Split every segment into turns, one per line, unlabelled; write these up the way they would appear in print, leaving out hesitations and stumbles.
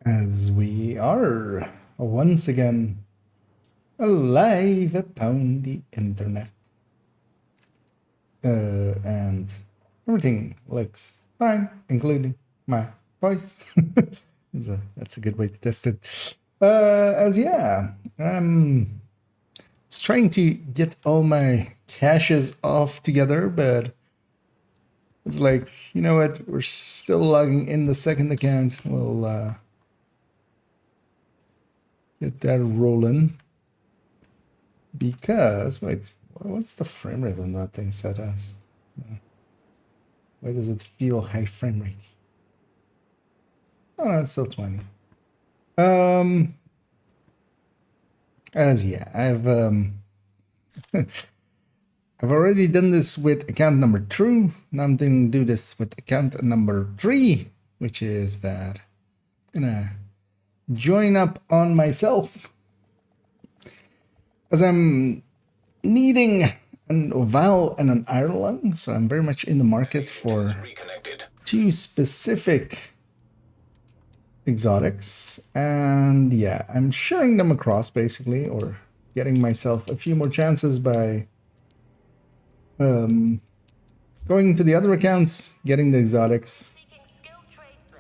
As we are once again alive upon the internet. And everything looks fine, including my voice. So that's a good way to test it. I'm just trying to get all my caches off together, but it's like, you know what, we're still logging in the second account. We'll get that rolling. Because, wait, what's the frame rate on that thing set as? Why does it feel high frame rate? Oh, no, it's still 20. As yeah, I've already done this with account number 2. Now I'm going to do this with account number 3, which is that I'm gonna join up on myself as I'm needing an oval and an iron lung, so I'm very much in the market for 2 specific exotics, and yeah, I'm sharing them across basically, or getting myself a few more chances by going to the other accounts, getting the exotics,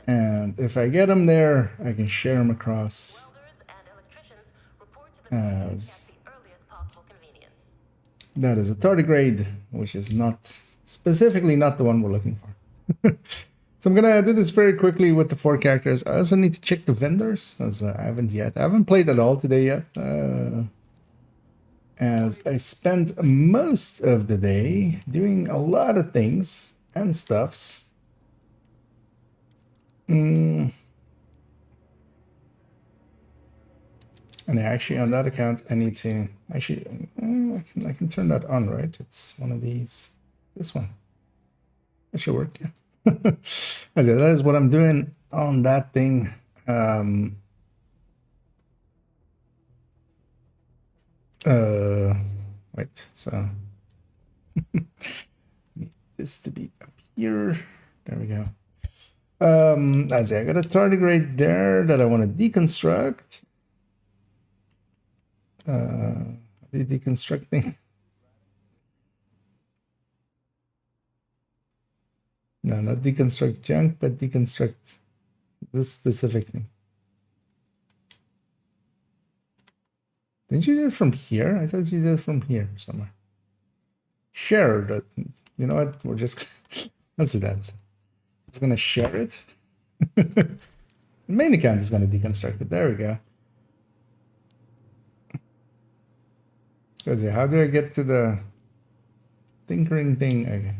and if I get them there, I can share them across as that is a tardigrade, which is not specifically not the one we're looking for. So I'm gonna do this very quickly with the 4 characters. I also need to check the vendors, as I haven't played at all today yet. As I spent most of the day doing a lot of things and stuffs. And actually, on that account, I need to actually I can turn that on, right? It's one of these. This one. That should work. Yeah. Okay, that is what I'm doing on that thing. Wait. So need this to be up here. There we go. I say I got a tardigrade there that I want to deconstruct. The deconstructing. No, not deconstruct junk, but deconstruct this specific thing. Didn't you do it from here? I thought you did it from here somewhere. Share that. You know what? We're just let's do that. It's gonna share it. The main account is gonna deconstruct it. There we go. Because how do I get to the tinkering thing? Okay.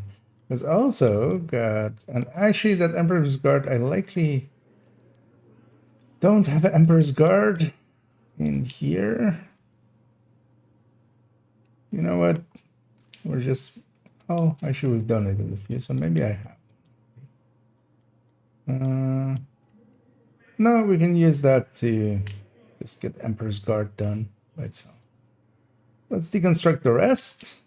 There's also got, and actually that Emperor's Guard, I likely don't have an Emperor's Guard in here. You know what? We're just, oh, I should have donated a few, so maybe I have. No, we can use that to just get Emperor's Guard done by itself. Let's deconstruct the rest.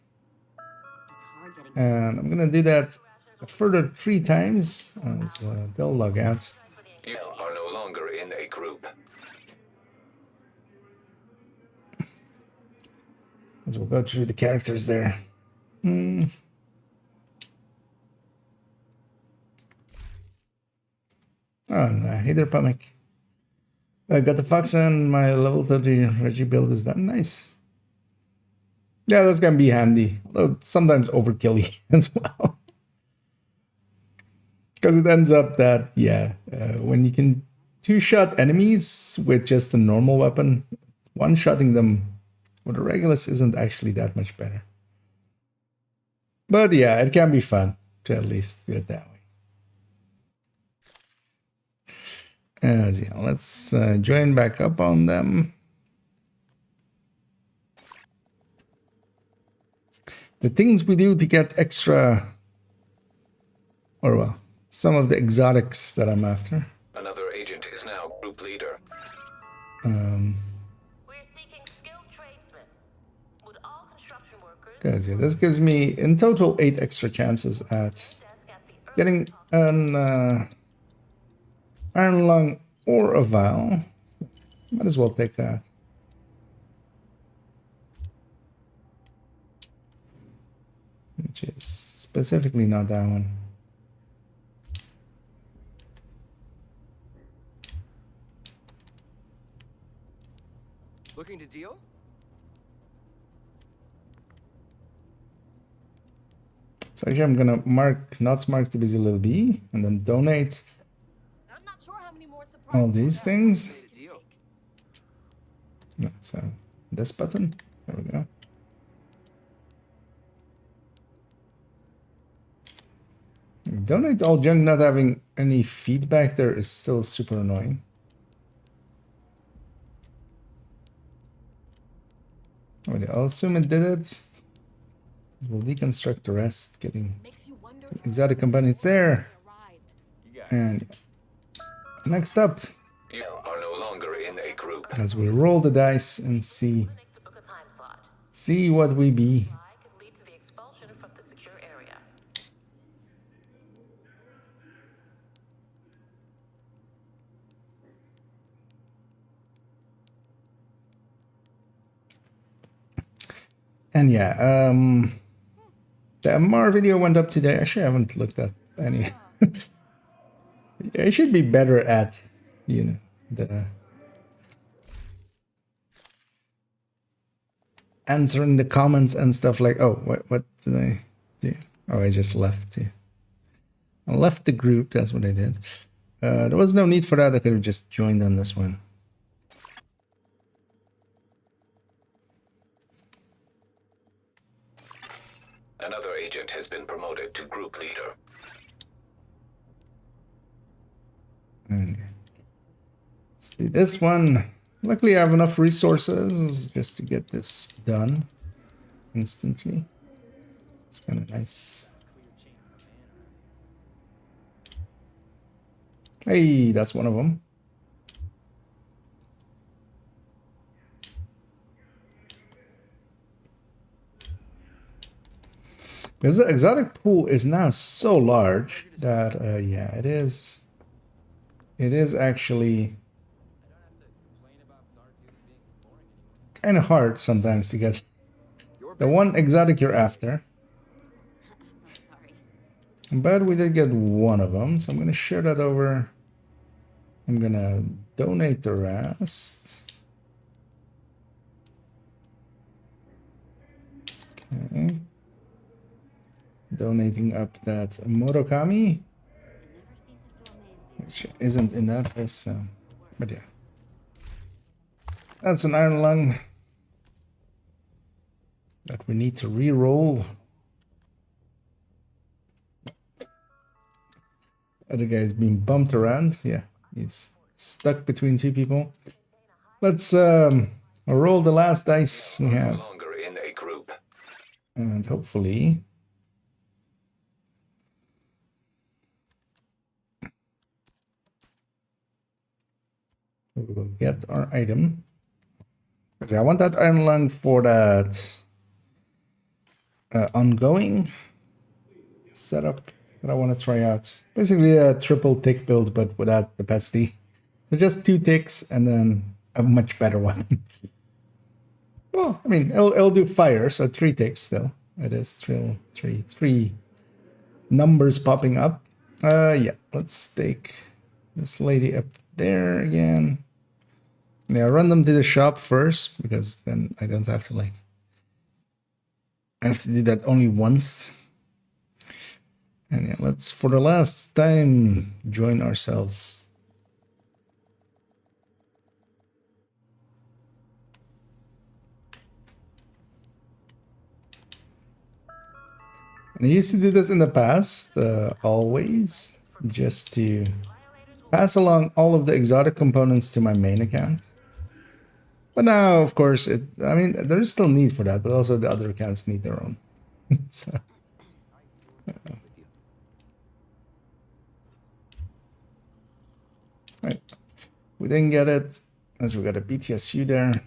And I'm gonna do that a further 3 times as they'll log out.
You are no longer in a group.
As we'll go through the characters there. Oh, no, hey there, Pumic. I got the fox and my level 30 Reggie build is that nice. Yeah, that's gonna be handy, although sometimes overkill as well. Because it ends up that, yeah, when you can 2-shot enemies with just a normal weapon, 1-shotting them with a Regulus isn't actually that much better. But yeah, it can be fun to at least do it that way. As yeah, let's join back up on them. The things we do to get extra, or well, some of the exotics that I'm after.
Another agent is now group leader.
We're seeking skilled tradesmen. Would all construction workers...
Because yeah, this gives me in total 8 extra chances at getting an iron lung or a vial. Might as well take that. Which is specifically not that one.
Looking to deal?
So actually I'm gonna not mark the busy little bee and then donate
I'm not sure how many more
all these things.
Looking to deal.
Yeah, so this button, there we go. Donate all junk not having any feedback there is still super annoying. Oh, I'll assume it did it. We'll deconstruct the rest, getting some exotic components there. And next up,
You are no longer in a group.
as we roll the dice and see
clinic to book a time slot.
what we be.
I could lead to the expulsion from the secure area.
And yeah, the MR video went up today. Actually, I haven't looked at any. I should be better at, you know, the answering the comments and stuff like, oh, what did I do? Oh, I just left. Yeah. I left the group. That's what I did. There was no need for that. I could have just joined on this one.
Another agent has been promoted to group leader.
And see this one. Luckily, I have enough resources just to get this done instantly. It's kind of nice. Hey, that's one of them. Because the exotic pool is now so large that, yeah, it is. It is actually kind of hard sometimes to get the one exotic you're after. But we did get one of them, so I'm going to share that over. I'm going to donate the rest. Okay. Donating up that Murakami, which isn't in that list, but yeah. That's an iron lung that we need to re-roll. Other guy's being bumped around. Yeah, he's stuck between two people. Let's roll the last dice we
No
have,
longer in a group.
and hopefully we will get our item. So I want that iron lung for that ongoing setup that I want to try out. Basically a triple tick build, but without the pesty. So just 2 ticks and then a much better one. Well, I mean, it'll do fire, so 3 ticks still. It is still three numbers popping up. Yeah, let's take this lady up there again. Yeah, run them to the shop first, because then I don't have to, like, I have to do that only once. And yeah, let's, for the last time, join ourselves. And I used to do this in the past, always, just to pass along all of the exotic components to my main account. But now, of course, I mean, there's still need for that, but also the other accounts need their own. So, right. We didn't get it, as we got a BTSU there.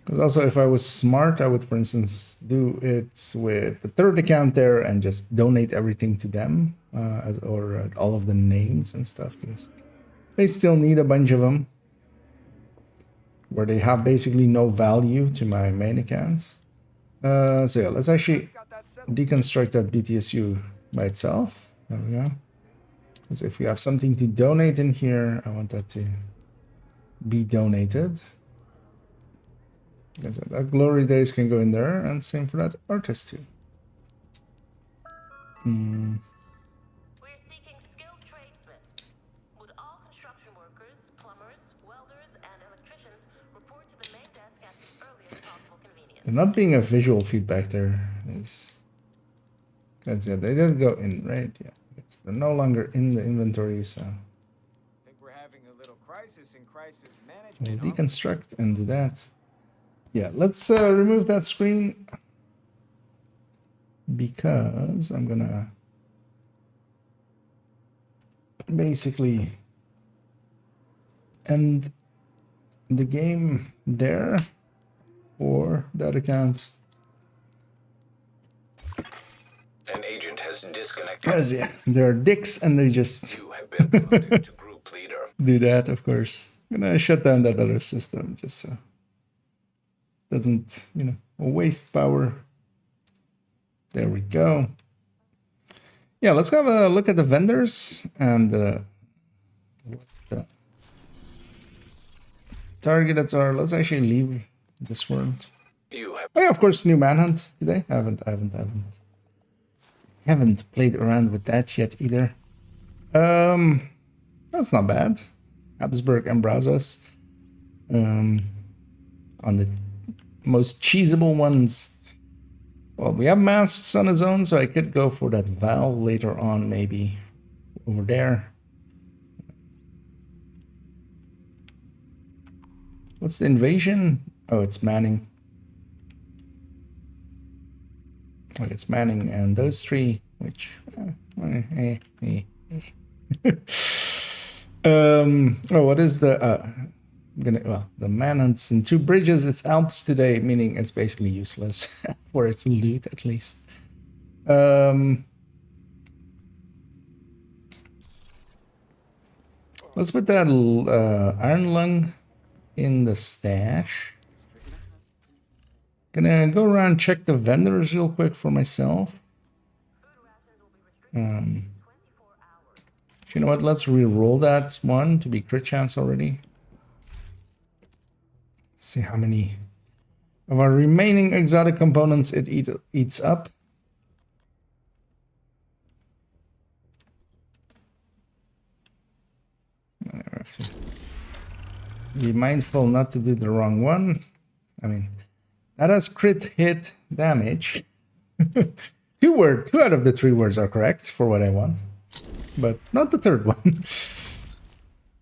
Because also, if I was smart, I would, for instance, do it with the third account there and just donate everything to them, or all of the names and stuff. Because they still need a bunch of them, where they have basically no value to my main accounts. So yeah, let's actually deconstruct that BTSU by itself. There we go. Because if we have something to donate in here, I want that to be donated. Because that glory days can go in there, and same for that artist too.
We're seeking skilled tradesmen. Would all construction workers, plumbers, welders, and electricians report to the main desk at the earliest possible convenience?
There not being a visual feedback there is... Because yeah, they did go in, right? Yeah. Because they're no longer in the inventory, so...
Think we're having a little crisis in crisis
We'll
management.
deconstruct and do that. Yeah, let's remove that screen. Because I'm gonna... basically end the game there for that account.
An agent has disconnected.
Because yeah, they're dicks and they just
You have been promoted to group leader.
do that, of course. I'm gonna shut down that other system just so doesn't, you know, waste power. There we go. Yeah, let's have a look at the vendors and what the targets are. Let's actually leave this world.
You have
Oh yeah, of course, new Manhunt today. Haven't played around with that yet either. That's not bad. Habsburg and Brazos. On the most cheesable ones. Well, we have masks on its own, so I could go for that Valve later on, maybe over there. What's the invasion? Oh, it's Manning. Oh, it's Manning and those three, which... oh, what is the... the Manhunts and 2 bridges, it's Alps today, meaning it's basically useless for its loot, at least. Let's put that Iron Lung in the stash. Gonna go around check the vendors real quick for myself. You know what? Let's re-roll that one to be crit chance already. Let's see how many of our remaining exotic components it eats up. I have to be mindful not to do the wrong one. I mean, that has crit hit damage. 2 out of the 3 words are correct for what I want, but not the third one.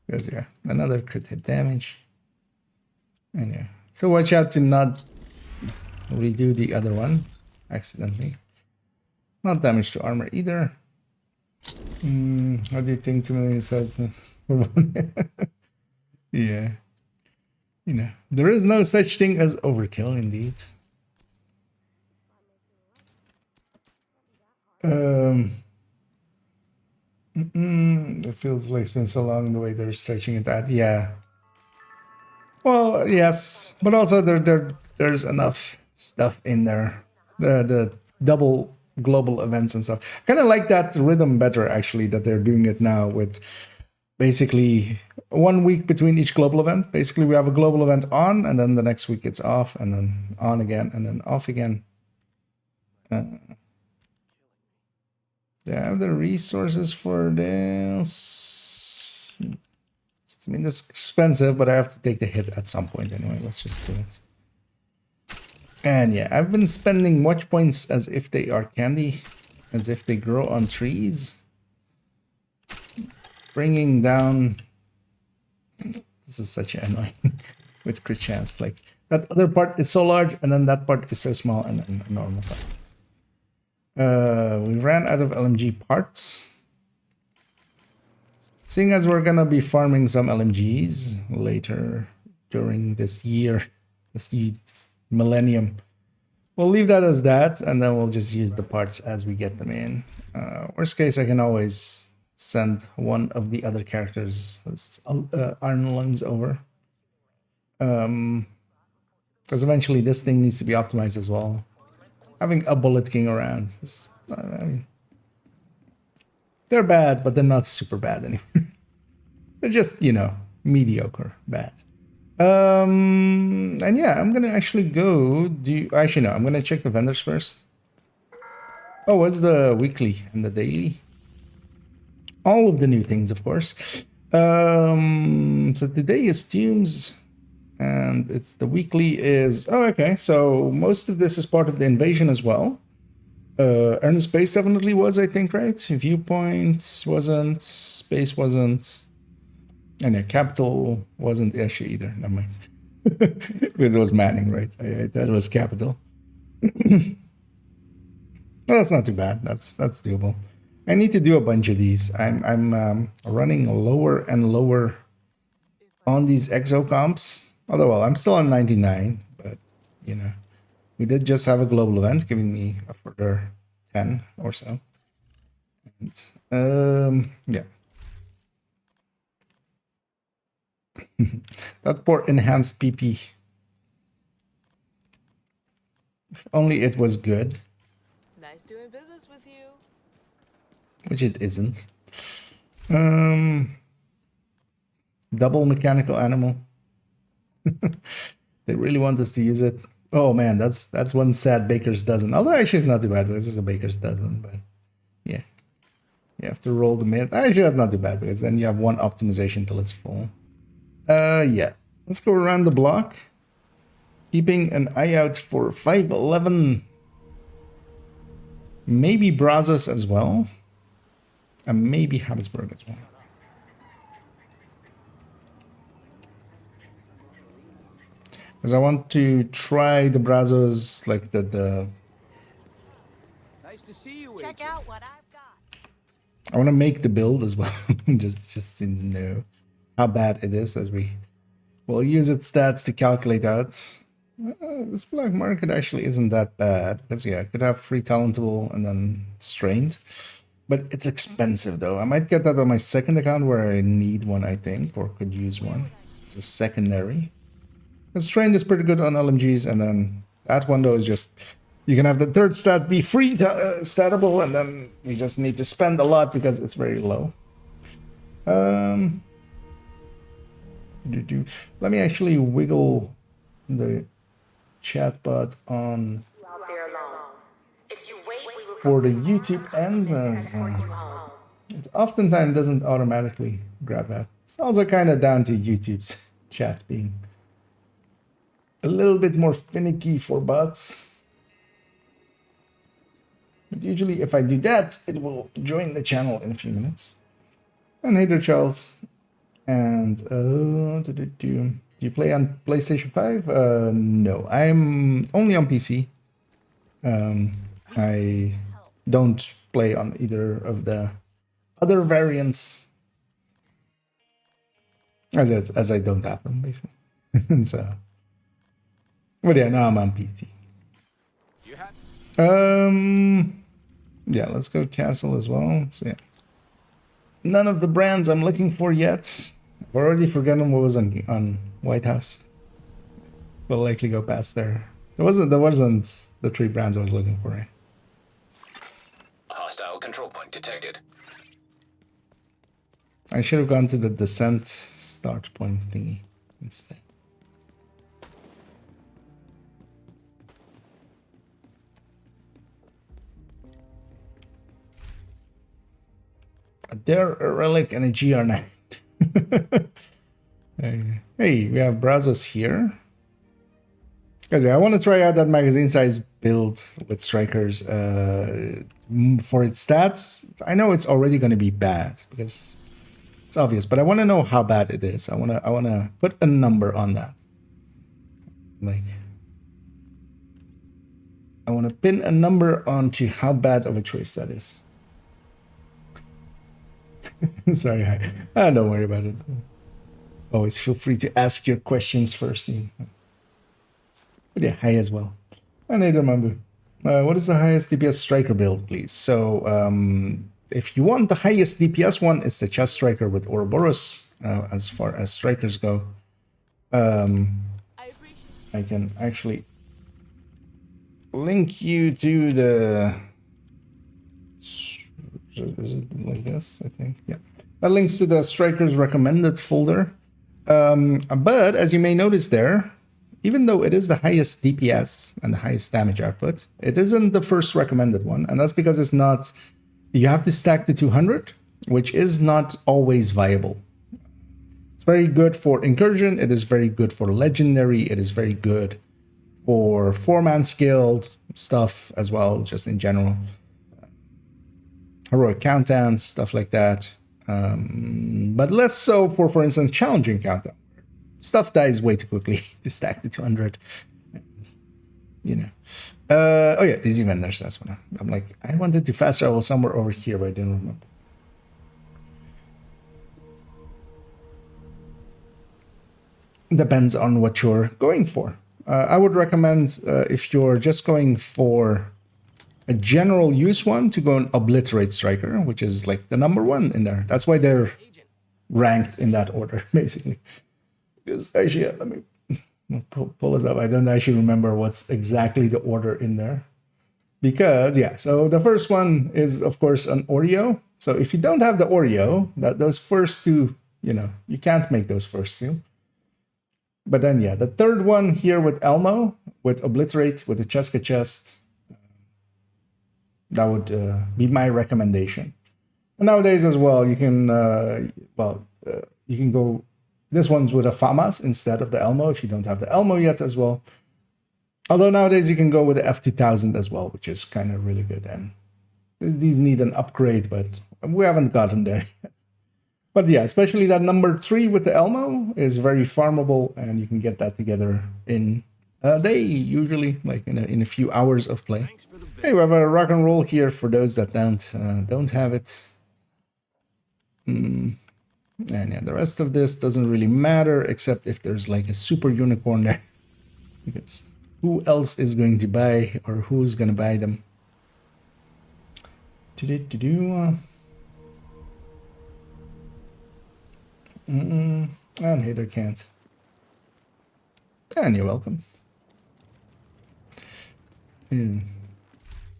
Because yeah, another crit hit damage. And yeah, so watch out to not redo the other one accidentally. Not damage to armor either. How do you think 2 million subs? Yeah. You know, there is no such thing as overkill, indeed. It feels like it's been so long the way they're stretching it out. Yeah. Well, yes, but also there's enough stuff in there. The double global events and stuff. Kind of like that rhythm better, actually, that they're doing it now with basically 1 week between each global event. Basically, we have a global event on, and then the next week it's off, and then on again, and then off again. They have the resources for this. I mean, it's expensive, but I have to take the hit at some point anyway. Let's just do it. And yeah, I've been spending watch points as if they are candy, as if they grow on trees. Bringing down... This is such annoying with crit chance. Like, that other part is so large, and then that part is so small, and then a normal part. We ran out of LMG parts. Seeing as we're gonna be farming some LMGs later during this year, This Millennium. We'll leave that as that, and then we'll just use the parts as we get them in. Worst case, I can always send one of the other characters' iron lungs over. Because eventually this thing needs to be optimized as well. Having a Bullet King around is, I mean, they're bad, but they're not super bad anymore. They're just, you know, mediocre bad. And yeah, I'm gonna actually go do. Actually, no, I'm gonna check the vendors first. Oh, what's the weekly and the daily? All of the new things, of course. So today is Tunes, and it's the weekly is. Oh, okay. So most of this is part of the invasion as well. Earn Space definitely was, I think, right? Viewpoint wasn't. Space wasn't. And yeah, Capital wasn't actually either. Never mind. Because it was Manning, right? I thought it was Capital. Well, that's not too bad. That's doable. I need to do a bunch of these. I'm running lower and lower on these exo comps. Although, well, I'm still on 99, but you know, we did just have a global event giving me a further 10 or so. And, yeah. That poor enhanced PP. If only it was good.
Nice doing business with you.
Which it isn't. Double mechanical animal. They really want us to use it. Oh man, that's one sad baker's dozen. Although actually it's not too bad because it's a baker's dozen, but yeah. You have to roll the mid. Actually that's not too bad because then you have one optimization till it's full. Yeah. Let's go around the block. Keeping an eye out for 511. Maybe Brazos as well. And maybe Habsburg as well. Because I want to try the Brazos, like the
Nice to see you,
Check
Agent.
out what I've got.
I want to make the build as well. just to know how bad it is as we will use its stats to calculate out. This black market actually isn't that bad. Because yeah, I could have free talentable and then strained. But it's expensive though. I might get that on my second account where I need one, I think, or could use one. It's a secondary. Because trained is pretty good on LMGs, and then that one though is just you can have the third stat be free statable, and then you just need to spend a lot because it's very low. Let me actually wiggle the chatbot on for the YouTube end, as it oftentimes doesn't automatically grab that. It's also kind of down to YouTube's chat being a little bit more finicky for bots. But usually if I do that, it will join the channel in a few minutes. And hey there, Charles. And do you play on PlayStation 5? No, I'm only on PC. I don't play on either of the other variants. As I don't have them, basically. So, but yeah, now I'm on PC. Yeah, let's go Castle as well. So yeah, none of the brands I'm looking for yet. I've already forgotten what was on White House. We'll likely go past there. There wasn't the three brands I was looking for. Right?
Hostile control point detected.
I should have gone to the descent start point thingy instead. A Dare, a Relic, and a GR9. Hey, we have Brazos here. Guys, I want to try out that magazine size build with strikers. For its stats, I know it's already going to be bad because it's obvious, but I want to know how bad it is. I want to put a number on that. Like, I want to pin a number onto how bad of a choice that is. Sorry, don't worry about it. Always feel free to ask your questions first. But yeah, high as well. And neither Mambu. What is the highest DPS striker build, please? So, if you want the highest DPS one, it's the chest striker with Ouroboros. As far as strikers go,
I appreciate.
I can actually link you to the. Is it like this? I think, yeah. That links to the strikers recommended folder. But as you may notice there, even though it is the highest DPS and the highest damage output, it isn't the first recommended one. And that's because it's not, you have to stack to 200, which is not always viable. It's very good for incursion. It is very good for legendary. It is very good for 4-man skilled stuff as well, just in general. Heroic countdowns, stuff like that. But less so for instance, challenging countdown. Stuff dies way too quickly to stack to 200. And, you know. Oh yeah, these vendors, that's what I'm like. I wanted to fast travel somewhere over here, but I didn't remember. Depends on what you're going for. I would recommend if you're just going for a general use one, to go and Obliterate Striker, which is like the #1 in there. That's why they're ranked in that order, basically. Because actually, let me pull it up. I don't actually remember what's exactly the order in there. Because, yeah, so the first one is, of course, an Oreo. So if you don't have the Oreo, those first two, you know, you can't make those first two. But then, yeah, the third one here with Elmo, with Obliterate, with the Cheska chest, that would be my recommendation. And nowadays as well, you can, you can go, this one's with a FAMAS instead of the Elmo, if you don't have the Elmo yet as well. Although nowadays you can go with the F2000 as well, which is kind of really good. And these need an upgrade, but we haven't gotten there yet. But yeah, especially that #3 with the Elmo is very farmable, and you can get that together in a day, usually, like in a few hours of play. Hey, we have a rock and roll here for those that don't have it. And yeah, the rest of this doesn't really matter, except if there's like a super unicorn there. Because who else is going to buy, or who's going to buy them? And Hater can't. And you're welcome.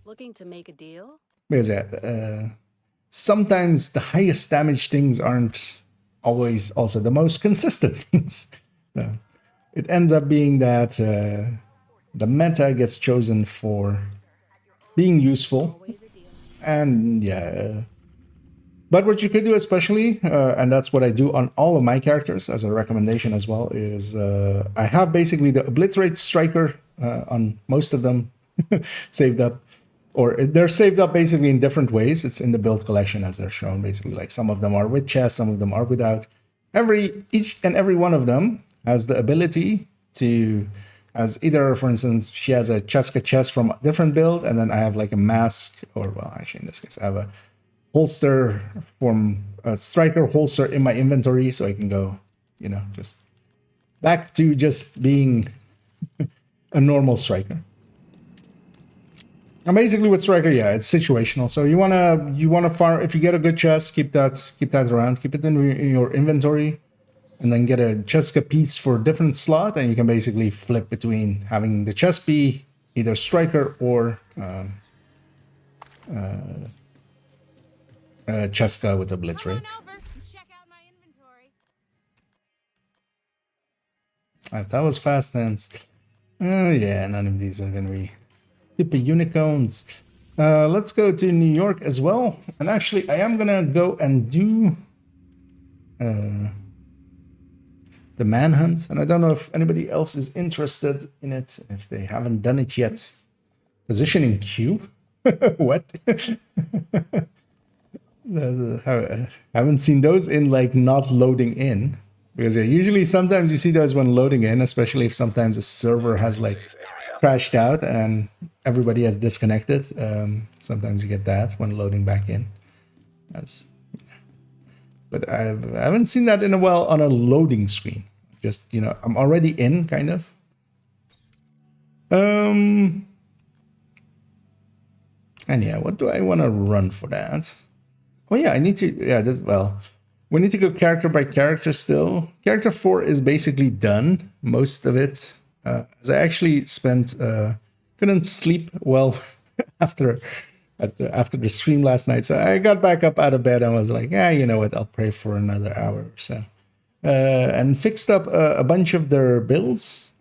Looking to make a deal?
Because yeah, sometimes the highest damage things aren't always also the most consistent things. So it ends up being that the meta gets chosen for being useful. And yeah, but what you could do especially, and that's what I do on all of my characters as a recommendation as well, is I have basically the Obliterate Striker on most of them saved up. Or they're saved up basically in different ways. It's in the build collection as they're shown, basically. Like some of them are with chest, some of them are without. Each and every one of them has the ability to, as either, for instance, she has a Cheska chest from a different build, and then I have like a mask, or well, actually in this case, I have a holster from a striker holster in my inventory, so I can go, you know, just back to just being a normal striker. And basically with striker, yeah, it's situational. So you wanna farm. If you get a good chest, keep that around, keep it in your inventory, and then get a Cheska piece for a different slot, and you can basically flip between having the chest be either striker or Cheska with Obliterate. That was fast hands. Yeah, none of these are gonna be super unicorns. Let's go to New York as well. And actually, I am gonna go and do the manhunt. And I don't know if anybody else is interested in it, if they haven't done it yet. Positioning queue? What? I haven't seen those in like not loading in. Because yeah, usually sometimes you see those when loading in, especially if sometimes a server has like crashed out and everybody has disconnected. Sometimes you get that when loading back in. But I haven't seen that in a while on a loading screen. Just, you know, I'm already in, kind of. And yeah, what do I want to run for that? Oh yeah, I need to. Yeah, well, we need to go character by character still. Character 4 is basically done, most of it. As I actually spent, couldn't sleep well after the stream last night, so I got back up out of bed and was like, yeah, you know what? I'll pray for another hour or so, and fixed up a bunch of their builds.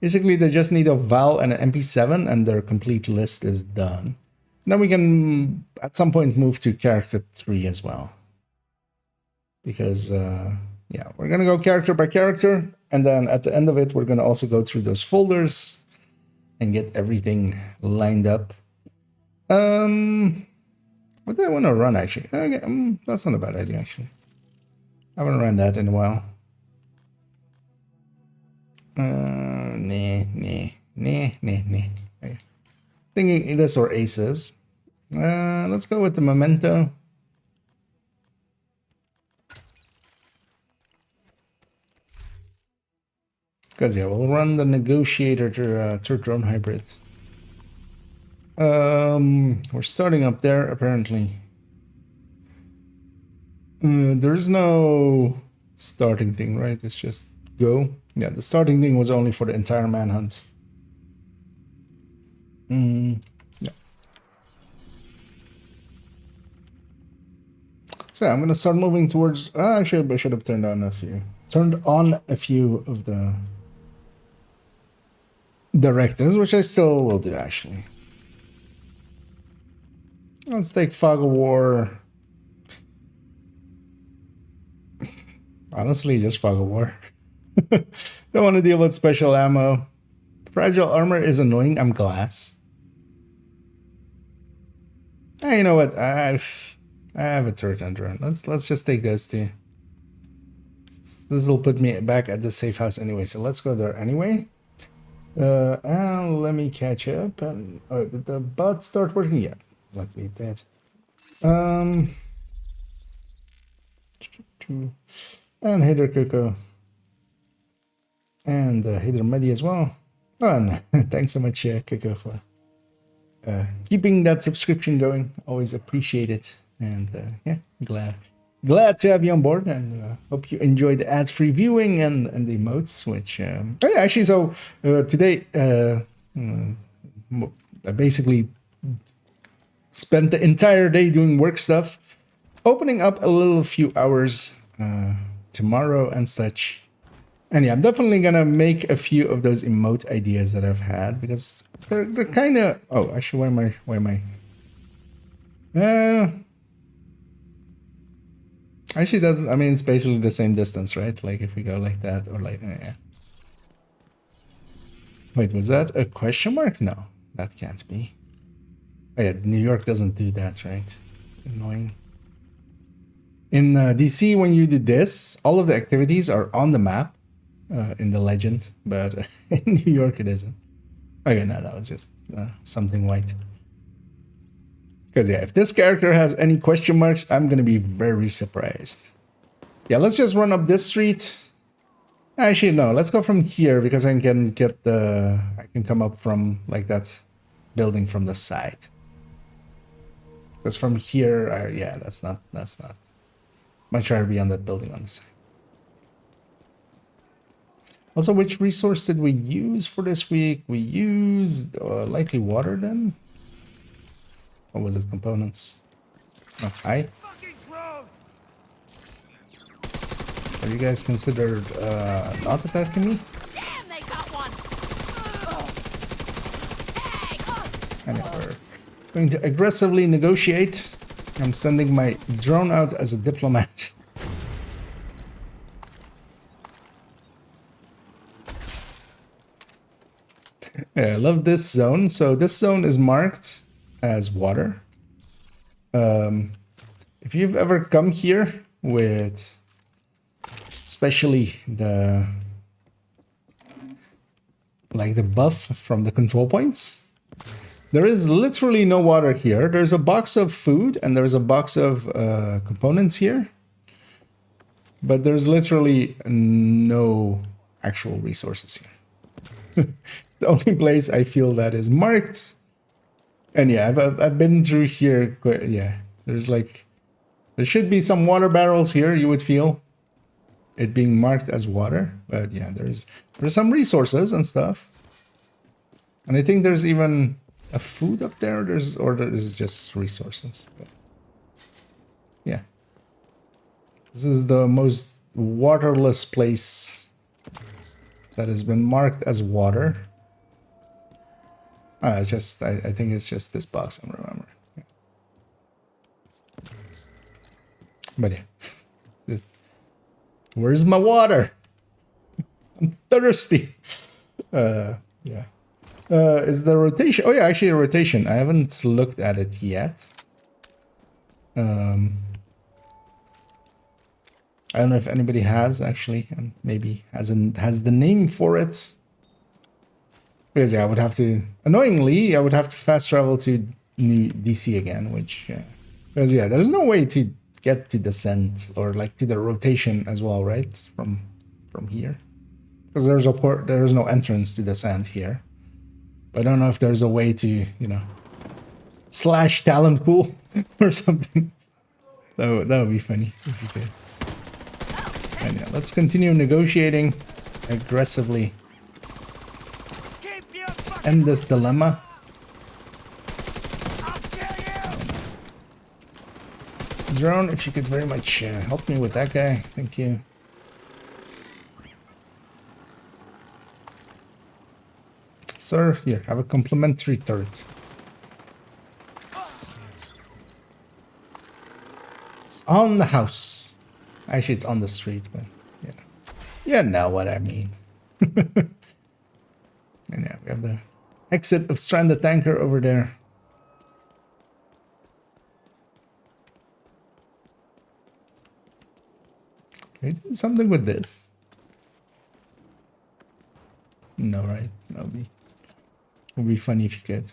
Basically, they just need a Val and an MP7, and their complete list is done. Then we can, at some point, move to character 3 as well. Because, yeah, we're going to go character by character. And then at the end of it, we're going to also go through those folders and get everything lined up. What do I want to run, actually? Okay, that's not a bad idea, actually. I haven't run that in a while. Nah. Okay. Thinking this or aces. Let's go with the memento. Because yeah, we'll run the negotiator to drone hybrid. We're starting up there apparently. There's no starting thing, right? It's just go. Yeah, the starting thing was only for the entire manhunt. Yeah. So I'm gonna start moving towards. Actually, I should have turned on a few of the directives, which I still will do. Actually, let's take Fog of War. Honestly, just Fog of War. Don't want to deal with special ammo. Fragile armor is annoying. I'm glass. Hey, you know what? I have a turret on drone. Let's just take those two. This will put me back at the safe house anyway. So let's go there anyway. And let me catch up. And did the bot start working yet? Luckily it did. And Hader Coco. And Hader Medi as well. Oh, no. Thanks so much, Coco, for keeping that subscription going. Always appreciate it. And yeah, glad to have you on board, and hope you enjoyed the ads-free viewing and the emotes, which oh yeah, actually, so today I basically spent the entire day doing work stuff, opening up a few hours tomorrow and such. And yeah, I'm definitely gonna make a few of those emote ideas that I've had, because they're kind of. Oh, actually, why am I? Actually, doesn't. I mean, it's basically the same distance, right? Like if we go like that or like, yeah. Wait, was that a question mark? No, that can't be. Oh yeah, New York doesn't do that, right? It's annoying. In DC, when you do this, all of the activities are on the map in the legend, but in New York it isn't. Okay, no, that was just something white. Because yeah, if this character has any question marks, I'm gonna be very surprised. Yeah, let's just run up this street. Actually, no, let's go from here, because I can get I can come up from like that building from the side. Because from here, yeah, that's not. Much rather be on that building on the side. Also, which resource did we use for this week? We used likely water then? Or was it components? Oh, hi. Have you guys considered not attacking me?
Damn, they got one. Hey,
And we're going to aggressively negotiate. I'm sending my drone out as a diplomat. Yeah, I love this zone. So this zone is marked as water. If you've ever come here with especially the buff from the control points, there is literally no water here. There's a box of food and there's a box of components here, but there's literally no actual resources here. the only place I feel that is marked. And yeah, I've been through here. Yeah, there's like, there should be some water barrels here. You would feel it being marked as water, but yeah, there's some resources and stuff. And I think there's even a food up there. Or there's just resources. But yeah, this is the most waterless place that has been marked as water. It's just, I think it's just this box, I remember. Yeah. But yeah, where's my water? I'm thirsty. Yeah. Is the rotation? Oh yeah, actually a rotation. I haven't looked at it yet. I don't know if anybody has actually, and maybe has the name for it. Because yeah, I would have to, annoyingly, I would have to fast travel to New DC again, which, because yeah, there's no way to get to descent or like to the rotation as well, right? From here, because there's of course there's no entrance to descent here. I don't know if there's a way to, you know, slash talent pool or something. That would be funny if you could. And yeah, let's continue negotiating aggressively. End this dilemma. Drone, if you could very much help me with that guy. Thank you. Sir, here, have a complimentary turret. It's on the house. Actually, it's on the street, but you know what I mean. And yeah, we have the exit of stranded tanker over there. Can we do something with this? No, right? Would be funny if you could.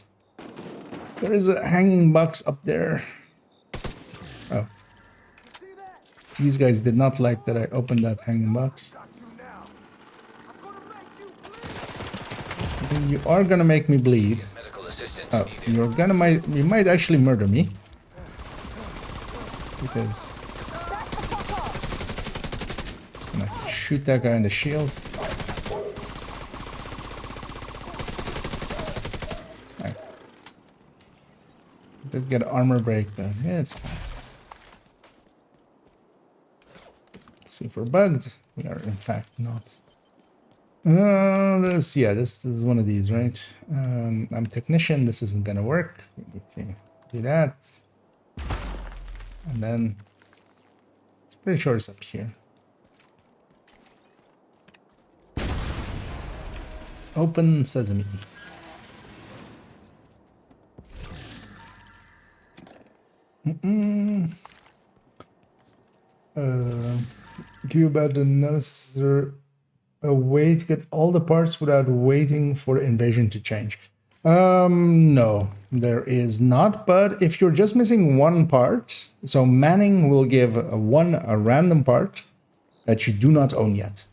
There is a hanging box up there. Oh. These guys did not like that I opened that hanging box. You are gonna make me bleed. Oh, you might actually murder me. Because it's gonna shoot that guy in the shield. Right. Did get an armor break, but yeah, it's fine. Let's see if we're bugged. We are in fact not. This is one of these, right? I'm technician. This isn't gonna work. We need to do that, and then it's pretty sure it's up here. Open sesame. About the analysis. There a way to get all the parts without waiting for the invasion to change? No, there is not. But if you're just missing one part, so Manning will give a random part that you do not own yet.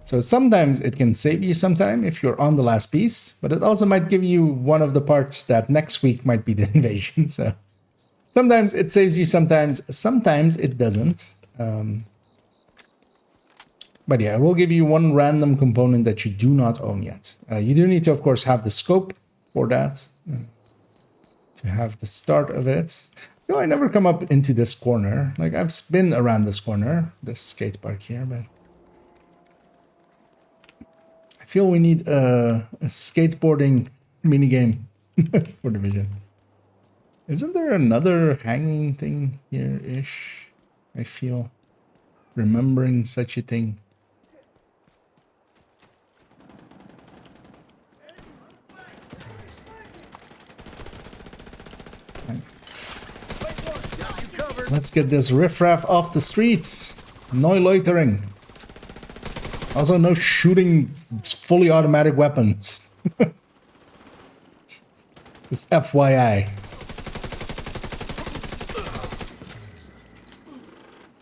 So sometimes it can save you some time if you're on the last piece, but it also might give you one of the parts that next week might be the invasion. So sometimes it saves you, sometimes it doesn't. But yeah, we'll give you one random component that you do not own yet. You do need to, of course, have the scope for that. To have the start of it. You know, I never come up into this corner. Like, I've been around this corner, this skate park here, but I feel we need a skateboarding minigame for Division. Isn't there another hanging thing here-ish? I feel remembering such a thing. Let's get this riffraff off the streets. No loitering. Also, no shooting fully automatic weapons. Just FYI.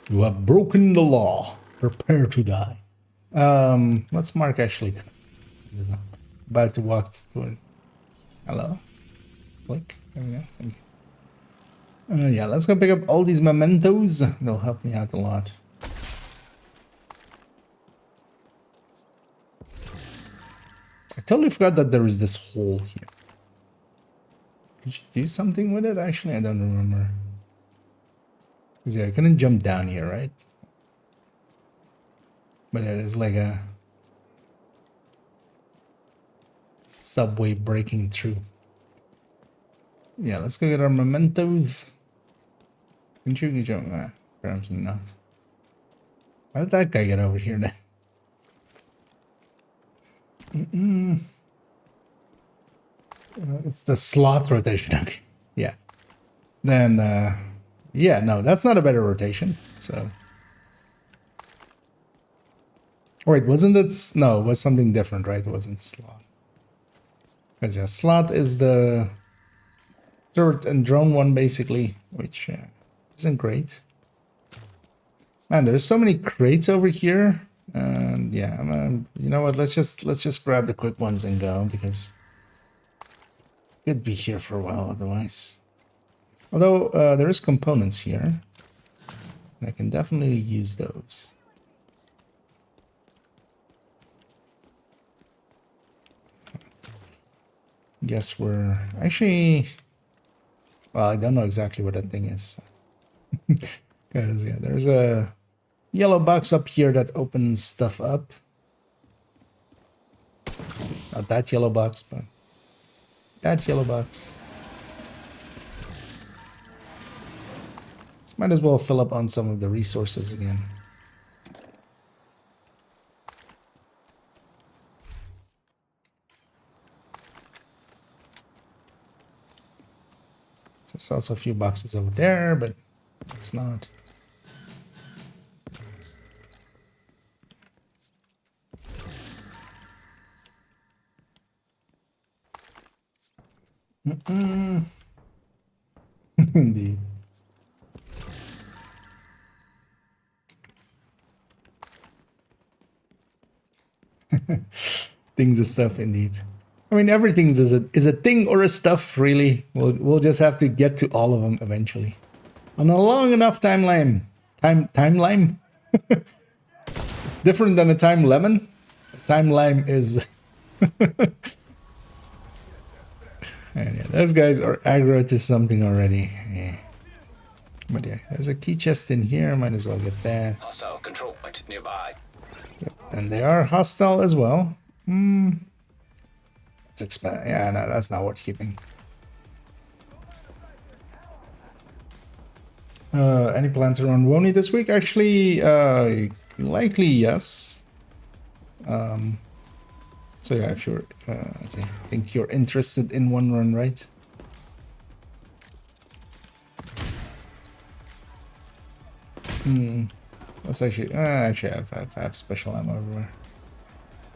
You have broken the law. Prepare to die. Let's mark actually. about to walk toward. Hello? Click. There we go. Thank you. Yeah, let's go pick up all these mementos. They'll help me out a lot. I totally forgot that there is this hole here. Could you do something with it? Actually, I don't remember. Because yeah, I couldn't jump down here, right? But it is like a subway breaking through. Yeah, let's go get our mementos. Can you jump? Apparently not. How did that guy get over here then? It's the slot rotation. Okay. Yeah. Then, yeah, no, that's not a better rotation. So. Wait, wasn't it? No, it was something different, right? It wasn't slot. Because yeah, slot is the turret and drone one, basically, which isn't great. Man, there's so many crates over here. And yeah, you know what? Let's just grab the quick ones and go, because could be here for a while otherwise. Although there is components here, and I can definitely use those. Guess we're actually. Well, I don't know exactly what that thing is. Because yeah, there's a yellow box up here that opens stuff up. Not that yellow box, but that yellow box. Let's might as well fill up on some of the resources again. So there's also a few boxes over there, but it's not. Indeed. Things and stuff, indeed. I mean, everything's is a thing or a stuff, really. We'll just have to get to all of them eventually. On a long enough timeline. Timeline? It's different than a time lemon. Timeline is. And yeah, those guys are aggro to something already. Yeah. But yeah, there's a key chest in here. Might as well get that.
Hostile control point nearby.
Yep. And they are hostile as well. Let's expand. Yeah, no, that's not worth keeping. Any plans around Woni this week? Actually, likely yes. So yeah, if you're, I think you're interested in one run, right? That's actually, I have special ammo everywhere.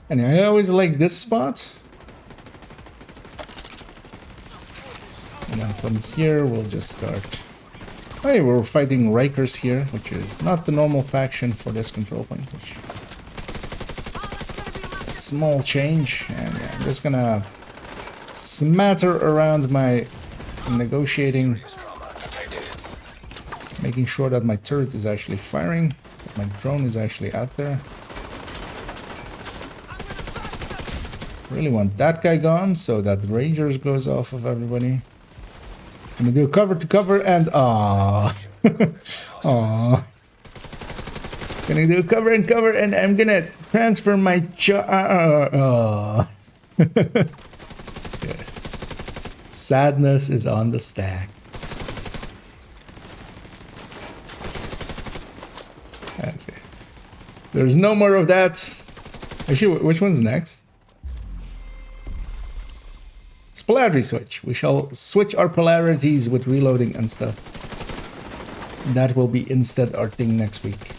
Anyway, I always like this spot. And then from here, we'll just start. Hey, we're fighting Rikers here, which is not the normal faction for this control point, which small change. And yeah, I'm just gonna smatter around my negotiating, making sure that my turret is actually firing, that my drone is actually out there. Really want that guy gone so that Rangers goes off of everybody. I'm gonna do cover to cover and aww. Aww. Gonna do cover and cover and I'm gonna transfer my yeah. Sadness is on the stack. That's it. There's no more of that. Actually, which one's next? It's polarity switch. We shall switch our polarities with reloading and stuff. That will be instead our thing next week.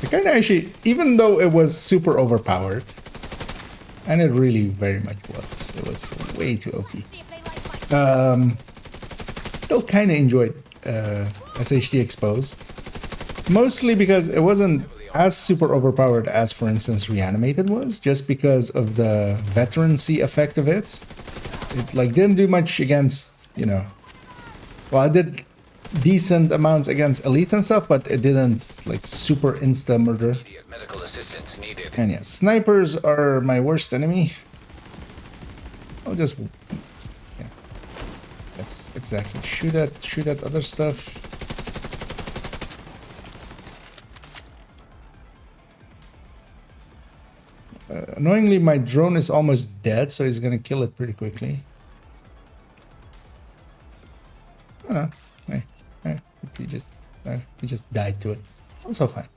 I kind of actually, even though it was super overpowered, and it really very much was, it was way too OP. Still kind of enjoyed SHD Exposed, mostly because it wasn't as super overpowered as, for instance, Reanimated was, just because of the veterancy effect of it. It like didn't do much against, you know, well, it did decent amounts against elites and stuff, but it didn't like super insta murder.
Immediate medical assistance needed.
And yeah, snipers are my worst enemy. I'll just, yeah, yes, exactly. Shoot at other stuff. Annoyingly, my drone is almost dead, so he's gonna kill it pretty quickly. Oh no, hey, he just died to it. Also fine.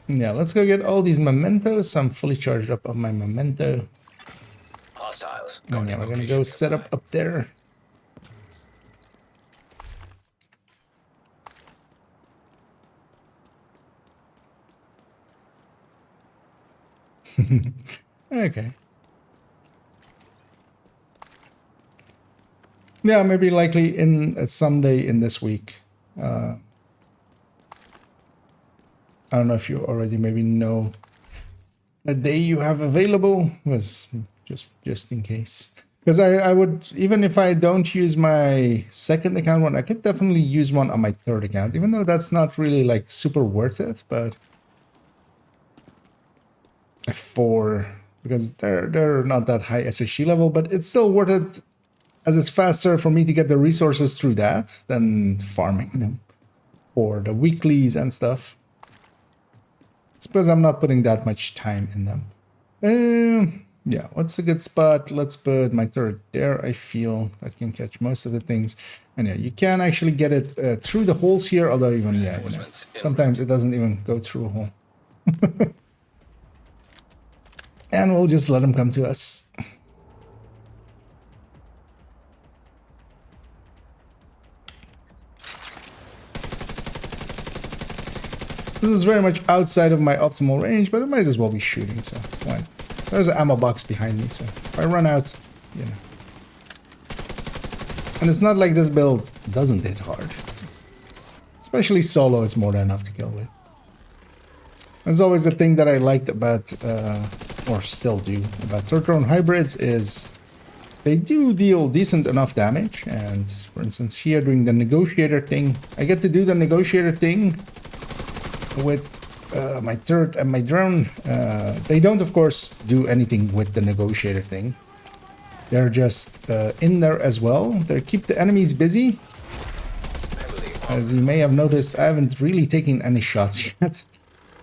Yeah, let's go get all these mementos. I'm fully charged up on my memento.
Hostiles.
And yeah, we're gonna go set up there. Okay. Yeah, maybe likely in someday in this week. I don't know if you already maybe know a day you have available, was just in case. Because I would, even if I don't use my second account one, I could definitely use one on my third account, even though that's not really like super worth it, but because they're not that high SHG level, but it's still worth it as it's faster for me to get the resources through that than farming them for the weeklies and stuff. It's because I'm not putting that much time in them. Yeah, what's a good spot? Let's put my turret there. I feel that can catch most of the things. And yeah, you can actually get it through the holes here, although even, yeah, you know, sometimes it doesn't even go through a hole. And we'll just let them come to us. This is very much outside of my optimal range, but it might as well be shooting, so why? There's an ammo box behind me, so if I run out, you know. And it's not like this build doesn't hit hard. Especially solo, it's more than enough to kill with. That's always the thing that I liked about, or still do, about third drone hybrids is they do deal decent enough damage. And for instance, here doing the negotiator thing, I get to do the negotiator thing with my turret and my drone. They don't, of course, do anything with the negotiator thing. They're just in there as well. They keep the enemies busy. As you may have noticed, I haven't really taken any shots yet.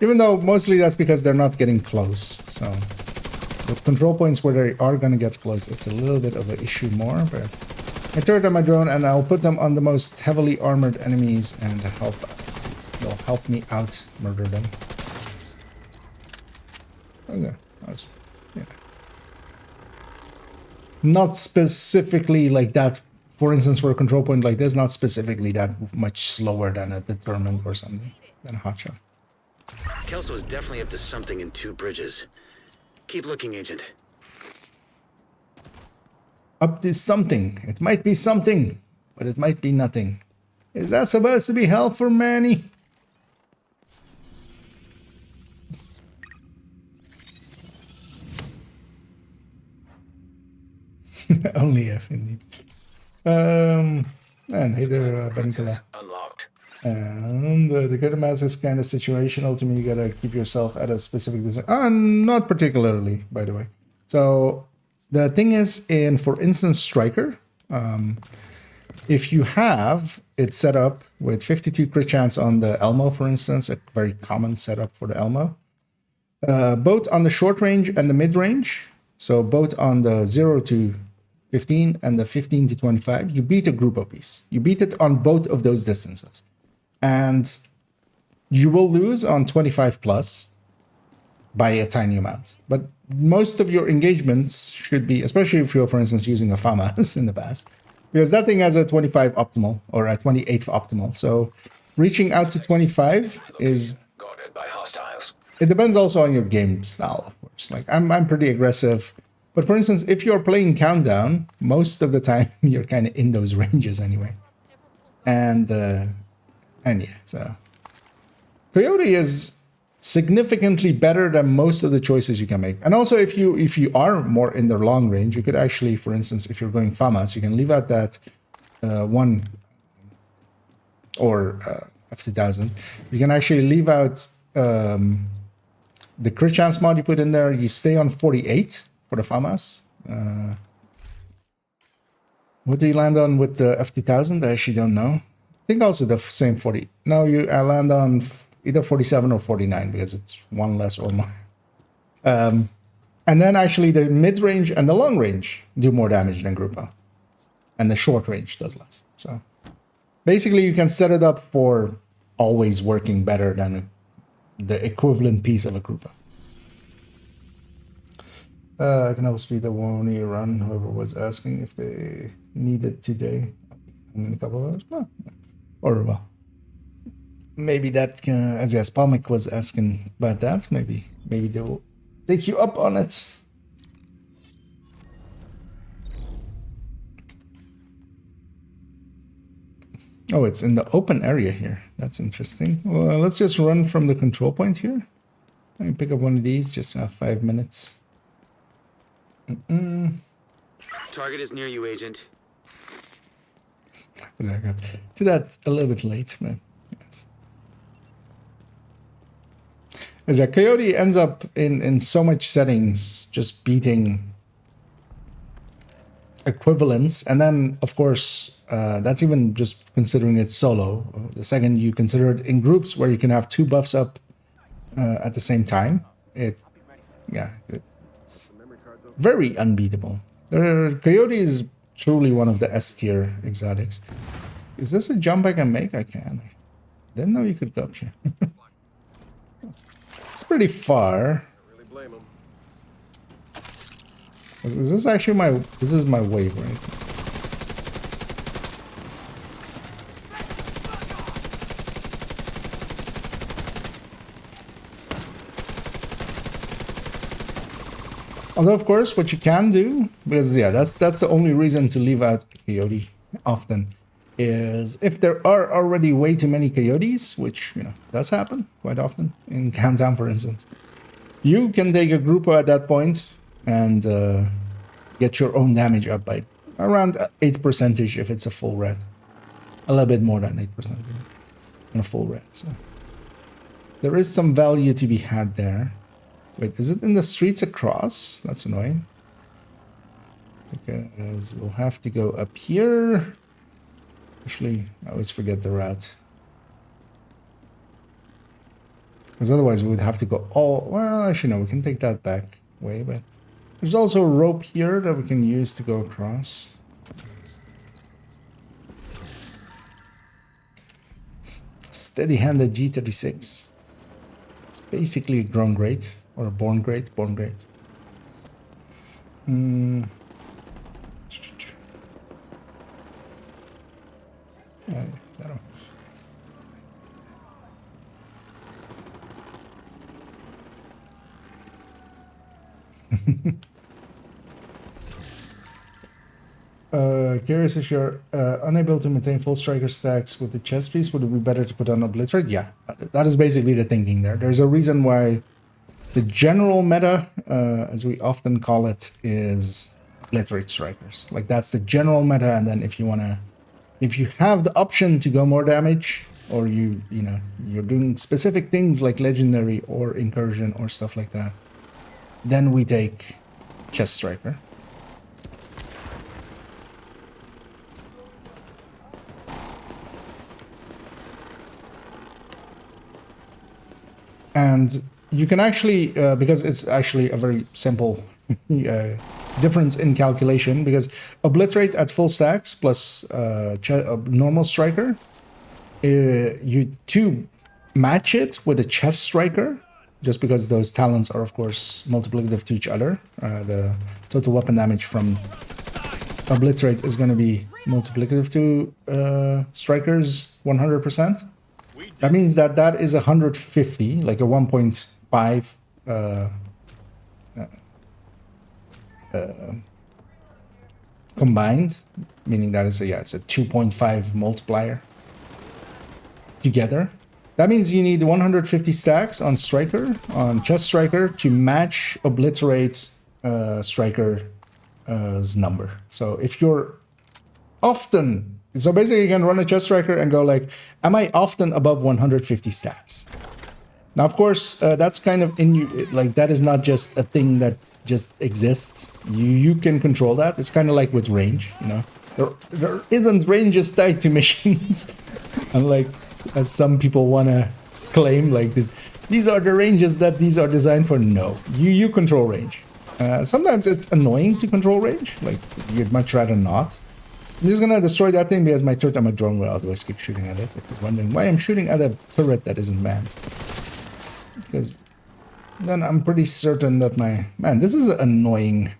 Even though mostly that's because they're not getting close. So with control points where they are going to get close, it's a little bit of an issue more. But I turret on my drone and I'll put them on the most heavily armored enemies and they'll help me out murder them. Okay. Yeah. Not specifically like that. For instance, for a control point like this, not specifically that much slower than a determined or something, than a hotshot.
Kelso is definitely up to something in Two Bridges. Keep looking, Agent.
Up to something. It might be something, but it might be nothing. Is that supposed to be hell for Manny? Only F, indeed. And hey there, Benicola.
Unlocked.
And the good mass is kind of situational to me. You gotta keep yourself at a specific design. Not particularly, by the way. So the thing is, for instance, Striker, if you have it set up with 52 crit chance on the Elmo, for instance, a very common setup for the Elmo, both on the short range and the mid range, so both on the 0 to 15 and the 15 to 25, you beat a group of piece. You beat it on both of those distances. And you will lose on 25 plus by a tiny amount. But most of your engagements should be, especially if you're, for instance, using a FAMAS in the past, because that thing has a 25 optimal or a 28 optimal. So reaching out to 25 is...
Guarded by hostiles.
It depends also on your game style, of course. Like I'm pretty aggressive. But for instance, if you're playing Countdown, most of the time you're kind of in those ranges anyway. And yeah, so Coyote is significantly better than most of the choices you can make. And also, if you are more in the long range, you could actually, for instance, if you're going FAMAS, you can leave out that one or F2000. You can actually leave out the crit chance mod you put in there. You stay on 48 for the FAMAS. What do you land on with the F2000? I actually don't know. I think also the same 40. No, I land on either 47 or 49 because it's one less or more. And then actually the mid-range and the long range do more damage than Grupo. And the short range does less. So basically you can set it up for always working better than the equivalent piece of a Grupo. I can help speed the Woney run, whoever was asking if they need it today. In a couple of hours. Well, or well. Maybe that, as yes, Palmic was asking about that. Maybe they'll take you up on it. Oh, it's in the open area here. That's interesting. Well, let's just run from the control point here. I can pick up one of these, just 5 minutes.
Target is near you, Agent.
I got to that a little bit late, but yes. As a Coyote ends up in so much settings just beating equivalents, and then of course that's even just considering it solo. The second you consider it in groups where you can have 2 buffs up at the same time, it's very unbeatable. Coyote is truly one of the S tier exotics. Is this a jump I can make? I can. Didn't know you could go up here. It's pretty far. Is this actually my... This is my wave, right? Although, of course, what you can do, because yeah, that's the only reason to leave out Coyote often, is if there are already way too many Coyotes, which, you know, does happen quite often, in Countdown, for instance, you can take a Grupo at that point and get your own damage up by around 8% if it's a full red. A little bit more than 8% on a full red, so there is some value to be had there. Wait, is it in the streets across? That's annoying. Because we'll have to go up here. Actually, I always forget the route. Because otherwise we would have to go all... Well, actually no, we can take that back way, but... There's also a rope here that we can use to go across. Steady-handed G36. It's basically a grown great. Or a born great. Yeah, I don't Curious if you're unable to maintain full striker stacks with the chest piece, would it be better to put on Obliterate? Yeah, that is basically the thinking there. There's a reason why the general meta, as we often call it, is Obliterate strikers. Like, that's the general meta, and then if you have the option to go more damage, or you're doing specific things like legendary or incursion or stuff like that, then we take chest striker. And you can actually, because it's actually a very simple difference in calculation, because Obliterate at full stacks plus normal striker, you match it with a chest striker, just because those talents are, of course, multiplicative to each other. The total weapon damage from Obliterate is going to be multiplicative to strikers 100%. That means that is 150, like a 1.5 combined, meaning that it's a 2.5 multiplier together. That means you need 150 stacks on Striker, on Chest Striker, to match Obliterate Striker's number. So if you're often... So basically you can run a Chest Striker and go like, am I often above 150 stacks? Now, of course, that's kind of in you, like that is not just a thing that just exists. You can control that. It's kind of like with range, you know. There isn't ranges tied to missions, unlike as some people want to claim. Like this, these are the ranges that these are designed for. No, you control range. Sometimes it's annoying to control range. Like you'd much rather not. I'm just gonna destroy that thing because my turret and my drone will otherwise keep shooting at it. If you're wondering why I'm shooting at a turret that isn't manned, because then I'm pretty certain that my... Man, this is annoying.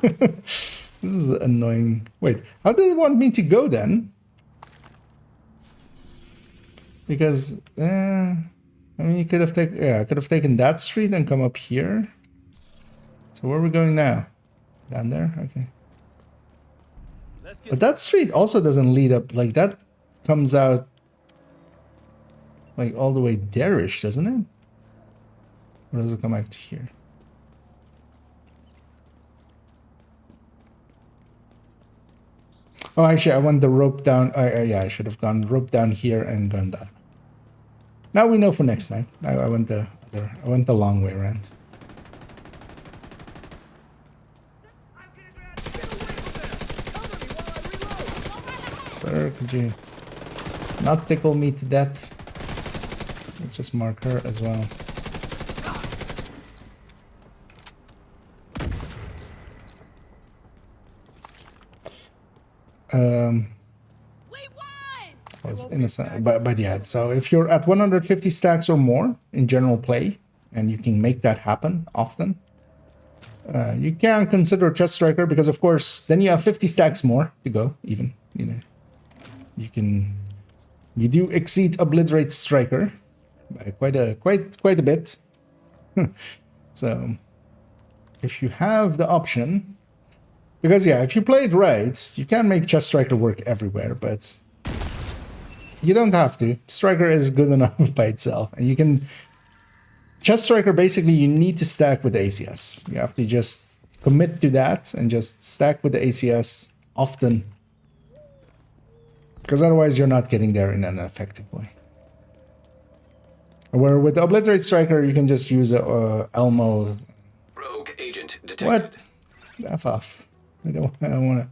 This is annoying. Wait, how do they want me to go then? Because, I mean, you could have taken... Yeah, I could have taken that street and come up here. So where are we going now? Down there? Okay. But that street also doesn't lead up... Like, that comes out... Like, all the way there-ish, doesn't it? Or does it come back to here? Oh, actually, I went the rope down. Yeah, I should have gone rope down here and gone down. Now we know for next time. I went the long way around. Sir, could you not tickle me to death? Let's just mark her as well. Was innocent, but yeah. So if you're at 150 stacks or more in general play, and you can make that happen often, you can consider Chest Striker because, of course, then you have 50 stacks more to go. Even you do exceed Obliterate Striker by quite a bit. So if you have the option. Because, yeah, if you play it right, you can make Chest Striker work everywhere, but you don't have to. Striker is good enough by itself. And you can... Chest Striker, basically, you need to stack with the ACS. You have to just commit to that and just stack with the ACS often. Because otherwise, you're not getting there in an effective way. Where with the Obliterate Striker, you can just use a Elmo...
Rogue agent detected.
What? F off. I don't want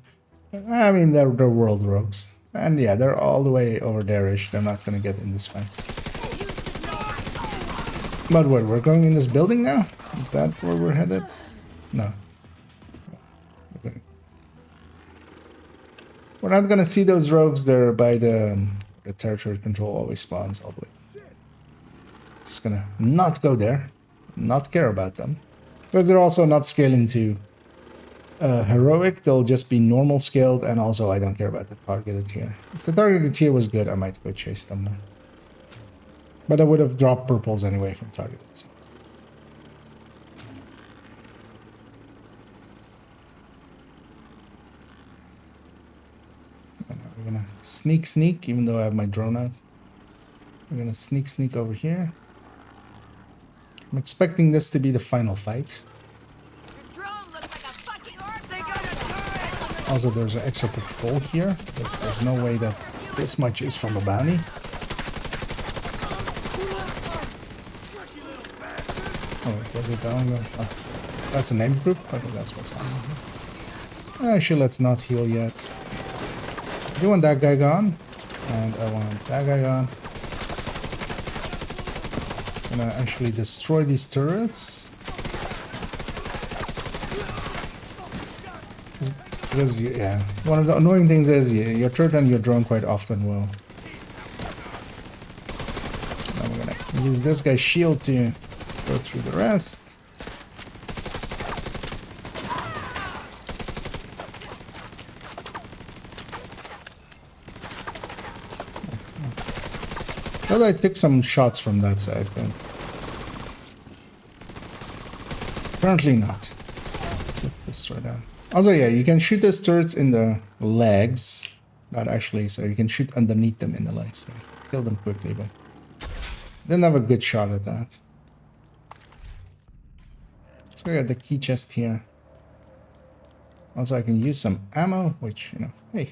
to... I mean, they're world rogues. And yeah, they're all the way over there-ish. They're not going to get in this fight. But what, we're going in this building now? Is that where we're headed? No. We're not going to see those rogues there by the territory control always spawns all the way. Just going to not go there. Not care about them. Because they're also not scaling to... heroic, they'll just be normal scaled, and also I don't care about the targeted tier. If the targeted tier was good, I might go chase them more. But I would have dropped purples anyway from targeted. So. We're gonna sneak, even though I have my drone out. We're gonna sneak over here. I'm expecting this to be the final fight. Also, there's an extra patrol here, because there's no way that this much is from a bounty. Oh, was it down? Oh, that's a name group? Okay, that's what's on. Actually, let's not heal yet. I want that guy gone, and I want that guy gone. I'm gonna actually destroy these turrets. Because, yeah, one of the annoying things is your turret and your drone quite often will. Now we're gonna use this guy's shield to go through the rest. Well, I took some shots from that side, but apparently not. So destroy that. Also, yeah, you can shoot those turrets in the legs. Not actually, so you can shoot underneath them in the legs. So kill them quickly, but Didn't have a good shot at that. So we got the key chest here. Also, I can use some ammo, which, you know, hey.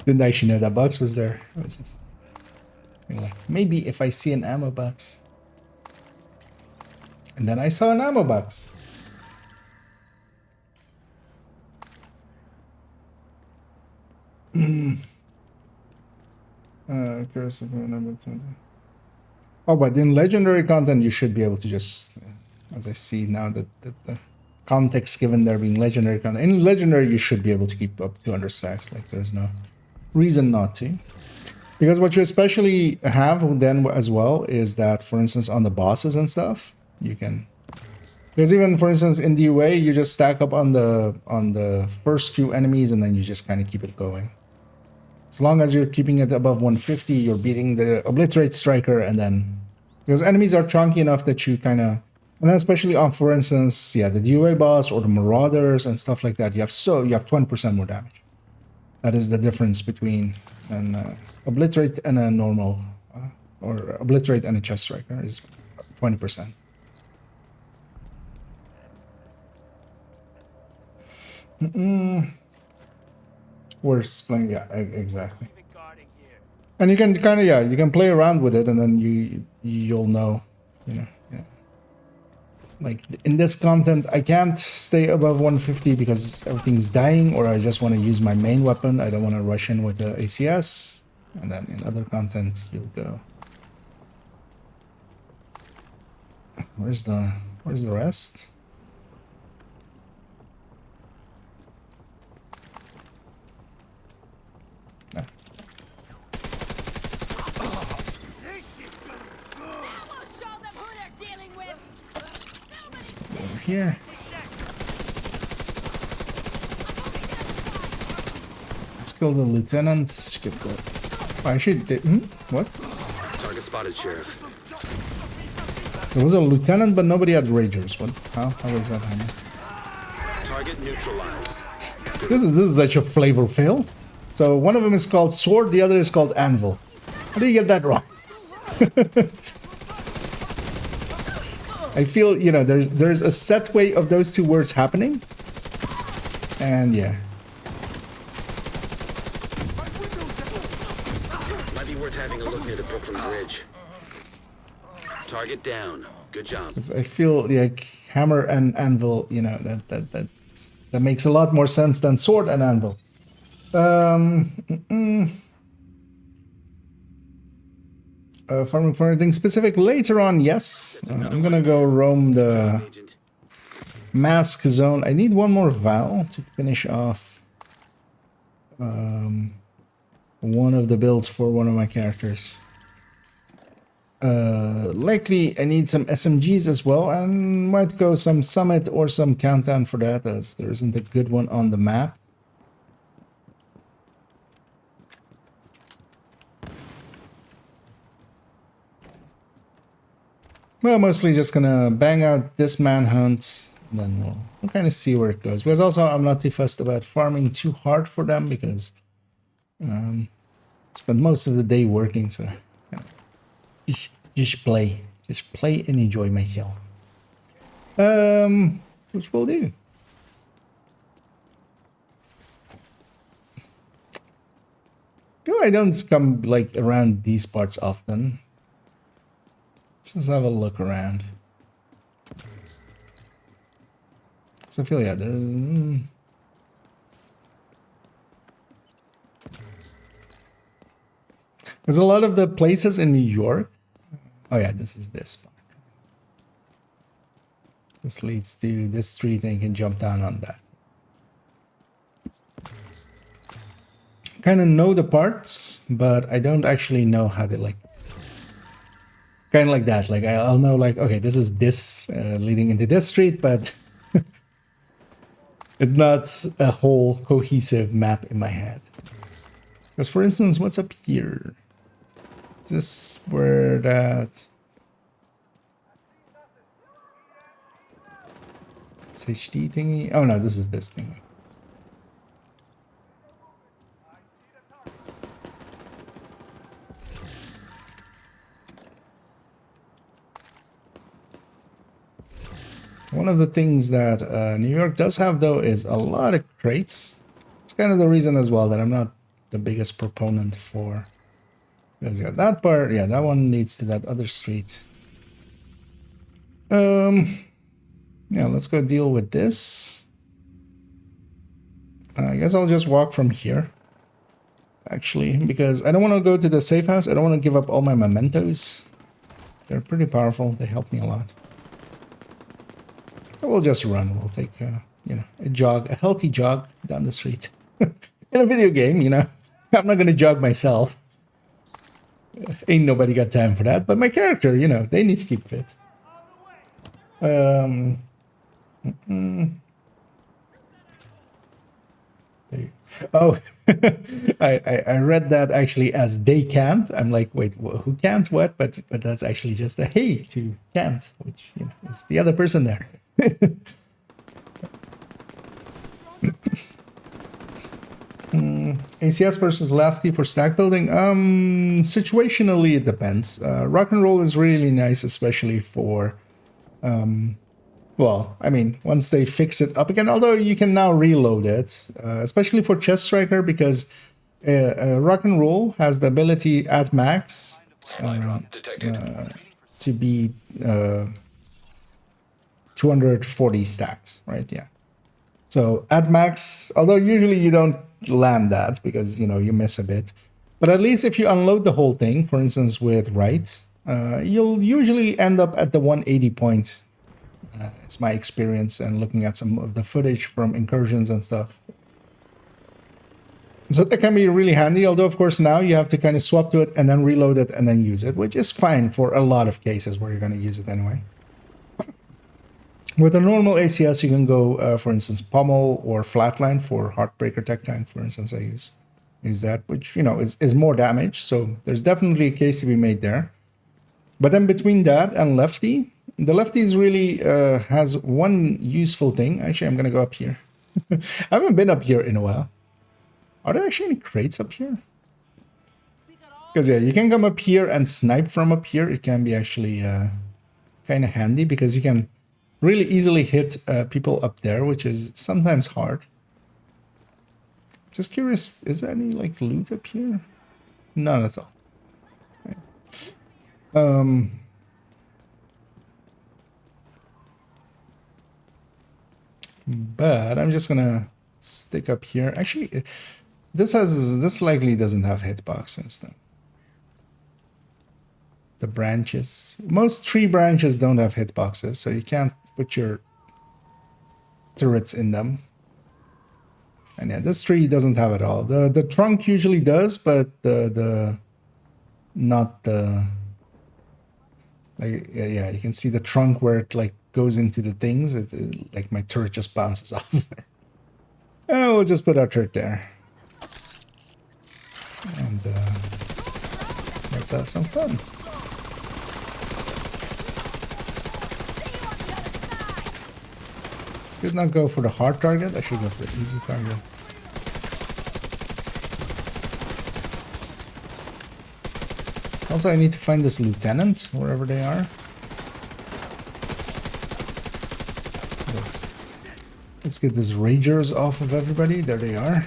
Didn't actually know that box was there. I was just like, maybe if I see an ammo box. And then I saw an ammo box. Curse of number 20. Oh, but in legendary content, you should be able to just, as I see now that the context given there being legendary content. In legendary, you should be able to keep up 200 stacks. Like, there's no reason not to. Because what you especially have then as well is that, for instance, on the bosses and stuff, you can. Because even, for instance, in DUA, you just stack up on the first few enemies and then you just kind of keep it going. As long as you're keeping it above 150, you're beating the Obliterate Striker, and then... Because enemies are chunky enough that you kind of... And then especially on, for instance, yeah, the DUA boss or the Marauders and stuff like that, you have 20% more damage. That is the difference between an Obliterate and a normal... or Obliterate and a Chest Striker is 20%. We're playing, yeah, exactly. And you can kind of, yeah, you can play around with it, and then you'll know, you know, yeah. Like in this content, I can't stay above 150 because everything's dying, or I just want to use my main weapon. I don't want to rush in with the ACS, and then in other content, you'll go. Where's the rest? Here. Let's kill the lieutenants. Get the. Oh, I should. What?
Target spotted, Sheriff.
There was a lieutenant, but nobody had ragers. What? How does that happen?
Target neutralized.
This is such a flavor fail. So one of them is called sword, the other is called anvil. How do you get that wrong? I feel, you know, there's a set way of those two words happening. And yeah.
Might be worth having a look near the Brooklyn Bridge. Target down. Good job.
I feel like hammer and anvil, you know, that makes a lot more sense than sword and anvil. Farming for anything specific later on, yes. I'm gonna go roam the mask zone. I need one more Val to finish off one of the builds for one of my characters. Likely I need some SMGs as well, and might go some summit or some countdown for that, as there isn't a good one on the map. Well, mostly just gonna bang out this manhunt, and then we'll kind of see where it goes. Because also, I'm not too fussed about farming too hard for them, because spend most of the day working, so you know, just play and enjoy myself. Which we'll do. You know, I don't come like around these parts often. Let's just have a look around. So I feel, yeah, there's a lot of the places in New York. Oh yeah, this is this spot. This leads to this street, and you can jump down on that. Kind of know the parts, but I don't actually know how they like. Kind of like that. Like I'll know, like, okay, this is this leading into this street, but it's not a whole cohesive map in my head. Because, for instance, what's up here? Is this where that HD thingy? Oh no, this is this thingy. One of the things that New York does have, though, is a lot of crates. It's kind of the reason as well that I'm not the biggest proponent for. Because yeah, that part, yeah, that one leads to that other street. Yeah, let's go deal with this. I guess I'll just walk from here. Actually, because I don't want to go to the safe house. I don't want to give up all my mementos. They're pretty powerful. They help me a lot. So we'll just run. We'll take, you know, a jog, a healthy jog down the street. In a video game, you know. I'm not going to jog myself. Ain't nobody got time for that. But my character, you know, they need to keep fit. Oh, I read that actually as they can't. I'm like, wait, who can't what? But that's actually just a hey to can't, which, you know, is the other person there. ACS versus lefty for stack building. Situationally, it depends. Rock and roll is really nice, especially for well, I mean, once they fix it up again, although you can now reload it, especially for Chest Striker, because Rock and Roll has the ability at max to be 240 stacks, right? Yeah. So at max, although usually you don't land that because, you know, you miss a bit. But at least if you unload the whole thing, for instance, with Right, you'll usually end up at the 180 point. It's my experience and looking at some of the footage from incursions and stuff. So that can be really handy, although of course now you have to kind of swap to it and then reload it and then use it, which is fine for a lot of cases where you're going to use it anyway. With a normal ACS, you can go, for instance, Pommel or Flatline for Heartbreaker Tech Tank, for instance, I use that, which, you know, is more damage, so there's definitely a case to be made there. But then between that and Lefty, the Lefties really has one useful thing. Actually, I'm going to go up here. I haven't been up here in a while. Are there actually any crates up here? Because, yeah, you can come up here and snipe from up here. It can be actually kind of handy because you can really easily hit people up there, which is sometimes hard. Just curious, is there any, like, loot up here? None at all. Okay. But I'm just gonna stick up here. Actually, this likely doesn't have hitboxes though. The branches, most tree branches don't have hitboxes, so you can't put your turrets in them. And yeah, this tree doesn't have it all. The trunk usually does, but not the, like, yeah, you can see the trunk where it like goes into the things. Like my turret just bounces off. We'll just put our turret there. And let's have some fun. Should not go for the hard target. I should go for the easy target. Also, I need to find this lieutenant, wherever they are. Let's get these ragers off of everybody. There they are.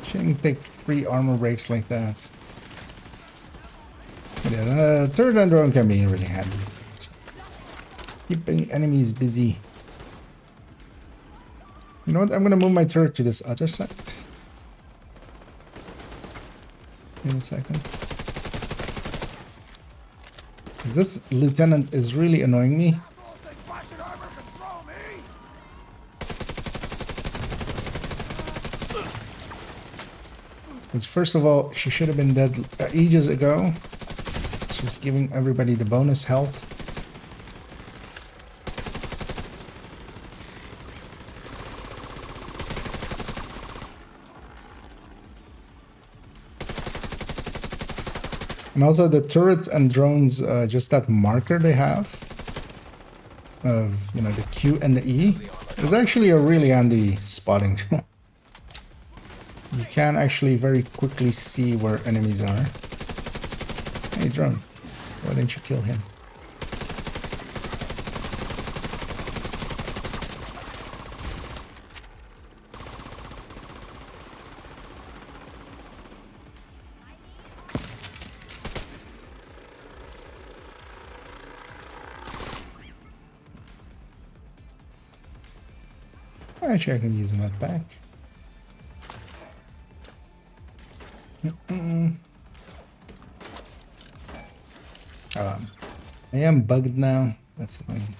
Shouldn't take free armor breaks like that. But yeah, the turret and drone can be really handy. Keeping enemies busy. You know what? I'm gonna move my turret to this other side. In a second. This lieutenant is really annoying me. Because first of all, she should have been dead ages ago. She's giving everybody the bonus health. And also the turrets and drones, just that marker they have of, you know, the Q and the E is actually a really handy spotting tool. you can actually very quickly see where enemies are. Hey, drone, why didn't you kill him? Actually, I can use him at back. I am bugged now. That's annoying.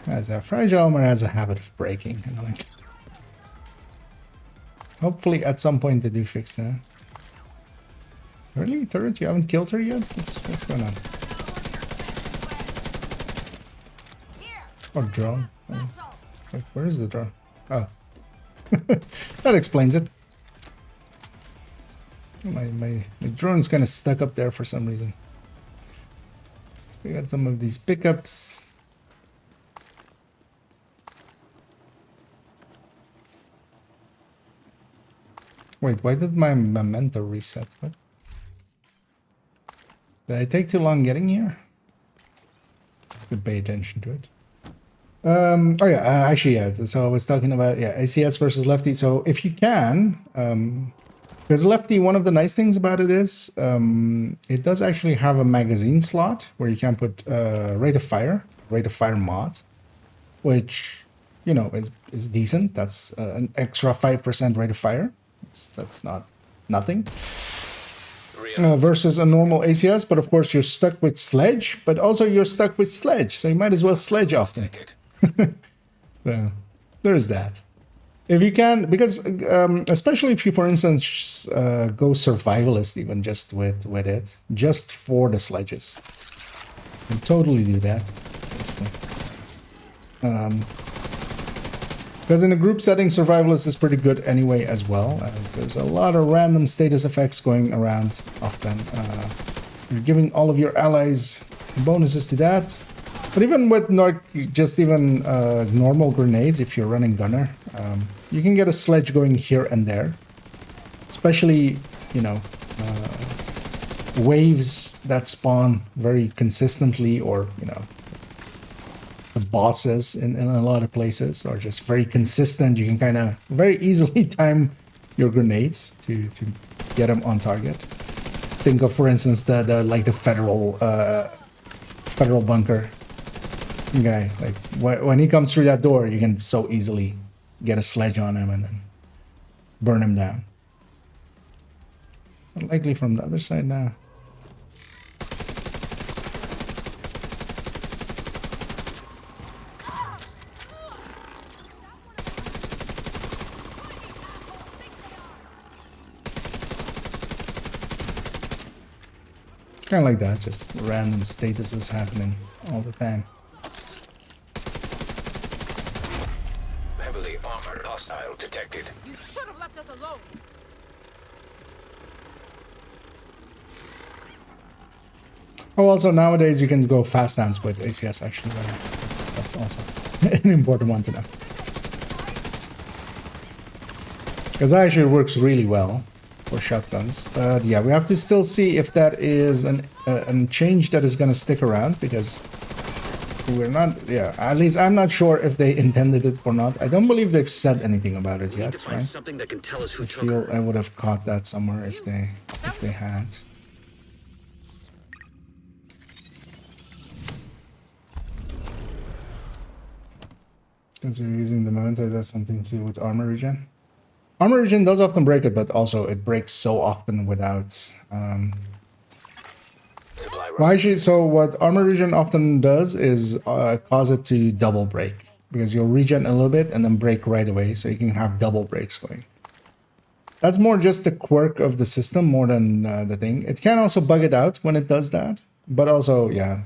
As a fragile armor has a habit of breaking. Annoying. Hopefully, at some point they do fix that. Really, turret? You haven't killed her yet? What's going on? Or drone? Oh. Wait, where is the drone? Oh. That explains it. My drone's kind of stuck up there for some reason. So we got some of these pickups. Wait, why did my memento reset? What? Did I take too long getting here? Could pay attention to it. Oh yeah, actually, yeah. So I was talking about, yeah, ACS versus lefty. So if you can, because lefty, one of the nice things about it is it does actually have a magazine slot where you can put rate of fire mod, which, you know, is decent. That's an extra 5% rate of fire. That's not nothing. Versus a normal ACS, but of course you're stuck with sledge, but also you're stuck with sledge, so you might as well sledge often. So there's that. If you can, because especially if you, for instance, go survivalist, even just with it, just for the sledges, you can totally do that. Because in a group setting, survivalist is pretty good anyway as well, as there's a lot of random status effects going around often. You're giving all of your allies bonuses to that. But even with just even normal grenades, if you're running gunner, you can get a sledge going here and there. Especially, you know, waves that spawn very consistently, or, you know, the bosses in a lot of places are just very consistent. You can kind of very easily time your grenades to get them on target. Think of, for instance, the federal bunker guy. Like when he comes through that door, you can so easily get a sledge on him and then burn him down. Likely from the other side now. Kind of like that, just random statuses happening all the time.
Heavily armored hostile detected.
You should have left us alone.
Oh, also nowadays you can go fast dance with ACS actually. That's also an important one to know. Because that actually works really well for shotguns. But yeah, we have to still see if that is a change that is going to stick around, because we're not, yeah, at least I'm not sure if they intended it or not. I don't believe they've said anything about it yet, right?
Something that can tell us who
I
took
feel
her.
I would have caught that somewhere if they had. Because you're using the memento, that's something to do with armor regen. Armor regen does often break it, but also it breaks so often without.
Supply run.
Well, actually, so what armor regen often does is cause it to double break, because you'll regen a little bit and then break right away, so you can have double breaks going. That's more just the quirk of the system more than the thing. It can also bug it out when it does that, but also, yeah,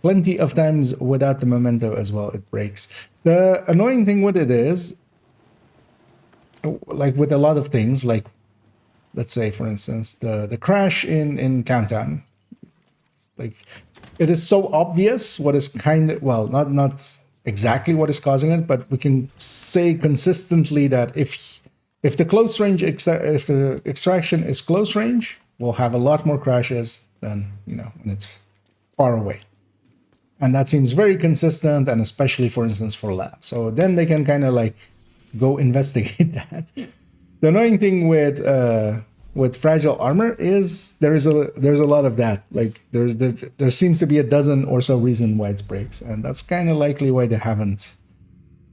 plenty of times without the memento as well, it breaks. The annoying thing with it is, like with a lot of things, like let's say for instance the crash in Countdown, Like, it is so obvious what is kind of, well, not exactly what is causing it, but we can say consistently that if the close range if the extraction is close range, we'll have a lot more crashes than, you know, when it's far away. And that seems very consistent, and especially, for instance, for labs. So then they can kind of like go investigate that. The annoying thing with fragile armor is there's a lot of that. Like there seems to be a dozen or so reason why it breaks, and that's kind of likely why they haven't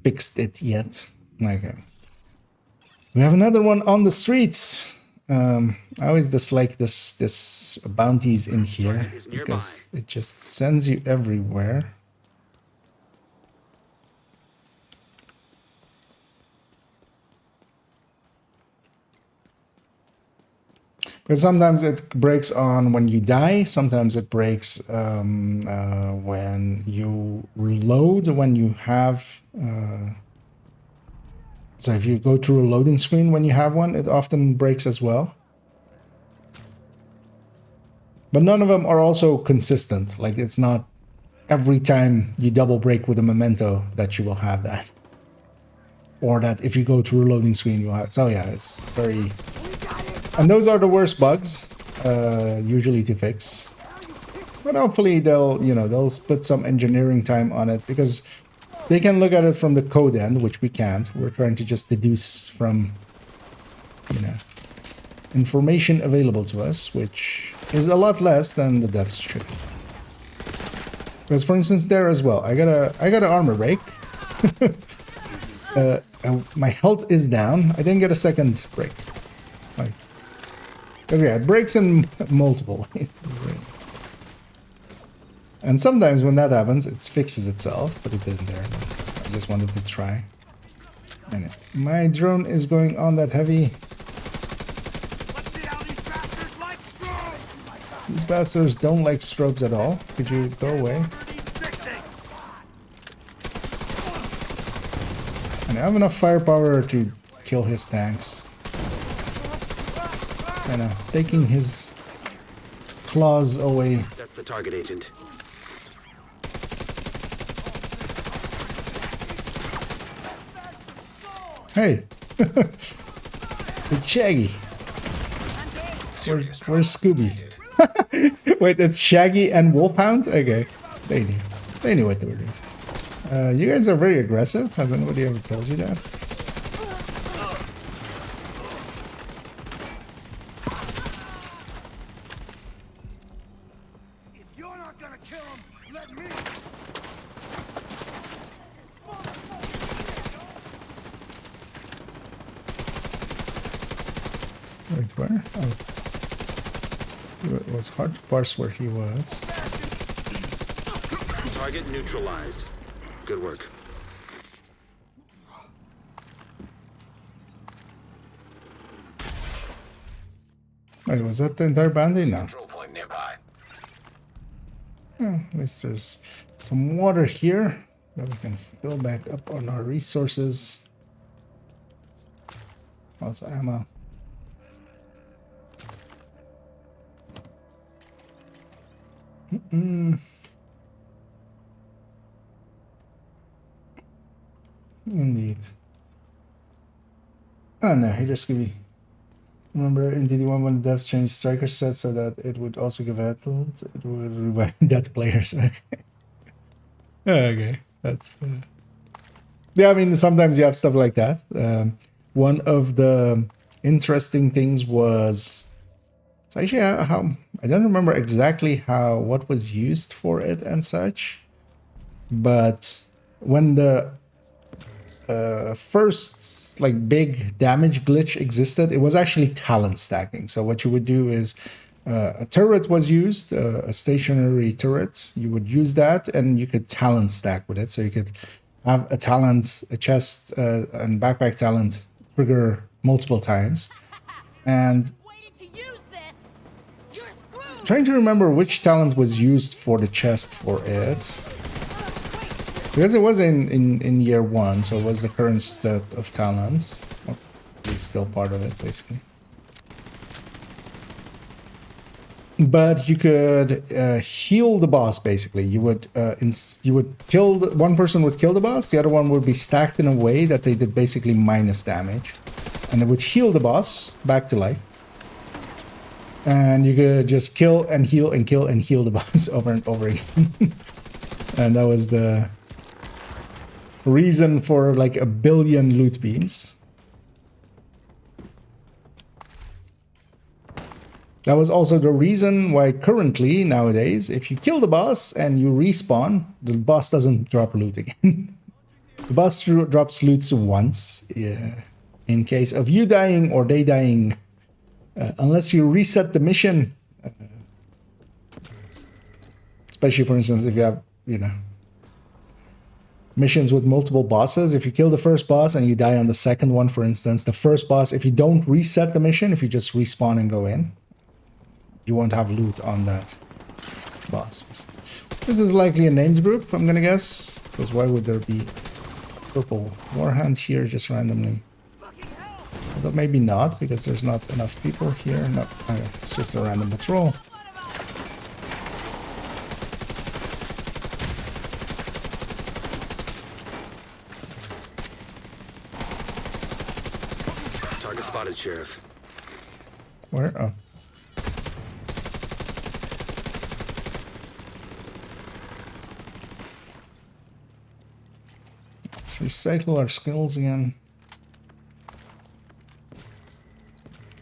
fixed it yet. Like we have another one on the streets. I always dislike this bounties in here because it just sends you everywhere. Because sometimes it breaks on when you die, sometimes it breaks when you reload, when you have... so if you go through a loading screen when you have one, it often breaks as well. But none of them are also consistent. Like, it's not every time you double break with a memento that you will have that. Or that if you go through a loading screen, you'll have... So yeah, it's very... And those are the worst bugs, usually to fix. But hopefully they'll put some engineering time on it, because they can look at it from the code end, which we can't. We're trying to just deduce from, you know, information available to us, which is a lot less than the devs should. Because, for instance, there as well, I got an armor break. My health is down. I didn't get a second break. Like, because yeah, it breaks in multiple ways. And sometimes when that happens, it fixes itself, but it didn't there. I just wanted to try. Anyway, my drone is going on that heavy. These bastards don't like strobes at all. Could you go away? And I have enough firepower to kill his tanks. Kind of taking his claws away.
That's the target, Agent.
Hey, it's Shaggy. Where's Scooby? Wait, it's Shaggy and Wolfhound? Okay, they knew what they were doing. You guys are very aggressive. Has anybody ever told you that?
If you're not gonna kill him, let me.
Wait, where? Oh. It was hard to parse where he was.
Target neutralized. Good work.
Wait, was that the entire bounty? No.
Control point nearby.
Oh, at least there's some water here that we can fill back up on our resources. Also ammo. Indeed. Oh no, he just give me. Remember in DD1 when the devs changed striker set so that it would also give headland? It would revive dead players. Okay. Okay, that's. Yeah, I mean sometimes you have stuff like that. One of the interesting things was. So actually, I don't remember exactly what was used for it and such, but when the first like big damage glitch existed, it was actually talent stacking. So what you would do is a turret was used, a stationary turret. You would use that, and you could talent stack with it. So you could have a talent, a chest, and backpack talent trigger multiple times, and. Trying to remember which talent was used for the chest for it. Because it was in year one, so it was the current set of talents. Well, it's still part of it, basically. but you could heal the boss. Basically, you would kill one person would kill the boss, the other one would be stacked in a way that they did basically minus damage, and it would heal the boss back to life. And you could just kill and heal and kill and heal the boss over and over again. And that was the reason for like 1 billion loot beams. That was also the reason why currently, nowadays, if you kill the boss and you respawn, the boss doesn't drop loot again. The boss drops loot once, in case of you dying or they dying. Unless you reset the mission. Especially, for instance, if you have, missions with multiple bosses. If you kill the first boss and you die on the second one, for instance, the first boss, if you don't reset the mission, if you just respawn and go in, you won't have loot on that boss. This is likely a named group, I'm gonna guess. Because why would there be purple warhand here just randomly? Although maybe not, because there's not enough people here. No, okay, it's just a random patrol.
Target spotted, Sheriff.
Where? Oh. Let's recycle our skills again.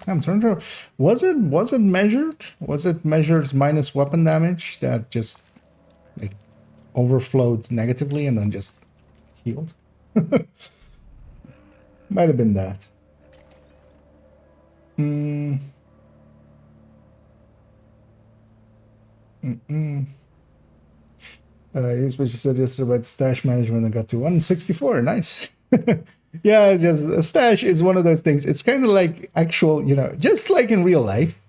I'm trying to. Was it measured? Was it measured minus weapon damage that just like overflowed negatively and then just healed? Might have been that. Here's what you said yesterday about the stash management. I got to 164. Nice. Yeah, just a stash is one of those things. It's kind of like actual, just like in real life.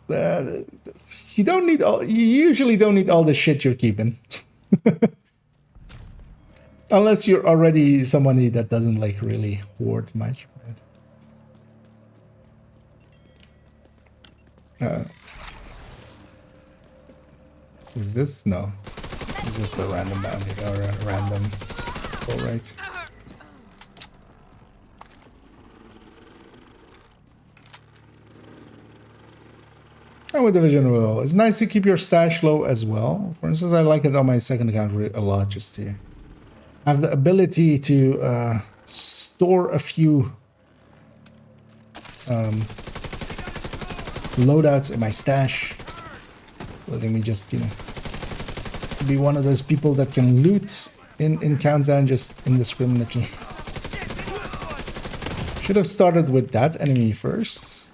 You don't need all. You usually don't need all the shit you're keeping, unless you're already somebody that doesn't like really hoard much. Is this no? It's just a random bounty or a random. All right. And with Division Royal, it's nice to keep your stash low as well. For instance, I like it on my second account a lot, just to have the ability to store a few loadouts in my stash, letting me just be one of those people that can loot in Countdown just indiscriminately. Should have started with that enemy first.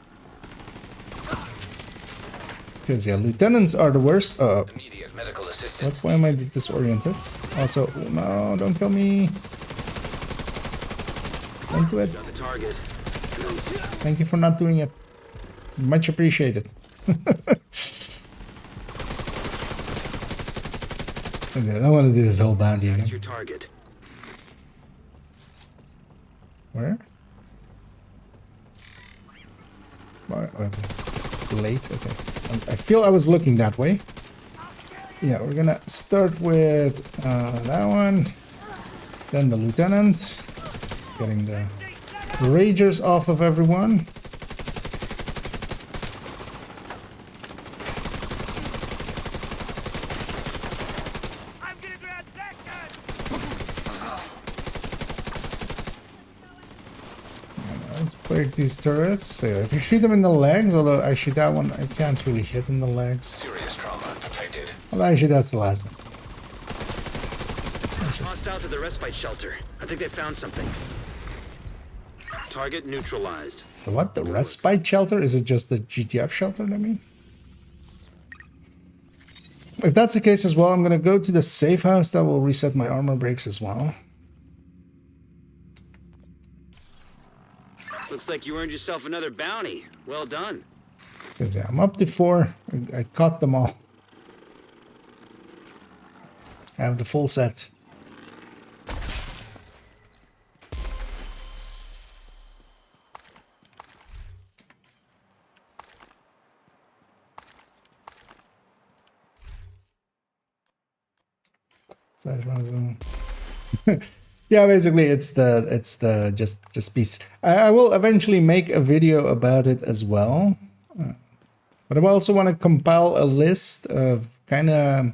Because yeah, lieutenants are the worst.
Immediate medical assistance.
Why am I disoriented? Also, no, don't kill me. Don't do it.
Got the target.
Thank you for not doing it. Much appreciated. Okay, I don't want to do this whole bounty
That's
again.
your target.
Where? Okay. Late. Okay. I feel I was looking that way. Yeah, we're gonna start with that one. Then the lieutenant. Getting the ragers off of everyone. Let's break these turrets. So if you shoot them in the legs, although actually that one I can't really hit in the legs.
Serious trauma detected.
Well, actually that's the last one.
Hostile to the respite shelter. I think they found something. Target neutralized.
The what? The respite shelter? Is it just the GTF shelter, I mean? If that's the case as well, I'm gonna go to the safe house. That will reset my armor breaks as well.
Looks like you earned yourself another bounty. Well done.
Because yeah, I'm up to 4. I caught them all. I have the full set. Yeah, basically it's the just piece. I will eventually make a video about it as well, but I also want to compile a list of kind of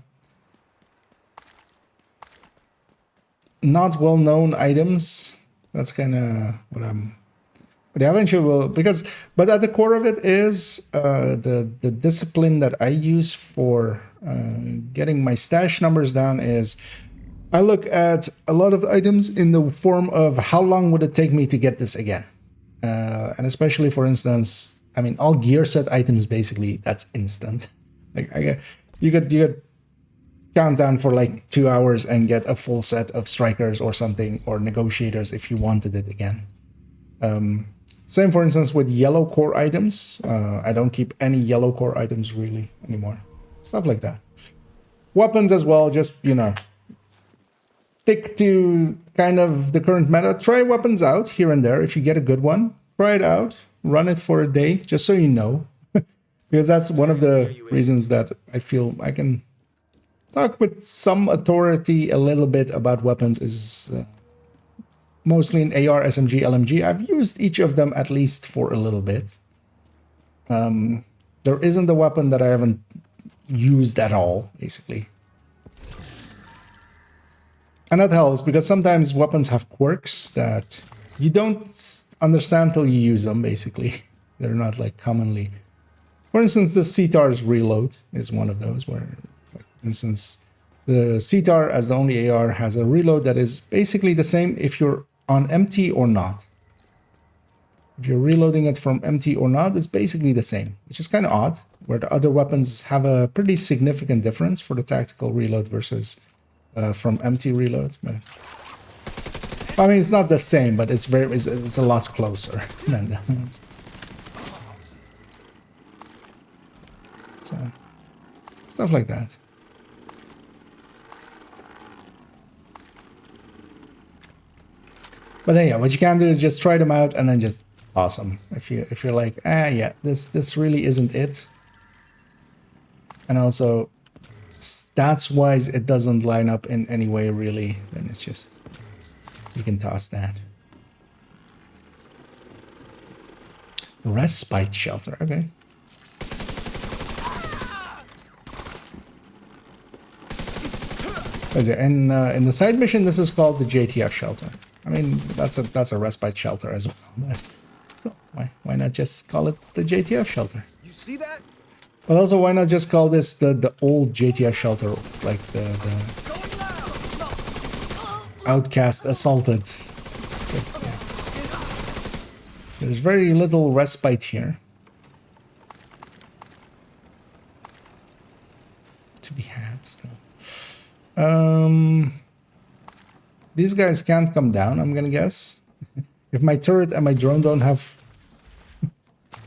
not well-known items. That's kind of what I'm. But yeah, eventually will but at the core of it is the discipline that I use for getting my stash numbers down is I look at a lot of items in the form of how long would it take me to get this again, and especially for instance, I mean all gear set items basically that's instant. Like you could count down for like 2 hours and get a full set of strikers or something or negotiators if you wanted it again. Same, for instance, with yellow core items. I don't keep any yellow core items really anymore. Stuff like that. Weapons as well, just, you know, stick to kind of the current meta. Try weapons out here and there. If you get a good one, try it out. Run it for a day, just so you know. Because that's one of the reasons that I feel I can talk with some authority a little bit about weapons is... mostly in AR, SMG, LMG. I've used each of them at least for a little bit. There isn't a weapon that I haven't used at all, basically. And that helps because sometimes weapons have quirks that you don't understand till you use them, basically. They're not like commonly. For instance, the CTAR's reload is one of those where, like, for instance, the CTAR as the only AR has a reload that is basically the same if you're on empty or not. If you're reloading it from empty or not, it's basically the same, which is kind of odd, where the other weapons have a pretty significant difference for the tactical reload versus from empty reload. But, I mean, it's not the same, but it's a lot closer than that. So, stuff like that. But then, yeah, what you can do is just try them out and then just awesome. If you're like, yeah, this really isn't it. And also stats wise it doesn't line up in any way really, then it's just you can toss that. Respite shelter, okay. In the side mission this is called the JTF shelter. I mean, that's a respite shelter as well. But why not just call it the JTF shelter?
You see that?
But also, why not just call this the old JTF shelter, like the outcast assaulted? Because, yeah. There's very little respite here to be had still. These guys can't come down, I'm gonna guess. If my turret and my drone don't have...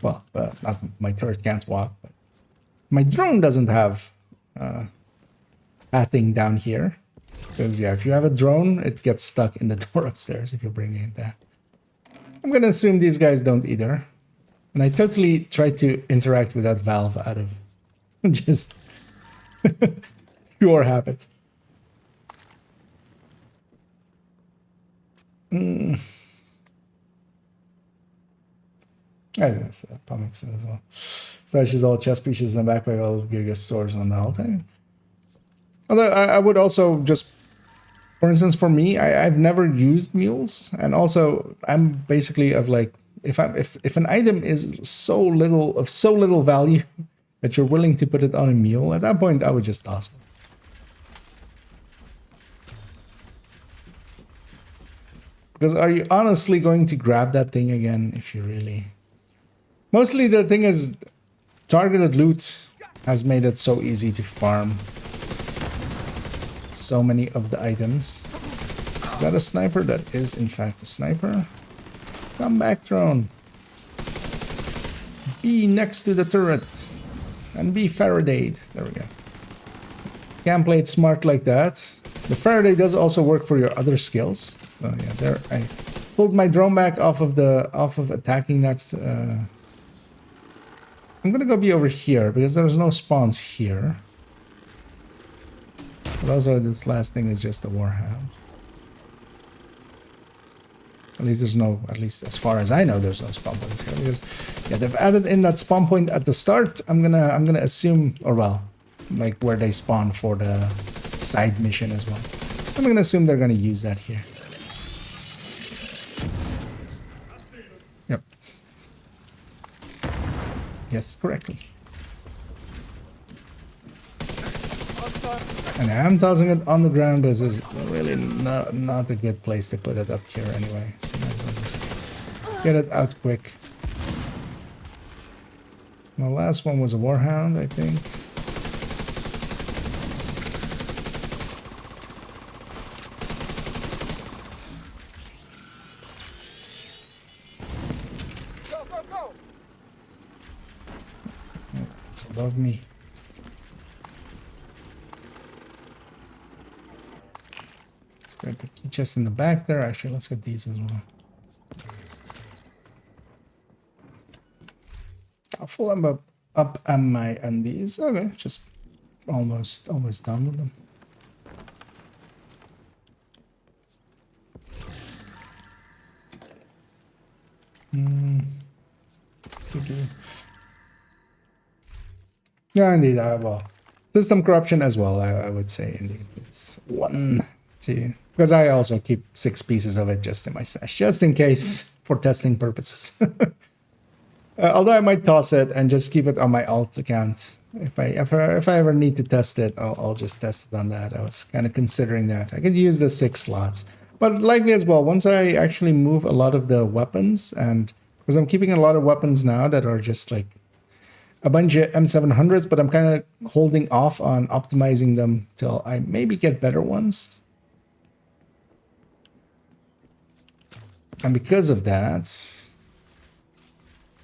Well, not my turret can't walk, but... My drone doesn't have pathing down here. Because, yeah, if you have a drone, it gets stuck in the door upstairs if you're bringing it down. I'm gonna assume these guys don't either. And I totally tried to interact with that valve out of just pure habit. That's comics as well. Stashes all chest pieces in the backpack, all gear stores on the whole thing. Although I would also just, for instance, for me, I've never used mules, and also I'm basically of like if an item is of so little value that you're willing to put it on a mule, at that point I would just toss it. Because are you honestly going to grab that thing again if you really... Mostly the thing is, targeted loot has made it so easy to farm so many of the items. Is that a sniper? That is in fact a sniper. Come back, drone. Be next to the turret. And be Faradayed. There we go. Can't play it smart like that. The Faraday does also work for your other skills. Oh yeah, there I pulled my drone back off of attacking that. I'm gonna go be over here because there's no spawns here. But also, this last thing is just a warhound. At least there's no, at least as far as I know, there's no spawn points here because, yeah, they've added in that spawn point at the start. I'm gonna assume, or well, like where they spawn for the side mission as well. I'm gonna assume they're gonna use that here. Yep. Guessed correctly. And I'm tossing it on the ground because it's really not a good place to put it up here anyway. So might as well just get it out quick. The last one was a warhound, I think.
Go, go, go!
It's above me. Got the key chest in the back there. Actually, let's get these as well. I'll fill them up on my undies. Okay, just almost done with them. Yeah, indeed. Well, system corruption as well. I would say indeed. It's 1, 2. Because I also keep 6 pieces of it just in my stash, just in case for testing purposes. Although I might toss it and just keep it on my alt account. If I ever need to test it, I'll just test it on that. I was kind of considering that. I could use the 6 slots, but likely as well. Once I actually move a lot of the weapons, and because I'm keeping a lot of weapons now that are just like a bunch of M700s, but I'm kind of holding off on optimizing them till I maybe get better ones. And because of that,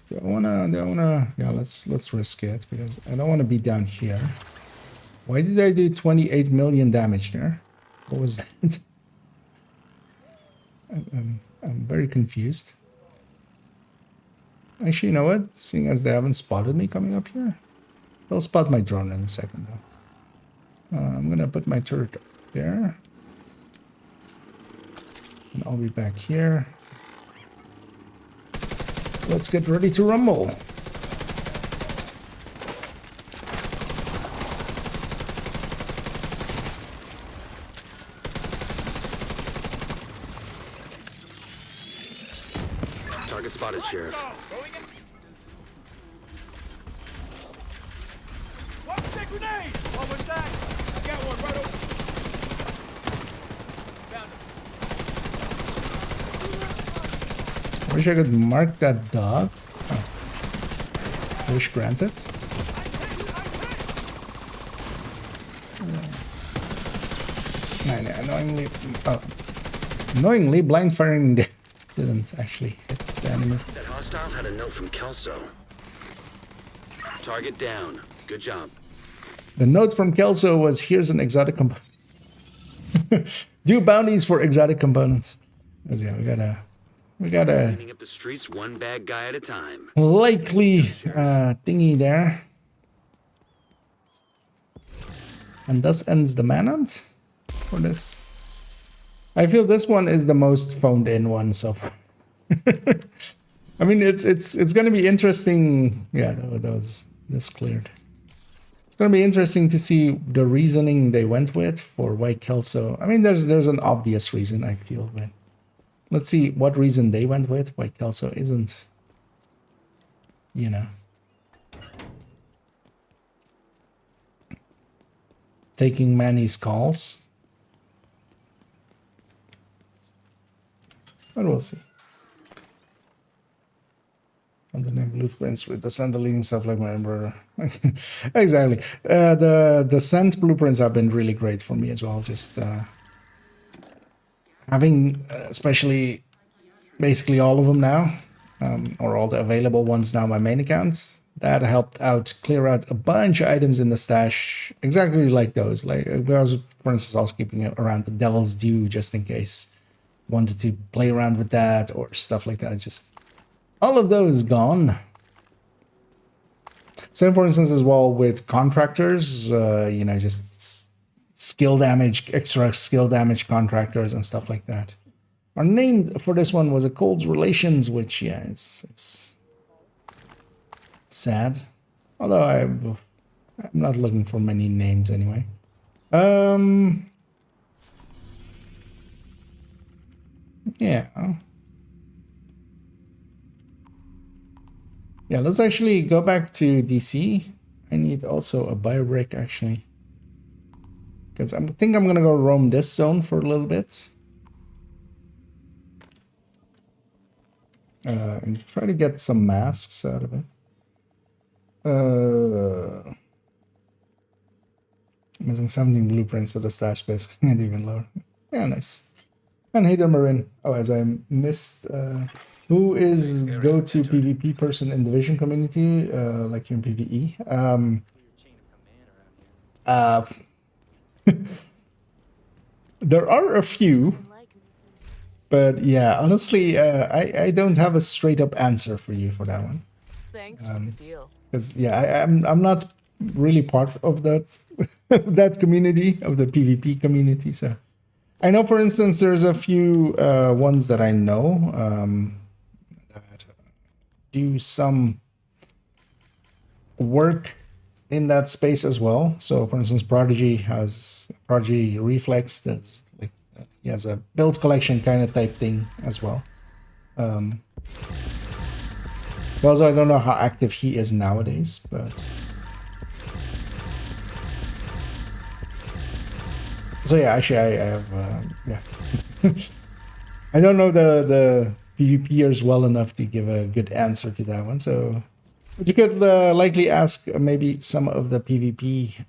do I wanna, yeah, let's risk it because I don't want to be down here. Why did I do 28 million damage there? What was that? I'm very confused. Actually, you know what? Seeing as they haven't spotted me coming up here, they'll spot my drone in a second though. I'm gonna put my turret up there. And I'll be back here. Let's get ready to rumble.
Target spotted, Sheriff.
What's the grenade? What was that? I got one right over. Found him.
Wish I could mark that dog. Oh. Wish granted. Annoyingly, blind firing didn't actually hit the enemy.
That hostile had a note from Kelso. Target down. Good job.
The note from Kelso was, here's an exotic component. Do bounties for exotic components. Yeah, we got a
Cleaning up the streets one bad guy at a time.
likely thingy there. And thus ends the manhunt for this. I feel this one is the most phoned in one so far. I mean, it's going to be interesting. Yeah, that was this cleared. It's going to be interesting to see the reasoning they went with for why Kelso. I mean, there's an obvious reason, I feel, but let's see what reason they went with why Kelso isn't, you know, taking Manny's calls. But we'll see. And the name blueprints with the scent leading stuff like my brother. Exactly. The scent blueprints have been really great for me as well. Just having especially basically all of them now, or all the available ones now on my main account. That helped out clear out a bunch of items in the stash, exactly like those. Like I was, for instance, also keeping it around the Devil's Due just in case wanted to play around with that or stuff like that. Just all of those gone. Same, for instance, as well with contractors. You know, just skill damage, extra skill damage contractors and stuff like that. Our name for this one was a Cold Relations, which, yeah, it's sad. Although I'm not looking for many names anyway. Yeah. Yeah, let's actually go back to DC. I need also a biobrick, actually. Because I think I'm going to go roam this zone for a little bit. And try to get some masks out of it. Missing 17 blueprints to the stash space. And even lower. Yeah, nice. And hey there, Marin. Oh, as I missed... who is go-to PvP person in Division community, like you in PvE? There are a few. But yeah, honestly, I don't have a straight up answer for you for that one.
Thanks for the deal.
Because yeah, I'm not really part of that that community, of the PvP community. So I know, for instance, there's a few ones that I know that do some work in that space as well. So for instance, Prodigy Reflex, that's like he has a build collection kind of type thing as well. Also, I don't know how active he is nowadays, but so yeah, actually I have yeah. I don't know the PvPers well enough to give a good answer to that one. So but you could likely ask maybe some of the PvP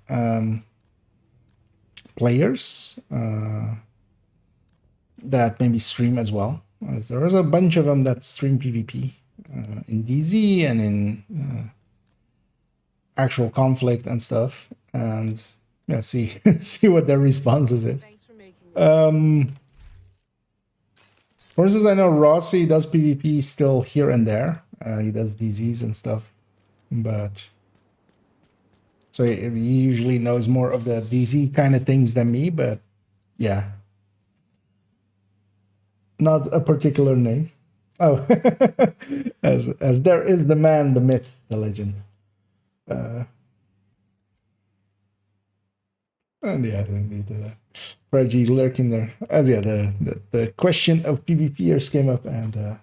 players that maybe stream as well. As there is a bunch of them that stream PvP in DZ and in actual conflict and stuff, and yeah, see see what their responses is. For instance, I know Rossi does PvP still here and there. He does DZs and stuff, but so he usually knows more of the DZ kind of things than me. But yeah, not a particular name. Oh, as there is the man, the myth, the legend. And yeah, indeed, Reggie lurking there. As yeah, the question of PvPers came up, and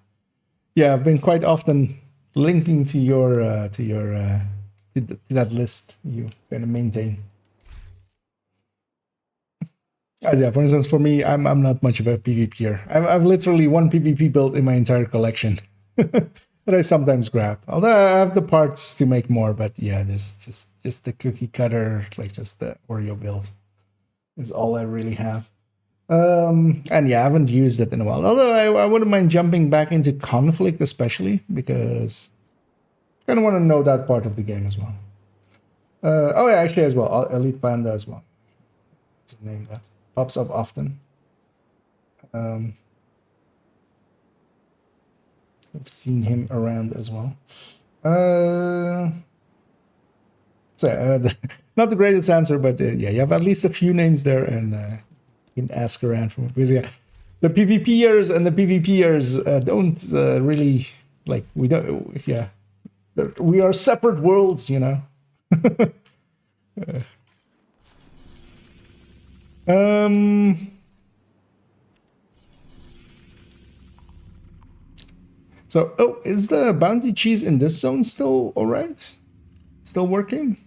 yeah, I've been quite often linking to your to that list you kind of maintain. As yeah, for instance, for me, I'm not much of a PvPer. I've literally one PvP build in my entire collection that I sometimes grab. Although I have the parts to make more, but yeah, just the cookie cutter, like just the Oreo build is all I really have. And yeah, I haven't used it in a while. Although I wouldn't mind jumping back into conflict, especially because I kind of want to know that part of the game as well. Oh yeah, actually as well, Elite Panda as well. That's a name that pops up often. I've seen him around as well. So not the greatest answer, but yeah, you have at least a few names there, and you can ask around for because yeah, the PvPers and the PvPers don't really like we don't yeah, we are separate worlds, you know. So, oh, is the bounty cheese in this zone still all right? Still working?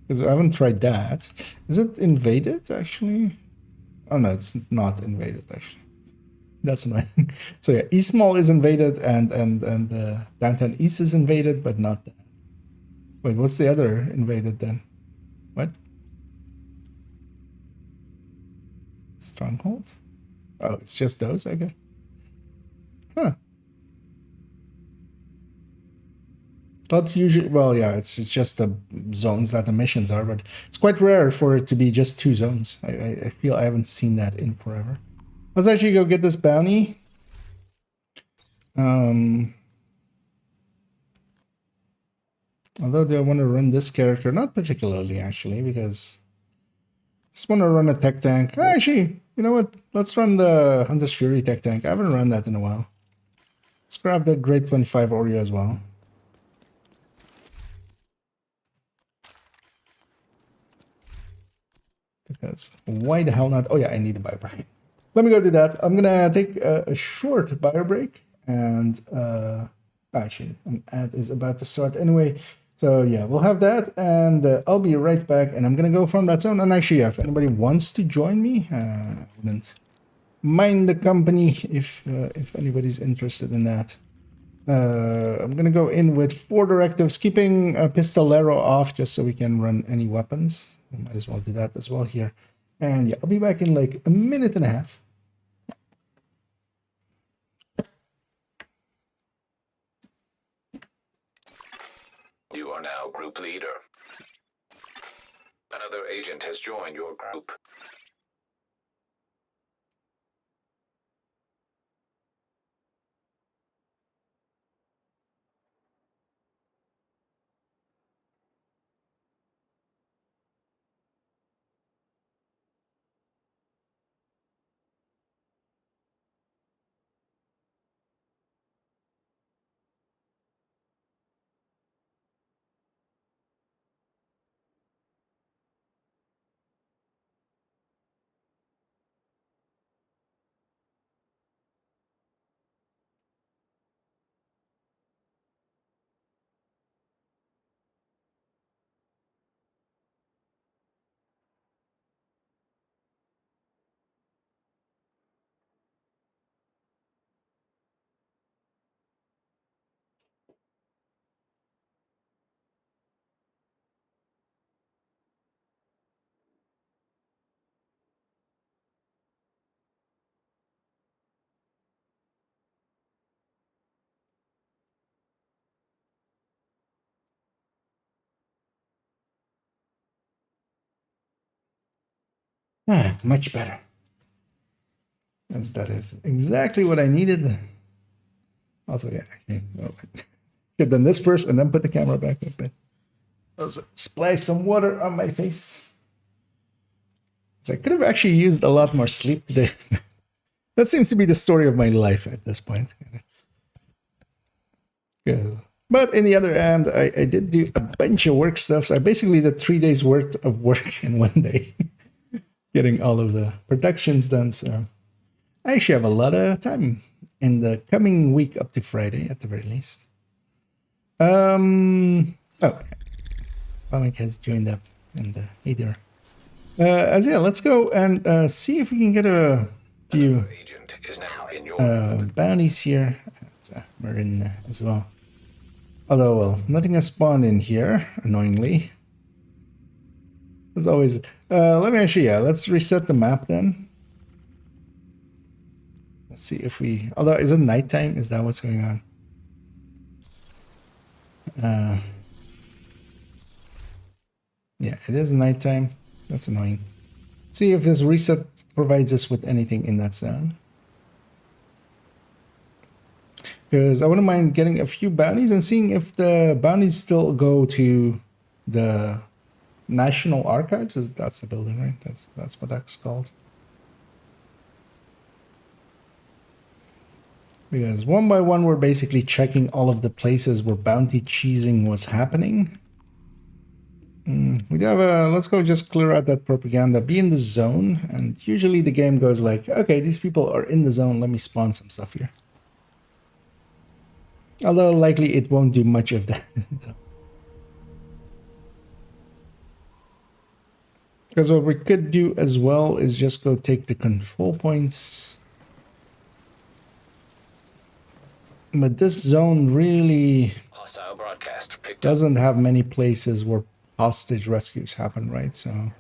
Because I haven't tried that. Is it invaded, actually? Oh, no, it's not invaded, actually. That's annoying. So, yeah, East Mall is invaded and Downtown East is invaded, but not that. Wait, what's the other invaded then? What? Stronghold? Oh, it's just those? Okay. Huh. Not usually, well, yeah, it's just the zones that the missions are, but it's quite rare for it to be just two zones. I feel I haven't seen that in forever. Let's actually go get this bounty. Although do I want to run this character? Not particularly, actually, because Just want to run a tech tank. Actually, you know what? Let's run the Hunter's Fury tech tank. I haven't run that in a while. Let's grab the Grade 25 Oreo as well. Because why the hell not? Oh yeah, I need a bio break. Let me go do that. I'm gonna take a short bio break, and actually, an ad is about to start anyway. So yeah, we'll have that, and I'll be right back. And I'm gonna go from that zone. And actually, yeah, if anybody wants to join me, I wouldn't mind the company if anybody's interested in that. I'm gonna go in with 4 directives, keeping Pistolero off just so we can run any weapons. I might as well do that as well here. And yeah, I'll be back in like a minute and a half.
You are now group leader. Another agent has joined your group.
Much better. As that is exactly what I needed. Also, yeah, actually, well, should have done this first and then put the camera back up. But also splash some water on my face. So I could have actually used a lot more sleep today. That seems to be the story of my life at this point. Yeah. But in the other hand, I did do a bunch of work stuff. So I basically did 3 days worth of work in one day, getting all of the productions done. So I actually have a lot of time in the coming week up to Friday at the very least. Oh, Comic has joined up, and hey there. As yeah, let's go and see if we can get a few
Another agent is now in your
bounties here at Marin as well. Although, well, nothing has spawned in here, annoyingly. As always, let me actually, yeah, let's reset the map then. Let's see if we, although, is it nighttime? Is that what's going on? Yeah, it is nighttime. That's annoying. See if this reset provides us with anything in that zone. Because I wouldn't mind getting a few bounties and seeing if the bounties still go to the National Archives. That's the building, right? That's what that's called. Because one by one, we're basically checking all of the places where bounty cheesing was happening. We do have a, let's go just clear out that propaganda, be in the zone. And usually the game goes like, okay, these people are in the zone. Let me spawn some stuff here. Although likely it won't do much of that. Because what we could do as well is just go take the control points. But this zone really
hostile broadcast picked up.
doesn't have many places where hostage rescues happen, right? So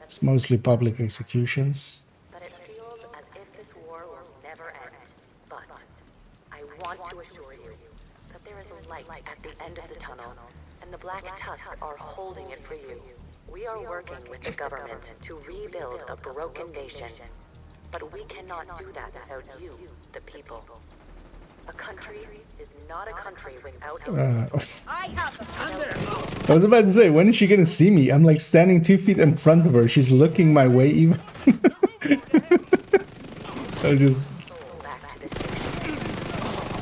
it's mostly public executions.
But it feels as if this war will never end. But I want to assure you that there is a light at the end of the tunnel, and the Black Tusks are holding it for you. We are working with the government to rebuild a broken nation, but we cannot do that without you, the people. A country is not a country without
I have them.
I was about to say, when is she gonna see me? I'm like standing 2 feet in front of her. She's looking my way even. I was just...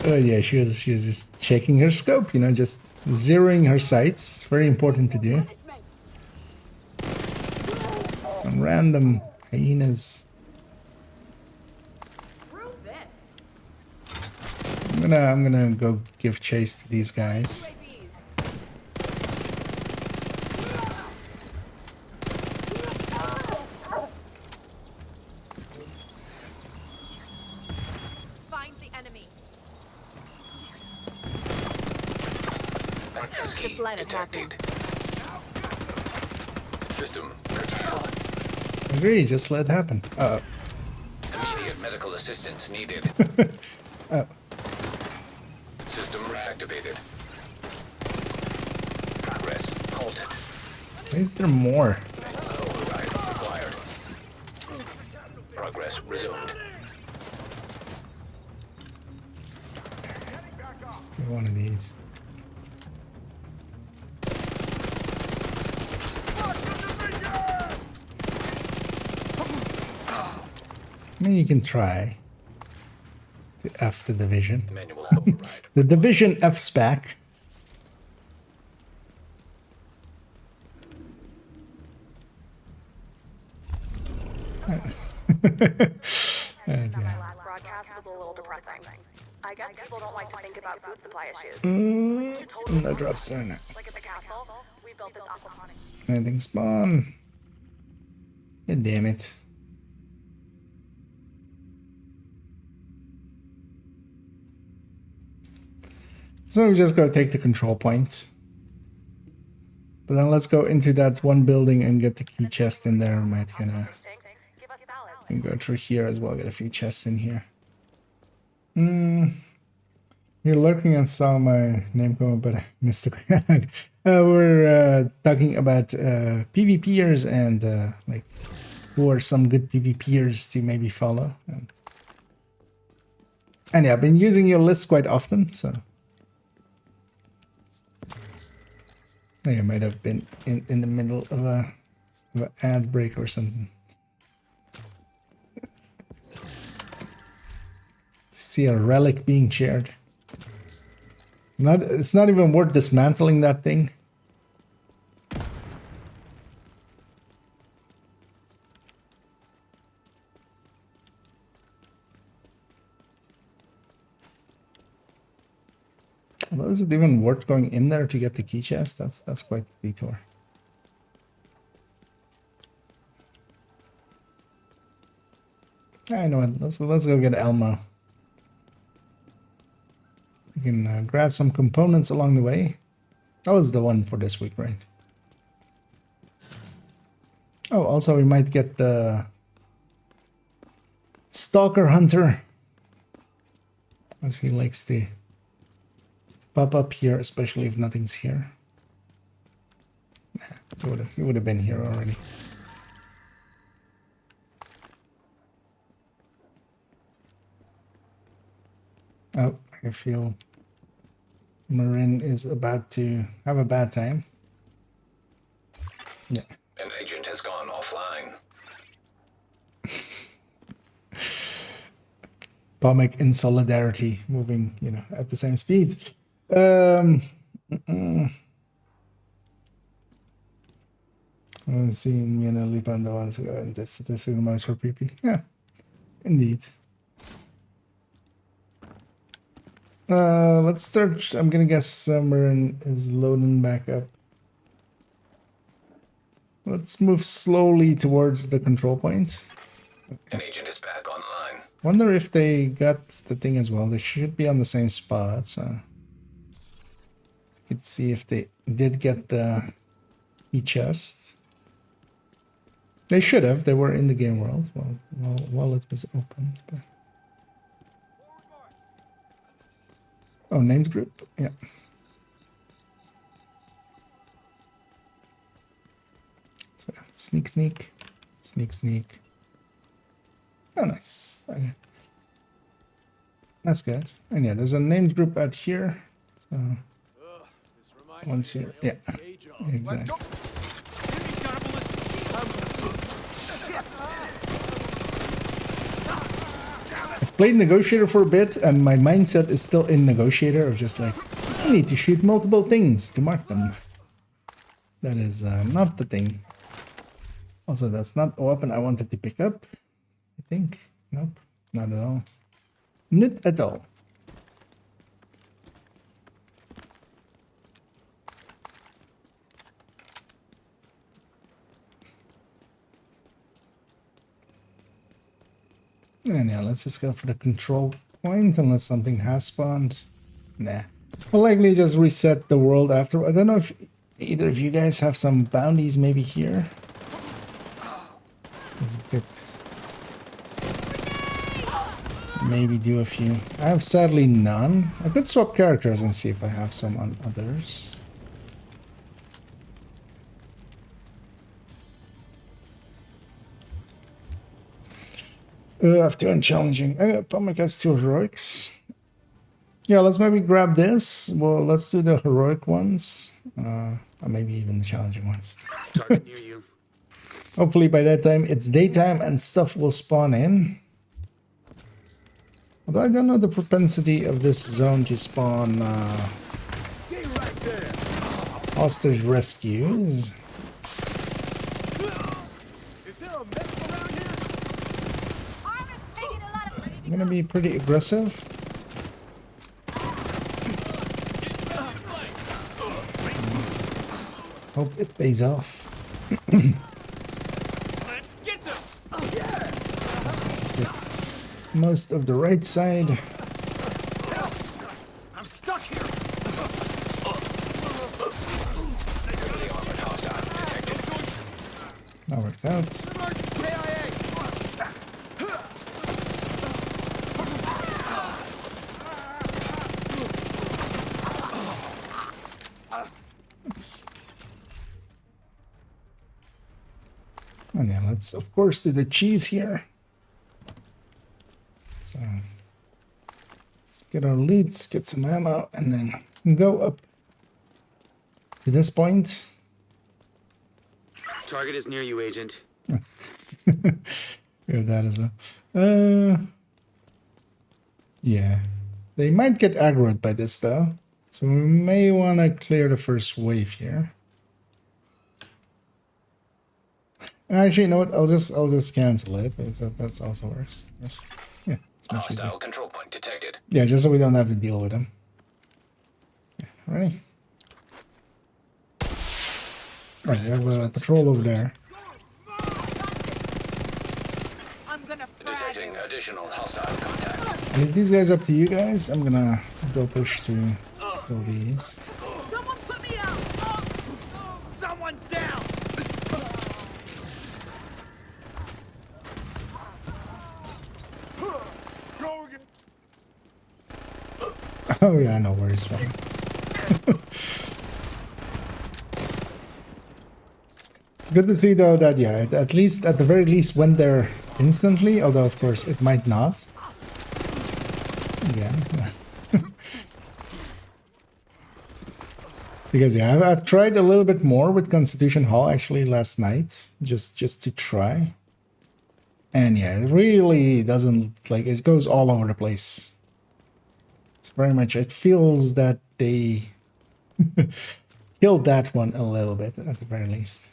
yeah, she was just checking her scope, you know, just zeroing her sights. It's very important to do. Some random hyenas.
Screw this.
I'm gonna go give chase to these guys.
Find the enemy.
Access key
Just let it happen.
detected. System curtailed.
Agree, just let it happen.
Immediate medical assistance needed.
Oh.
System reactivated. Progress halted.
Why is there more?
Override required. Progress resumed.
Let's do one of these. I mean, you can try to F the division.
Manual override.
The division F's back.
Last broadcast was a little depressing. I guess people don't like to think about food supply issues.
No drops there now.
Like at the castle, we built this aquaponics.
Anything spawn? God damn it. So we just gotta take the control point. But then let's go into that one building and get the key chest in there. Might gonna
Give us balance.
can go through here as well. Get a few chests in here. You're lurking and saw my name come up, but I missed the we're talking about PvPers and like who are some good PvPers to maybe follow. And yeah, I've been using your list quite often, so I might have been in the middle of a ad break or something. See a relic being shared. It's not even worth dismantling that thing. Although, is it even worth going in there to get the key chest? That's quite the detour. I know what. Let's go get Elmo. We can grab some components along the way. That was the one for this week, right? Oh, also we might get the Stalker Hunter, as he likes to pop up here, especially if nothing's here. Nah, he would have been here already. Oh, I feel Marin is about to have a bad time. Yeah.
An agent has gone offline.
Pomic in solidarity, moving, you know, at the same speed. Seeing me and Lipan the ones who are this is most for PP. Yeah, indeed. Let's start. I'm gonna guess Marin is loading back up. Let's move slowly towards the control point.
An agent is back online.
Wonder if they got the thing as well. They should be on the same spot, so I could see if they did get the e-chest. They should have. They were in the game world while it was open. But... Oh, named group. Yeah. So sneak, sneak, sneak, sneak. Oh, nice. Okay. That's good. And yeah, there's a named group out here. So
This reminds
once
me
here,
of
yeah,
my old day job.
exactly.
Jimmy's got a
I've played Negotiator for a bit, and my mindset is still in Negotiator of just like, I need to shoot multiple things to mark them. That is not the thing. Also, that's not a weapon I wanted to pick up. I think. Nope, not at all. Not at all. And yeah, let's just go for the control point unless something has spawned. Nah. We'll likely just reset the world after. I don't know if either of you guys have some bounties maybe here. There's a bit. Maybe do a few. I have sadly none. I could swap characters and see if I have some on others. I have two unchallenging. I got Pumic has two heroics. Yeah, let's maybe grab this. Well, let's do the heroic ones. Or maybe even the challenging ones.
Target near you.
Hopefully by that time it's daytime and stuff will spawn in. Although I don't know the propensity of this zone to spawn
Stay right there.
hostage rescues.
Is there a medic around here?
Arm is taking a lot of.
I'm gonna be pretty aggressive. Hope it pays off.
Let's get them.
Most of the right side.
I'm stuck here.
Heavily armored hostile detected.
That worked out.
KIA.
And yeah, let's of course do the cheese here. So let's get our loots, get some ammo, and then go up to this point.
Target is near you, Agent.
We have that as well. Yeah. They might get aggroed by this though. So we may want to clear the first wave here. Actually, you know what? I'll just cancel it. That's also worse. Yeah, it's much easier.
Hostile control point detected.
Yeah, just so we don't have to deal with them. Yeah, ready? Oh, we have a patrol over there.
I'm gonna fry
Detecting
you.
additional hostile contacts.
Leave these guys up to you guys. I'm gonna go push to kill these.
Someone put me out.
Someone's down. Go again.
Oh yeah, no worries, man. It's good to see though that yeah, at least at the very least went there instantly, although of course it might not. Yeah. Because yeah, I've tried a little bit more with Constitution Hall actually last night, just to try. And yeah, it really doesn't, like, it goes all over the place. It's very much, it feels that they killed that one a little bit at the very least.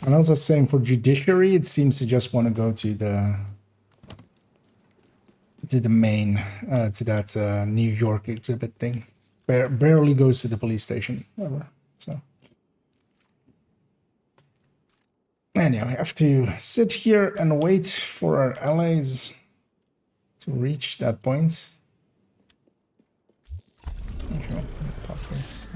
And also same for Judiciary, it seems to just want to go to the main, to that New York exhibit thing. Barely goes to the police station ever. So anyway, we have to sit here and wait for our allies to reach that point. Okay, pop this.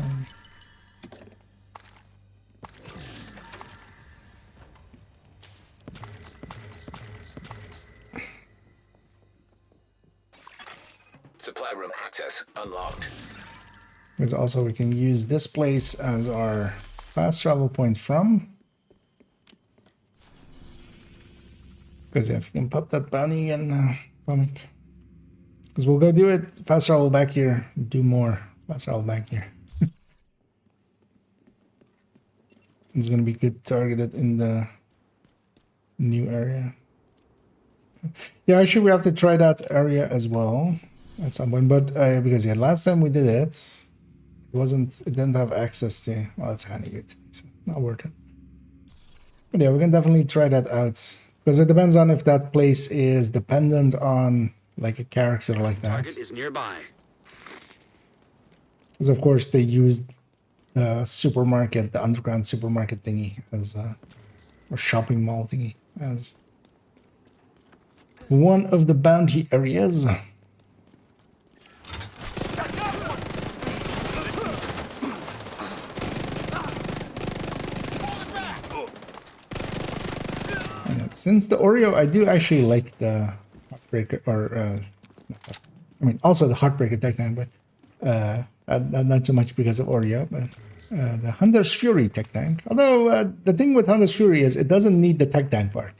Supply room access unlocked.
Because also we can use this place as our fast travel point from. Because if you can pop that bounty again, comic. Because we'll go do it. Fast travel back here. Do more. Fast travel back here. It's going to be good targeted in the new area. Yeah, actually we have to try that area as well at some point. But because yeah, last time we did it, it didn't have access to, well, it's handy good, so not worth it. But yeah, we can definitely try that out. Because it depends on if that place is dependent on like a character like that.
Target is nearby.
Because of course they used the supermarket, the underground supermarket thingy as or shopping mall thingy as one of the bounty areas. And since the Oreo, I do actually like the Heartbreaker, or I mean also the Heartbreaker tech tank, but not so much because of Oreo, but the Hunter's Fury tech tank. Although the thing with Hunter's Fury is it doesn't need the tech tank part.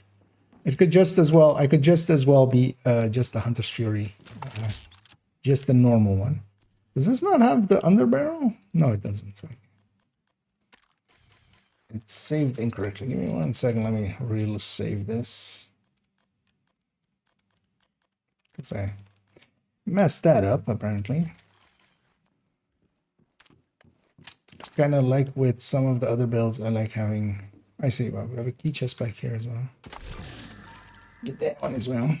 It could just as well, I could just as well be just the Hunter's Fury, just the normal one. Does this not have the underbarrel? No, it doesn't. It's saved incorrectly. Give me 1 second. Let me real save this. Because I messed that up, apparently. It's kind of like with some of the other builds, I like having... I see, well, we have a key chest back here as well. Get that one as well.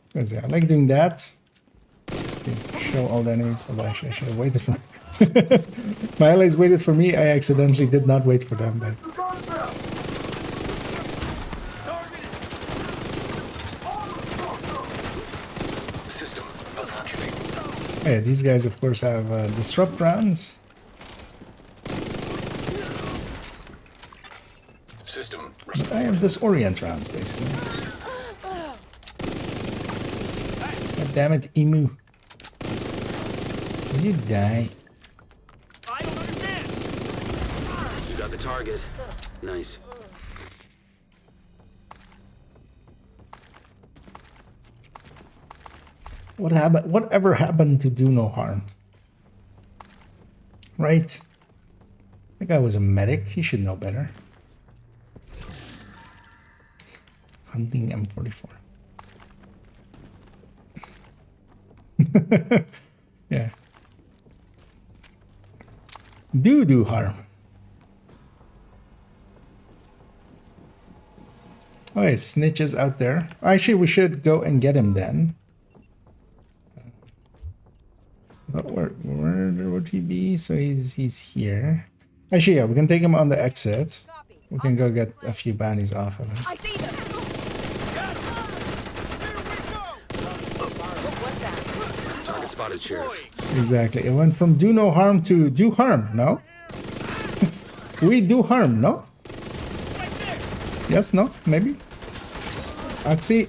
Because yeah, I like doing that. Just to show all the enemies. Although actually I should have waited for... My allies waited for me. I accidentally did not wait for them, but...
System malfunctioning.
Hey, these guys of course have disrupt rounds.
System.
But I have disorient rounds basically. God damn it, Emu. Will you die?
I don't understand.
You got the target. Nice.
What happened? Whatever happened to do no harm? Right? That guy was a medic. He should know better. Hunting M44. Yeah. Do harm. Oh, yeah, snitches out there. Actually, we should go and get him then. But where would he be? So he's here. Actually, yeah, we can take him on the exit. We can go get a few bounties off of him.
I see them.
Target spotted, Sheriff.
Exactly. It went from do no harm to do harm, no? We do harm, no? Yes, no, maybe? Oxy.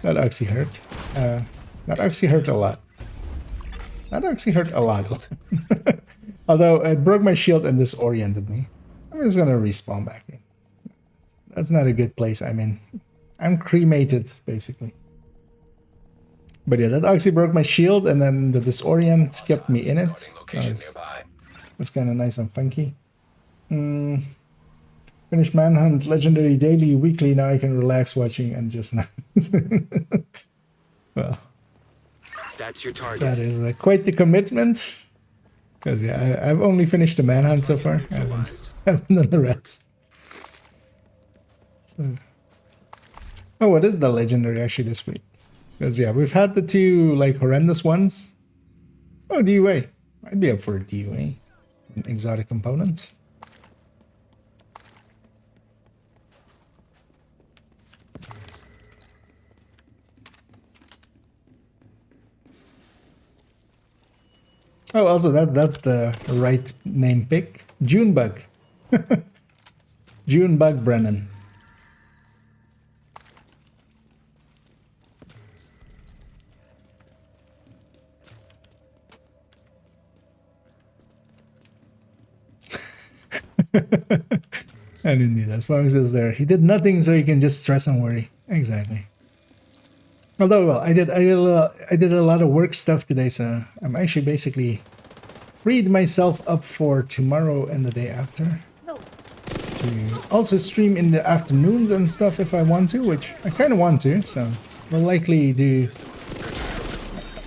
That Oxy hurt. That Oxy hurt a lot. That Oxy hurt a lot. Although it broke my shield and disoriented me. I'm just gonna respawn back in. That's not a good place I'm in. I'm cremated, basically. But yeah, that Oxy broke my shield and then the disorient kept me in it.
Location nearby.
That's kind of nice and funky. Finish Manhunt, Legendary Daily, Weekly. Now I can relax watching and just... Well,
That's your target.
that is quite the commitment. Because yeah, I've only finished the Manhunt so far. I haven't done the rest. So. Oh, what is the Legendary actually this week? Because yeah, we've had the two like horrendous ones. Oh, DUA. I'd be up for a DUA. An exotic component. Oh, also that's the right name pick. Junebug. Junebug Brennan. And indeed, as far as is there, he did nothing, so he can just stress and worry. Exactly. Although, well, I did a lot of work stuff today, so I'm actually basically freed myself up for tomorrow and the day after. To also stream in the afternoons and stuff if I want to, which I kind of want to, so we'll likely do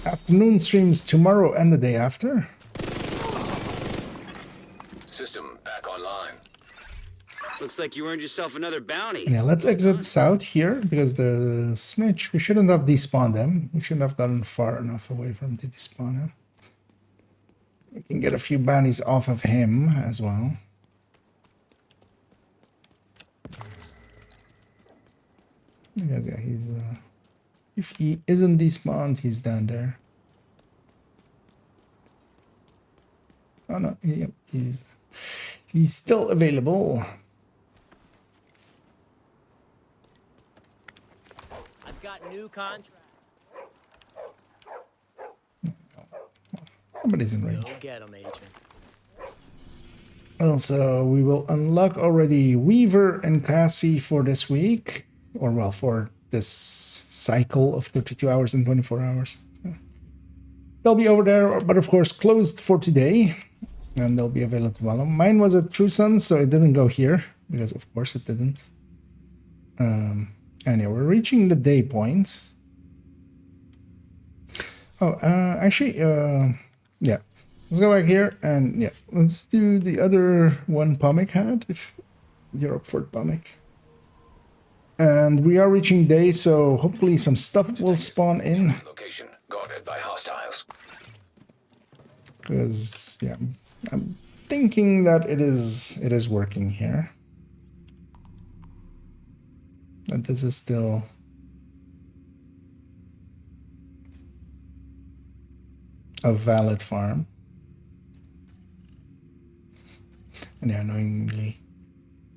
afternoon streams tomorrow and the day after.
System back online.
Looks like you earned yourself another bounty.
Yeah, let's exit south here because the snitch, we shouldn't have despawned him. We shouldn't have gotten far enough away from him to despawn him. We can get a few bounties off of him as well. Yeah, he's if he isn't despawned, he's down there. Oh no, he's still available.
I've got new contract.
Somebody's in range.
Go get 'em, agent.
Also, we will unlock already Weaver and Cassie for this week. Or, well, for this cycle of 32 hours and 24 hours. So they'll be over there, but of course closed for today. And they'll be available tomorrow. Mine was a True Sun, so it didn't go here. Because, of course, it didn't. Anyway, we're reaching the day point. Oh, actually, yeah. Let's go back here and, yeah, let's do the other one Pomic had, if you're up for it, Pomic. And we are reaching day, so hopefully some stuff will spawn in.
Location guarded by hostiles.
Because, yeah, I'm thinking that it is working here. That this is still a valid farm. And yeah, annoyingly,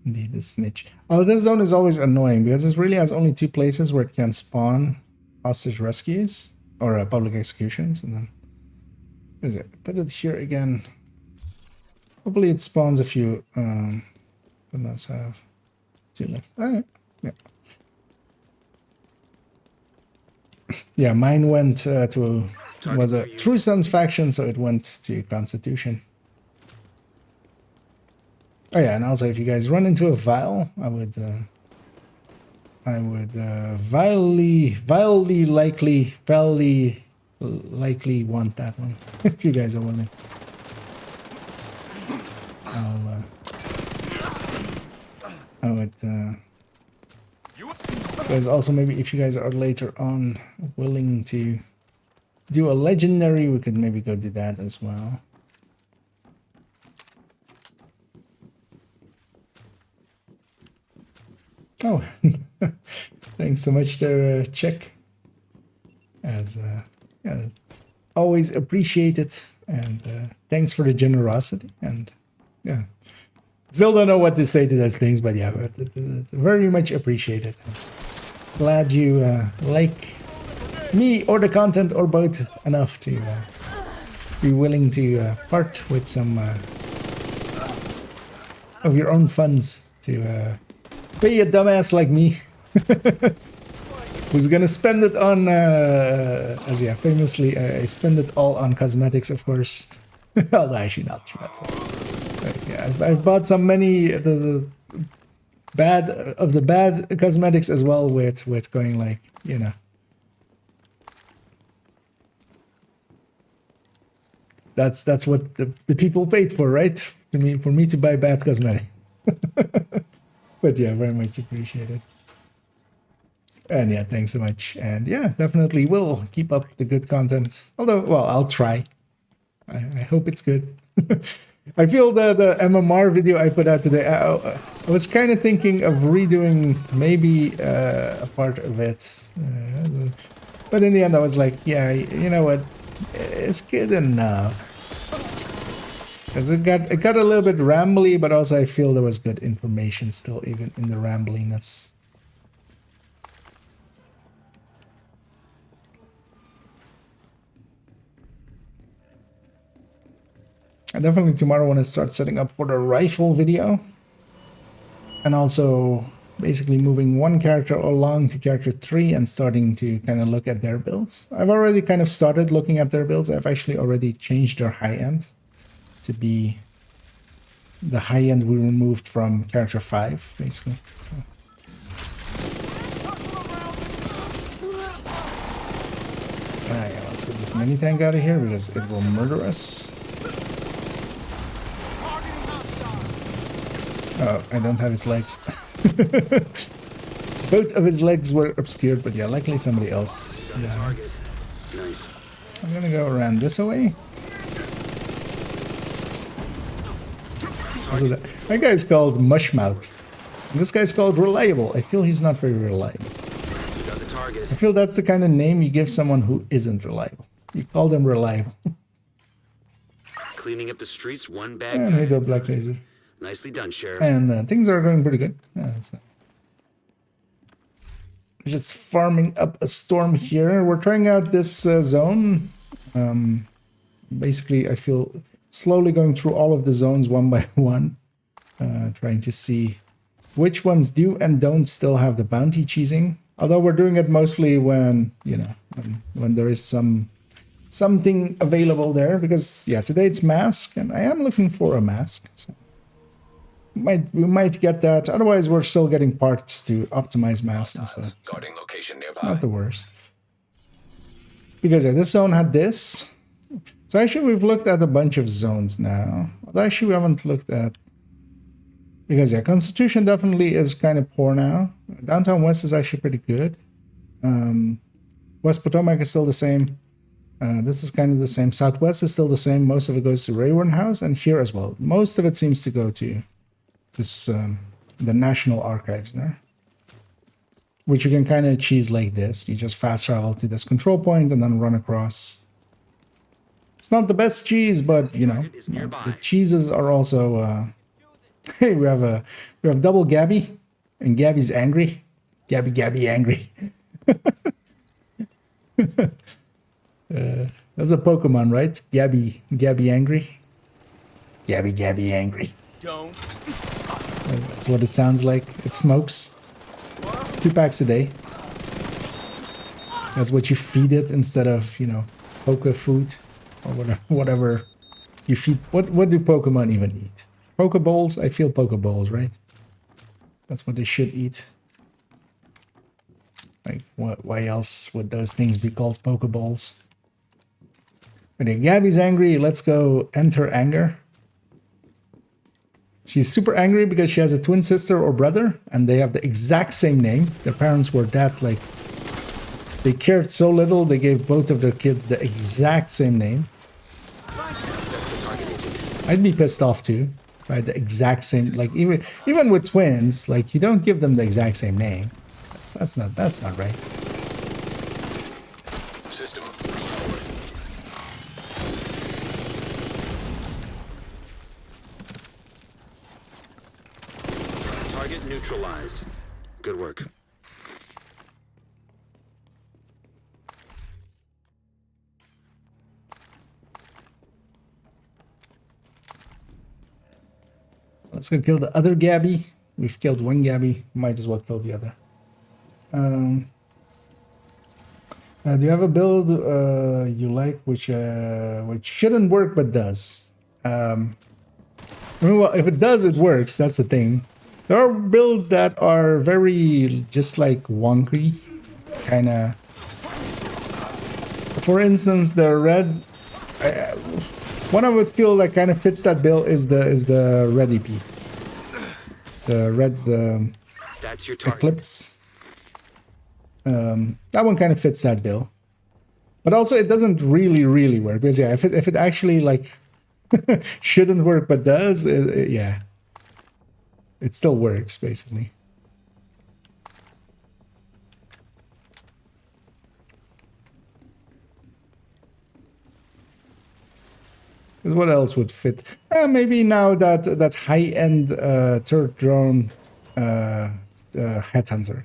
indeed, the snitch. Oh, this zone is always annoying because it really has only 2 places where it can spawn hostage rescues or public executions, and then is it? Put it here again. Hopefully, it spawns a few. What else I have? 2 left. All right. Yeah. Yeah, mine went to was a True Sons faction, so it went to Constitution. Oh yeah, and also if you guys run into a vial, I would vilely likely want that one if you guys are willing. I would guys also maybe if you guys are later on willing to do a legendary, we could maybe go do that as well. Oh, thanks so much there, Check. As yeah, always appreciate it, and thanks for the generosity. And yeah, still don't know what to say to those things, but yeah, very much appreciated. Glad you like me or the content or both enough to be willing to part with some of your own funds to pay a dumbass like me who's gonna spend it on as yeah, famously I spend it all on cosmetics, of course. Although actually not true, that's it. But yeah, I've bought some many the bad cosmetics as well, with going like, you know, that's what the people paid for, right? For me to buy bad cosmetic. But yeah, very much appreciated. And yeah, thanks so much. And yeah, definitely will keep up the good content. Although, well, I'll try. I hope it's good. I feel the MMR video I put out today, I was kind of thinking of redoing maybe a part of it. But in the end, I was like, yeah, you know what? It's good enough. Because it got a little bit rambly, but also I feel there was good information still, even in the rambliness. I definitely tomorrow want to start setting up for the rifle video. and also basically moving one character along to character 3 and starting to kind of look at their builds. I've already kind of started looking at their builds. I've actually already changed their high end to be the high end we removed from character 5, basically. So. Alright, let's get this mini tank out of here because it will murder us. Oh, I don't have his legs. Both of his legs were obscured, but yeah, likely somebody else. Yeah. I'm gonna go around this way. Also, that guy's called Mushmouth. And this guy's called Reliable. I feel he's not very reliable. I feel that's the kind of name you give someone who isn't reliable. You call them reliable.
Cleaning up the streets one bag.
And hey, the Black Laser.
Nicely done, Sheriff.
And things are going pretty good. Yeah, just farming up a storm here. We're trying out this zone. Basically, I feel slowly going through all of the zones one by one, trying to see which ones do and don't still have the bounty cheesing. Although we're doing it mostly when, you know, when there is something available there. Because, yeah, today it's mask, and I am looking for a mask. So we might get that. Otherwise, we're still getting parts to optimize masks. So
Guarding location nearby.
it's not the worst. Because yeah, this zone had this. So actually, we've looked at a bunch of zones now. Although actually, we haven't looked at... Because yeah, Constitution definitely is kind of poor now. Downtown West is actually pretty good. West Potomac is still the same. This is kind of the same. Southwest is still the same. Most of it goes to Rayburn House, and here as well. Most of it seems to go to this the National Archives there, which you can kind of cheese like this. You just fast travel to this control point and then run across. It's not the best cheese, but you know, the cheeses are also. Hey, we have double Gabby, and Gabby's angry. Gabby angry. That's a Pokemon, right? Gabby angry. Gabby angry.
Don't.
That's what it sounds like. It smokes 2 packs a day. That's what you feed it instead of, you know, Poke food or whatever you feed. What do Pokemon even eat? Pokeballs? I feel Pokeballs, right? That's what they should eat. Like, why else would those things be called Pokeballs? Okay, Gabby's angry. Let's go enter anger. She's super angry because she has a twin sister or brother, and they have the exact same name. Their parents were that, like, they cared so little, they gave both of their kids the exact same name. I'd be pissed off too if I had the exact same, like, even with twins, like, you don't give them the exact same name. That's not right.
System.
Target neutralized. Good work.
Let's go kill the other Gabby. We've killed one Gabby. Might as well kill the other. Do you have a build you like which shouldn't work but does? I mean, well, if it does, it works. That's the thing. There are builds that are very just like wonky, kind of. For instance, the red. One I would feel like kind of fits that build is the red EP. The red
That's your target.
Eclipse. That one kind of fits that bill, but also it doesn't really work because yeah, if it actually like shouldn't work but does, yeah, it still works basically. Because what else would fit? Maybe now that high end third drone headhunter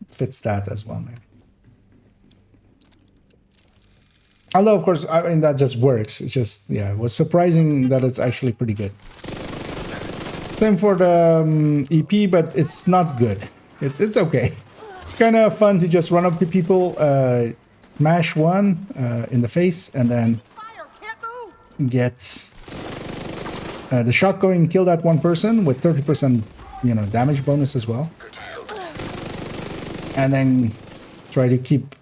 fits that as well, maybe. Although, of course, I mean, that just works. It's just, yeah, it was surprising that it's actually pretty good. Same for the EP, but it's not good. It's okay. Kind of fun to just run up to people, mash one in the face, and then get the shot going, kill that one person with 30%, damage bonus as well, and then try to keep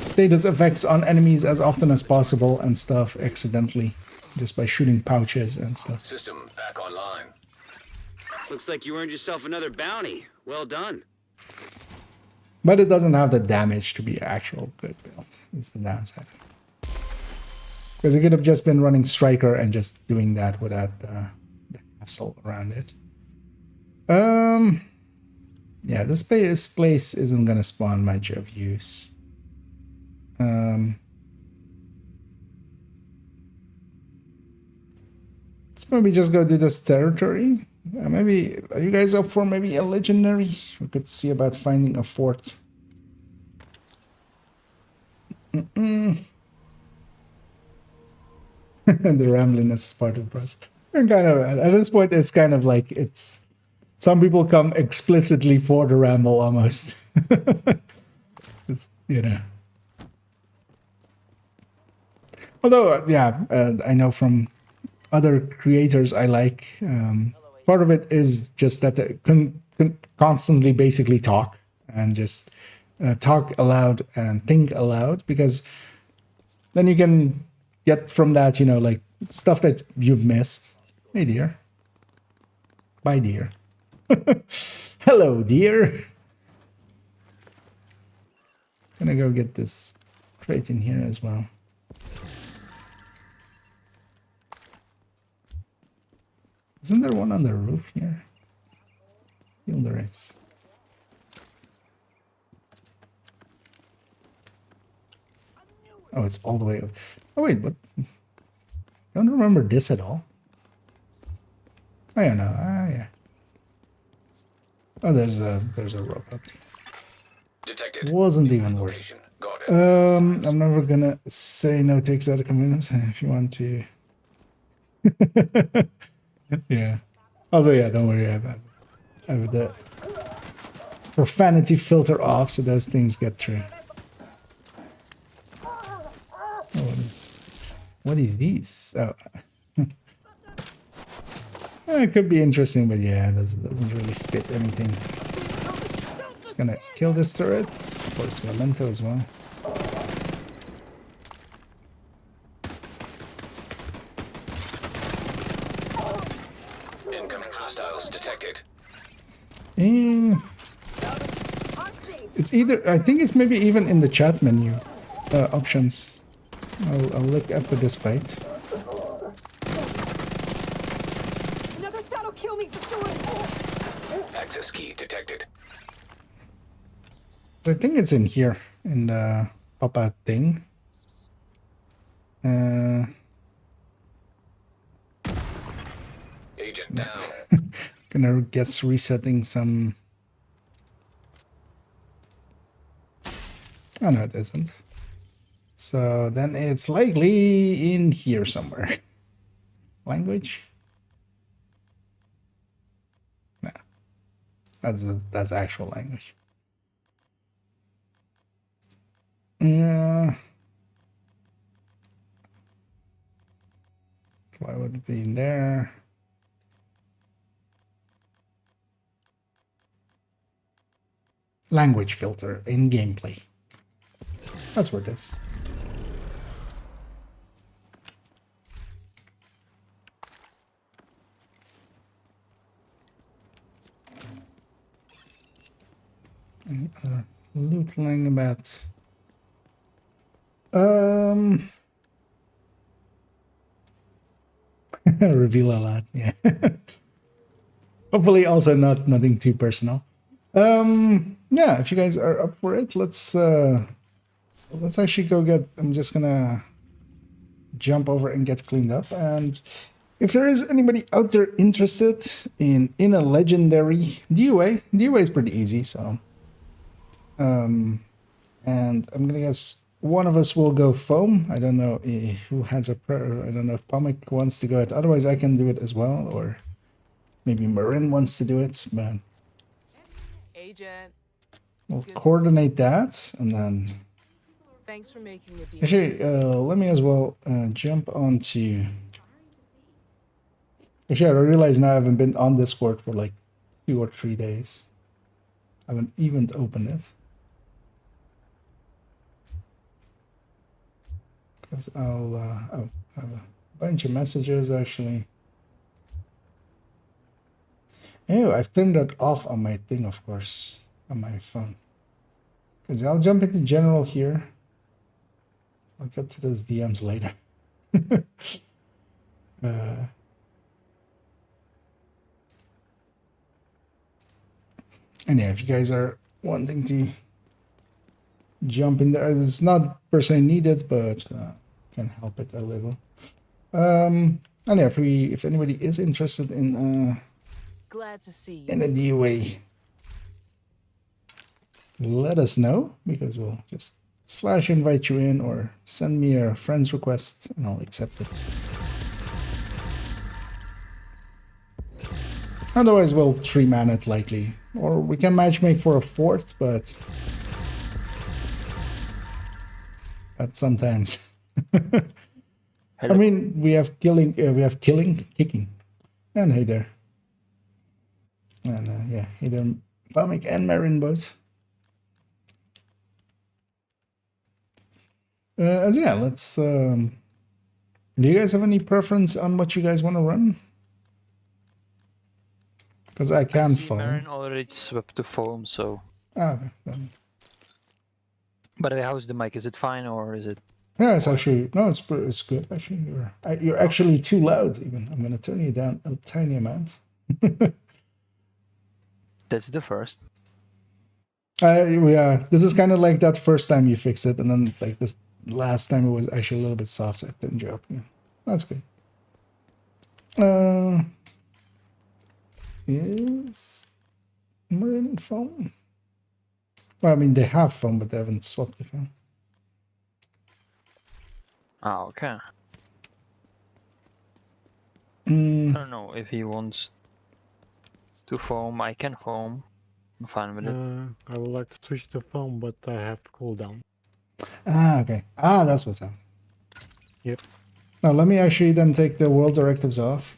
status effects on enemies as often as possible and stuff accidentally, just by shooting pouches and stuff.
System back online.
Looks like you earned yourself another bounty. Well done.
But it doesn't have the damage to be an actual good build. It's the downside. Because it could have just been running Striker and just doing that without the hassle around it. Yeah, this place isn't gonna spawn much of use. Let's maybe just go do this territory. Maybe, are you guys up for maybe a legendary? We could see about finding a fort. The rambliness is part of the process. And kind of, at this point, it's kind of like it's... Some people come explicitly for the ramble, almost. It's, Although, yeah, I know from other creators I like, part of it is just that they can constantly basically talk and just talk aloud and think aloud, because then you can get from that, like stuff that you've missed. Hey, dear. Bye, dear. Hello, dear. Gonna go get this crate in here as well. Isn't there one on the roof here? Feel there is. Oh, it's all the way up. Oh wait, what? I don't remember this at all. I don't know. Ah, yeah. Oh, there's a rope up there.
Detected.
Wasn't even worth it.
Got it.
I'm never gonna say no to exotic convenience if you want to. Yeah. Also, yeah, don't worry. I have the profanity filter off, so those things get through. Oh, what is this? Oh. It could be interesting, but yeah, it doesn't really fit anything. It's gonna kill this turret for its memento as well.
Incoming hostiles detected.
It's either, I think it's maybe even in the chat menu options. I'll look after this fight.
Another shadow kill me for doing.
Access key detected.
I think it's in here, in the pop-out thing.
Agent down.
Gonna guess resetting some... Oh, no, it isn't. So then it's likely in here somewhere. Language? No. That's actual language. Why would it be in there? Language filter in gameplay. That's where it is. Any other loot lying about? Reveal a lot, yeah. Hopefully also nothing too personal. Yeah, if you guys are up for it, let's actually go get... I'm just gonna jump over and get cleaned up, and if there is anybody out there interested in a legendary DOA is pretty easy, so and I'm gonna guess one of us will go foam. I don't know who has a prayer. I don't know if Pomic wants to go it. Otherwise, I can do it as well. Or maybe Marin wants to do it, but
Agent,
we'll
Good.
coordinate that, and then
thanks for making the deal.
actually, let me as well jump onto. Actually, I realize now I haven't been on Discord for like 2 or 3 days. I haven't even opened it. Because I'll oh, I have a bunch of messages actually. Oh, I've turned that off on my thing, of course, on my phone. Because I'll jump into general here. I'll get to those DMs later. And yeah, if you guys are wanting to jump in there, it's not per se needed, but can help it a little. And yeah, if anybody is interested in
Glad to see
in
you.
a DOA, let us know, because we'll just / invite you in or send me a friend's request and I'll accept it. Otherwise, we'll 3-man it likely. Or we can matchmake for a 4th, but sometimes. I mean, we have killing, kicking. And hey there. And yeah, hey there, Bamik and Marin both. As yeah, let's. Do you guys have any preference on what you guys want to run? Because I can
see Marin already swept to foam, so.
Ah, okay. Then.
By the way, how's the mic? Is it fine or is it?
Yeah, it's actually no, it's good. Actually, you're actually too loud. Even I'm gonna turn you down a tiny amount.
That's the first.
Yeah, this is kind of like that first time you fix it, and then like this last time it was actually a little bit soft, so I turned you up. Yeah, that's good. Is Marin foam? Well, I mean they have foam, but they haven't swapped the foam.
Ah, okay. I don't know if he wants to foam. I can foam. I'm fine with it.
I would like to switch to foam, but I have cooldown.
Ah, okay. Ah, that's what's up.
Yep.
Now let me actually then take the world directives off.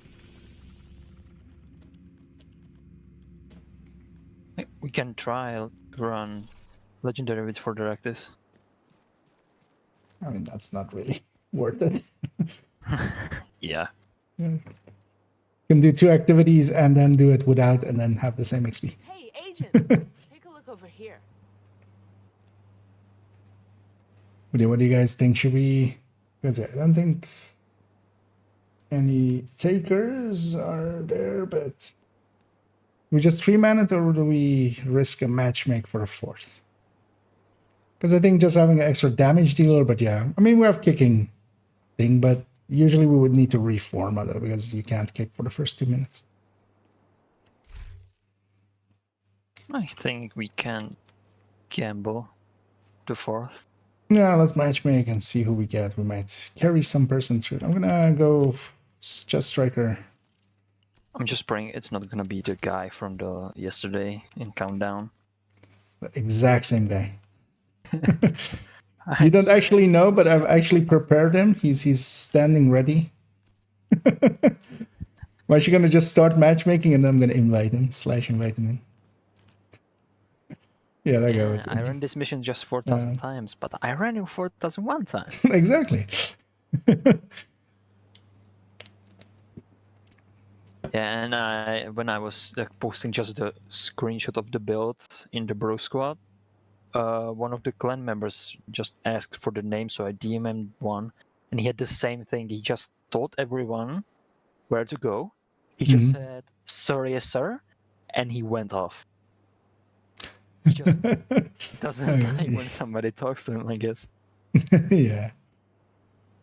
We can try to run legendary with 4 directives.
I mean, that's not really worth it.
Yeah.
You can do 2 activities and then do it without and then have the same XP.
Hey, Agent, take a look over here.
What do you guys think? Should we... Because I don't think any takers are there, but... We just 3-man it, or do we risk a matchmake for a 4th? Because I think just having an extra damage dealer, but yeah. I mean, we have kicking thing, but usually we would need to reform other because you can't kick for the first 2 minutes.
I think we can gamble the 4th.
Yeah, let's matchmake and see who we get. We might carry some person through. I'm gonna go just striker.
I'm just praying it's not gonna be the guy from the yesterday in Countdown.
It's the exact same guy. You don't actually know, but I've actually prepared him. He's standing ready. Why is she gonna just start matchmaking and then I'm gonna invite him / invite him in? Yeah, that guy was.
I ran this mission just 4,000 times, but I ran it 4,001 times.
Exactly.
Yeah, and when I was posting just the screenshot of the build in the Bro Squad, one of the clan members just asked for the name, so I DM'd one, and he had the same thing. He just told everyone where to go. He just said, "Sorry, yes, sir," and he went off. He just doesn't like when somebody talks to him, I guess.
Yeah.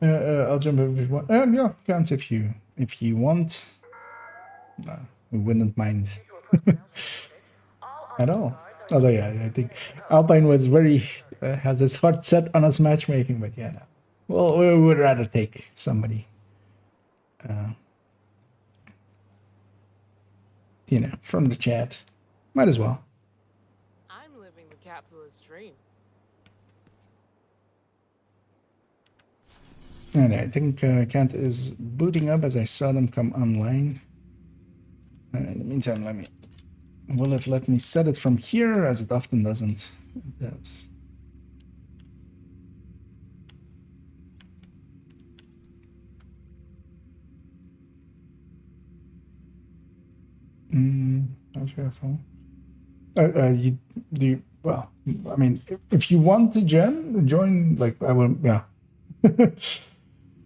I'll jump over if you want. Yeah, count if you want. No, we wouldn't mind at all. Although, yeah, I think Alpine was very has his heart set on us matchmaking, but yeah, no. Well, we would rather take somebody. you know, from the chat. Might as well.
I'm living the capitalist dream.
And I think Kant is booting up as I saw them come online. In the meantime, will it let me set it from here, as it often doesn't? It does. How's your phone? You do well. I mean, if you want to join, like I will. Yeah.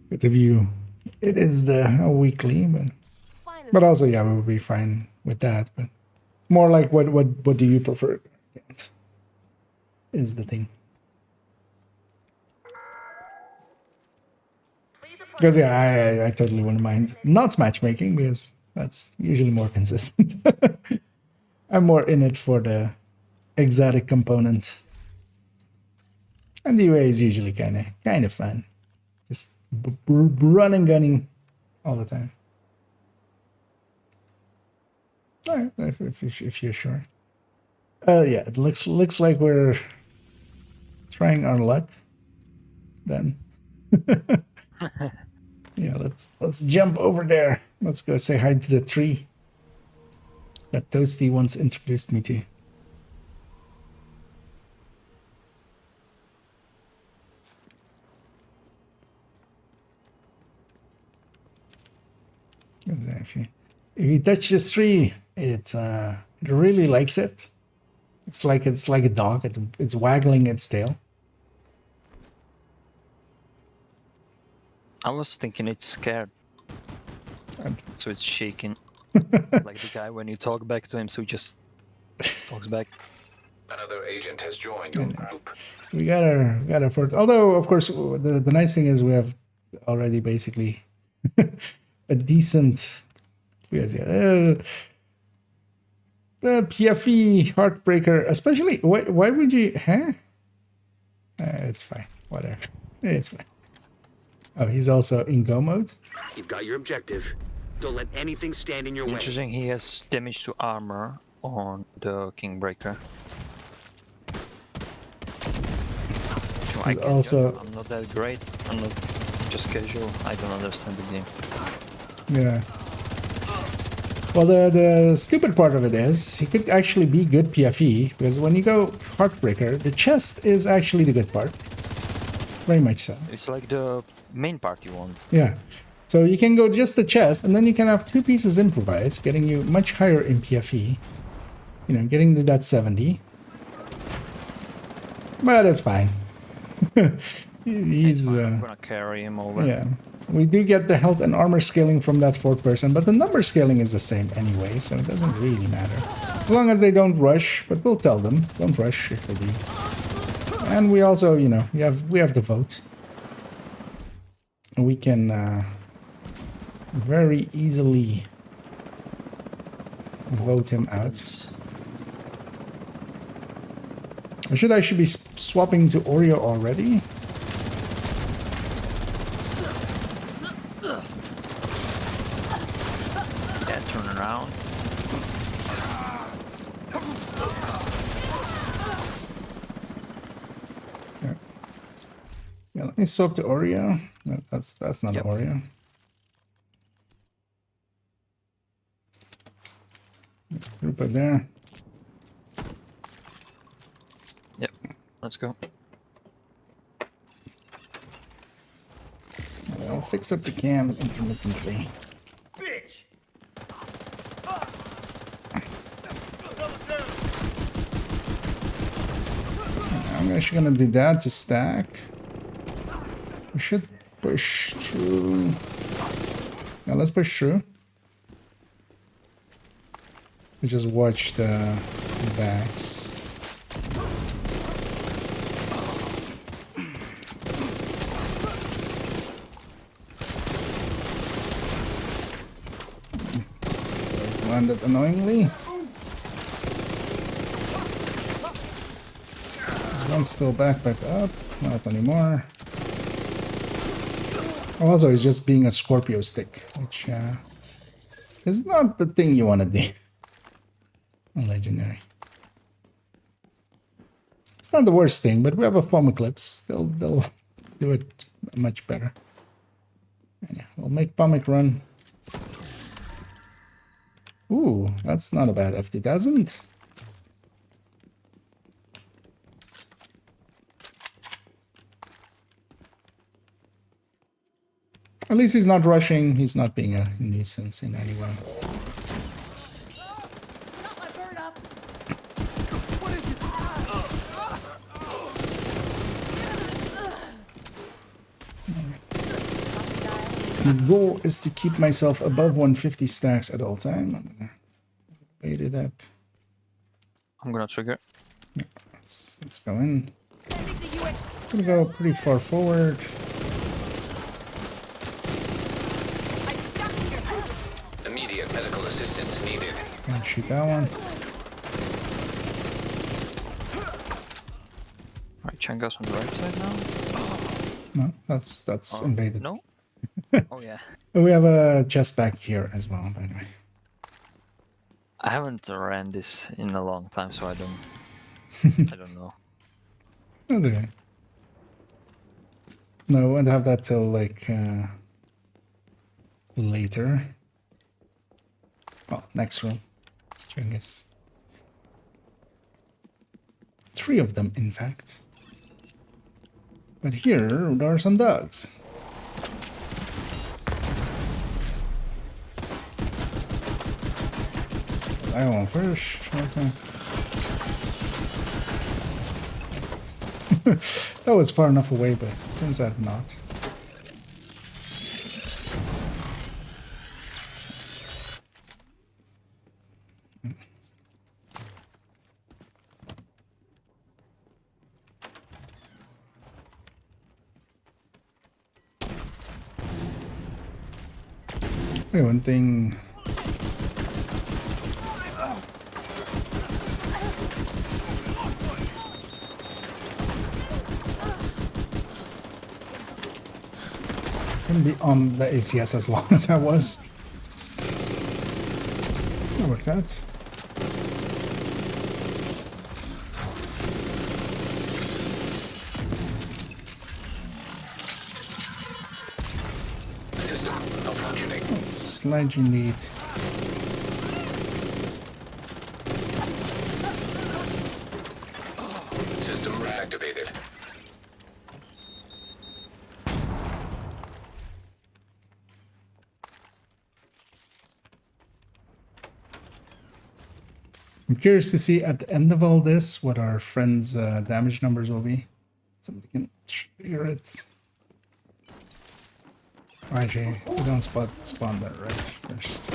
It's if you, it is the weekly, but also yeah, we will be fine with that. But more like what do you prefer? Is the thing. Because yeah, I totally wouldn't mind not matchmaking because that's usually more consistent. I'm more in it for the exotic component, and the UA is usually kind of fun, just running gunning all the time. All right, if you're sure. Yeah, it looks like we're trying our luck. Then. Yeah, let's jump over there. Let's go say hi to the tree that Toasty once introduced me to. Actually, if you touch this tree, it really likes it. It's like a dog. It's waggling its tail.
I was thinking it's scared. So it's shaking. Like the guy when you talk back to him, so he just talks back.
Another agent has joined your group.
We got our first. Although, of course, the nice thing is we have already basically a decent. The PFE Heartbreaker, especially. Why would you? Huh? It's fine. Whatever. It's fine. Oh, he's also in go mode.
You've got your objective. Don't let anything stand in your way.
Interesting, he has damage to armor on the Kingbreaker. So I can
also,
I'm not that great. I'm not just casual. I don't understand the game.
Yeah. Well, the stupid part of it is he could actually be good PFE because when you go Heartbreaker, the chest is actually the good part. Very much so.
It's like the main part you want.
Yeah. So you can go just the chest, and then you can have 2 pieces improvised, getting you much higher in PFE. You know, getting to that 70. But it's fine. He's.
I'm gonna carry him over.
Yeah. We do get the health and armor scaling from that 4th person, but the number scaling is the same anyway, so it doesn't really matter. As long as they don't rush, but we'll tell them, don't rush if they do. And we also, you know, we have the vote. We can very easily vote him out. Or should I be swapping to Oreo already?
Yeah, turn around.
Yeah, let me swap to Oreo. No, that's not an Oreo. Group it there.
Yep, let's go.
I'll fix up the cam intermittently.
Bitch!
I'm actually gonna do that to stack. We should push through. Now let's push through. We just watch the backs. There's landed annoyingly. There's one still back up. Not anymore. Also, he's just being a Scorpio stick, which is not the thing you want to do. Legendary. It's not the worst thing, but we have a foam eclipse. They'll do it much better. And yeah, we'll make Pomic run. Ooh, that's not a bad F2000. At least he's not rushing. He's not being a nuisance in any way. The goal is to keep myself above 150 stacks at all time. I'm gonna wait it up.
I'm gonna trigger.
Yeah, let's go in. Gonna go pretty far forward.
Immediate medical assistance needed.
Can't shoot that one.
Alright, Changa's on the right side now.
No, that's invaded.
No? Oh yeah.
We have a chest back here as well, by the way.
I haven't ran this in a long time, so I don't I don't know.
That's okay. No, I won't have that till like later. Oh, next room. Let's check this. 3 of them, in fact. But here, there are some dogs. I want first. Okay. That was far enough away, but turns out not. Wait, one thing. Couldn't be on the ACS as long as I was. That worked out.
System malfunctioning.
Oh, sludge indeed.
System reactivated.
I'm curious to see at the end of all this what our friends' damage numbers will be. Somebody can figure it. Actually, we don't spawn that right first.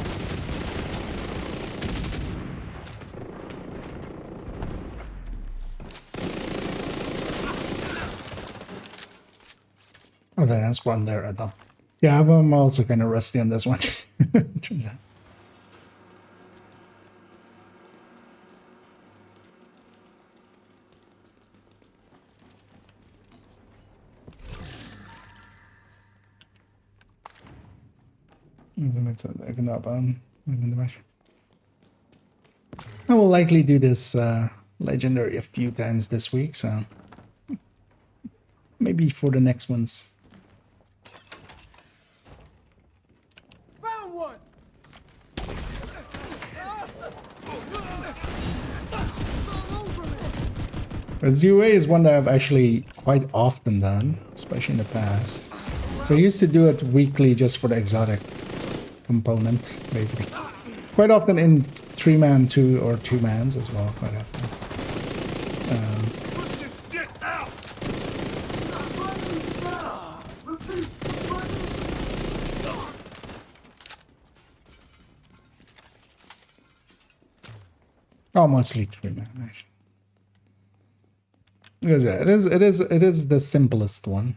Oh, they didn't spawn there at all. Yeah, I'm also kind of rusty on this one. Turns out. I will likely do this legendary a few times this week, so maybe for the next ones.
Found one.
ZUA is one that I've actually quite often done, especially in the past. So I used to do it weekly just for the exotic component, basically. Quite often in 3-man 2 or 2-mans as well, quite often. Oh, mostly 3-man actually. Because yeah, it is the simplest one.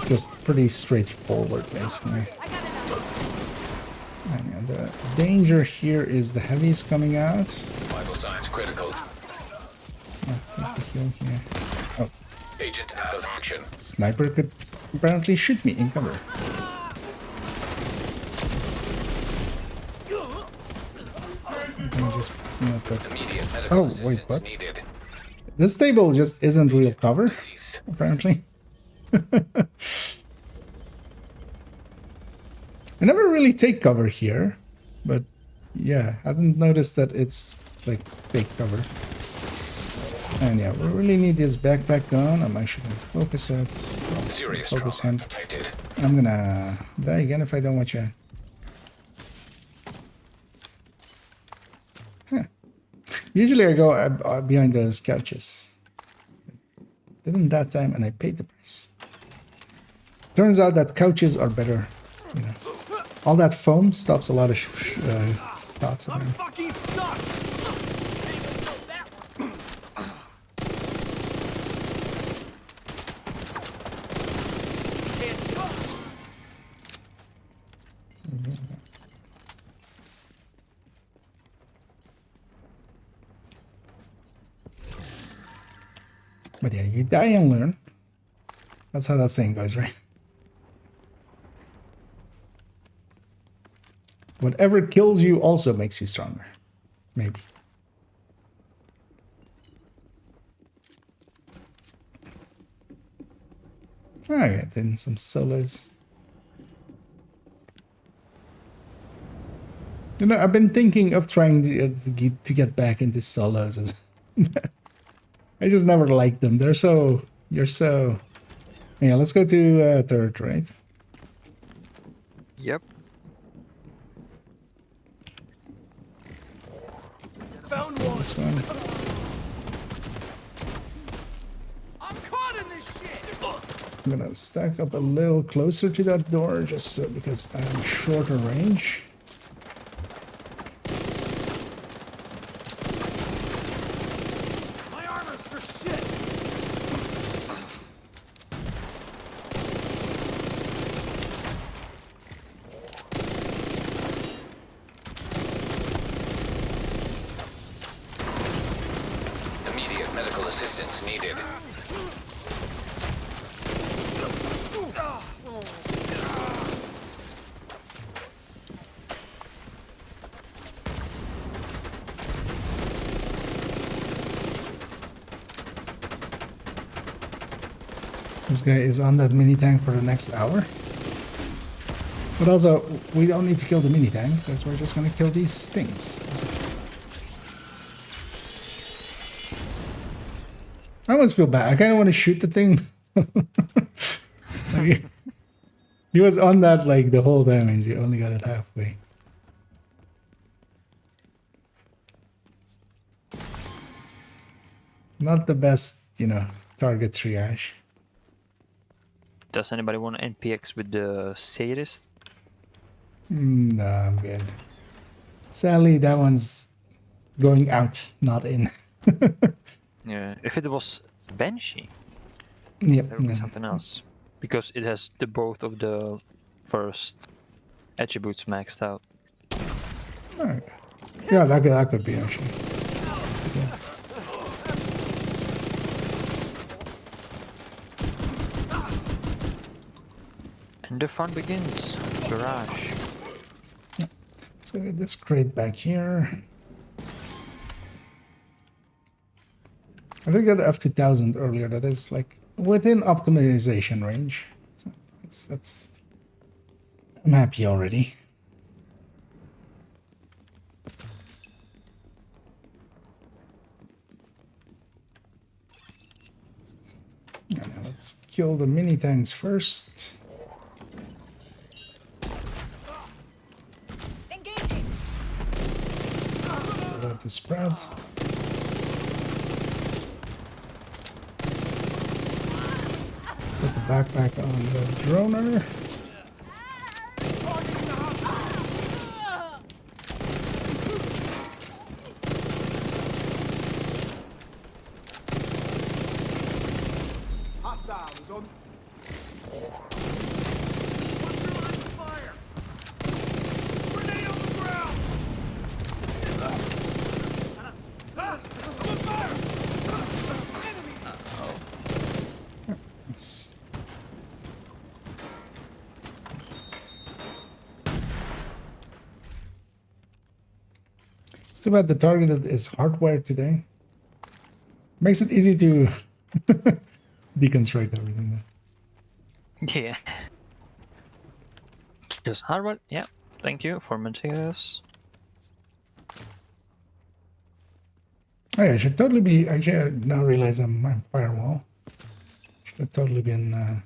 Just pretty straightforward, basically. And yeah, the danger here is the heavies coming out.
Vital signs critical.
So I'll take the heal here. Oh,
Agent out of action.
sniper could apparently shoot me in cover. me just not that.
Immediate medical
Oh wait,
assistance
what?
needed.
This table just isn't real cover, apparently. I never really take cover here, but yeah, I didn't notice that it's like fake cover. And yeah, we really need this backpack gun. I'm actually gonna focus it.
Serious
Focus
trauma
him.
detected.
I'm gonna die again if I don't watch out. Huh. Usually I go behind those couches. Didn't that time, and I paid the price. Turns out that couches are better. You know, all that foam stops a lot of thoughts.
I'm fucking stuck.
But yeah, you die and learn. That's how that saying goes, right? Whatever kills you also makes you stronger. Maybe. Alright, then some solos. You know, I've been thinking of trying to get back into solos. I just never liked them. They're so... You're so... Yeah, let's go to third, right?
Yep.
Found one.
This one.
I'm caught in this shit.
I'm gonna stack up a little closer to that door just so, because I'm shorter range.
My armor's for shit.
Immediate medical assistance needed.
This guy is on that mini tank for the next hour. But also, we don't need to kill the mini tank because we're just gonna kill these things. I always feel bad. I kind of want to shoot the thing. Like, he was on that like the whole damage. You only got it halfway. Not the best, you know, target triage.
Does anybody want NPX with the sadist?
No, I'm good. Sadly, that one's going out, not in.
Yeah. If it was Banshee,
Yep.
that would be something else. Because it has the both of the first attributes maxed out.
Alright. Yeah, that could be actually. Yeah.
And the fun begins. Garage.
Let's go get this crate back here. I think that F2000 earlier, that is like within optimization range. So that's I'm happy already. And now let's kill the mini tanks first.
Engaging.
Let's go that to spread. Put the backpack on the droner.
Hostiles on. Fire. Grenade on the ground.
Yes. too bad the target is hardwired today. Makes it easy to deconstruct everything.
Yeah. Just hardware. Yeah. Thank you for materials.
Oh yeah, I should totally be. Actually, I now realize I'm firewall. Should have totally been.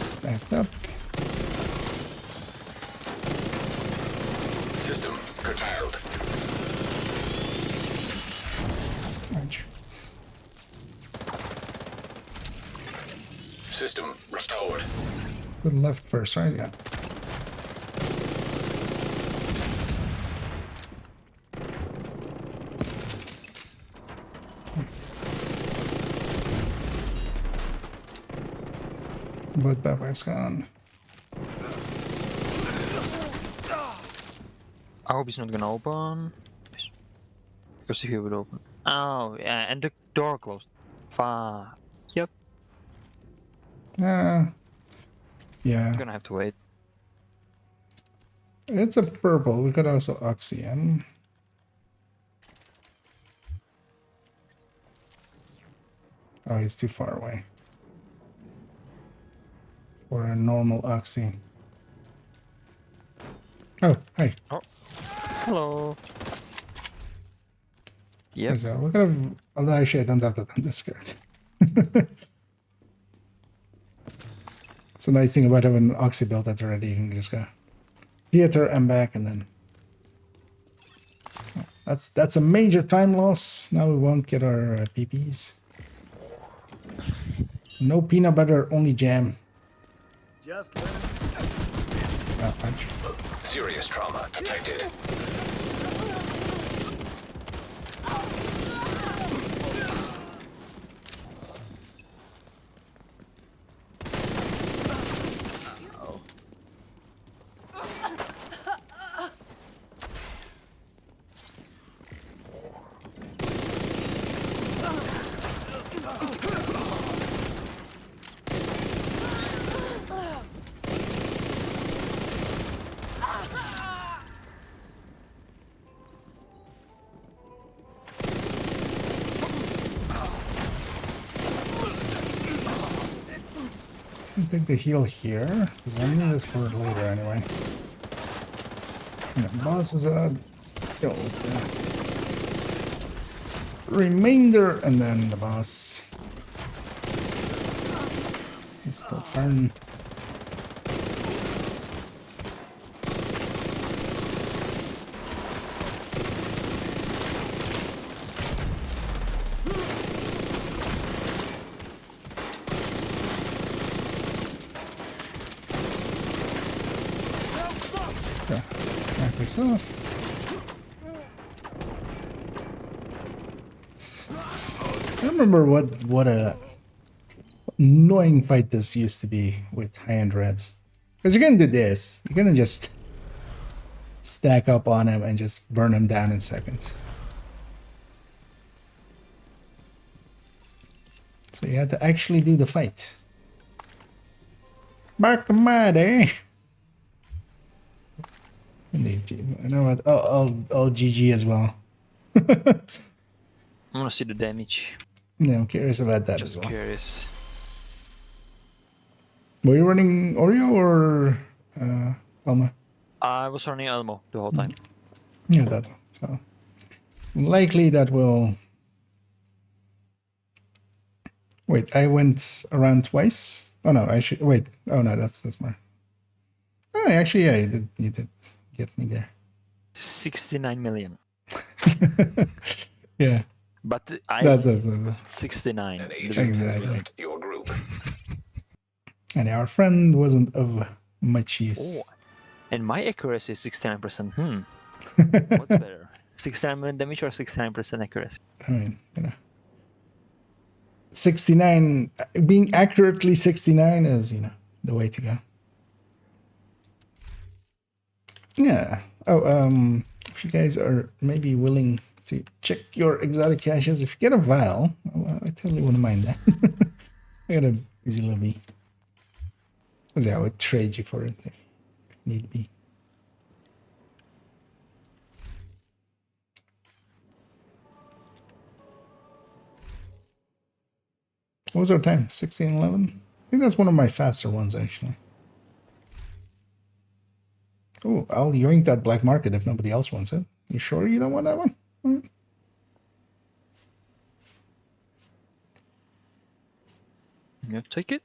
Stacked up.
System curtailed.
Ouch.
System restored.
Go to left first, right? Yeah. Both backpacks gone.
I hope he's not gonna open. Because if he would open. Oh, yeah, and the door closed. Fuck. Yep.
Yeah.
I'm gonna have to wait.
It's a purple. We could also Oxyan. Oh, he's too far away for a normal Oxy. Oh, hey.
Oh. Hello. Yep.
So we could have. Although actually, I don't have that on this card. It's a nice thing about having an Oxy built that's already. You can just go theater and back, and then that's a major time loss. Now we won't get our PPs. No peanut butter, only jam.
Just
Oh, punch.
Serious trauma detected.
I'll take the heal here, because I need it for later anyway. Yeah, boss is a remainder, and then the boss. It's still fun. Backpacks off. I remember what a annoying fight this used to be with high-end reds. Because you're gonna do this. You're gonna just stack up on him and just burn him down in seconds. So you had to actually do the fight. Back my day. Indeed, you know what? I'll GG as well.
I wanna see the damage.
Yeah, I'm curious about that
Just
as well.
curious.
Were you running Oreo or Alma?
I was running Elmo the whole time.
Yeah, that one. So likely that will. Wait, I went around twice. Oh no, I should wait. Oh no, that's more. Oh, actually, yeah, you did get me there.
69 million.
Yeah.
But I
That's
69.
An agent has
Exactly.
left your group.
And our friend wasn't of much use.
Oh, and my accuracy is 69%. What's better? 69 damage or 69% accuracy?
I mean, 69, being accurately 69 is, the way to go. Yeah. Oh, if you guys are maybe willing to check your exotic caches, if you get a vial, I totally wouldn't mind that. I got a busy little bee. Because yeah, I would trade you for it if need be. What was our time? 16:11? I think that's one of my faster ones, actually. Oh, I'll yoink that black market if nobody else wants it. You sure you don't want that one? Right.
You take it.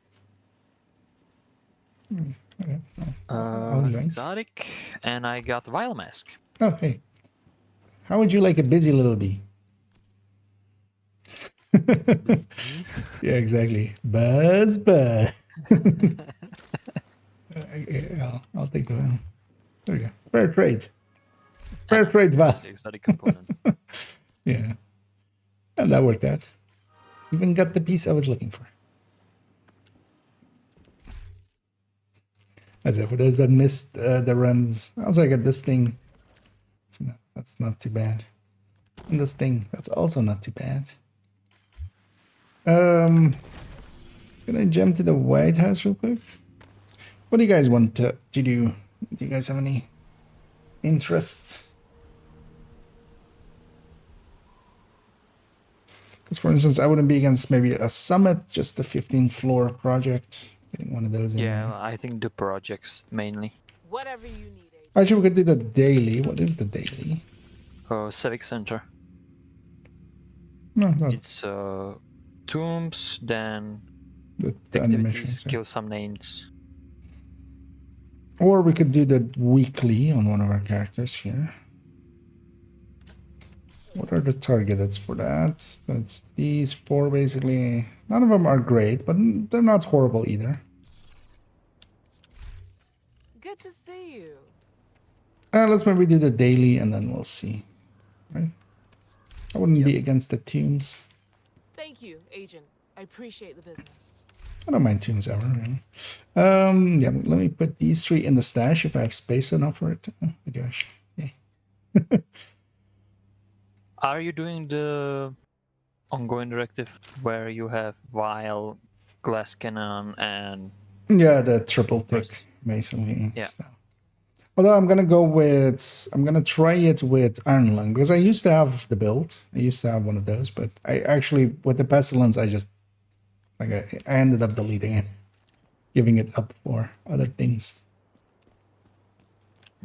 Okay. I'll yoink.
Exotic, and I got the Vile Mask.
Oh, hey. How would you like a busy little bee? Yeah, exactly. Buzz. I'll take the one. There you go. Fair trade. Fair trade, Val.
The exotic component.
Yeah. And that worked out. Even got the piece I was looking for. As if for those that missed the runs, also I got this thing. So that's not too bad. And this thing, that's also not too bad. Can I jump to the White House real quick? What do you guys want to do? Do you guys have any interests? Because for instance, I wouldn't be against maybe a summit, just a 15th floor project. Getting one of those in
Yeah,
there.
I think the projects mainly.
Whatever you need.
Actually, we could do the daily. What is the daily?
Civic Center.
No, not
It's tombs, then
the
activities,
animations. Yeah.
kill some names.
Or we could do the weekly on one of our characters here. What are the targets for that? So it's these four basically. None of them are great, but they're not horrible either.
Good to see you.
Let's maybe do the daily and then we'll see. Right? I wouldn't be against the tombs.
Thank you, Agent. I appreciate the business.
I don't mind tombs ever, really. Yeah, let me put these three in the stash if I have space enough for it. Oh my gosh. Yeah.
Are you doing the ongoing directive where you have vial, glass cannon, and
Yeah, the triple tick masonry stuff. Although I'm gonna try it with Iron Lung because I used to have the build. I used to have one of those, but I actually with the pestilence I ended up deleting it, giving it up for other things.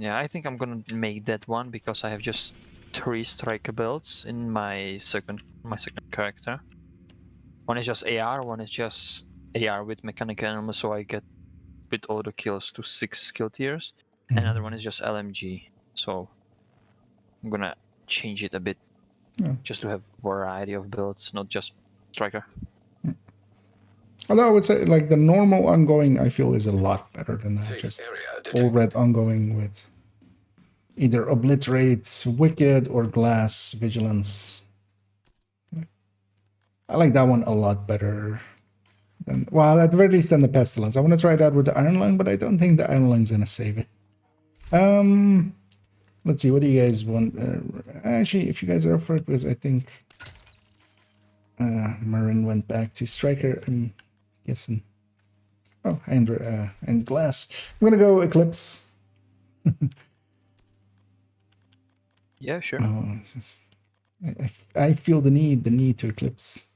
yeah, I think I'm gonna make that one because I have just 3 striker builds in my second character. One is just AR, one is just AR with mechanical animals, so I get with auto kills to 6 skill tiers. Another one is just LMG, so I'm gonna change it a bit just to have variety of builds, not just striker.
Although I would say like the normal ongoing I feel is a lot better than that. Just all red ongoing with either obliterates wicked or glass vigilance. I like that one a lot better than, well, at the very least than the pestilence. I want to try it out with the Iron Lung, but I don't think the Iron Lung's gonna save it. Let's see, what do you guys want? Actually, if you guys are up for it, because I think Marin went back to striker. I'm guessing. Oh, and glass. I'm gonna go Eclipse.
Yeah, sure.
Oh, it's just, I feel the need to Eclipse.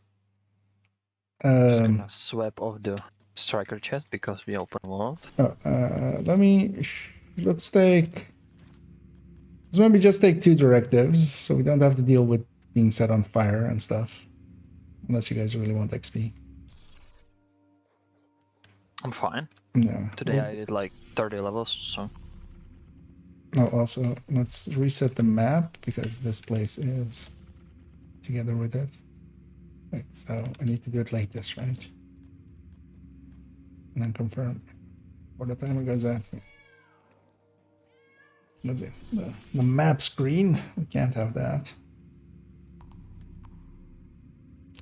Just gonna swap off the striker chest because we open world.
Let's maybe just take 2 directives so we don't have to deal with being set on fire and stuff. Unless you guys really want XP.
I'm fine.
No.
Today I did like 30 levels, so.
Oh, also, let's reset the map because this place is together with it. Right, so I need to do it like this, right? And then confirm. For the time it goes out. Let's see. The map screen. We can't have that.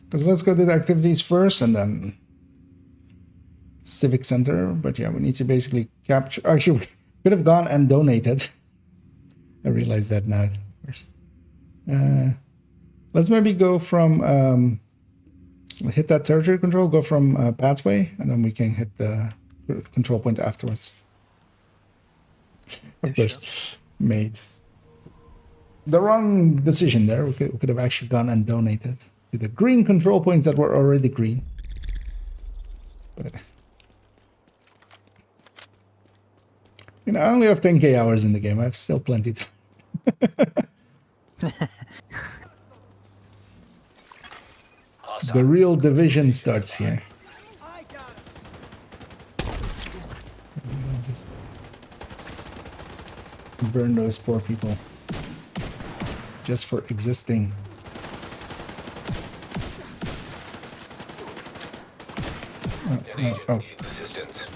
Because let's go to the activities first and then Civic Center. But yeah, we need to basically capture. Actually, we could have gone and donated. I realize that now. Let's maybe go from hit that territory control, go from pathway, and then we can hit the control point afterwards. Of course, made the wrong decision there. We could have actually gone and donated to the green control points that were already green. But, you know, I only have 10k hours in the game. I have still plenty to... The real division starts here. Just burn those poor people just for existing. Oh.
Assistance.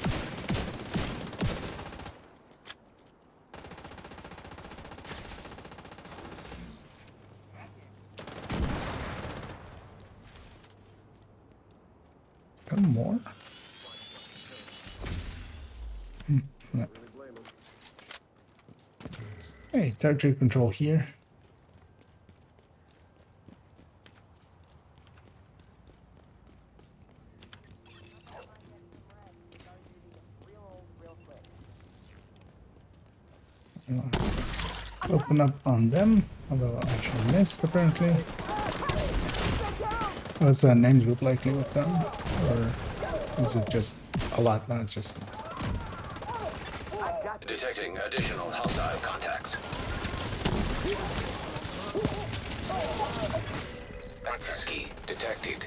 Is there more? No. Hey, territory control here. Open up on them, although I actually missed apparently. Oh, it's a names group likely with them, or is it just a lot? No, it's just.
Detecting additional hostile contacts. Access key detected.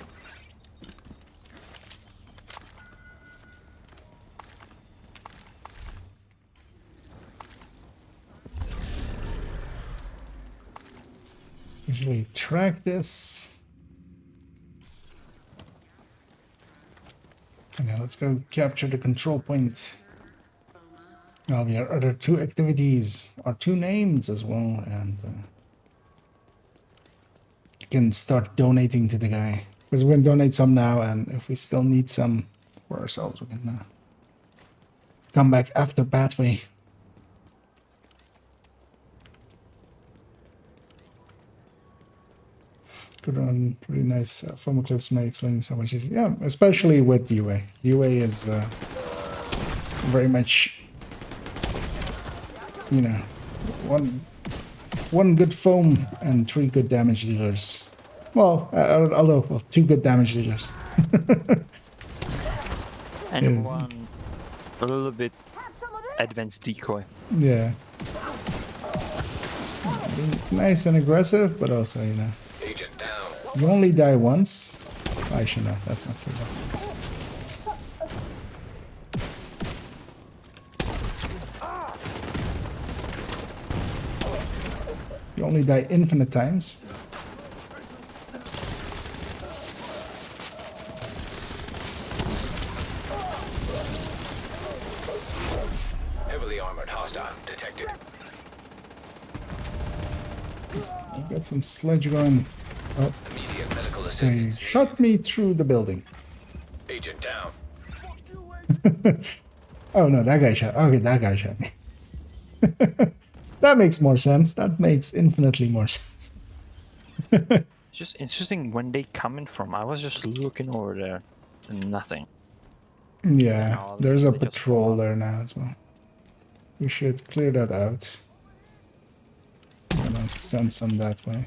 Usually track this. And now let's go capture the control point. Now we have other two activities, or two names as well, and you can start donating to the guy. Because we can donate some now, and if we still need some for ourselves, we can come back after pathway. Good on, really nice foam clips makes learning so much easier. Yeah, especially with DUA. DUA is very much, you know, one good foam and 3 good damage dealers. Well, although, well, 2 good damage dealers.
And one a little bit advanced decoy.
Yeah. Nice and aggressive, but also, you know.
Agent down.
You only die once. Actually, no, that's not true. You only die infinite times.
Heavily armored hostile detected.
Got some sledge going. Oh,
Immediate medical
they
assistance.
shot me through the building.
Agent down.
Oh no, that guy shot. Okay, that guy shot me. That makes more sense. That makes infinitely more sense.
It's just interesting when they coming from. I was just looking over there and nothing.
Yeah,
all of a
there's a
sudden they just
patrol
fall.
there now as well. We should clear that out. I'm gonna send some that way.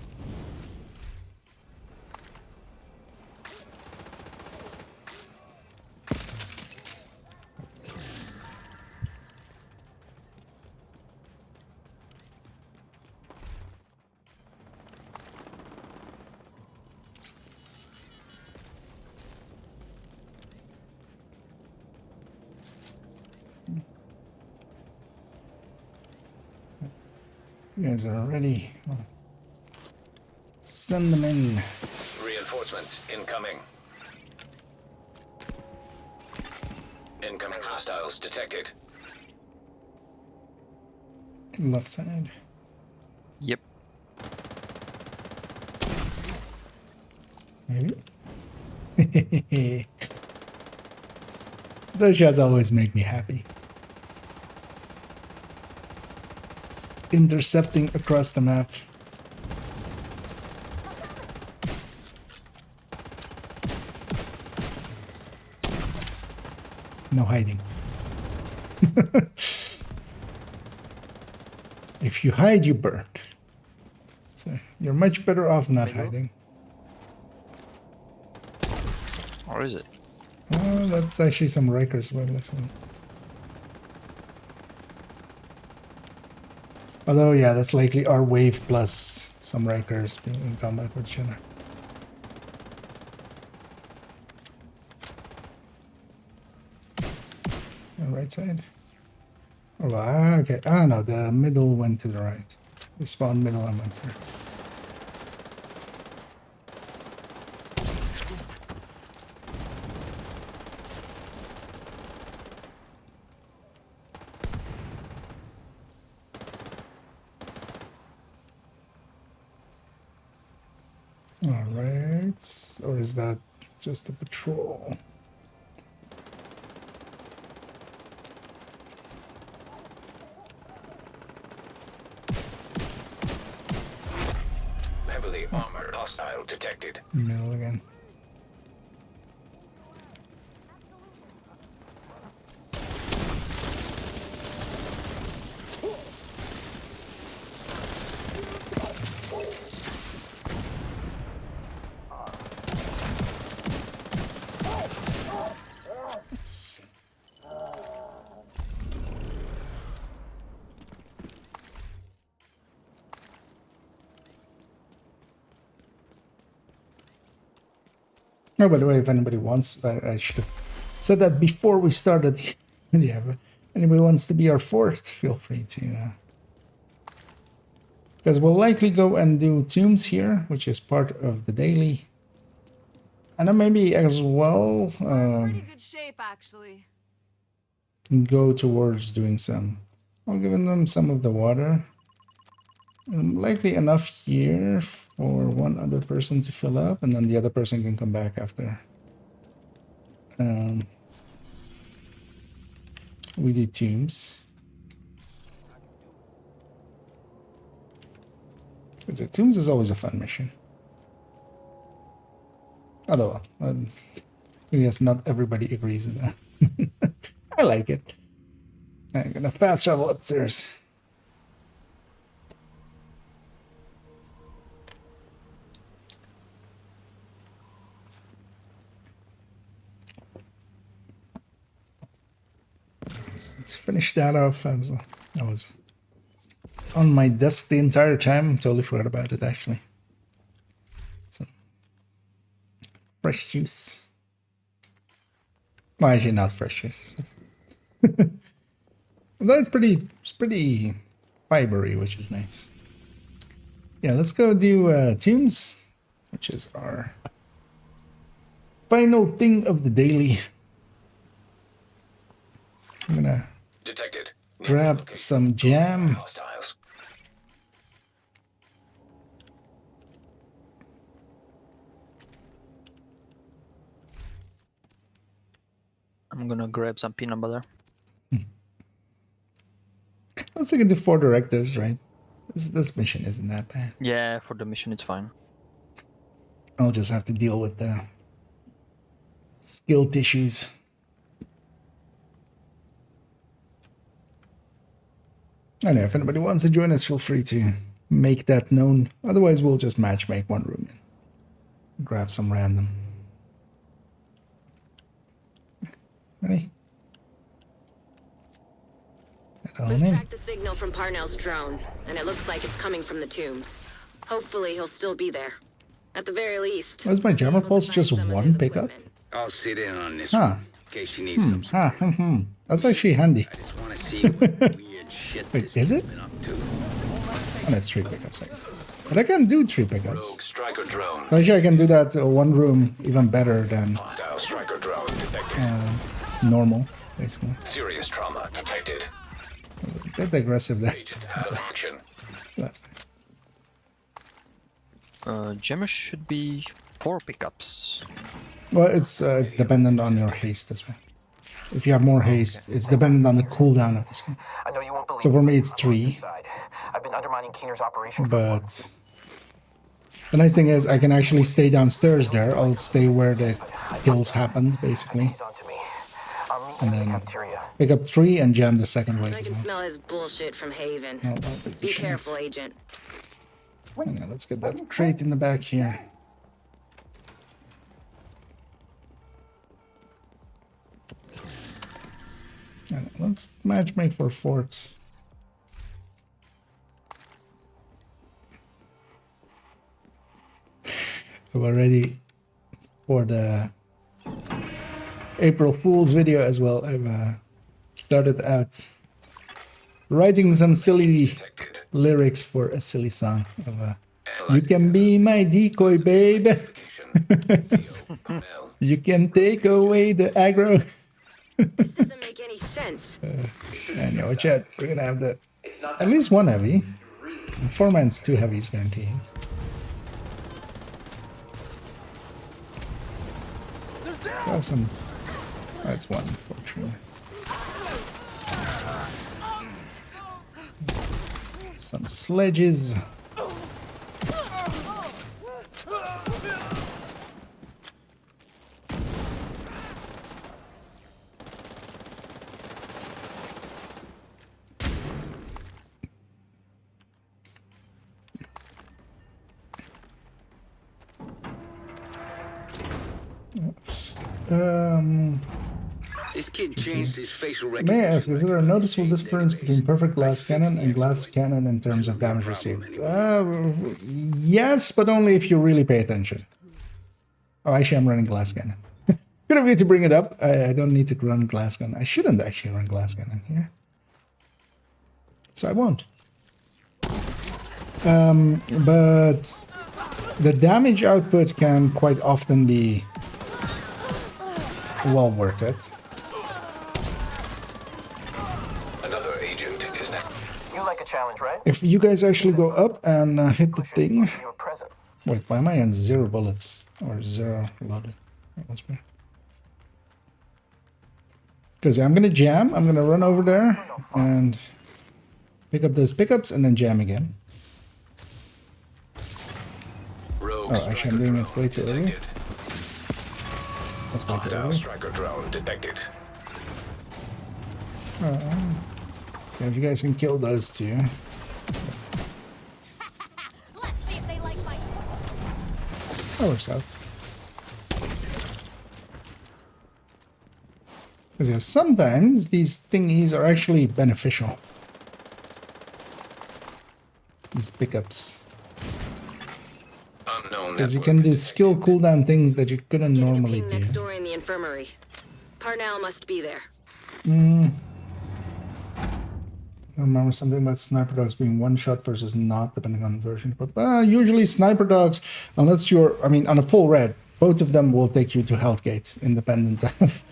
You guys are ready. Send them in.
Reinforcements incoming. Incoming hostiles detected.
Left side.
Yep.
Maybe. Those shots always make me happy. Intercepting across the map. No hiding. If you hide, you burn. So you're much better off not hiding.
Or is it?
Oh, that's actually some Rikers. Well, listen. Although, yeah, that's likely our wave plus some Rikers being in combat with Shinner. Right side. Oh, okay. Ah, no, the middle went to the right. The spawn middle and went there. All right. Or is that just a patrol?
Heavily armored hostile detected.
Middle again. Oh, by the way, if anybody wants, I should have said that before we started. Yeah, but anybody wants to be our fourth, feel free to. Because we'll likely go and do tombs here, which is part of the daily. And then maybe as well
Pretty good shape, actually.
go towards doing some. I'll give them some of the water. Likely enough here for one other person to fill up, and then the other person can come back after. We do tombs. Because the tombs is always a fun mission. Although, I guess not everybody agrees with that. I like it. I'm gonna fast travel upstairs. Let's finish that off. I was on my desk the entire time. Totally forgot about it, actually. Some fresh juice. Well, actually, not fresh juice. Although it's pretty fibery, which is nice. Yeah, let's go do tombs, which is our final thing of the daily. I'm gonna
Detected.
grab some jam.
Hostiles.
I'm gonna grab some peanut butter.
Let's look into 4 directives, right? This mission isn't that bad.
Yeah, for the mission it's fine.
I'll just have to deal with the skill tissues. I know if anybody wants to join us, feel free to make that known. Otherwise, we'll just match make one room and grab some random. Ready?
We've tracked the signal from Parnell's drone, and it looks like it's coming from the tombs. Hopefully he'll still be there. At the very least.
Was my jammer pulse just one pickup?
I'll sit in on this
Huh.
one, in case you need some.
That's actually handy.
I just want to see what weird shit
Wait,
this
is it?
been up to.
Oh, that's 3 pickups. But I can do 3 pickups.
Rogue striker drone.
Actually, I can do that one room even better than
Hostile striker drone detected.
normal, basically.
Serious trauma detected.
A bit aggressive there.
Agent out of action.
That's fine.
Gemmer should be 4 pickups.
Well, it's dependent on your haste as well. If you have more haste, it's dependent on the cooldown of this one.
I know you won't believe
So for me, it's 3.
I've been undermining Keener's operation.
But the nice thing is I can actually stay downstairs there. I'll stay where the kills happened, basically.
Onto me. I'll
and then
Cafeteria.
pick up 3 and jam the second wave.
I
as
can
well.
smell his bullshit from Haven.
No, I'll take the
Be
shot.
careful, Agent.
Yeah, let's get that crate in the back here. And let's matchmake for forts. I've already, for the April Fool's video as well, I've started out writing some silly lyrics for a silly song of you can be my decoy, babe. You can take away the aggro.
This doesn't make any sense.
Anyway, chat, we're gonna have the at least one heavy. 4 man's 2 heavies guaranteed. Have some. That's one, fortunately. Some sledges.
This kid changed his facial
May I
recognition.
ask, is there a noticeable difference between perfect glass cannon and glass cannon in terms of damage received? Yes, but only if you really pay attention. Oh, actually, I'm running glass cannon. Good of you to bring it up. I don't need to run glass cannon. I shouldn't actually run glass cannon here. So I won't. But the damage output can quite often be well worth it.
Another agent is now.
You like a challenge, right?
If you guys actually go up and hit the thing...
You a present.
Wait, why am I on 0 bullets? Or 0 loaded? Because I'm going to jam. I'm going to run over there and pick up those pickups and then jam again. Oh, actually I'm doing it way too early. That's way too early.
Striker drone detected.
Yeah, if you guys can kill those two. That works out. Because yeah, sometimes these thingies are actually beneficial. These pickups. Because you can do skill cooldown things that you couldn't normally do.
Next door in the infirmary. Parnell must be there.
I remember something about sniper dogs being one shot versus not, depending on version. But usually sniper dogs, unless you're, I mean, on a full red, both of them will take you to health gates, independent of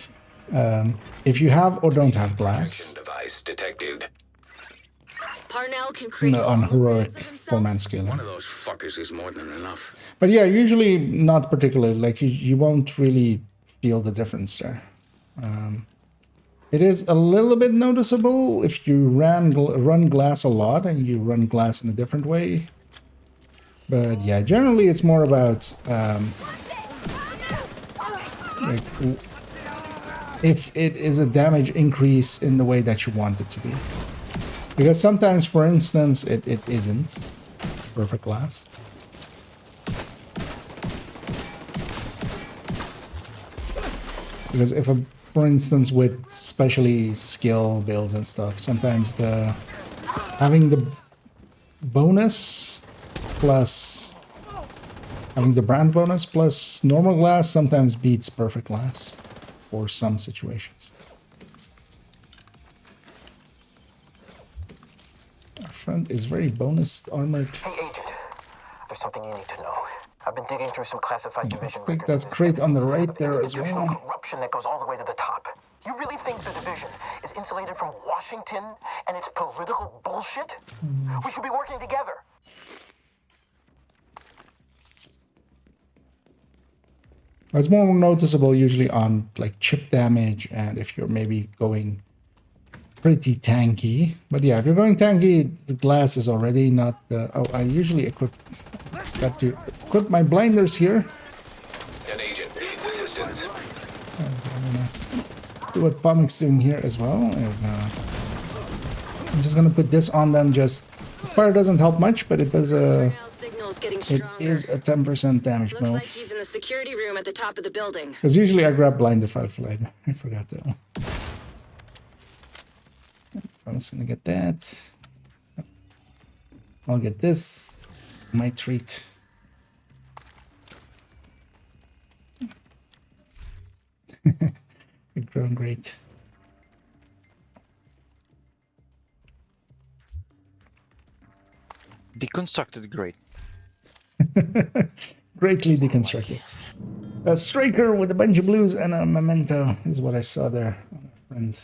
if you have or don't have glass.
Device detected.
Parnell can create
On heroic 4-man scaling.
One of those fuckers is more than enough.
But yeah, usually not particularly. Like you won't really feel the difference there. It is a little bit noticeable if you run glass a lot and you run glass in a different way. But yeah, generally it's more about like if it is a damage increase in the way that you want it to be. Because sometimes, for instance, it isn't perfect glass. Because if a, for instance, with especially skill builds and stuff, sometimes having the bonus plus having the brand bonus plus normal glass sometimes beats perfect glass for some situations. Our friend is very bonus armored.
Hey, Agent. There's something you need to know. I've been digging through some classified division
Let's take
records.
that crate on the right there as
Institutional
well.
corruption that goes all the way to the top. You really think the division is insulated from Washington and its political bullshit? We should be working together.
It's more noticeable usually on like chip damage and if you're maybe going pretty tanky. But yeah, if you're going tanky, the glass is already not the... Oh, I usually got to equip my blinders here.
An agent needs assistance.
do what Pomic's doing here as well. And, I'm just gonna put this on them. Just fire doesn't help much, but it does a. It is a 10% damage
Looks like
buff.
he's in the security room at the top of the building.
Because usually I grab blind firefly. I forgot that one. I'm just gonna get that. I'll get this. My treat. You're growing great.
Deconstructed great.
Greatly deconstructed. A striker with a bunch of blues and a memento is what I saw there on our friend.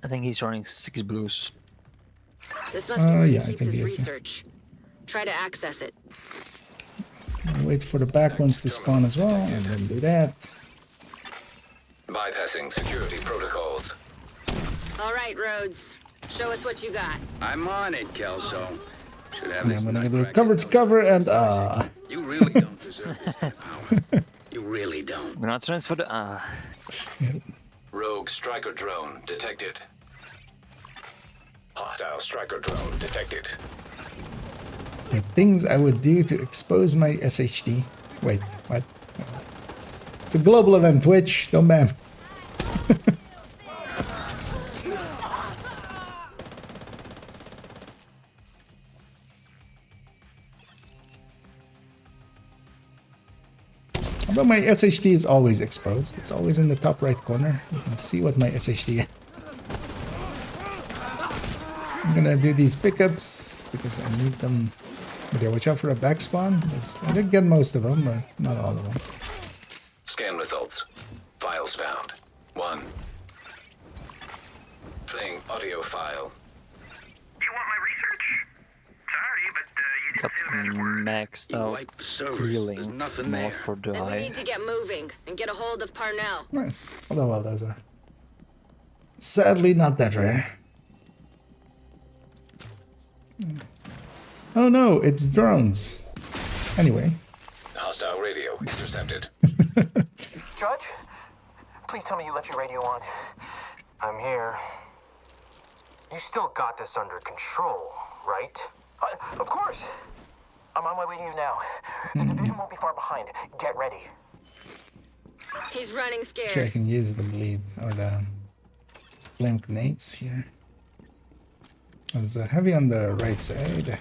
I think he's running 6 blues.
This must be where
yeah,
he
I
keeps
think
his
he is, yeah.
research. Try to access it.
I'll wait for the back ones to spawn as well, and then do that.
Bypassing security protocols.
All right, Rhodes. Show us what you got.
I'm on it, Kelso. Should have
And
this
I'm gonna do
nutcracker
cover to cover, and
You really don't deserve this kind of power. You really don't.
I'm gonna transfer the
Rogue striker drone detected. Hostile striker drone detected.
the things I would do to expose my SHD. Wait, what? It's a global event, Twitch. Don't ban. Although my SHD is always exposed. It's always in the top right corner. You can see what my SHD is. I'm gonna do these pickups because I need them. But yeah, watch out for a back spawn. I did get most of them, but not all of them.
Scan results. Files found. 1. Playing audio file.
You want my research? Sorry, but you didn't say the magic word.
maxed out
Wipe the servers.
healing
There's nothing
mod
there.
for the
Then we
eye.
need to get moving and get a hold of Parnell.
Nice. Although, well, those are sadly not that rare. Oh no, it's drones. Anyway.
Hostile radio intercepted.
Judge, please tell me you left your radio on. I'm here. You still got this under control, right? Of course. I'm on my way to you now. The division won't be far behind. Get ready.
He's running scared.
Sure, I can use the bleed or the flame grenades here. There's a heavy on the right side.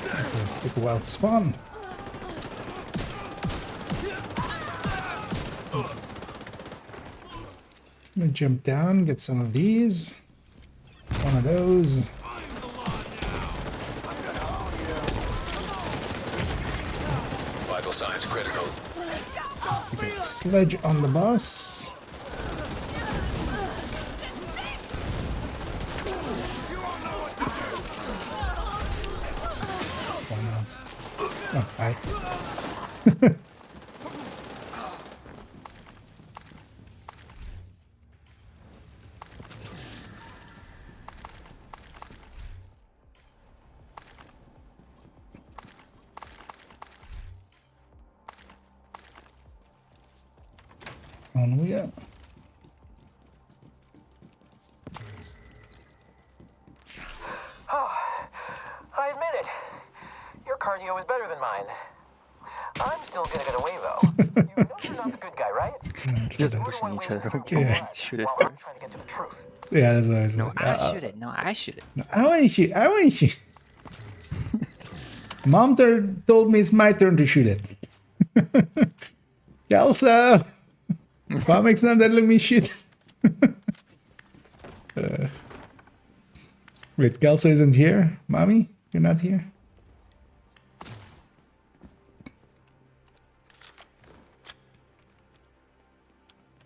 It's gonna take a while to spawn. I'm gonna jump down, get some of these. One of those.
Vital signs critical.
Just to get sledge on the bus. Why not? Oh, hi. On we go.
Oh, I admit it. Your cardio is better than mine. I'm still gonna get away though. You know you're not the good guy, right?
Just
You're the
pushing
one
each
waiting
other.
to
Okay,
blood
shoot it
while I'm
first.
trying to get to the truth.
Yeah, that's what I was
No,
like.
I shoot it. No, I shoot it.
No, I want to shoot. I want to shoot. Mom told me it's my turn to shoot it. Kelso! Comics not letting me shoot. Wait, Kelso isn't here? Mommy? You're not here?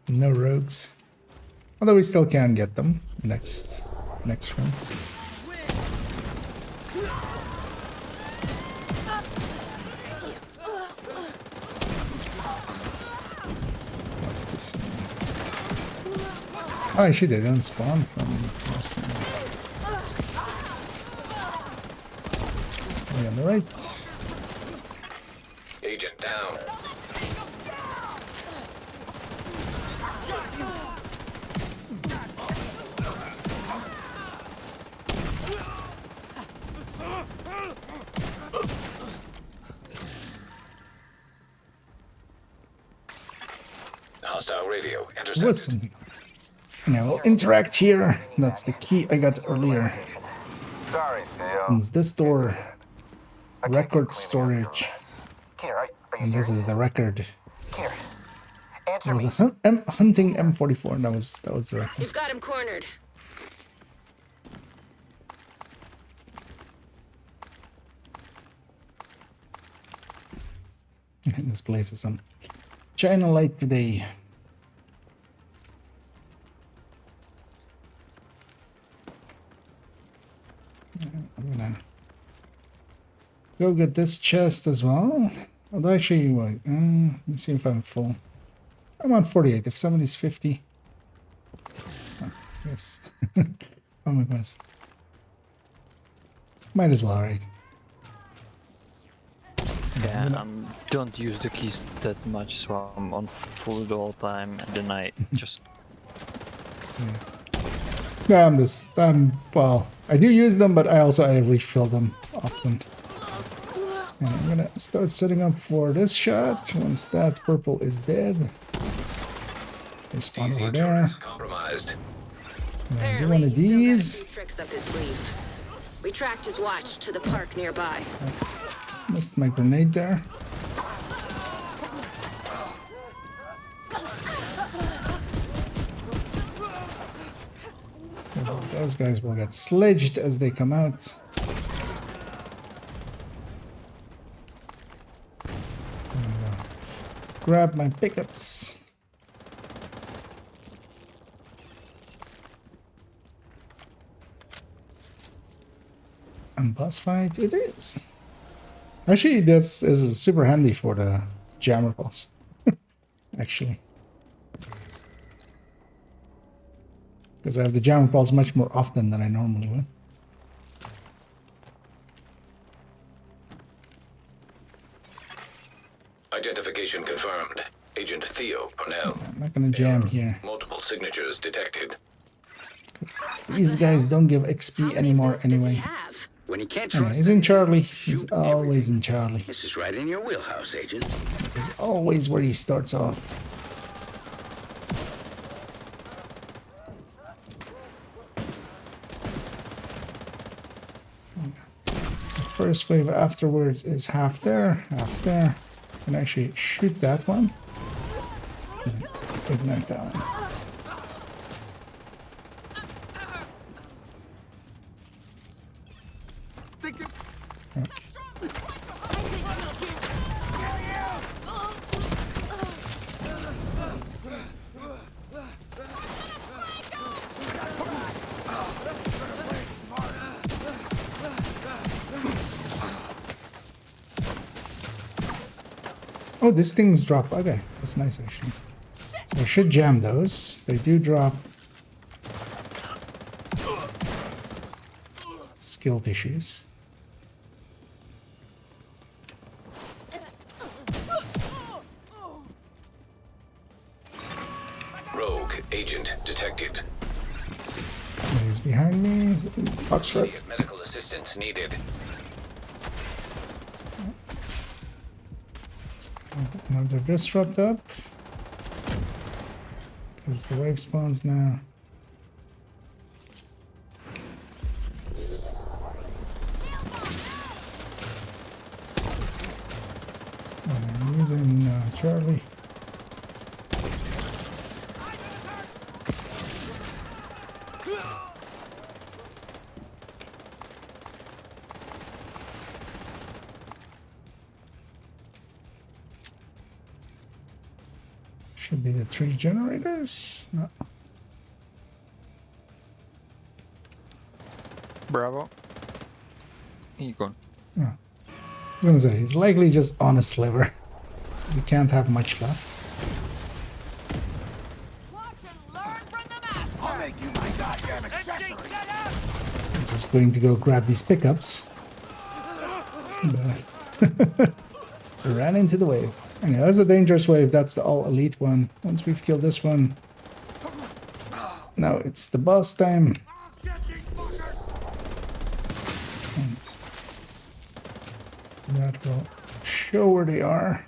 No rogues. Although we still can get them next run. Oh, actually, they don't spawn from first. On the right.
Agent down. Hostile radio intercepted.
Listen. Now we'll interact here. That's the key I got earlier.
Sorry, Theo.
And this door. Record storage.
Keener, are you
And this
serious?
is the record.
Keener,
It
answer
was
me.
a hunting M44. That was the record.
You've got him cornered.
This place is on China light today. I'm gonna go get this chest as well. Although actually, wait, let me see if I'm full. I'm on 48. If somebody's 50, oh, yes. Oh my goodness. Might as well, right?
Yeah, don't use the keys that much, so I'm on full the whole time, and then I just...
No, well, I do use them, but I refill them often. And I'm gonna start setting up for this shot. Once that purple is dead, they spawn over there.
Compromised.
And do one of these.
Tricks up his sleeve. We tracked his watch to the park nearby.
Missed my grenade there. Those guys will get sledged as they come out. Grab my pickups. And boss fight it is. Actually, this is super handy for the jammer boss. Actually. Because I have the jammer pulse much more often than I normally would.
Identification confirmed. Agent Theo Parnell.
I'm not gonna jam here.
Multiple signatures detected.
These guys don't give XP anymore anyway.
When you can't
Anyway,
trust
he's in
anyone,
Charlie.
shoot
He's always in Charlie.
This is right in your wheelhouse, Agent.
He's always where he starts off. The first wave afterwards is half there, half there. I can actually shoot that one. And ignite that one. Oh, these things drop. Okay, that's nice actually. So I should jam those. They do drop skill tissues.
Rogue agent detected.
He's behind me. Foxtrot.
Immediate medical assistance needed.
Another disrupt up. Because the wave spawns now. I'm using Charlie. Should be the 3 generators. No.
Bravo. Here you go.
Oh. I was gonna say, he's likely just on a sliver. He can't have much left.
Watch and learn from the master.
make you my goddamn accessory.
I'm just going to go grab these pickups. But ran into the wave. Okay, that's a dangerous wave. That's the all elite one. Once we've killed this one, now it's the boss time. And that will show where they are.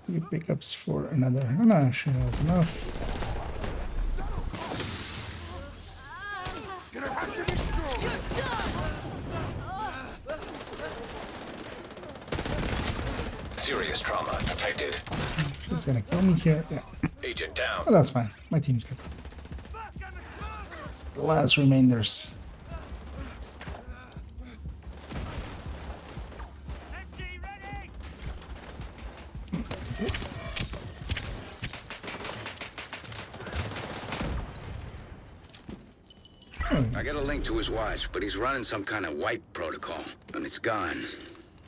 Few pickups for another. Oh, no, actually, that's enough.
Serious trauma detected.
She's gonna kill me here. Yeah.
Agent down.
Oh, that's fine. My team's good. It's the last remainders.
I got a link to his watch, but he's running some kind of wipe protocol, and it's gone.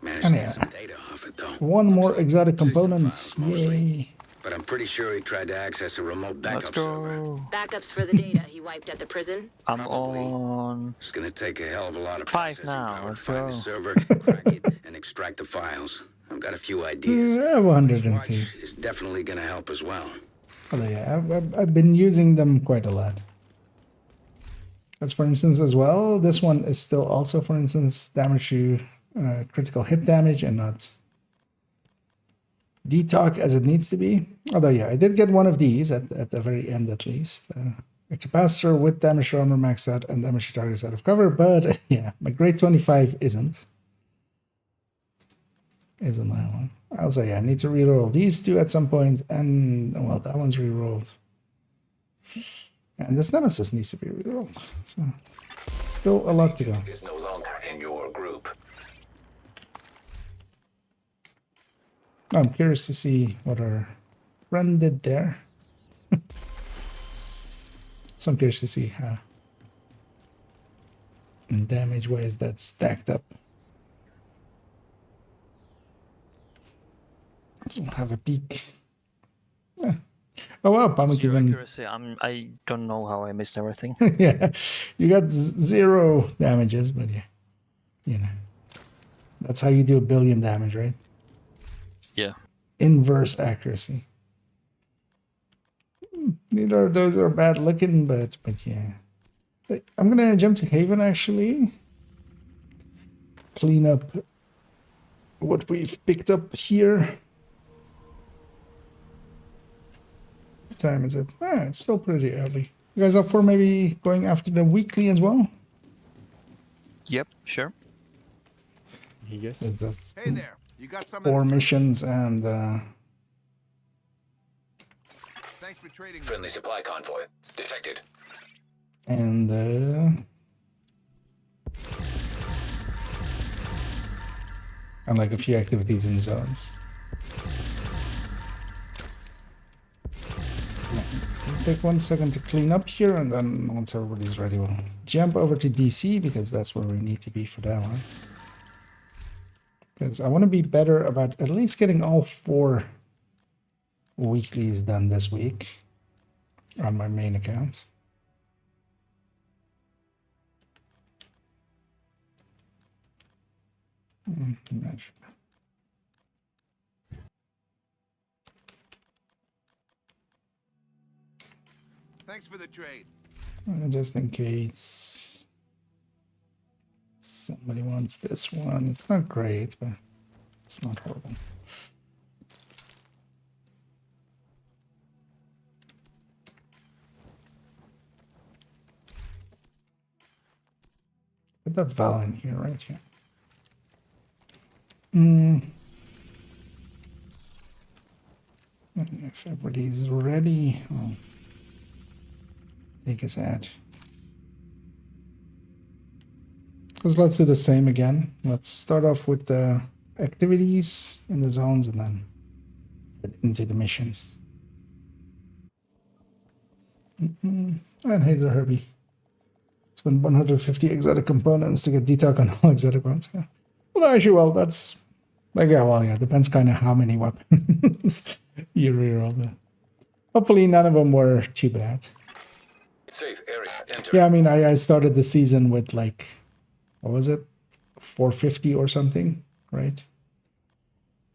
Managed
And
to get
yeah.
some data off it, though.
One more exotic component. Yay.
But I'm pretty sure he tried to access a remote backup
Let's
server.
go.
Backups for the data he wiped at the prison?
I'm on
It's gonna take a hell of a lot of
5
processing
now.
power
Let's
to find the
go.
server, crack it, and extract the files. I've got a few ideas.
I have 102.
It's definitely gonna help as well.
Although, yeah, I've been using them quite a lot. That's for instance as well. This one is still also, for instance, damage to critical hit damage and not detox as it needs to be. Although, yeah, I did get one of these at the very end at least. A capacitor with damage to armor maxed out and damage to targets out of cover. But yeah, my grade 25 isn't that one. Also, yeah, I need to reroll these two at some point, and well, that one's rerolled. And this nemesis needs to be rerolled. So still a lot to go.
Is no longer in your group.
I'm curious to see what our friend did there. So I'm curious to see how in damage wise that's stacked up. So we'll have a peek. Yeah. Oh wow, Pamuk even.
Accuracy. I don't know how I missed everything.
Yeah, you got 0 damages, but yeah, you know, that's how you do 1 billion damage, right?
Yeah.
Inverse accuracy. Neither of those are bad looking, but yeah. I'm gonna jump to Haven actually. Clean up what we've picked up here. What time is it? It's still pretty early. You guys up for maybe going after the weekly as well?
Yep, sure.
Yes.
It's just
Hey there. You got some
4 missions and
Thanks for trading.
Friendly supply convoy detected.
and like a few activities in zones. Take 1 second to clean up here, and then once everybody's ready, we'll jump over to DC because that's where we need to be for that one. Because I want to be better about at least getting all 4 weeklies done this week on my main account.
Thanks for the trade.
Just in case somebody wants this one. It's not great, but it's not horrible. Put that Val in here, right here. If everybody's ready, I'll take us out. Because let's do the same again. Let's start off with the activities in the zones and then get into the missions. And hey there, Herbie. It's been 150 exotic components to get detail on all exotic ones. Yeah. Well, actually, well, that's like, yeah, well, yeah, depends kind of how many weapons you reroll. Hopefully, none of them were too bad.
Safe area. Enter.
Yeah, I mean, I started the season with like, what was it, 450 or something, right?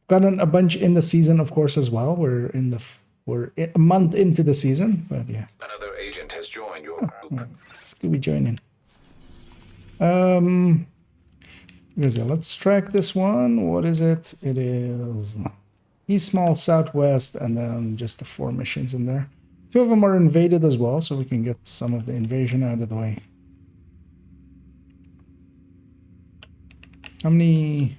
Gotten a bunch in the season, of course, as well. We're a month into the season, but yeah.
Another agent has joined your group.
Scooby joining. Let's track this one. What is it? It is East Small, Southwest, and then just the 4 missions in there. 2 of them are invaded as well, so we can get some of the invasion out of the way. How many?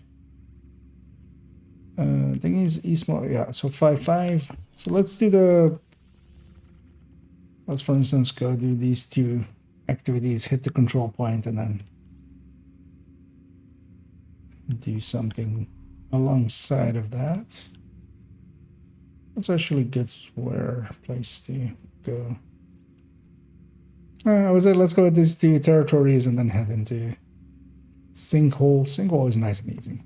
I think he's East Small. Yeah, so 5-5. So let's do the. Let's, for instance, go do these 2 activities, hit the control point, and then do something alongside of that. That's actually a good place to go. I would say let's go with these 2 territories and then head into Sinkhole. Sinkhole is nice and easy.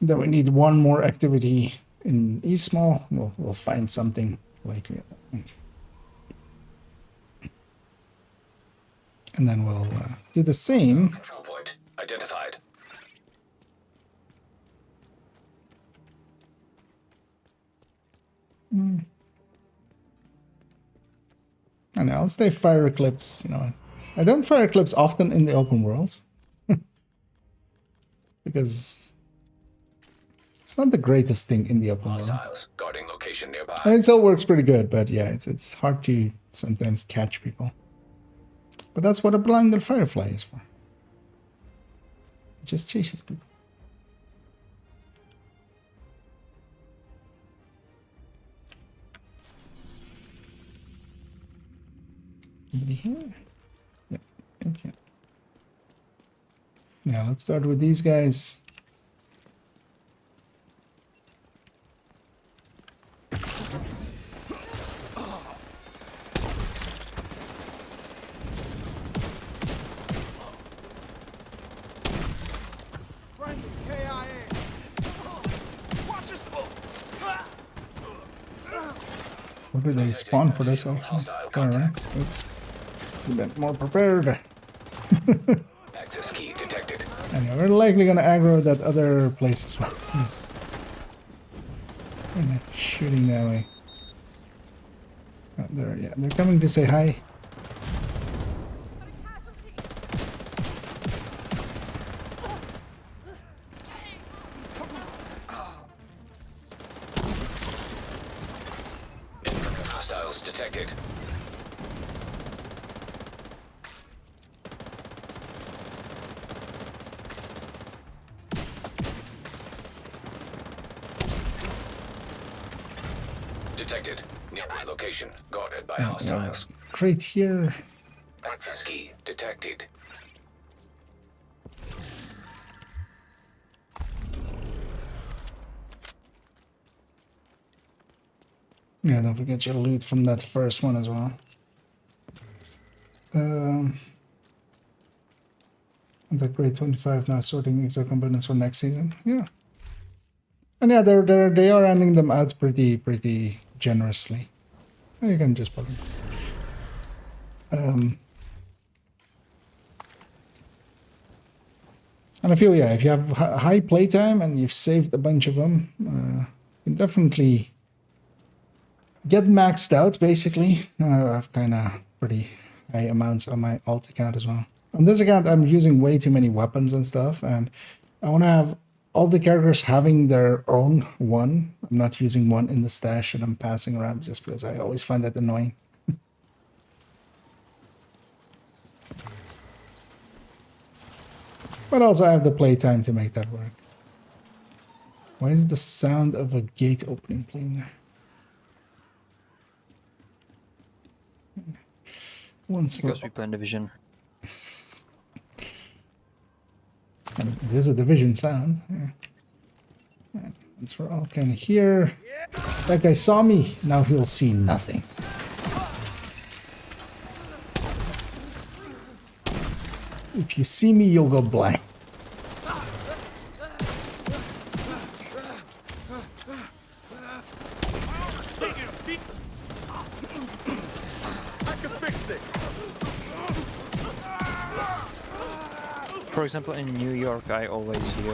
Then we need 1 more activity in East Small. We'll find something likely at that point. And then we'll do the same.
Control point identified.
I know, I'll stay Fire Eclipse, you know. I don't Fire Eclipse often in the open world. Because it's not the greatest thing in the open world.
Guarding location nearby.
And it still works pretty good, but yeah, it's hard to sometimes catch people. But that's what a blinded firefly is for. It just chases people. Anybody here? Yep. Okay. Now let's start with these guys. Where do they spawn for this? Alright. Oops. A bit more prepared.
Access key detected.
Anyway, we're likely gonna aggro that other place as well. Yes. Shooting that way. Oh, there, yeah, they're coming to say hi.
Hostiles detected. Detected. Nearby location. Guarded by hostiles.
Crate here.
Access key detected.
Yeah, don't forget your loot from that first one as well. The grade 25 now sorting exact components for next season. Yeah. And yeah, they are handing them out pretty generously. You can just put them. And I feel, yeah, if you have high playtime and you've saved a bunch of them, you can definitely get maxed out, basically. I have kind of pretty high amounts on my alt account as well. On this account, I'm using way too many weapons and stuff, and I want to have all the characters having their own one. I'm not using one in the stash and I'm passing around just because I always find that annoying. But also I have the playtime to make that work. Why is the sound of a gate opening playing there?
Because we play in Division.
It is a Division sound. Yeah. Once we're all kind of here. That guy saw me. Now he'll see nothing. If you see me, you'll go blind.
For example, in New York, I always hear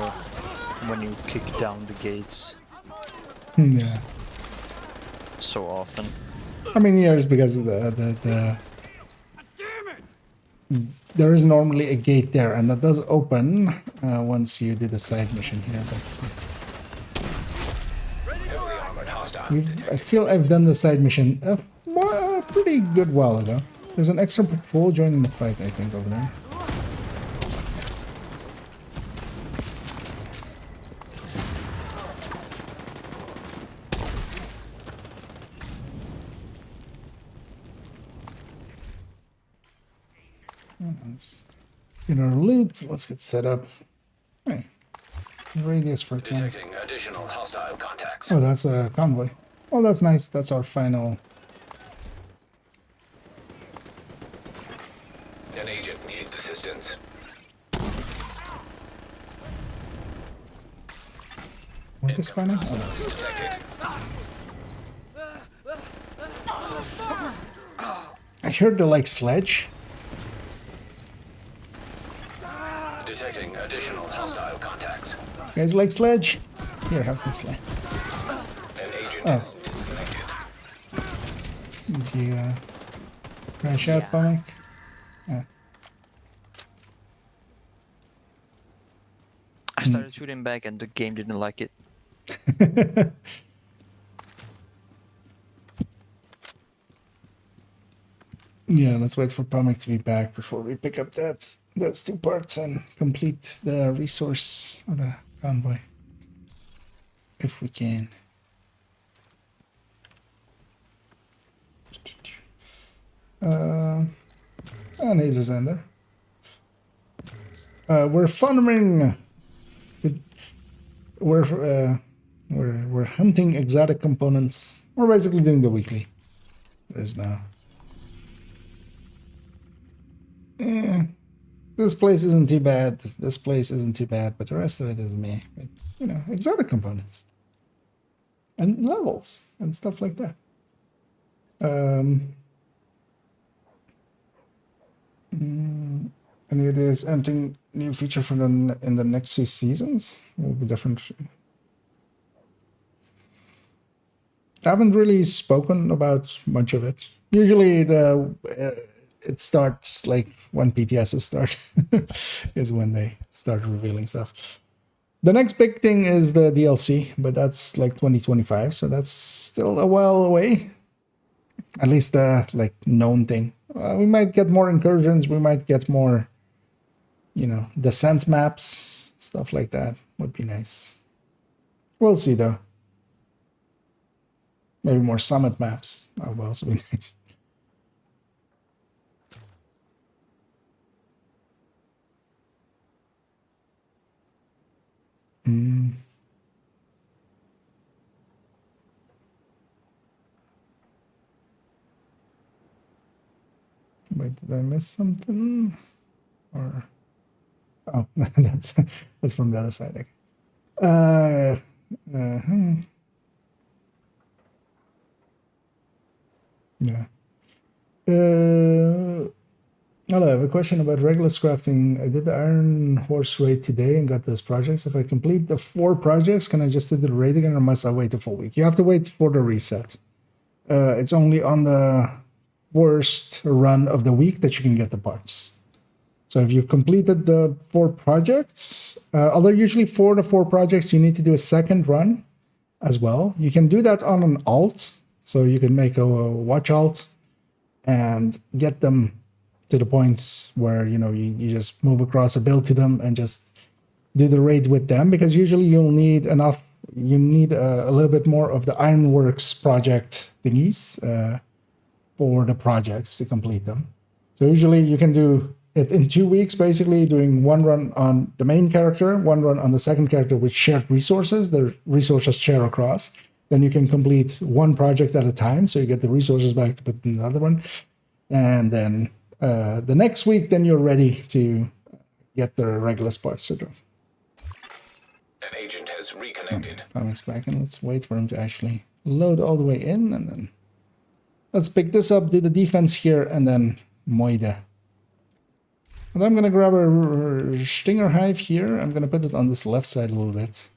when you kick down the gates
Yeah.
so often.
I mean, here is because of there is normally a gate there, and that does open once you do the side mission here. But
Heavily armored hostile.
I feel I've done the side mission a pretty good while ago. There's an extra patrol joining the fight, I think, over there. Let's get our loot. Let's get set up. Hey, radius for
Detecting additional hostile contacts.
Oh, that's a convoy. Oh, that's nice. That's our final.
An agent needs assistance.
What is spawning? Oh,
Detected.
I heard the like sledge.
Detecting additional hostile contacts.
You guys like sledge? Here, have some sledge.
An agent
Oh.
is disconnected.
Did you crash out, Pomic? Yeah.
I started shooting back and the game didn't like it.
Yeah, let's wait for Pomic to be back before we pick up those two parts and complete the resource or the convoy. If we can. Nader's in there. We're farming. We're hunting exotic components. We're basically doing the weekly. There's no. This place isn't too bad. This place isn't too bad, but the rest of it is meh. But, you know, exotic components and levels and stuff like that. Any ideas? Anything new feature for in the next 2 seasons? Will be different. I haven't really spoken about much of it. Usually it starts like when PTSs start is when they start revealing stuff. The next big thing is the DLC, but that's like 2025, so that's still a while away. At least the like known thing. We might get more incursions. We might get more, you know, descent maps, stuff like that would be nice. We'll see though. Maybe more summit maps. That would also be nice. Wait, did I miss something? Or oh, that's from the other side. Okay. Yeah. Hello, I have a question about Regulus crafting. I did the Iron Horse raid today and got those projects. If I complete the 4 projects, can I just do the raid again or must I wait a full week? You have to wait for the reset. It's only on the worst run of the week that you can get the parts. So if you've completed the 4 projects, although usually for the 4 projects, you need to do a second run as well. You can do that on an alt. So you can make a watch alt and get them to the point where, you know, you just move across a build to them and just do the raid with them, because usually you'll need enough, you need a little bit more of the Ironworks project thingies for the projects to complete them. So usually you can do it in 2 weeks, basically doing 1 run on the main character, 1 run on the second character with shared resources. The resources share across. Then you can complete 1 project at a time, so you get the resources back to put in another one. And then the next week, then you're ready to get the Regulus parts to drop.
An agent has reconnected.
Comics back, and let's wait for him to actually load all the way in, and then let's pick this up, do the defense here, and then Moida. And I'm gonna grab a Stinger Hive here. I'm gonna put it on this left side a little bit,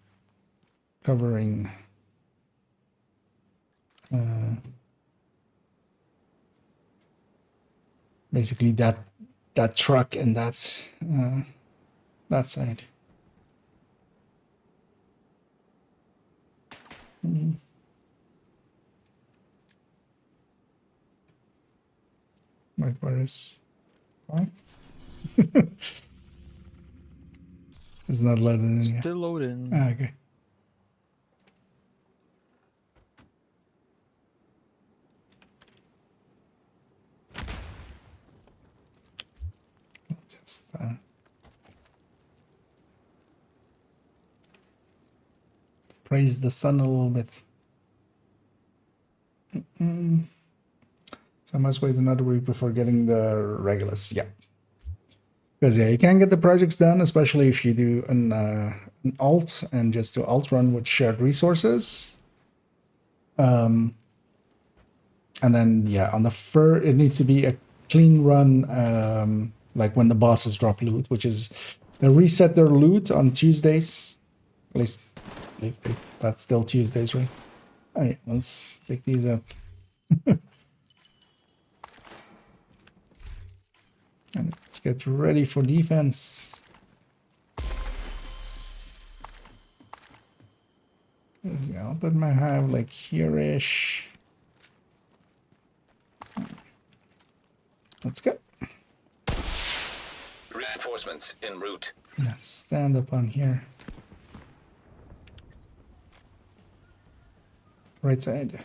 covering basically that truck and that side. Wait, where is Mike? It's not loading in yet.
Still loading.
Ah, okay. Just praise the sun a little bit. So I must wait another week before getting the Regulus. Yeah. Because yeah, you can get the projects done, especially if you do an alt and just do alt run with shared resources. And then yeah, on the it needs to be a clean run, like when the bosses drop loot, which is they reset their loot on Tuesdays. At least that's still Tuesdays, right? All right, let's pick these up. And let's get ready for defense. I'll put my hive like here-ish. Let's go.
Reinforcements en route.
Yeah, stand up on here. Right side.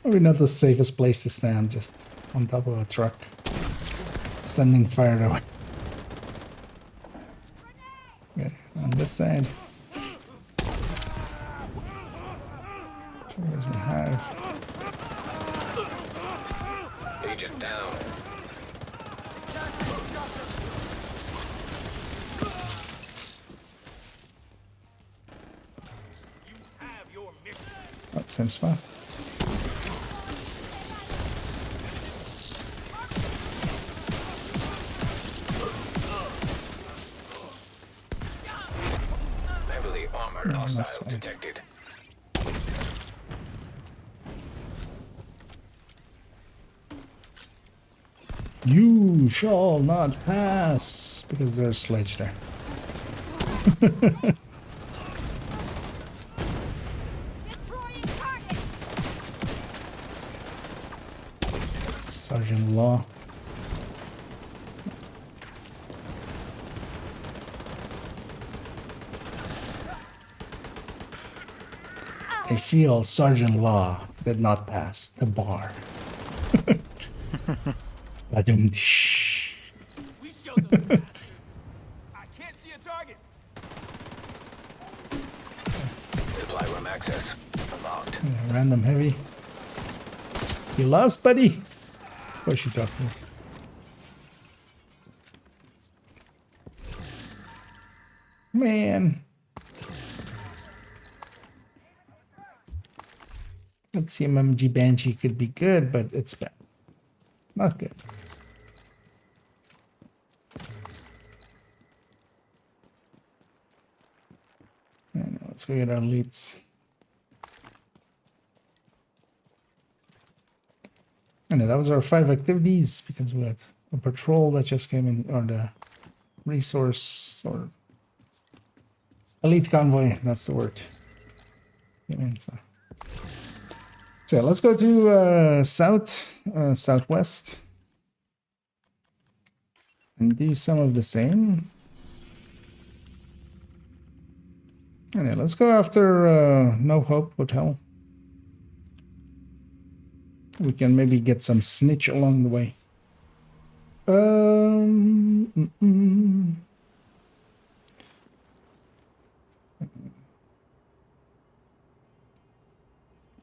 Probably not the safest place to stand, just on top of a truck. Sending fire away. Okay, on this side. Where's my hive?
Agent down.
Oh, same spot.
Heavily armored hostile detected.
You shall not pass, because there's a sledge there. Sergeant Law. I feel Sergeant Law did not pass the bar. Badum-tsh.
We show them bastards. I can't see a target.
Supply room access unlocked.
Random heavy. You lost, buddy? What's she talking about? Man. That CMMG Banshee could be good, but it's bad. Not good. Let's go get our leads. And that was our 5 activities, because we had a patrol that just came in, or the resource, or elite convoy, that's the word. Came in, so yeah, let's go to southwest, and do some of the same. And yeah, let's go after No Hope Hotel. We can maybe get some snitch along the way.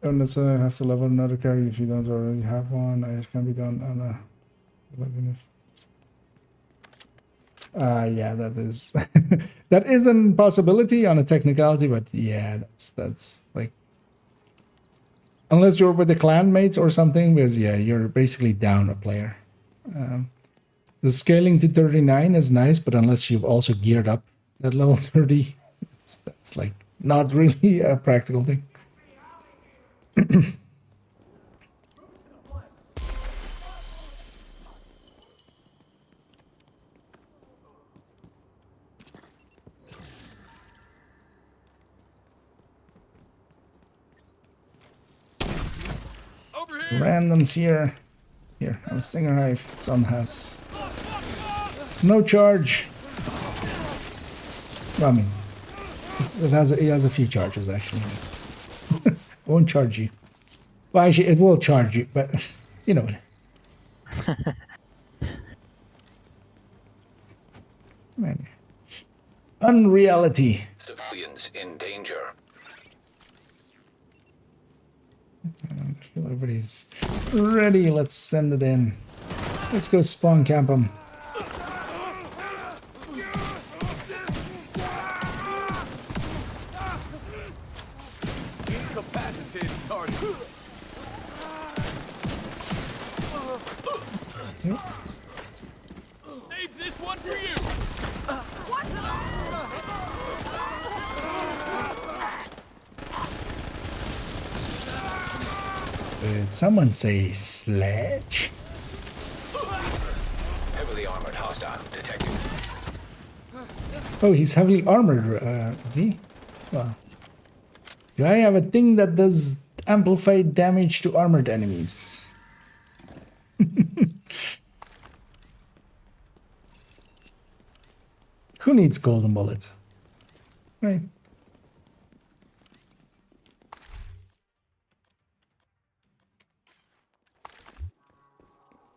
don't necessarily have to level another character if you don't already have one. It can be done on a 11 if. Yeah, that is that is a possibility on a technicality, but yeah, that's like unless you're with the clan mates or something, because yeah, you're basically down a player. The scaling to 39 is nice, but unless you've also geared up at level 30, that's like not really a practical thing. Randoms here. Here, I'm a stinger knife. It's on the house. No charge. Well, I mean, it has a few charges actually. Won't charge you. Well, actually, it will charge you, but you know. Man. Unreality.
Civilians in danger.
I feel everybody's ready. Let's send it in. Let's go spawn camp them.
Incapacitated target. Save this one for you.
Did someone say sledge?
Heavily armored hostile detected.
Oh, he's heavily armored, is he? Well, do I have a thing that does amplified damage to armored enemies? Who needs golden bullet? Right.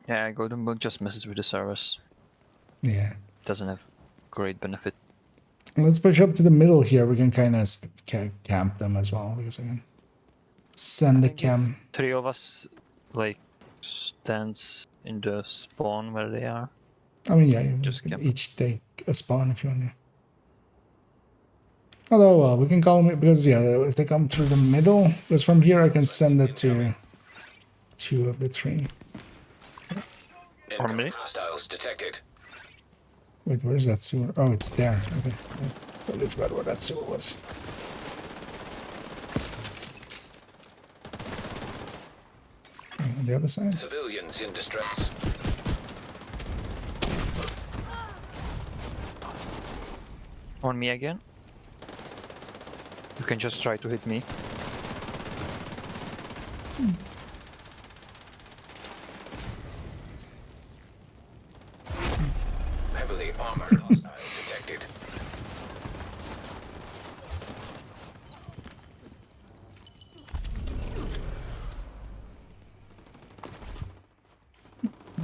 Yeah, golden bullet just messes with the service.
Yeah.
Doesn't have great benefit.
Let's push up to the middle here. We can kind of camp them as well because I can send the cam.
3 of us like stands in the spawn where they are.
I mean, yeah, you
just
can each take a spawn if you want to. Although, well, we can call them because yeah, if they come through the middle, because from here I can send it to 2 of the 3.
Incoming hostiles detected.
Wait, where's that sewer? Oh, it's there. Okay. I totally forgot where that sewer was. On the other side?
Civilians in distress.
On me again? You can just try to hit me.
Heavily armored hostiles detected.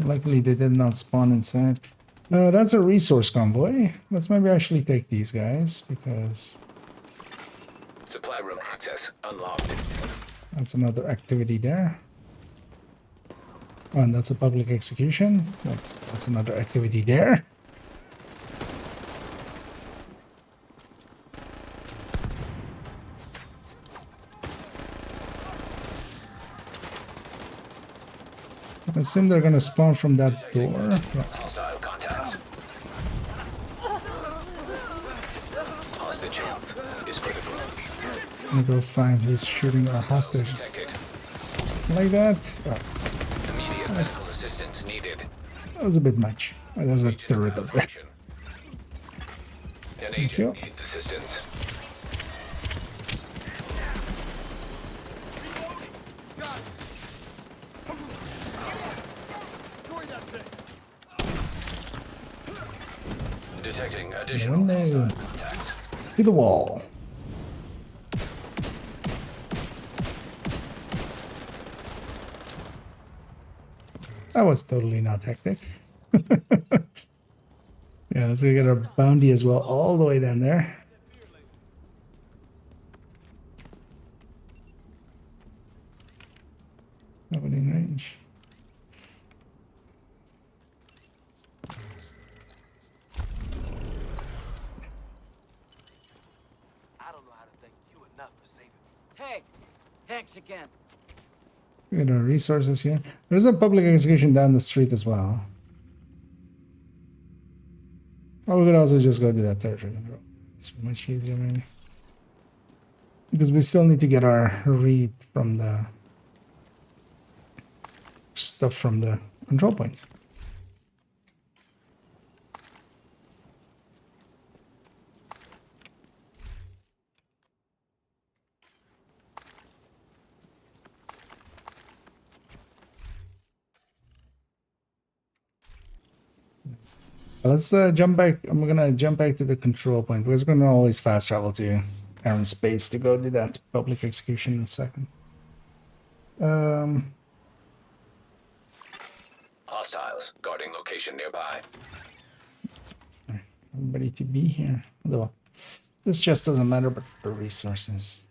Luckily they did not spawn inside. That's a resource convoy. Let's maybe actually take these guys because
Supply room access unlocked.
that's another activity there. Oh, and that's a public execution. That's another activity there. I assume they're gonna spawn from that door. Yeah.
Hostile contacts. Hostage health is critical.
I'm gonna go find who's shooting our hostage.
Detected.
Like that. Oh,
Immediate medical assistance needed.
that was a bit much. Oh, there's a turret up there.
An agent needs assistance. Detecting additional
No.
contacts.
To the wall. That was totally not hectic. Yeah, let's go get our bounty as well, all the way down there.
enough for saving me. Hey, thanks again.
We got our resources here. There's a public execution down the street as well. Or we could also just go to that territory control. It's much easier, maybe. Because we still need to get our read from the stuff from the control points. Let's jump back. I'm gonna jump back to the control point because we're gonna always fast travel to Aaron Space to go do that public execution in a second.
Hostiles guarding location nearby.
Everybody to be here. Although this just doesn't matter, but for resources.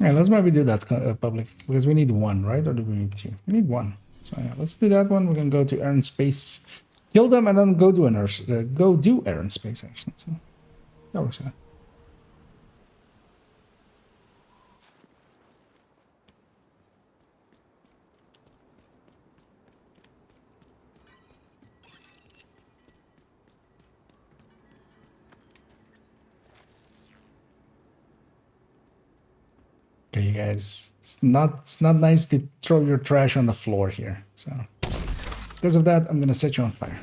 Yeah, let's maybe do that public because we need one, right? Or do we need two? We need one. So yeah, let's do that one. We can go to Aaron Space, kill them, and then go do Aaron Space actually. So that works out. Okay, you guys, it's not nice to throw your trash on the floor here. So because of that, I'm gonna set you on fire.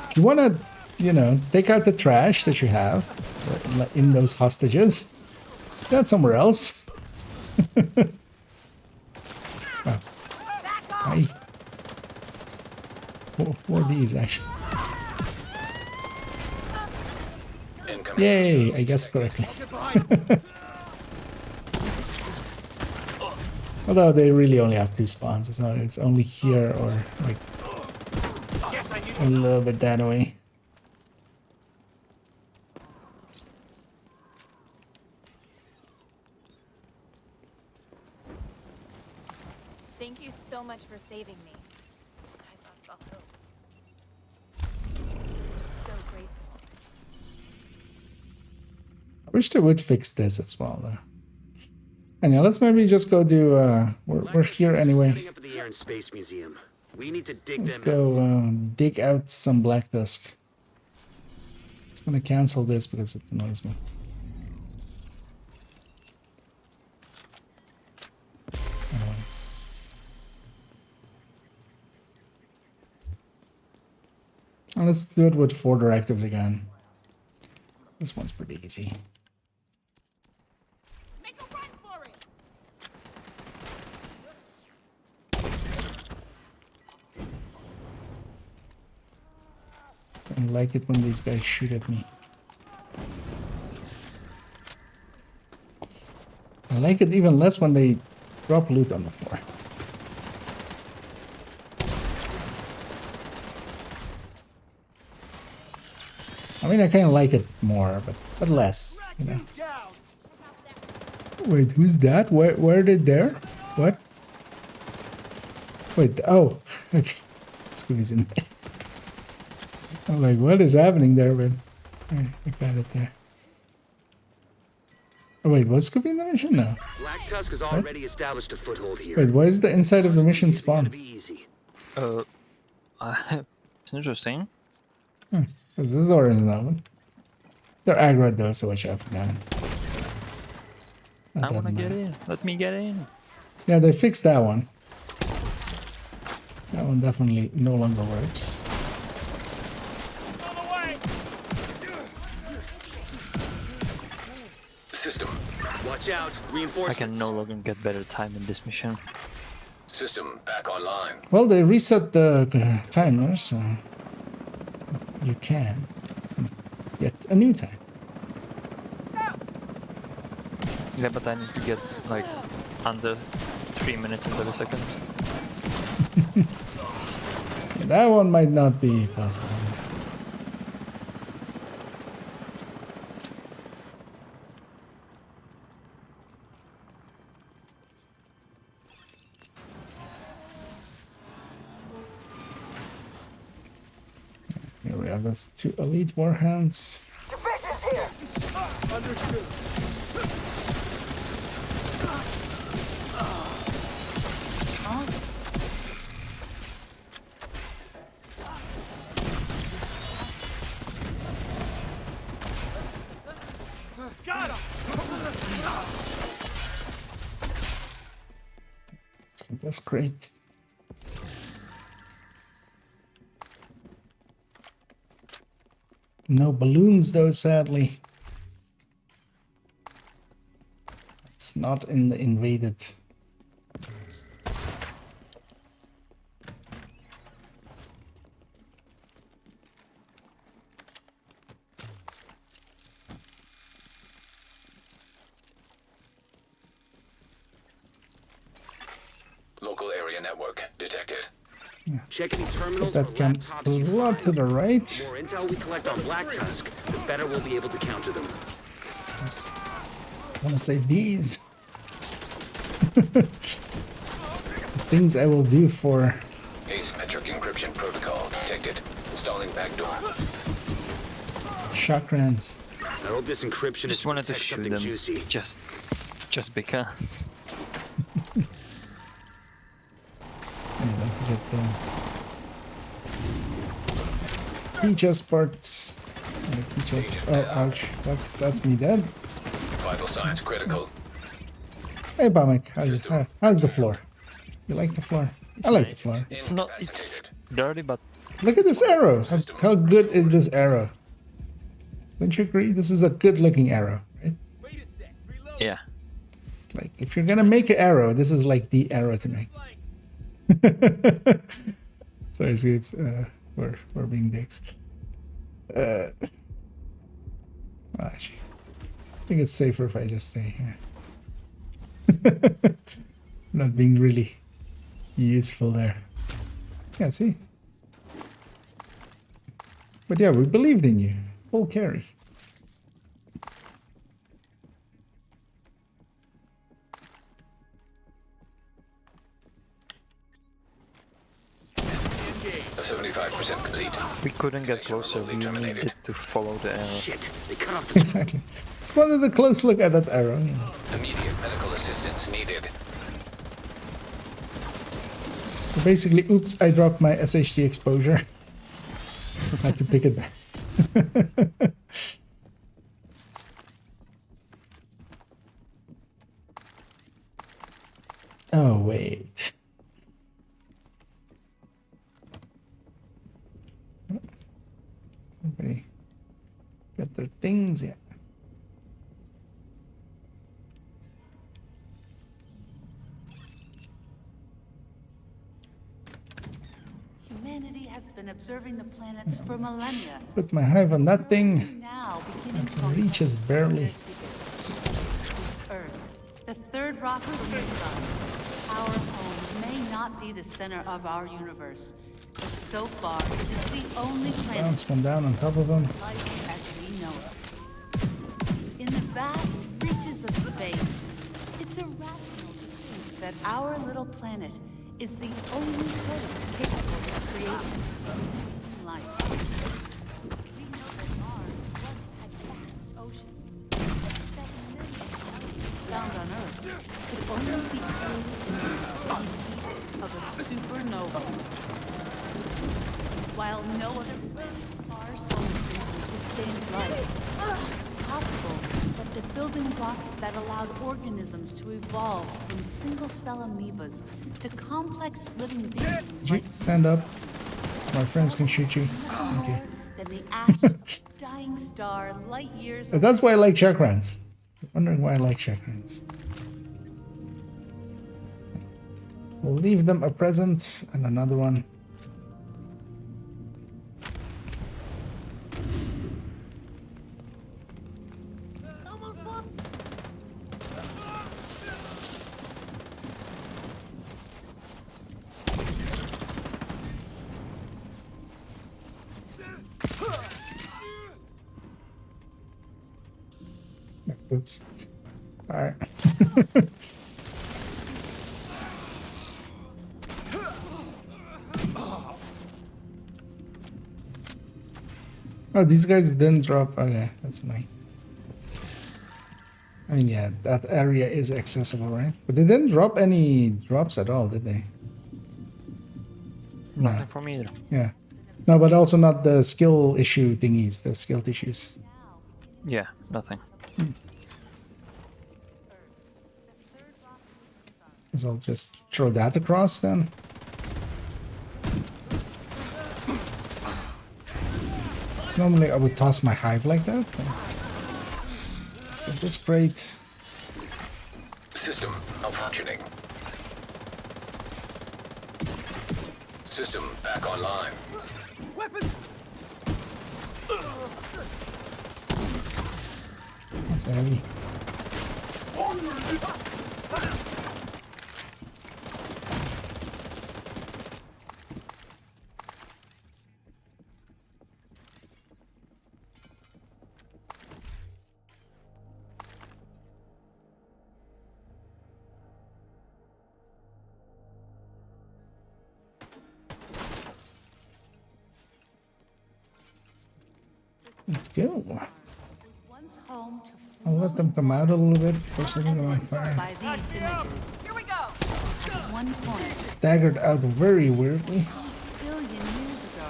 If you wanna, you know, take out the trash that you have in those hostages, that's somewhere else. Oh. Hi. Four these actually. Yay, I guessed correctly. Although they really only have two spawns, so it's only here or like a little bit that way.
Thank you so much for saving me. I lost all hope. I'm so grateful.
I wish they would fix this as well, though. Anyway, let's maybe just go do. We're here anyway.
Up at the Air and Space Museum. We need to dig
Let's
them
go dig out some Black Dusk. It's gonna cancel this because it annoys me. Anyways. And let's do it with 4 directives again. This one's pretty easy. I don't like it when these guys shoot at me. I like it even less when they drop loot on the floor. I mean, I kind of like it more, but less, you know. Wait, who's that? Where are they there? What? Wait, oh, okay. Scooby's in there. I'm like, what is happening there, man? I got it there. Oh, wait, was Scooby in the mission? No.
Black Tusk has already established a foothold here.
Wait, why is the inside of the mission spawned?
It's interesting.
Because this door isn't open. They're aggro though, so watch out for that.
I wanna get in. Let me get in.
Yeah, they fixed that one. That one definitely no longer works.
System.
Watch out. Reinforcements.
I can no longer get better time in this mission.
System back online.
Well, they reset the timer, so you can get a new time.
Yeah, but I need to get like under 3 minutes and 30 seconds.
That one might not be possible. Yeah, that's 2 elite warhounds.
Division's here!
Understood. Got him!
That's great. No balloons though, sadly. It's not in the invaded.
Local area network detected.
Check any
Put
terminals or
that gun
laptops
a
you
lot
find.
to the right.
The more intel we collect on Black Tusk, the better we'll be able to counter them.
I want to save these. Things I will do for
Asymmetric encryption protocol detected. Installing backdoor.
chakrans.
I hope this encryption
Just
is
wanted to
protect
shoot
something
them.
juicy.
Just because.
Anyway, get the key chest parts. Key chest. Oh, ouch! That's me dead.
Vital signs critical.
Hey, Bamek, how's the floor? You like the floor? I like the floor.
It's not. It's dirty, but
Look at this arrow. How good is this arrow? Don't you agree? This is a good-looking arrow, right?
yeah.
It's like if you're gonna make an arrow, this is like the arrow to make. Sorry, Scoops. We're being dicks. Actually, I think it's safer if I just stay here. Not being really useful there. Yeah, see? But yeah, we believed in you. Full carry.
A 75% complete.
We couldn't get closer. We needed to follow the arrow.
Shit, they cut off the
Exactly. Just wanted a close look at that arrow. You know.
Immediate medical assistance needed.
So basically, oops, I dropped my SHD exposure. Had to pick it back. Oh, wait. Everybody got their things yet.
Humanity has been observing the planets for millennia.
Put my hive on that thing.
Now beginning to
Reaches barely.
Earth, the third rock from the sun. Our home may not be the center of our universe, but so far it is the only planet
Bounce one down on top of them.
life as we know it. In the vast reaches of space, it's irrational to think that our little planet is the only place capable of creating life. We know that Mars once had vast oceans, that millions of galaxies found on Earth could only be created in the intense heat of a supernova. While no other planet of our solar system sustains life, it's possible that the building blocks that allowed organisms to evolve from single-cell amoebas to complex living beings like
Stand up so my friends can shoot you. Okay.
than the ash dying star light years
So that's why I like chakrans. Wondering why I like chakrans. We'll leave them a present and another one. Oops. Sorry. Oh, these guys didn't drop. Okay, that's nice. I mean, yeah, that area is accessible, right? But they didn't drop any drops at all, did they?
Nothing for me either.
Yeah. No, but also not the skill issue thingies, the skill issues.
Yeah, nothing.
So I'll just throw that across then. So normally I would toss my hive like that. Let's get this crate.
System malfunctioning. System back online.
That's heavy. Let's go. I'll let them come out a little bit before setting them on fire.
By these images. Here we go. At one point,
Staggered out very weirdly.
a billion years ago,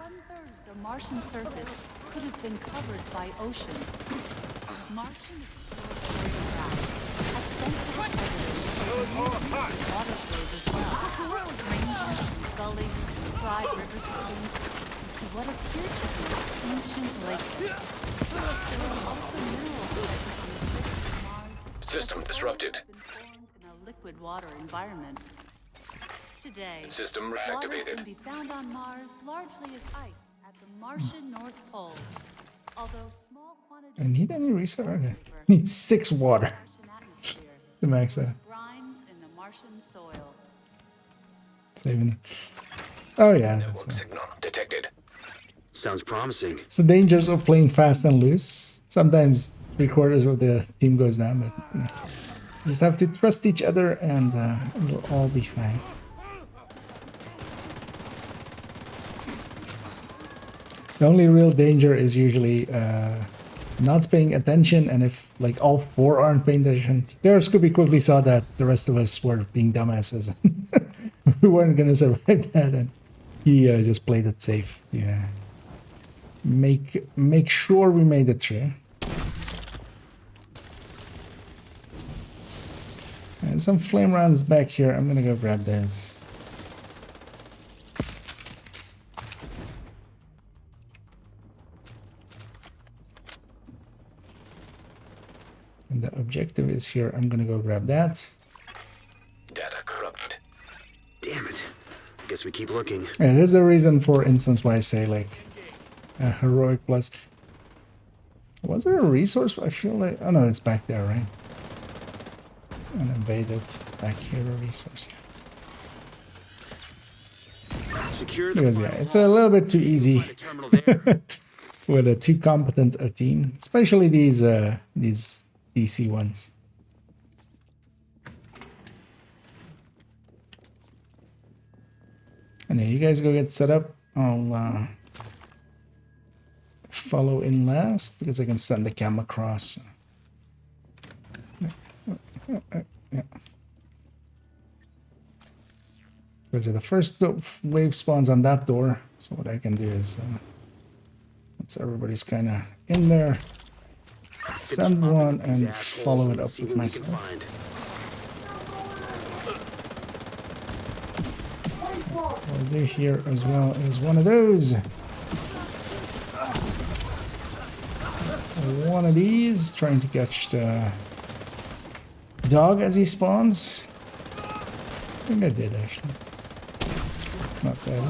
one-third of the Martian surface could have been covered by ocean. Martian exploratory craft have sent back evidence of more recent water flows as well, ranges, gullies, dry river systems, to what appear to be ancient lake beds. There are also minerals present on the surface of Mars.
System disrupted.
In a liquid water environment. Today,
System
water
reactivated.
can be found on Mars largely as ice at the Martian North Pole. Although small quantities
I need any resource? Okay. Need 6 water to max out.
brines in the Martian soil.
Saving. Oh yeah.
Network signal detected.
Sounds promising.
It's the dangers of playing fast and loose. Sometimes 3/4 of the team goes down, but you know, you just have to trust each other and it'll all be fine. The only real danger is usually not paying attention, and if like all 4 aren't paying attention, there Scooby quickly saw that the rest of us were being dumbasses. We weren't gonna survive that, and he just played it safe. Yeah. Make sure we made it through. And some flame rounds back here. I'm gonna go grab those. And the objective is here. I'm gonna go grab that.
Data corrupted.
Damn it. I guess we keep looking.
Yeah, there's a reason, for instance, why I say like heroic plus. Was there a resource? I feel like, oh no, it's back there, right? Uninvaded. It's back here, a resource.
Secure the
Because yeah, it's a little bit too easy with a too competent a team, especially these DC ones. And yeah, you guys go get set up. I'll follow in last because I can send the cam across. Yeah. Because the first wave spawns on that door, so what I can do is once everybody's kind of in there, send one and follow it up with myself. I'll do here as well as one of those. One of these, trying to catch the dog as he spawns. I think I did actually. Not sad.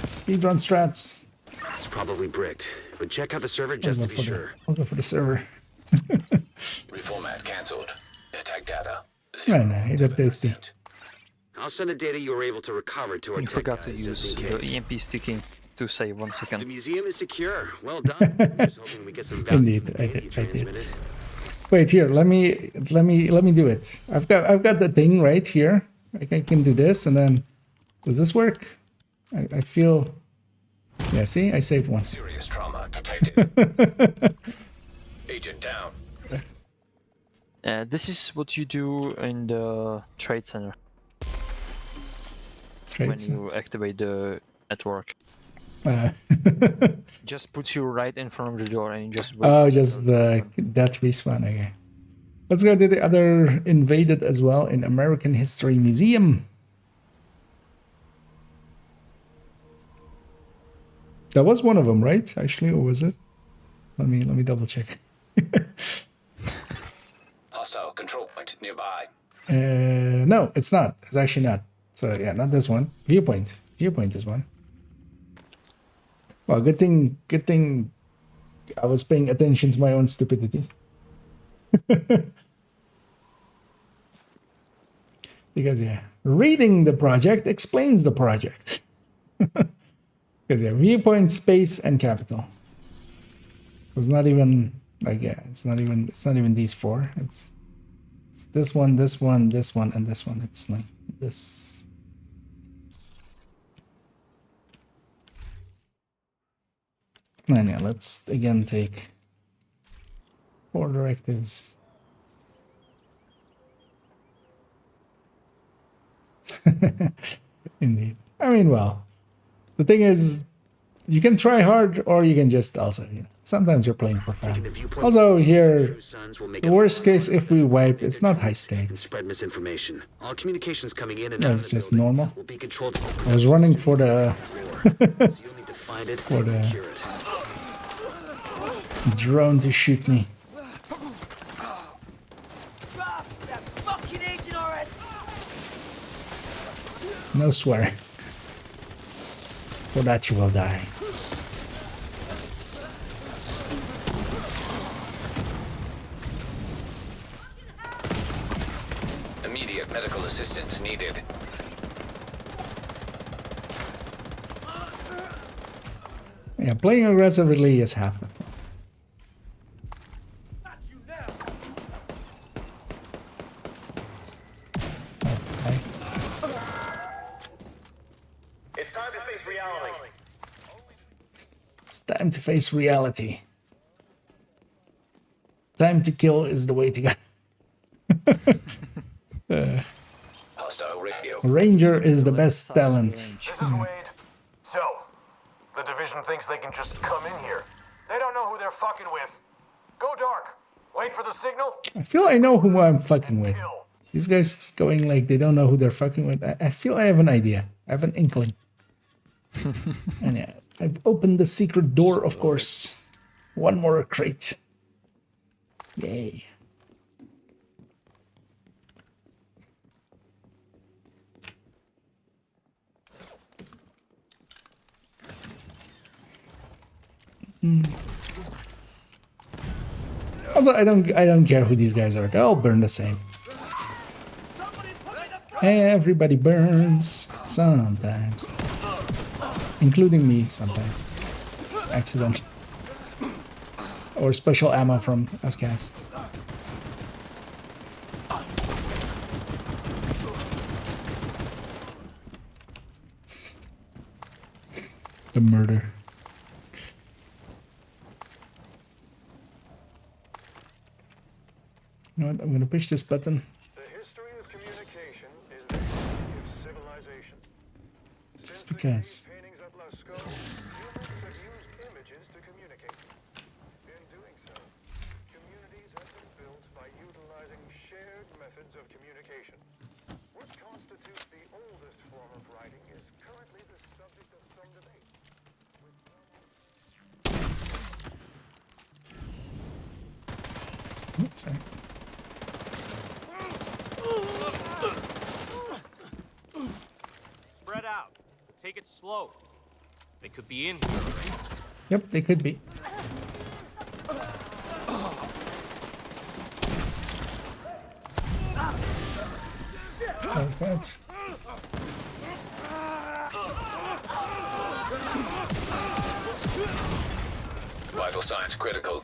Speedrun strats.
It's probably bricked, but check out the server just to be sure.
I'll go for the server.
Reformat cancelled. Attack data.
No, no, he got tasty.
I'll send the data you were able to recover to our
You
tech
forgot to
guys,
use
just in
the
case.
EMP sticking to save 1
The
second.
museum is secure. Well done. Just hoping we get some value
Indeed,
from the
I
data
did.
you
I did.
transmitted.
Wait here. Let me do it. I've got the thing right here. I can do this, and then Does this work? I feel... Yeah, see? I saved once.
Serious trauma detected. Agent down.
This is what you do in the trade center.
Trade center.
You activate the network. Just puts you right in front of the door and you just wait.
Oh, just that respawn. Okay. Let's go to the other invaded as well in American History Museum. That was one of them, right? Actually, or was it? Let me double check.
Hostile control point nearby.
No, it's not. It's actually not. So yeah, not this one. Viewpoint. Viewpoint is one. Well, good thing I was paying attention to my own stupidity. Because yeah, reading the project explains the project. Because yeah, viewpoint, space, and capital. It's not even like it's not even these four. It's this one, this one, this one, and this one. It's like this. And yeah, let's again take 4 directives. Indeed. I mean, well, the thing is, you can try hard or you can just also, sometimes you're playing for fun. Also here, the worst case if we wipe, it's not high stakes.
Spread misinformation. All communications coming in and out
It's just normal.
will be controlled.
I was running for the
Find it
for the
secure it.
drone to shoot me. No swearing. For that you will die.
Immediate medical assistance needed.
Yeah, playing aggressively is half the fun.
It's time to face reality.
It's time to face reality. Time to kill is the way to go.
Hostile radio.
Ranger is the best talent.
This is Wade. So, the division thinks they can just come in here. They don't know who they're fucking with. Go dark. Wait for the signal.
I feel I know who I'm fucking with. These guys going like they don't know who they're fucking with. I feel I have an idea. I have an inkling. And yeah, I've opened the secret door, of course. One more crate. Yay. Also, I don't care who these guys are. They all burn the same. Everybody burns sometimes, including me sometimes, accidentally, or special ammo from Outcast. The murder. You know what? I'm gonna push this button. Just because. Oops, sorry.
Spread out. Take it slow. They could be in here.
Yep, they could be. Perfect.
Vital signs critical.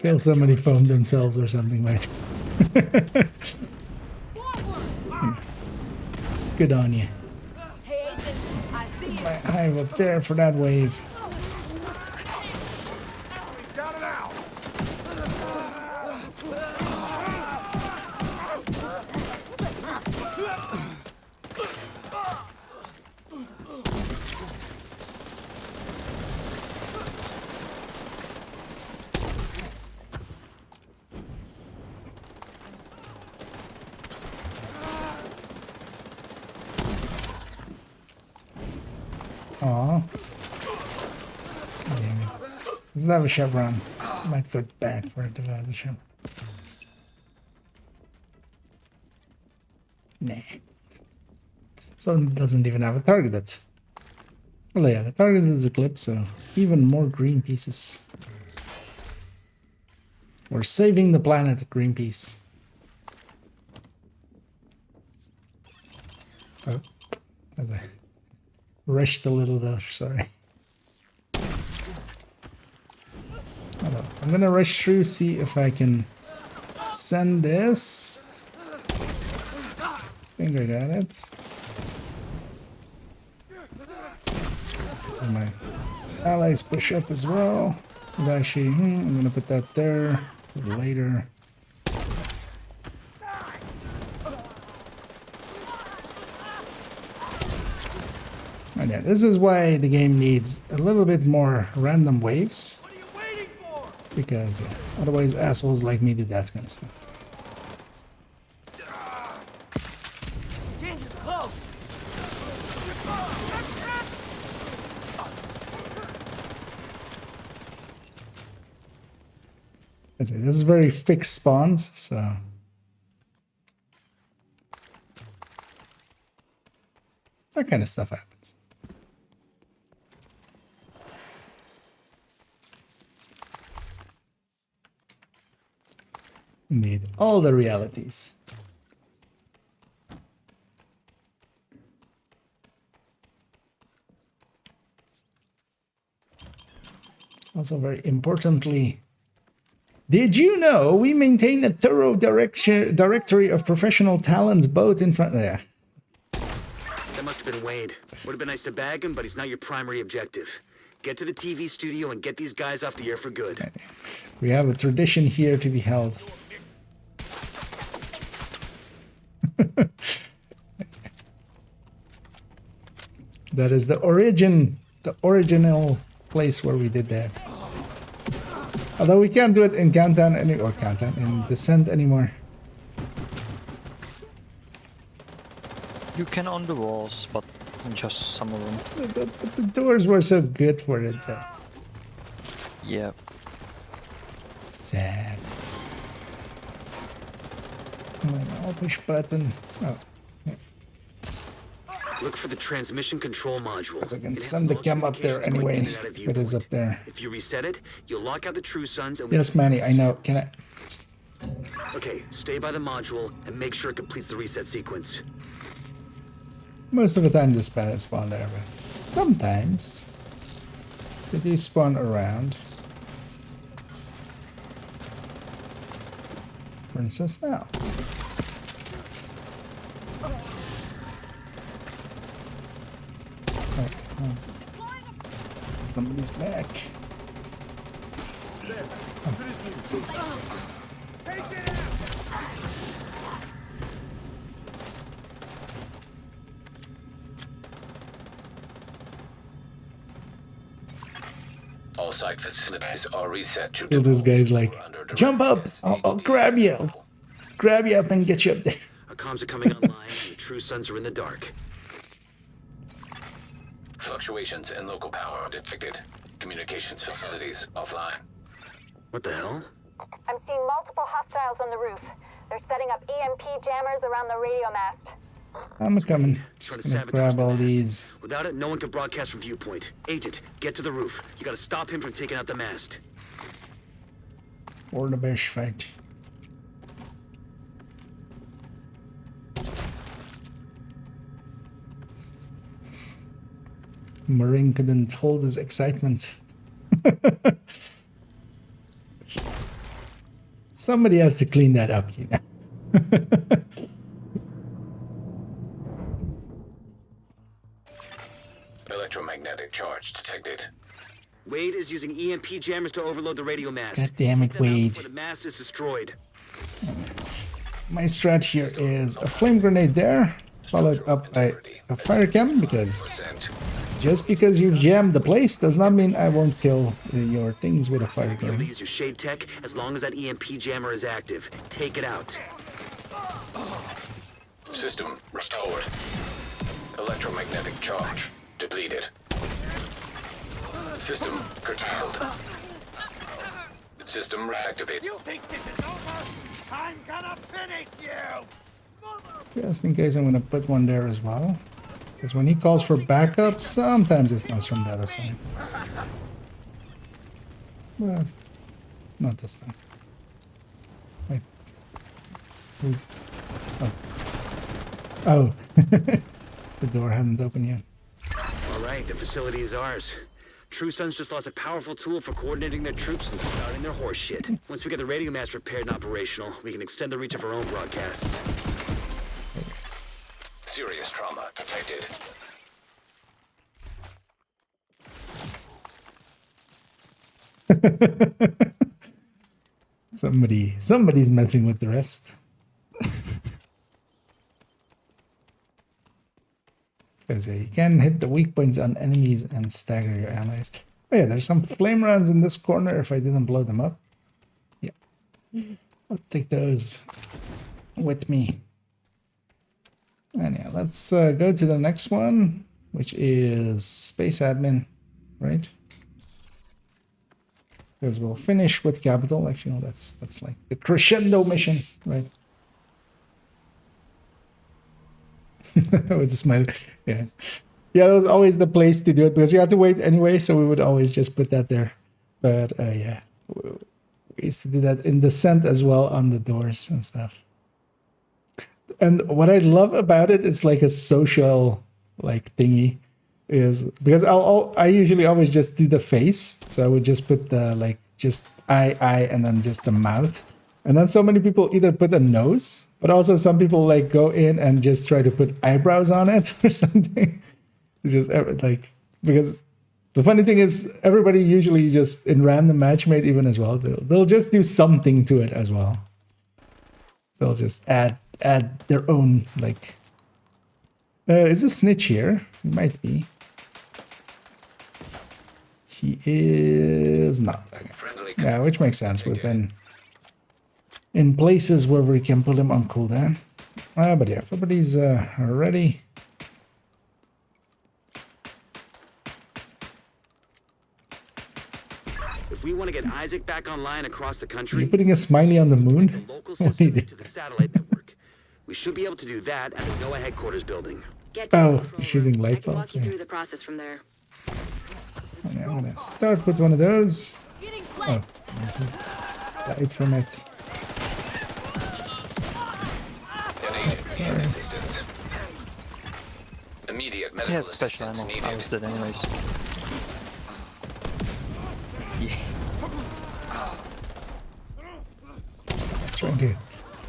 Feel somebody foamed themselves or something like. Good on you.
Hey, Agent, I see you.
My hive up there for that wave.
Down and out.
Aw. Damn it. Doesn't have a chevron. Might go back for it to have the chevron. Nah. So it doesn't even have a target. Well, yeah, the target is Eclipse, so even more green pieces. We're saving the planet, Greenpeace. Oh, I rushed a little though, sorry. Hold on. I'm gonna rush through, see if I can send this. I think I got it. And my allies push up as well. Dashi, I'm gonna put that there for later. And yeah, this is why the game needs a little bit more random waves. Because yeah, otherwise assholes like me do that kind of stuff.
Danger's close.
This is very fixed spawns, so that kind of stuff happens. Need all the realities. Also, very importantly, did you know we maintain a thorough directory of professional talent both in front there?
That must have been Wade. Would have been nice to bag him, but he's not your primary objective. Get to the TV studio and get these guys off the air for good.
We have a tradition here to be held. That is the original place where we did that. Although we can't do it in Countdown or Countdown in Descent anymore.
You can on the walls, but just some of them.
The doors were so good for it though.
Yeah.
Sad. I'll push button. Oh. Yeah.
Look for the transmission control module.
I can send the cam up there anyway. It is up there.
If you reset it, you'll lock out the True Suns. And
Yes, Manny, I know. Can I?
Okay, stay by the module and make sure it completes the reset sequence.
Most of the time, this bad spawn there, but sometimes they do spawn around. For instance, now. Somebody's back.
All site facilities are reset to
So this guy's like, jump up! I'll grab you! I'll grab you up and get you up there.
Our comms are coming online and the True Suns are in the dark.
Fluctuations in local power detected. Communications facilities offline.
What the hell?
I'm seeing multiple hostiles on the roof. They're setting up EMP jammers around the radio mast.
I'm coming. Just gonna grab all these.
Without it, no one can broadcast from viewpoint. Agent, get to the roof. You gotta stop him from taking out the mast.
Or the bush fight. Marine couldn't hold his excitement. Somebody has to clean that up, you know.
Electromagnetic charge detected.
Wade is using EMP jammers to overload the radio mast.
God damn it,
Take them out
Wade.
before the mast is destroyed.
My strat here is a flame grenade there, followed up by a fire cam, because just because you jammed the place does not mean I won't kill your things with a fire
You'll be able to
grenade.
use your shade tech as long as that EMP jammer is active. Take it out.
System restored. Electromagnetic charge depleted. System curtailed. System reactivated.
You think this is over? I'm gonna finish you!
Just in case, I'm gonna put one there as well. Because when he calls for backup, sometimes it comes from the other side. But not this time. Wait. Who's... Oh. Oh. The door hadn't opened yet.
All right, the facility is ours. True Sons just lost a powerful tool for coordinating their troops and starting their horse shit. Once we get the radio mast repaired and operational, we can extend the reach of our own broadcasts.
Serious trauma detected.
Somebody's messing with the rest. Because you can hit the weak points on enemies and stagger your allies. Oh yeah, there's some flame rounds in this corner if I didn't blow them up. Yeah. I'll take those with me. And yeah, let's go to the next one, which is Space Admin, right? Because we'll finish with Capital. I feel that's like the crescendo mission, right? With the smile. Yeah. Yeah, that was always the place to do it because you had to wait anyway, so we would always just put that there. But yeah, we used to do that in Descent as well on the doors and stuff. And what I love about it is like a social like thingy is because I usually always just do the face, so I would just put the like just eye and then just the mouth, and then so many people either put a nose, but also some people like go in and just try to put eyebrows on it or something. It's just like, because the funny thing is everybody usually just in random matchmate even as well, they'll just do something to it as well. They'll just add their own like. Is a snitch here? He might be. He is not. Okay. Yeah, which makes sense. We've been in places where we can put him on cooldown. But yeah, everybody's ready.
If we want to get Isaac back online across the country,
You're putting a smiley on the moon? What do you do?
to the satellite network. We should be able to do that at the NOAA headquarters building.
Oh, shooting light bulbs.
Walk you
Yeah.
through the process from there.
Okay, I'm gonna start with one of those. Oh, light from it. Sorry.
Assistance. Immediate medical
Yeah, it's special
assistance
ammo. I
needed.
was dead anyways.
Let's try to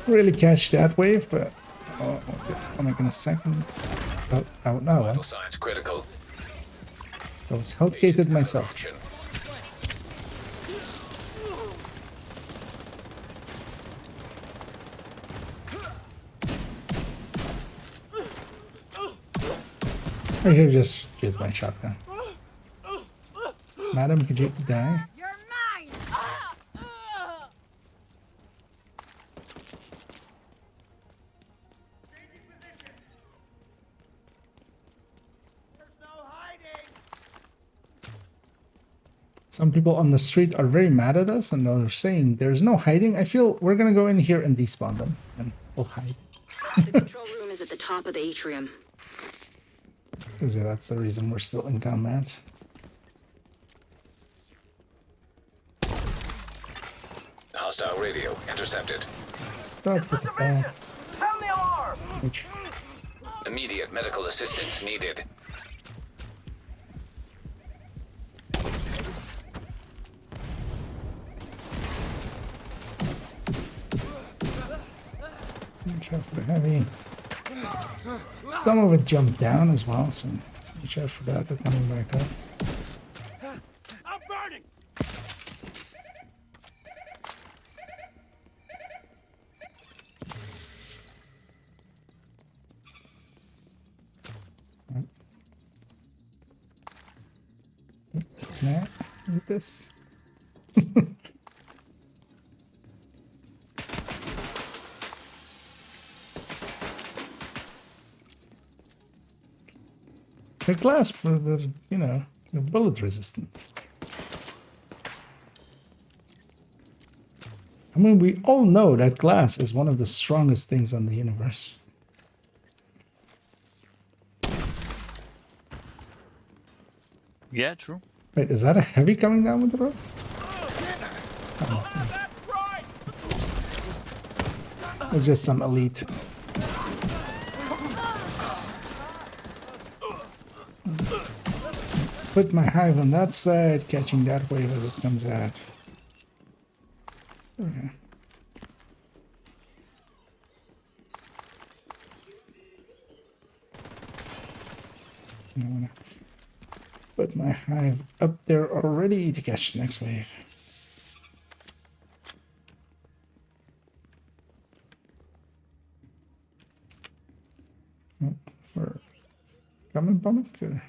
really catch that wave, but oh, I'm like in a second. Oh no!
Vital signs critical.
So I was health gated myself. I should have just used my shotgun. Madam, could you die?
You're mine!
Some people on the street are very mad at us and they're saying there's no hiding. I feel we're gonna go in here and despawn them and we'll hide.
The control room is at the top of the atrium.
Because yeah, that's the reason we're still in combat.
Hostile radio intercepted.
Start with the bell.
Sound the alarm!
Which
Immediate medical assistance needed.
Watch out for the heavy. Some of it jumped down as well, so watch out for that. They're coming back up.
I'm burning!
Can I eat this? They're glass for the, you know, they're bullet resistant. I mean, we all know that glass is one of the strongest things on the universe.
Yeah, true.
Wait, is that a heavy coming down with the road? It's just some elite. Put my hive on that side, catching that wave as it comes out. Okay. I wanna put my hive up there already to catch the next wave. Oh, we're coming, good.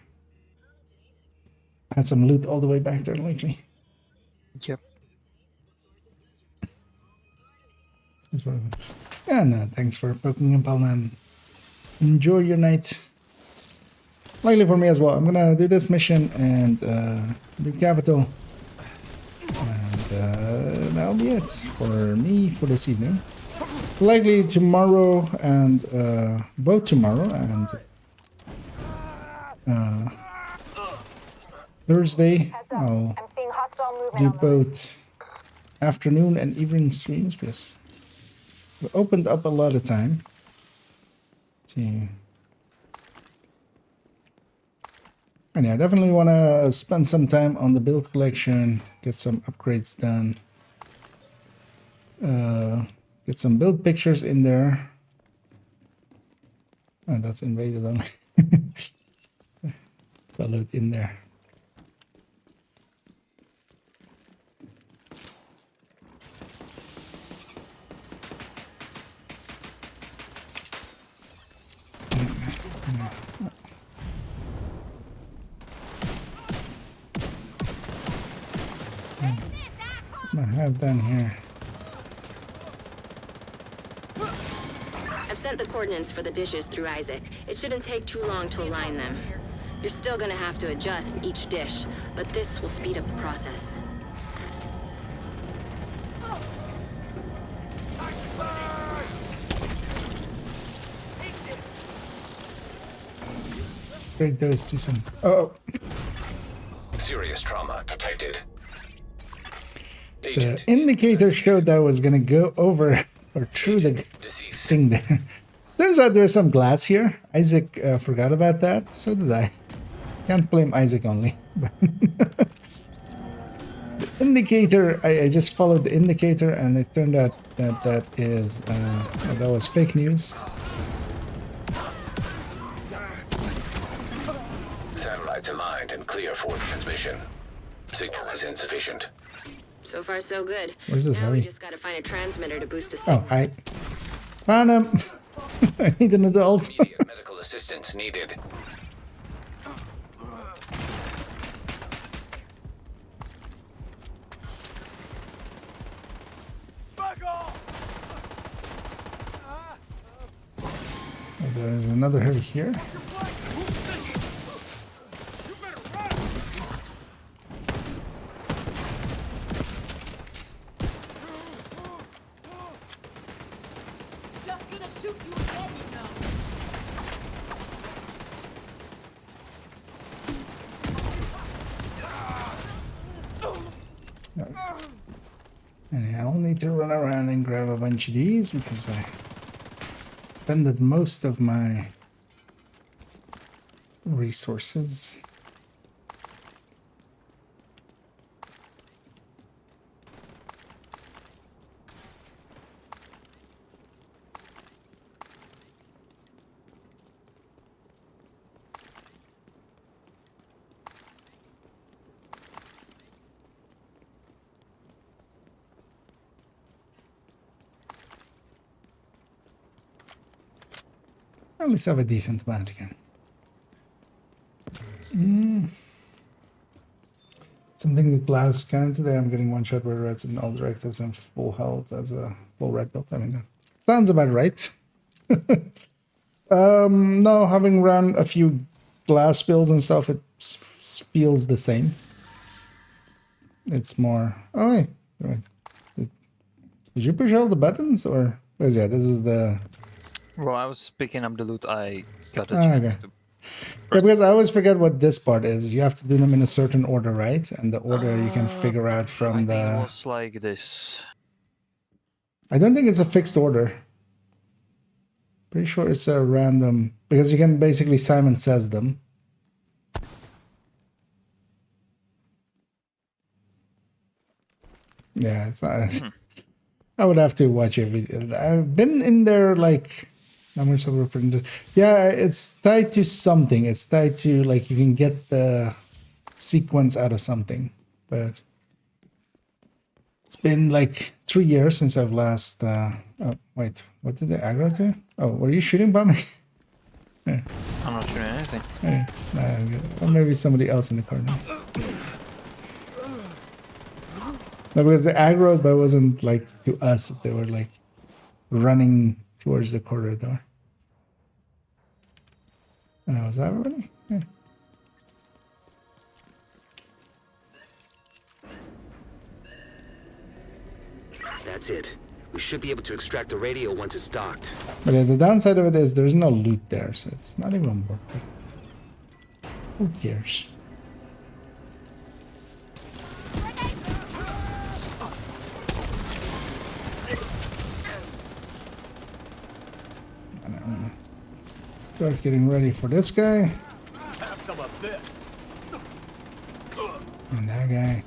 Had some loot all the way back there lately.
Yep.
And thanks for poking and Paul. Enjoy your night. Likely for me as well. I'm gonna do this mission and do capital. And that'll be it for me for this evening. Likely tomorrow and both tomorrow and Thursday I'll
I'm seeing hostile movement
do
on the roof.
both afternoon and evening streams because we opened up a lot of time to. And yeah, I definitely want to spend some time on the build collection, get some upgrades done, get some build pictures in there. Oh, that's invaded only. Followed in there. I have down here.
I've sent the coordinates for the dishes through Isaac. It shouldn't take too long to align them. You're still gonna have to adjust each dish, but this will speed up the process.
Break those to some. Oh.
Serious trauma detected.
The indicator showed that I was gonna go over or through the thing there. Turns out there's some glass here. Isaac forgot about that. So did I. Can't blame Isaac only. The indicator, I just followed the indicator and it turned out that that was fake news.
Satellites aligned and clear for transmission. Signal is insufficient.
So far, so good.
Where's this
Now we
heavy?
just gotta find a transmitter to boost the
Oh,
signal.
I found him. I need an adult.
Immediate medical assistance needed.
There's another heavy here.
Just gonna shoot you again, you know.
And I'll need to run around and grab a bunch of these because I spended most of my resources. At least have a decent amount again. Something with glass scan today. I'm getting one shot where reds and all directives and full health as a full red build. I mean, that sounds about right. No, having run a few glass builds and stuff, it feels the same. It's more. Oh wait, did you push all the buttons or? Because yeah, this is the.
Well, I was picking up the loot. I got a
Okay.
chance to.
Yeah, because I always forget what this part is. You have to do them in a certain order, right? And the order you can figure out from
I
the.
think it was like this.
I don't think it's a fixed order. Pretty sure it's a random because you can basically Simon Says them. Yeah, it's not. I would have to watch a video. I've been in there like numbers of reprinted. Yeah, it's tied to something. It's tied to like you can get the sequence out of something. But it's been like 3 years since I've last. Oh wait, what did they aggro to? Oh, were you shooting by me? Yeah.
I'm not shooting anything.
Yeah. Or maybe somebody else in the corner. No, because the aggro, but wasn't like to us. They were like running towards the corridor. Was that already? Yeah.
That's it. We should be able to extract the radio once it's docked.
But yeah, the downside of it is there's no loot there, so it's not even working. Who cares? I don't know. Start getting ready for this guy.
Have some of this.
And that guy.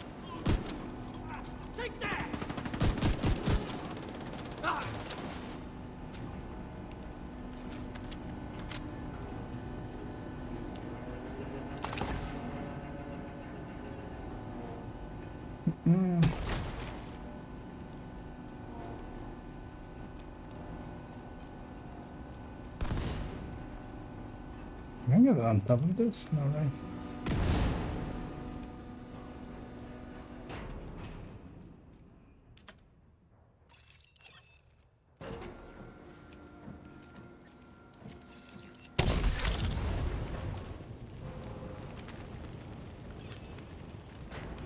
Can I get it on top of this? No, right?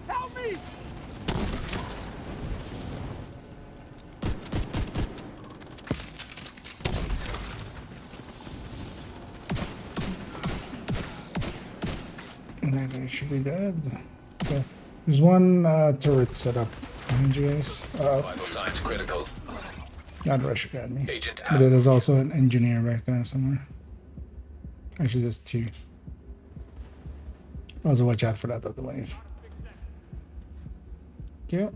Help me!
They should be dead. Okay. There's one turret set up behind you guys.
Vital signs critical.
Not Rush Academy.
Agent
But there's also an engineer back there somewhere. Actually, there's two. Also, watch out for that other wave. Yeah.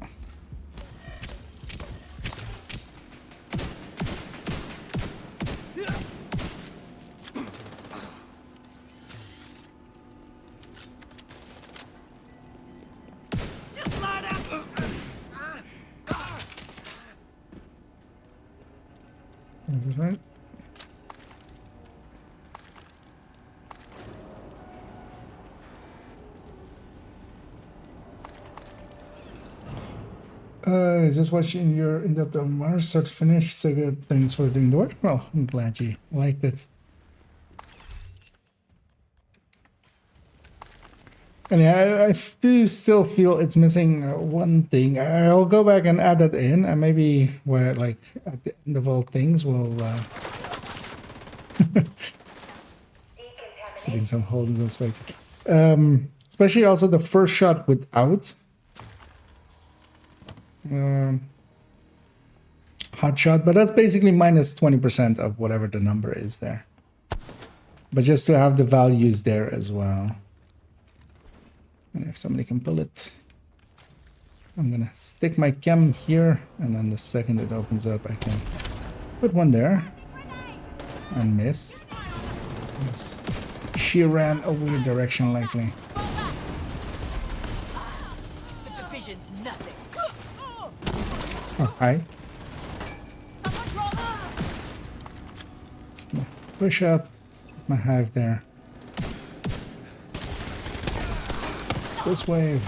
Is this right? Just watching your in-depth on Mars start to finish. So good. Thanks for doing the work. Well, I'm glad you liked it. And yeah, I do still feel it's missing one thing. I'll go back and add that in, and maybe where like at the end of all things, we'll getting some holes in those spaces. Especially also the first shot without hot shot, but that's basically minus 20% of whatever the number is there. But just to have the values there as well. And if somebody can pull it, I'm gonna stick my chem here, and then the second it opens up, I can put one there and miss. Yes. She ran a weird direction, likely.
The division's nothing.
Oh, hi. Push up. my hive there. This wave.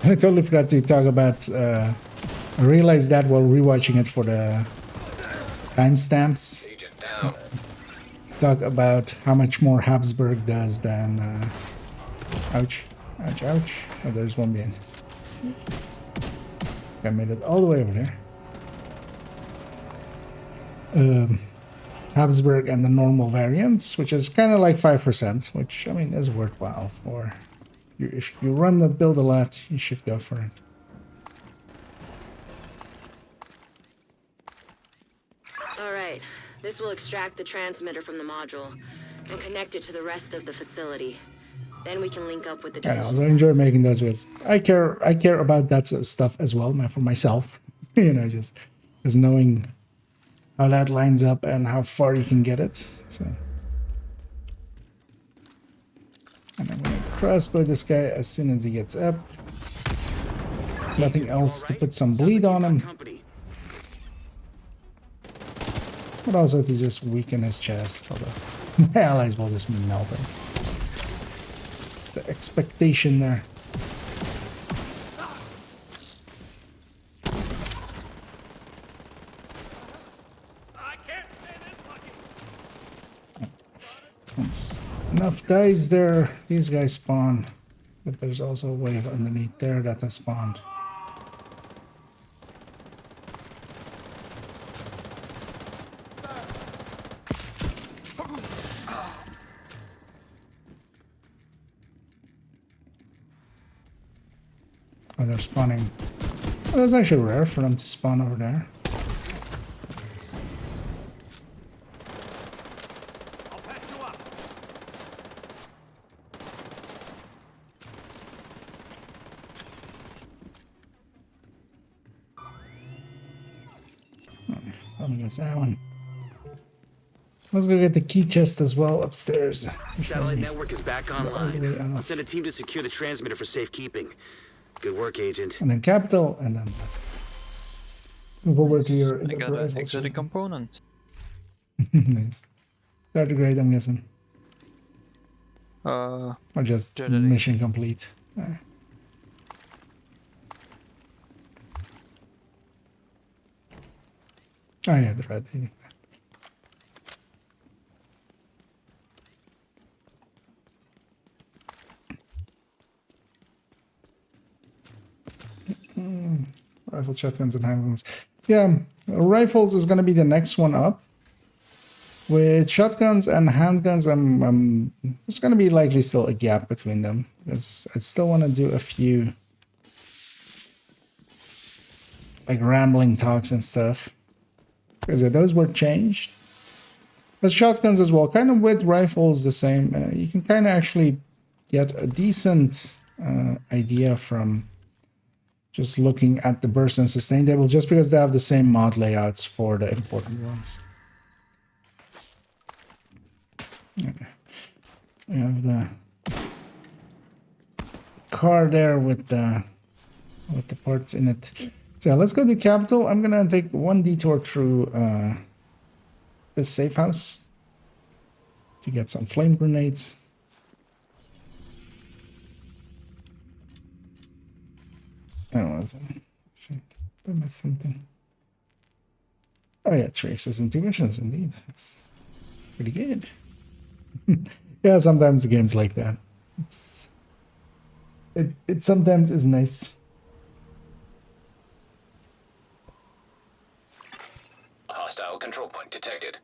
I totally forgot to talk about, I realized that while rewatching it for the timestamps. Talk about how much more Habsburg does than, ouch, ouch, ouch. Oh, there's one behind us. I made it all the way over there. Habsburg and the normal variants, which is kind of like 5%, which, I mean, is worthwhile for... If you run that build a lot, you should go for it.
Alright, this will extract the transmitter from the module and connect it to the rest of the facility. Then we can link up with the...
I know, so I enjoy making those videos. I care about that stuff as well, for myself. You know, just knowing how that lines up and how far you can get it. So, and I'm gonna crossbow this guy as soon as he gets up. Nothing else to put some bleed on him. But also to just weaken his chest, although my allies will just melt him. It's the expectation there. Once enough dies there, these guys spawn. But there's also a wave underneath there that has spawned. Oh, they're spawning. Well, that's actually rare for them to spawn over there. That one. Let's go get the key chest as well upstairs.
Satellite network is back online. I'll send a team to secure the transmitter for safekeeping. Good work, Agent.
And then capital, and then let's move over to your
I got an exotic component.
Nice. Tardigrade, I'm guessing.
Or
just mission complete. Oh yeah, the red thing. Rifle, shotguns, and handguns. Yeah, rifles is going to be the next one up. With shotguns and handguns, there's going to be likely still a gap between them. Because I still want to do a few like rambling talks and stuff. Because those were changed. But shotguns as well, kind of with rifles the same. You can kind of actually get a decent idea from just looking at the burst and sustain tables, just because they have the same mod layouts for the important ones. Okay. We have the car there with the parts in it. So yeah, let's go to capital. I'm gonna take one detour through this safe house to get some flame grenades. Oh, was it? I missed something. Oh yeah, 3 access and 2 missions indeed. That's pretty good. Yeah, sometimes the game's like that. It sometimes is nice.
Hostile control point detected.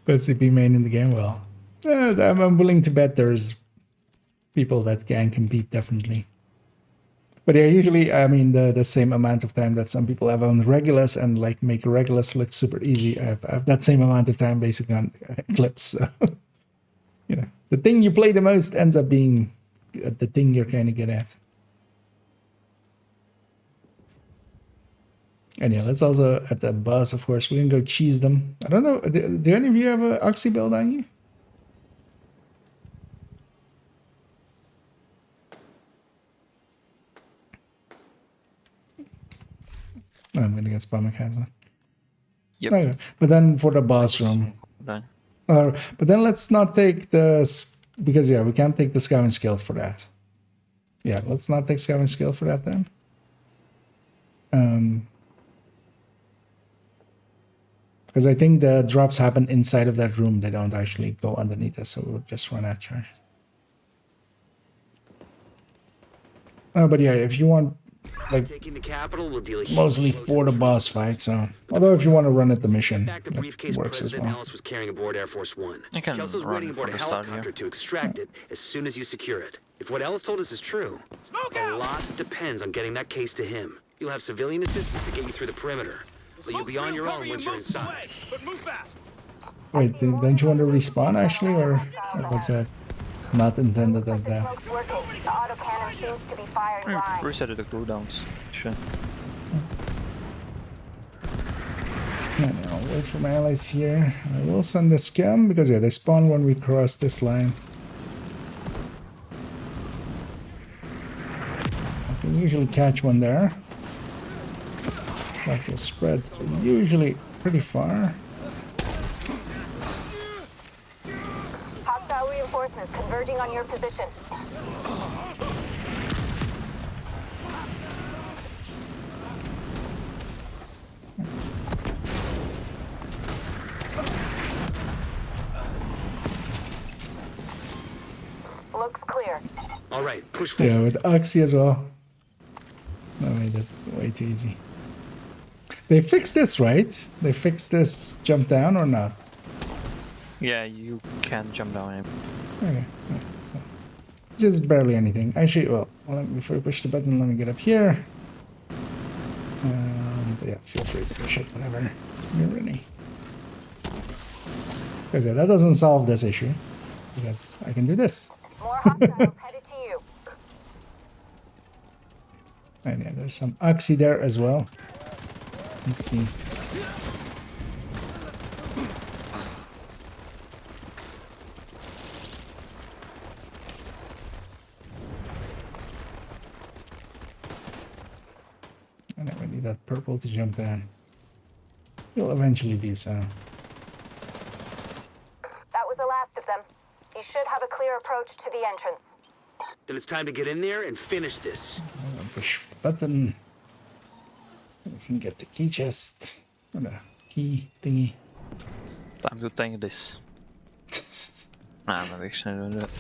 Best CP main in the game. Well, I'm willing to bet there's people that can compete, definitely. But yeah, usually, I mean, the same amount of time that some people have on Regulus and like make Regulus look super easy, I have that same amount of time basically on Eclipse. So, you know, the thing you play the most ends up being the thing you're kind of good at. And yeah, let's also at the bus, of course, we can go cheese them. I don't know. Do any of you have a oxy build on you? I'm gonna get Spamik has one.
Yep.
Okay. But then for the boss room.
Done.
But then let's not take the because yeah, we can't take the scavenge skills for that. Yeah, let's not take scavenge skill for that then. Because I think the drops happen inside of that room. They don't actually go underneath us, so we'll just run out charges. But yeah, if you want, like,
Taking the capital will deal
mostly for the boss fight. So, although if you want to run it the mission,
back the briefcase
it works as
President
well.
Ellis was carrying aboard Air Force One.
You can
Kelso's
run
waiting
it
aboard a
from the start
helicopter
here.
to extract it as soon as you secure it. If what Ellis told us is true, a lot depends on getting that case to him. You'll have civilian assistance to get you through the perimeter, so you'll be on your own once you're inside.
Wait, don't you want to respawn actually, or was that not intended as that?
Smoke's working. The autocannon seems to be firing live.
Reset the cooldowns. Sure.
And I'll wait for my allies here. I will send the scam because yeah, they spawn when we cross this line. I can usually catch one there. That will spread usually pretty far.
Hostile reinforcements converging on your position. Looks clear.
All right, push forward.
Yeah, with Oxy as well. No, I made it way too easy. They fixed this, right? They fixed this jump down or not?
Yeah, you can jump down him.
Okay, so just barely anything. Actually, well, before we push the button, let me get up here. Yeah, feel free to push it whenever you're ready. Because yeah, that doesn't solve this issue. Because I can do this.
More hostiles headed to you.
And yeah, there's some Oxy there as well. Let's see. And then we need that purple to jump down. You'll eventually do so.
That was the last of them. You should have a clear approach to the entrance.
Then it's time to get in there and finish this.
Push button. We can get the key chest. Or the key thingy.
Time to tank this. Nah, maybe ik snel doen dat.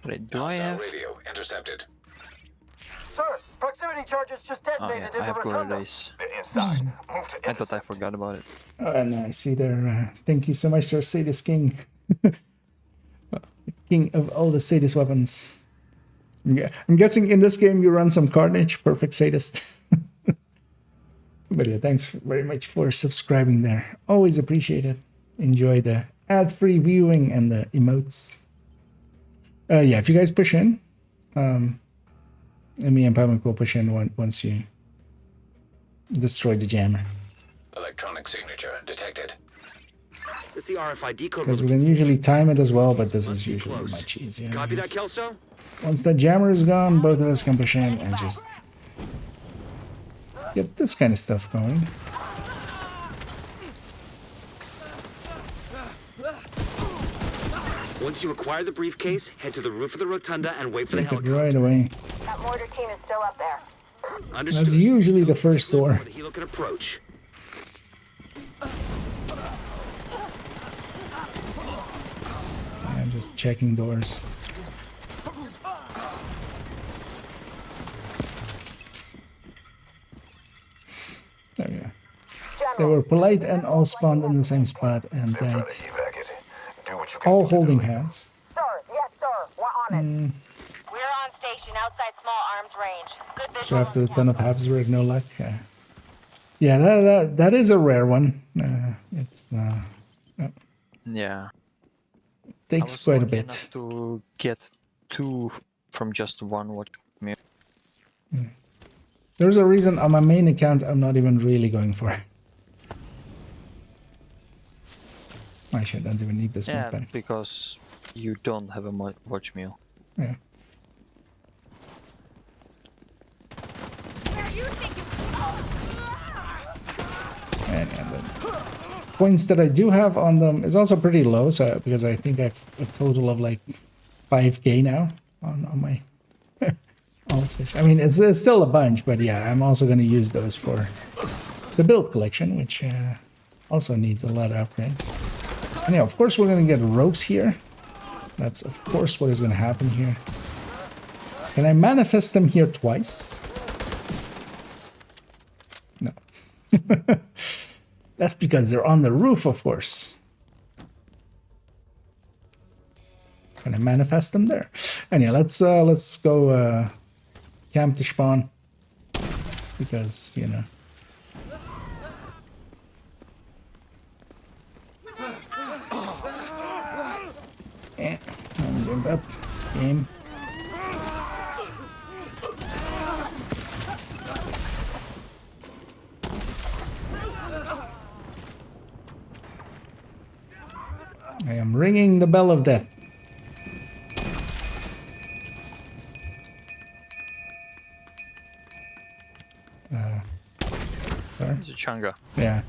Wait, do I
Hostile
have?
radio intercepted.
Sir, proximity charges just
Oh
detonated
yeah, I
in the
have
rotunda.
days.
They're inside. Move to
I thought I forgot about it.
Oh, and I see there. Thank you so much to our Sadist King. The king of all the Sadist weapons. I'm guessing in this game you run some Carnage. Perfect Sadist. But yeah, thanks very much for subscribing there. Always appreciate it. Enjoy the ad-free viewing and the emotes. Yeah, if you guys push in, and me and Pamak will push in once you destroy the jammer.
Electronic signature detected.
It's the RFID code.
Because we can usually time it as well, but this is usually much easier.
Copy that, Kelso?
Once that jammer is gone, both of us can push in and just get this kind of stuff going.
Once you acquire the briefcase, head to the roof of the rotunda and wait for the
Take it
helicopter.
right away.
That mortar team is still up there.
Understood.
That's usually the first door.
The helo can approach.
I'm just checking doors. There we go. They were polite and all spawned in the same spot and died. All holding hands.
Sir, yes, sir. We're on it.
We're on station outside small arms range. Good
So after a ton of Habsburg, no luck. Yeah, that is a rare one. It's
Yeah.
takes
I was
quite a
lucky
bit.
enough to get 2 from just one watch me.
There's a reason on my main account I'm not even really going for it. Actually, I don't even need this
Yeah,
one.
because you don't have a watch meal.
Yeah. And the points that I do have on them is also pretty low, so because I think I've a total of like 5k now on my all switch. I mean, it's still a bunch, but yeah, I'm also going to use those for the build collection, which also needs a lot of upgrades. And yeah, of course we're going to get rogues here. That's of course what is going to happen here. Can I manifest them here twice? No. That's because they're on the roof, of course. Can I manifest them there? And yeah, let's go camp to spawn. Because, you know. Jump up. Game. I am ringing the bell of death. Sorry?
It's a chunga.
Yeah.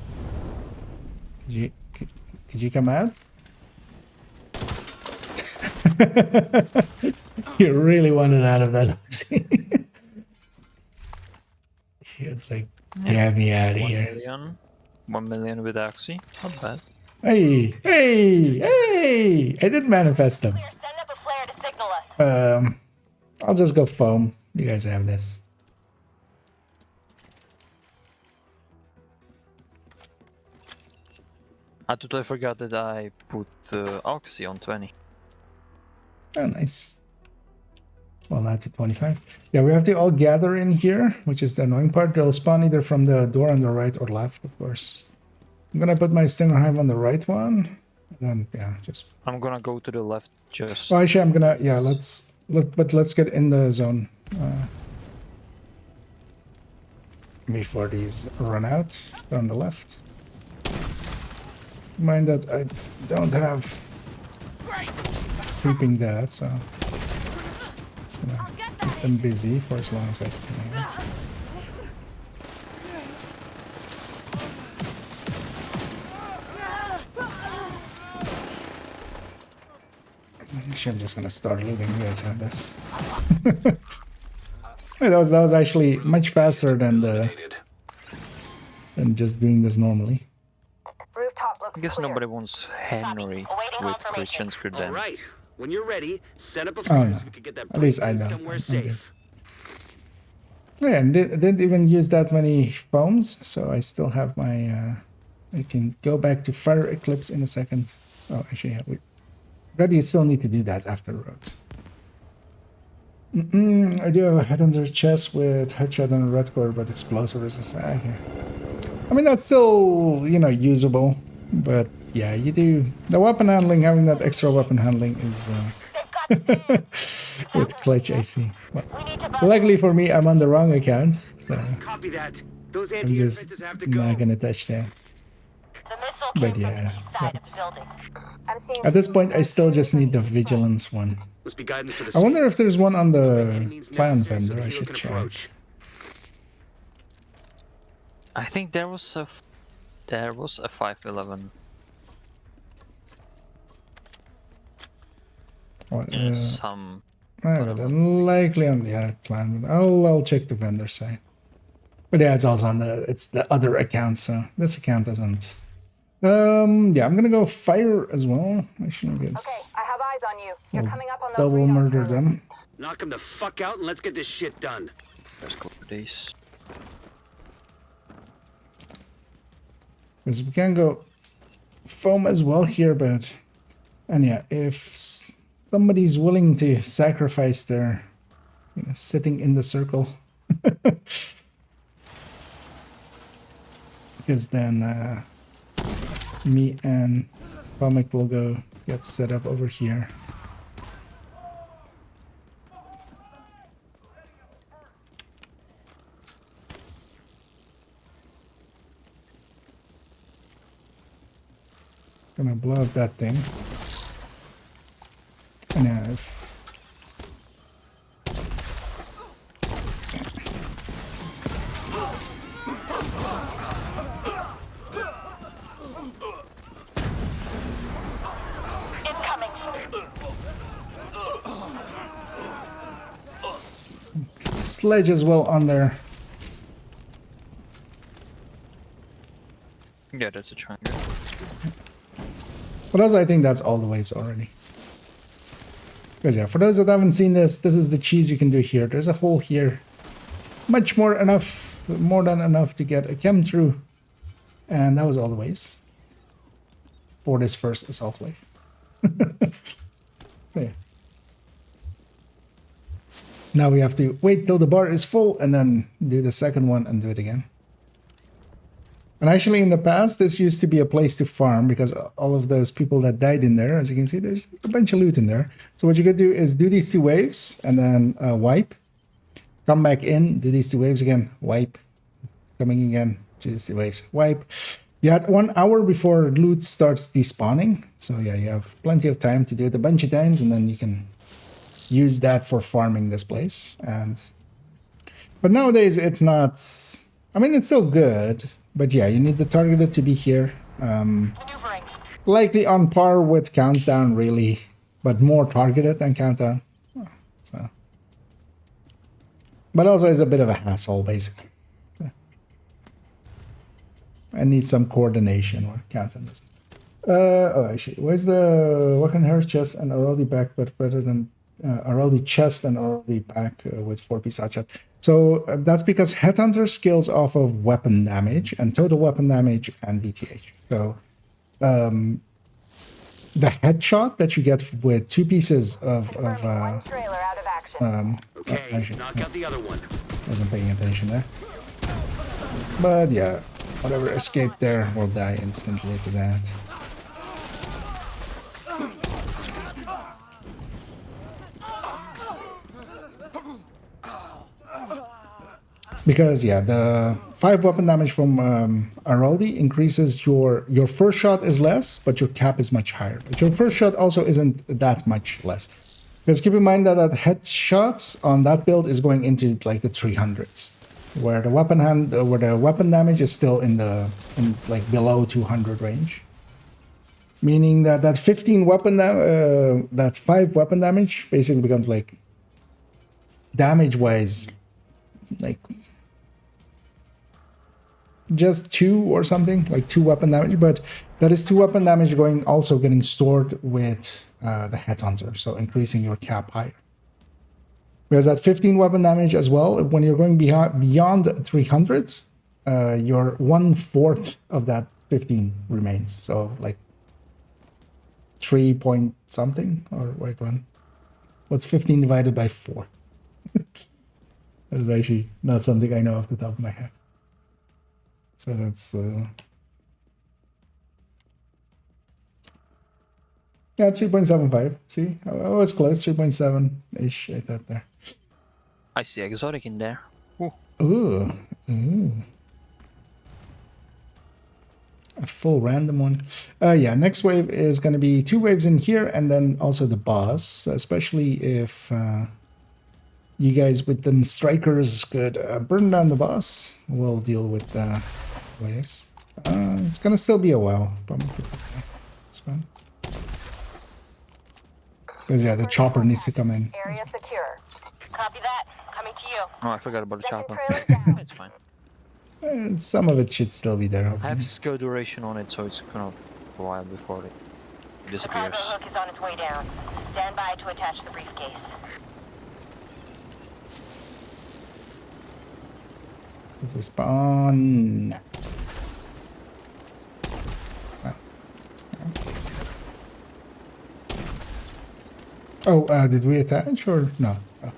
Could you come out? You really wanted out of that oxy. She was like, get me out of here.
1 million with Oxy. Not bad.
Hey! I did manifest them. I'll just go foam. You guys have this.
I totally forgot that I put Oxy on 20.
Oh, nice. Well, that's at 25. Yeah, we have to all gather in here, which is the annoying part. They'll spawn either from the door on the right or left, of course. I'm gonna put my Stinger Hive on the right one. Then, yeah, just...
I'm gonna go to the left just...
Oh, actually, I'm gonna... Yeah, let's get in the zone. Before these run out. They're on the left. Mind that I don't have creeping that, so it's gonna keep them busy for as long as I can. Actually, I'm just gonna start looting. You guys have this. Hey, that was actually much faster than just doing this normally.
I guess nobody wants Henry with Christian screwed down.
Alright, when you're ready, set up a
Oh no,
so we can get that
at least I
breakthrough
don't.
somewhere
I'm
safe.
good. Yeah, and didn't even use that many foams, so I still have my... I can go back to Fire Eclipse in a second. Oh, actually, yeah, but you still need to do that after rogues. I do have a headhunter chest with headshot and red core, but explosive resistance. Okay. I mean, that's still, you know, usable. But yeah, you do... The weapon handling, having that extra weapon handling is... with clutch, I see. Well, luckily for me, I'm on the wrong account. So
Copy that. Those
I'm just
have to go.
not gonna touch that. But yeah, that's... At this point, I still just need the vigilance one.
Must be guidance for the
I wonder if there's one on the clan vendor. I should check.
I think there was a 511.
What,
some.
But then likely on the clan. But I'll check the vendor side. But yeah, it's also on the other account, so this account doesn't. Yeah, I'm gonna go fire as well. Actually, I guess.
Okay, I have eyes on you. You're coming up on those
Double murder them.
Knock them the fuck out and let's get this shit done.
Let's go for this.
Because we can go foam as well here, but... And yeah, if somebody's willing to sacrifice their, you know, sitting in the circle. Because then me and Comic will go get set up over here. Gonna blow up that thing. And if sledge as well on there.
Yeah, that's a triangle.
But also I think that's all the waves already. Because yeah, for those that haven't seen this, this is the cheese you can do here. There's a hole here. Much more than enough to get a chem through. And that was all the waves. For this first assault wave. Yeah. Now we have to wait till the bar is full and then do the second one and do it again. And actually in the past, this used to be a place to farm because all of those people that died in there, as you can see, there's a bunch of loot in there. So what you could do is do these 2 waves and then wipe. Come back in, do these 2 waves again, wipe. Coming again, do these 2 waves, wipe. You had 1 hour before loot starts despawning. So yeah, you have plenty of time to do it a bunch of times and then you can use that for farming this place. But nowadays it's not, I mean, it's still good, but yeah, you need the targeted to be here. Likely on par with Countdown really, but more targeted than Countdown. So, but also it's a bit of a hassle basically. I need some coordination where Countdown doesn't. Oh, actually, where's the Wakan Hair chest and Araldi back, but better than Araldi chest and Araldi back with 4-piece headshot. So that's because Headhunter scales off of weapon damage and total weapon damage and DTH. So the headshot that you get with 2 pieces of
okay, knock out the other one.
Wasn't paying attention there. But yeah, whatever escaped there will die instantly to that. Because yeah, the 5 weapon damage from Araldi increases your first shot is less, but your cap is much higher. But your first shot also isn't that much less. Because keep in mind that headshots on that build is going into like the 300s, where the weapon damage is still in like below 200 range. Meaning that that 15 weapon that 5 weapon damage basically becomes like damage wise like just 2 or something, like 2 weapon damage, but that is 2 weapon damage also getting stored with the Headhunter, so increasing your cap higher. Because that 15 weapon damage as well, when you're going beyond 300, your 1/4 of that 15 remains. So like 3 point something, or wait, one. What's 15 divided by 4? That is actually not something I know off the top of my head. So that's yeah, 3.75. See, I was close, 3.7-ish. I thought there.
I see exotic in there. Ooh.
Ooh. Ooh. A full random one. Yeah, next wave is going to be 2 waves in here and then also the boss, especially if you guys with them strikers could burn down the boss. We'll deal with the waves. It's going to still be a while. It's fine. Because yeah, the chopper needs to come in.
Area secure. Copy that. Coming to you.
Oh, I forgot about the chopper. It's fine.
And some of it should still be there. Hopefully.
I have skill duration on it, so it's kind of a while before it disappears.
The cargo hook is on its way down. Stand by to attach the briefcase.
Is the spawn? Oh, did we attach or no? Oh.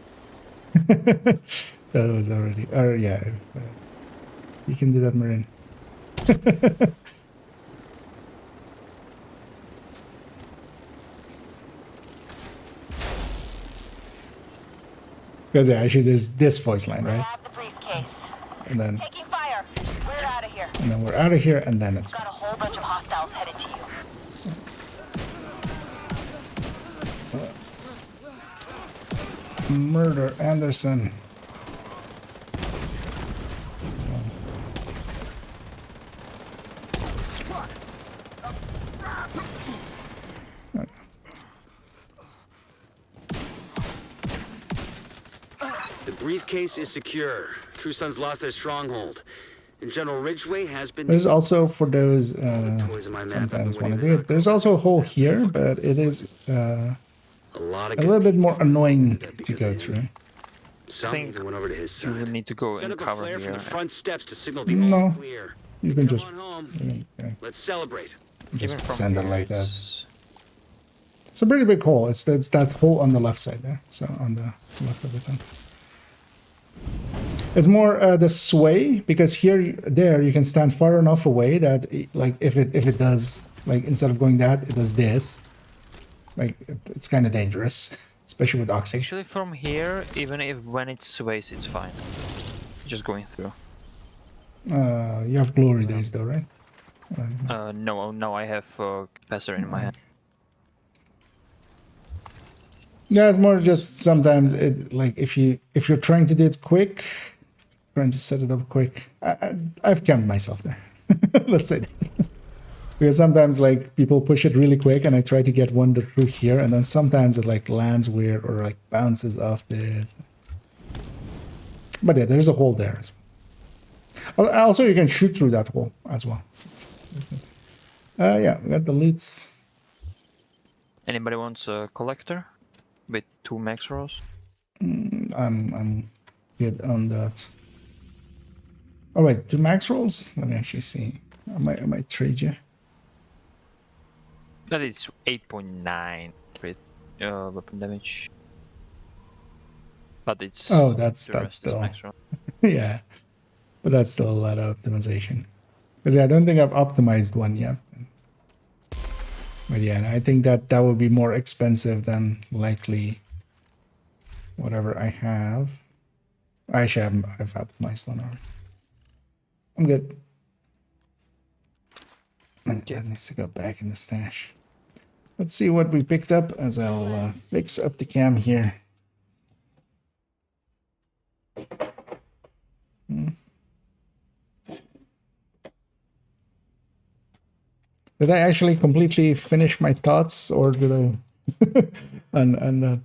That was already. Or yeah, you can do that, Marin. Because yeah, actually there's this voice line, right?
Have the briefcase.
And then
Taking fire. We're out of here.
and then we're out of here, and then it's
Got a whole bunch of hostiles headed to you.
Murder Anderson.
The briefcase is secure. True Sons lost their stronghold. And General Ridgway has been...
There's also, for those sometimes want to do it, there's also a hole here, but it is a little bit more annoying to go through.
Some even went over to his side.
You will need to go
Set
and
up a
cover
flare
here.
from the front steps to signal the
No,
all clear.
you can
Come
just
on home. Let's celebrate.
just
Even from
send it
here,
like that.
it's-
It's a pretty big hole. It's that hole on the left side there. So on the left of it. It's more the sway, because there you can stand far enough away that like if it does, like instead of going that, it does this. Like it's kind of dangerous, especially with Oxy.
Actually, from here, even if when it sways, it's fine. Just going through.
You have glory days though, right?
No, I have capacitor in my hand.
Yeah, it's more just sometimes it like if you're trying to do it quick, trying to set it up quick. I've camped myself there. Let's say that. Because sometimes like people push it really quick, and I try to get one through here, and then sometimes it like lands weird or like bounces off the. But yeah, there's a hole there. Also, you can shoot through that hole as well. Yeah, we got the leads.
Anybody wants a collector with 2 max rolls?
I'm good on that. All right, 2 max rolls. Let me actually see. I might trade you.
That is 8.9 crit weapon damage. But it's
That's
the rest is
still
max roll.
yeah, but that's still a lot of optimization. Because I don't think I've optimized one yet. But yeah, I think that would be more expensive than likely whatever I have. Actually, I've optimized one already. I'm good. And that needs to go back in the stash. Let's see what we picked up as I'll fix up the cam here. Did I actually completely finish my thoughts, or did I on that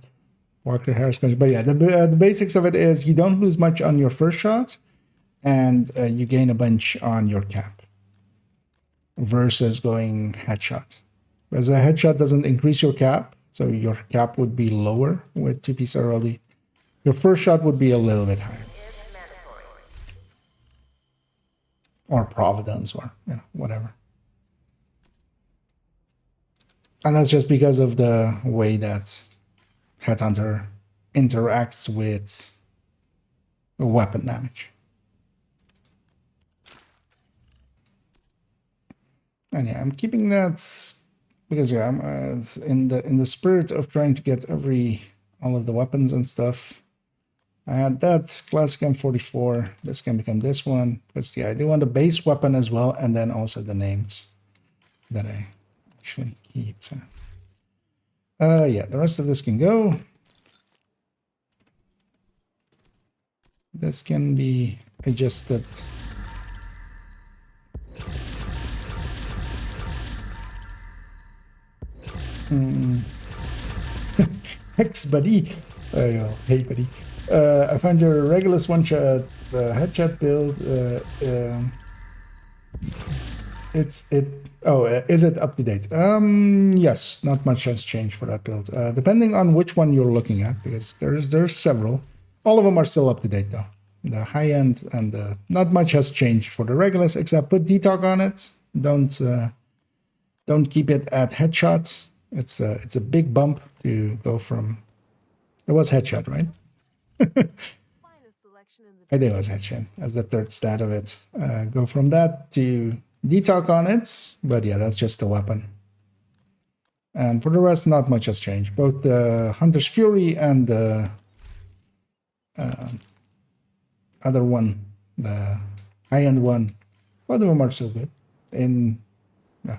Walker Harris question? But yeah, the basics of it is you don't lose much on your first shot, and you gain a bunch on your cap versus going headshot. As a headshot doesn't increase your cap, so your cap would be lower with 2-piece RLD. Your first shot would be a little bit higher. Or Providence, or whatever. And that's just because of the way that Headhunter interacts with weapon damage. And yeah, I'm keeping that because yeah, I'm in the spirit of trying to get all of the weapons and stuff. I had that classic M44. This can become this one because yeah, I do want the base weapon as well, and then also the names that I actually keep. So yeah, the rest of this can go. This can be adjusted. Hex buddy. Hey buddy. I found your Regulus one-shot headshot build. Is it up to date? Yes, not much has changed for that build. Depending on which one you're looking at, because there's several. All of them are still up to date though. The high end and not much has changed for the Regulus, except put detox on it. Don't keep it at headshot. It's a big bump to go from. It was headshot, right? I think it was headshot as the third stat of it. Go from that to detalk on it, but yeah, that's just the weapon. And for the rest, not much has changed. Both the Hunter's Fury and the other one, the high-end one, both of them are still good. Yeah.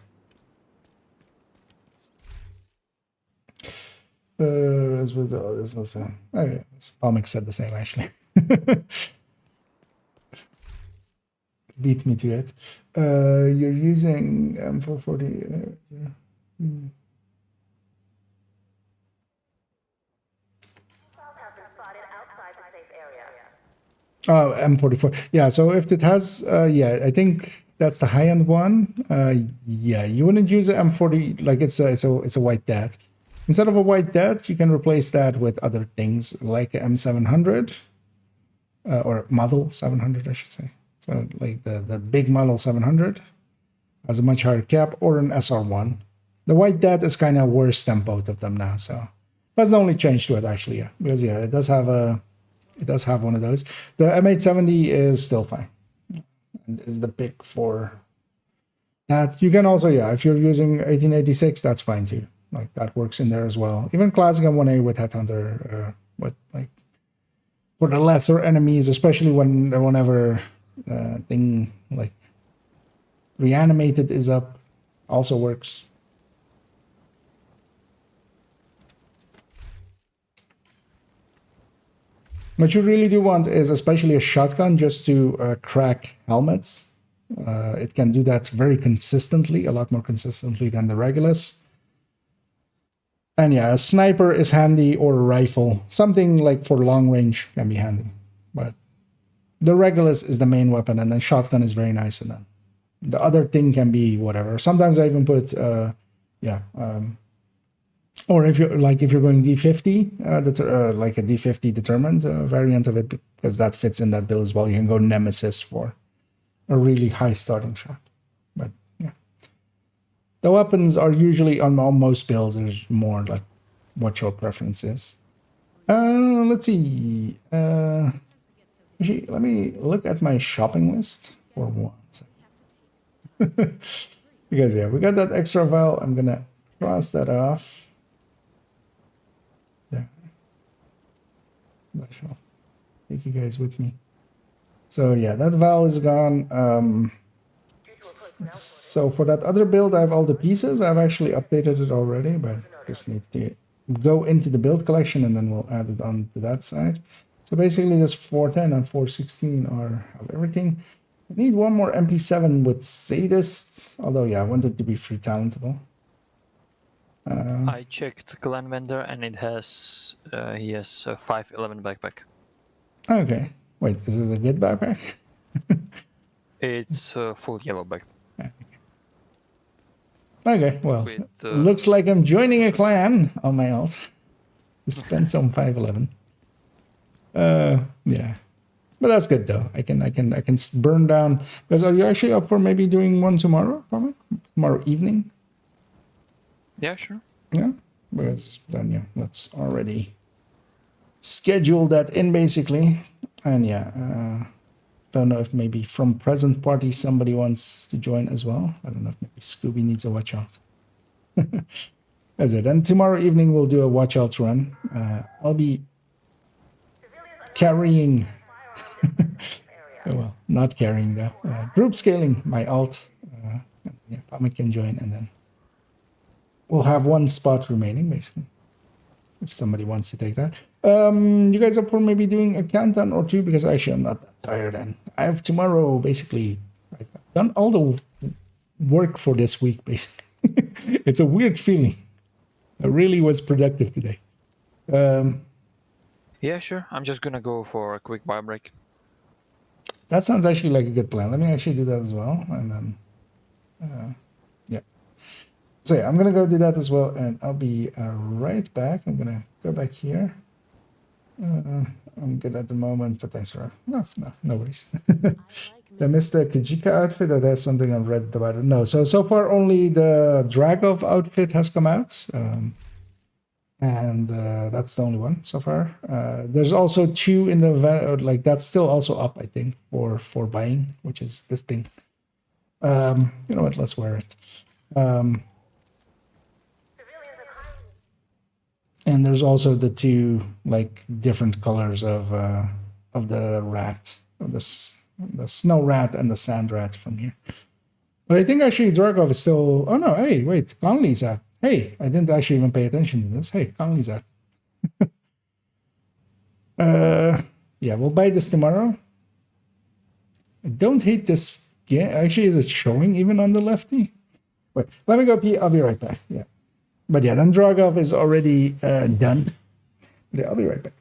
As with all this also. Oh yeah, Palmic said the same actually. Beat me to it. You're using M440. Oh, M44. Yeah, so if it has, yeah, I think that's the high-end one. Yeah, you wouldn't use an M40 like it's a white dot. Instead of a white dot, you can replace that with other things like an M700 or model 700, I should say. So like the big model 700 has a much higher cap, or an SR1. The white dot is kind of worse than both of them now. So that's the only change to it actually. Yeah, because yeah, it does have one of those. The M870 is still fine. And is the pick for that. You can also, yeah, if you're using 1886, that's fine too. Like that works in there as well. Even classic M1A with Headhunter, with like for the lesser enemies, especially whenever thing like reanimated is up, also works. What you really do want is especially a shotgun just to crack helmets. It can do that very consistently, a lot more consistently than the Regulus. And yeah, a sniper is handy, or a rifle. Something like for long range can be handy. But the Regulus is the main weapon, and then shotgun is very nice. And then the other thing can be whatever. Sometimes I even put, or if you're going D50, like a D50 determined variant of it, because that fits in that build as well. You can go Nemesis for a really high starting shot. But yeah, the weapons are usually on most builds. There's more like what your preference is. Let's see. Actually, let me look at my shopping list for one second. Because yeah, we got that extra vial. I'm gonna cross that off. Take you guys with me. So yeah, that valve is gone. So for that other build, I have all the pieces. I've actually updated it already, but just need to go into the build collection and then we'll add it on to that side. So basically this 410 and 416 have everything. I need one more MP7 with Sadist, although yeah, I want it to be free talentable.
I checked Glen Vendor and it has he has a 511 backpack.
Okay. Wait, is it a good backpack?
It's a full yellow backpack.
Okay, well, looks like I'm joining a clan on my alt to spend some 511. Yeah, but that's good though. I can burn down. Because are you actually up for maybe doing one tomorrow? Tomorrow evening?
Yeah, sure.
Yeah, because then yeah, let's already schedule that in basically. And yeah, don't know if maybe from present party somebody wants to join as well. I don't know if maybe Scooby needs a watch out. That's it. And tomorrow evening we'll do a watch out run. I'll be carrying, well, not carrying though. Group scaling my alt. Yeah, Pamik can join, and then we'll have one spot remaining basically. If somebody wants to take that. You guys are for maybe doing a countdown or two, because actually I'm not that tired and I have tomorrow basically. I've done all the work for this week basically. It's a weird feeling. I really was productive today.
Yeah, sure. I'm just gonna go for a quick bio break.
That sounds actually like a good plan. Let me actually do that as well, and then yeah. So yeah, I'm gonna go do that as well, and I'll be right back. I'm gonna go back here. I'm good at the moment, but thanks for no worries. I missed the Kajika outfit. That has something I've read about it. No, so far only the Dragov outfit has come out, and that's the only one so far. There's also two in the like that's still also up, I think, for buying, which is this thing. You know what? Let's wear it. And there's also the two like different colors of the rat, of the snow rat and the sand rat from here. But I think actually Dragov is still. Oh no! Hey, wait, Conley's out. Hey, I didn't actually even pay attention to this. Hey, Conley's out. Yeah, we'll buy this tomorrow. I don't hate this. Yeah, actually, is it showing even on the lefty? Wait, let me go pee. I'll be right back. Yeah, but yeah, then Dragov is already done. Yeah, I'll be right back.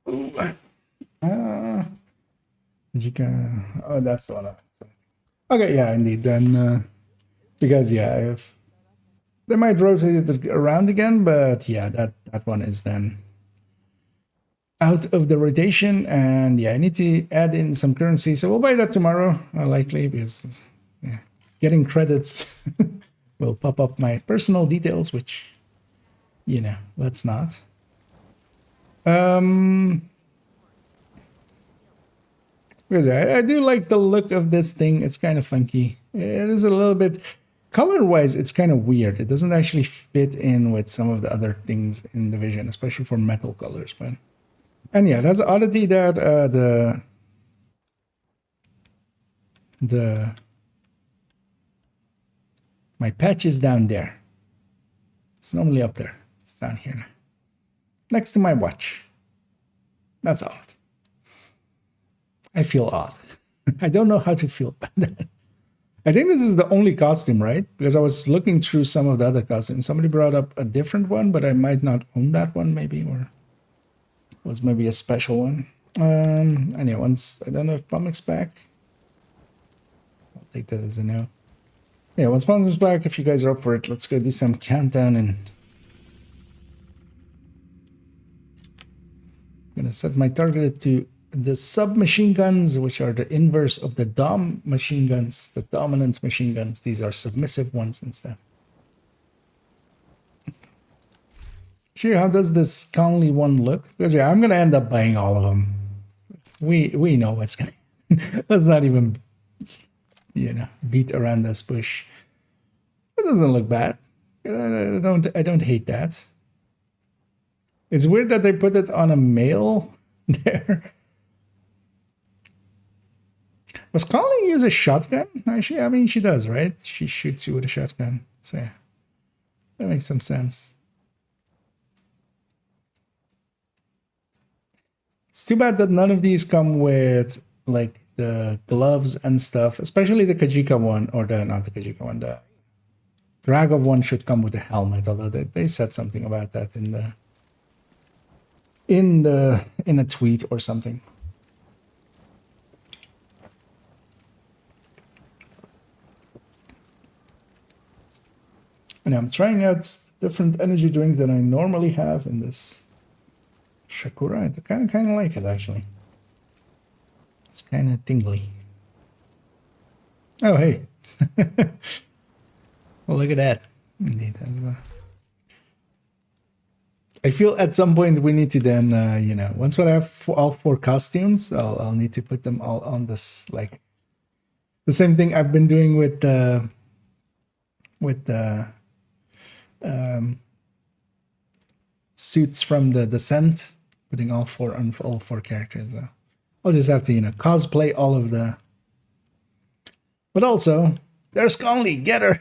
Ooh. Oh, that's the one. Okay, yeah, indeed. Then, because yeah, if they might rotate it around again, but yeah, that one is then out of the rotation, and yeah, I need to add in some currency, so we'll buy that tomorrow, likely, because yeah, getting credits will pop up my personal details, which let's not. Because I do like the look of this thing. It's kind of funky. It is a little bit color-wise. It's kind of weird. It doesn't actually fit in with some of the other things in Division, especially for metal colors. But and yeah, that's an oddity that my patch is down there. It's normally up there. It's down here now, next to my watch. That's odd. I feel odd. I don't know how to feel about that. I think this is the only costume, right? Because I was looking through some of the other costumes. Somebody brought up a different one, but I might not own that one, maybe, or was maybe a special one. Anyway, once I don't know if Pumic's back. I'll take that as a no. Yeah, once Pumic's back, if you guys are up for it, let's go do some countdown, and I'm gonna set my target to the submachine guns, which are the inverse of the dom machine guns, the dominant machine guns. These are submissive ones instead. Sure, how does this Conley one look? Because yeah, I'm gonna end up buying all of them. We know what's gonna. Let's not even beat around this bush. It doesn't look bad. I don't hate that. It's weird that they put it on a male there. Does Conley use a shotgun? Actually, I mean, she does, right? She shoots you with a shotgun. So yeah, that makes some sense. It's too bad that none of these come with like the gloves and stuff, especially the Kajika one, or not the Kajika one, the Dragov one should come with a helmet, although they said something about that in a tweet or something. And I'm trying out a different energy drink than I normally have in this Shakura. I kind of like it, actually. It's kind of tingly. Oh, hey. Well, look at that. Indeed. I feel at some point we need to then, once we have all 4 costumes, I'll need to put them all on this, like, the same thing I've been doing with the suits from the Descent, putting all 4 on all 4 characters. I'll just have to, cosplay all of the. But also, there's Conley, get her.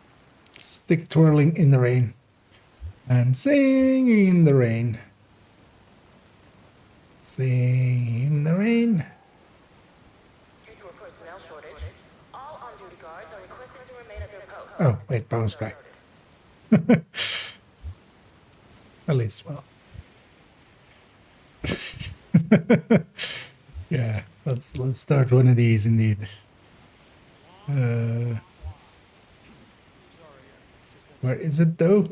Stick twirling in the rain. I'm singing in the rain. Singing in the rain.
Due to a personnel shortage, all on-duty guards are requested to remain at their posts.
Oh, wait, bounce back. At least, well. Yeah, let's start one of these indeed. Where is it though?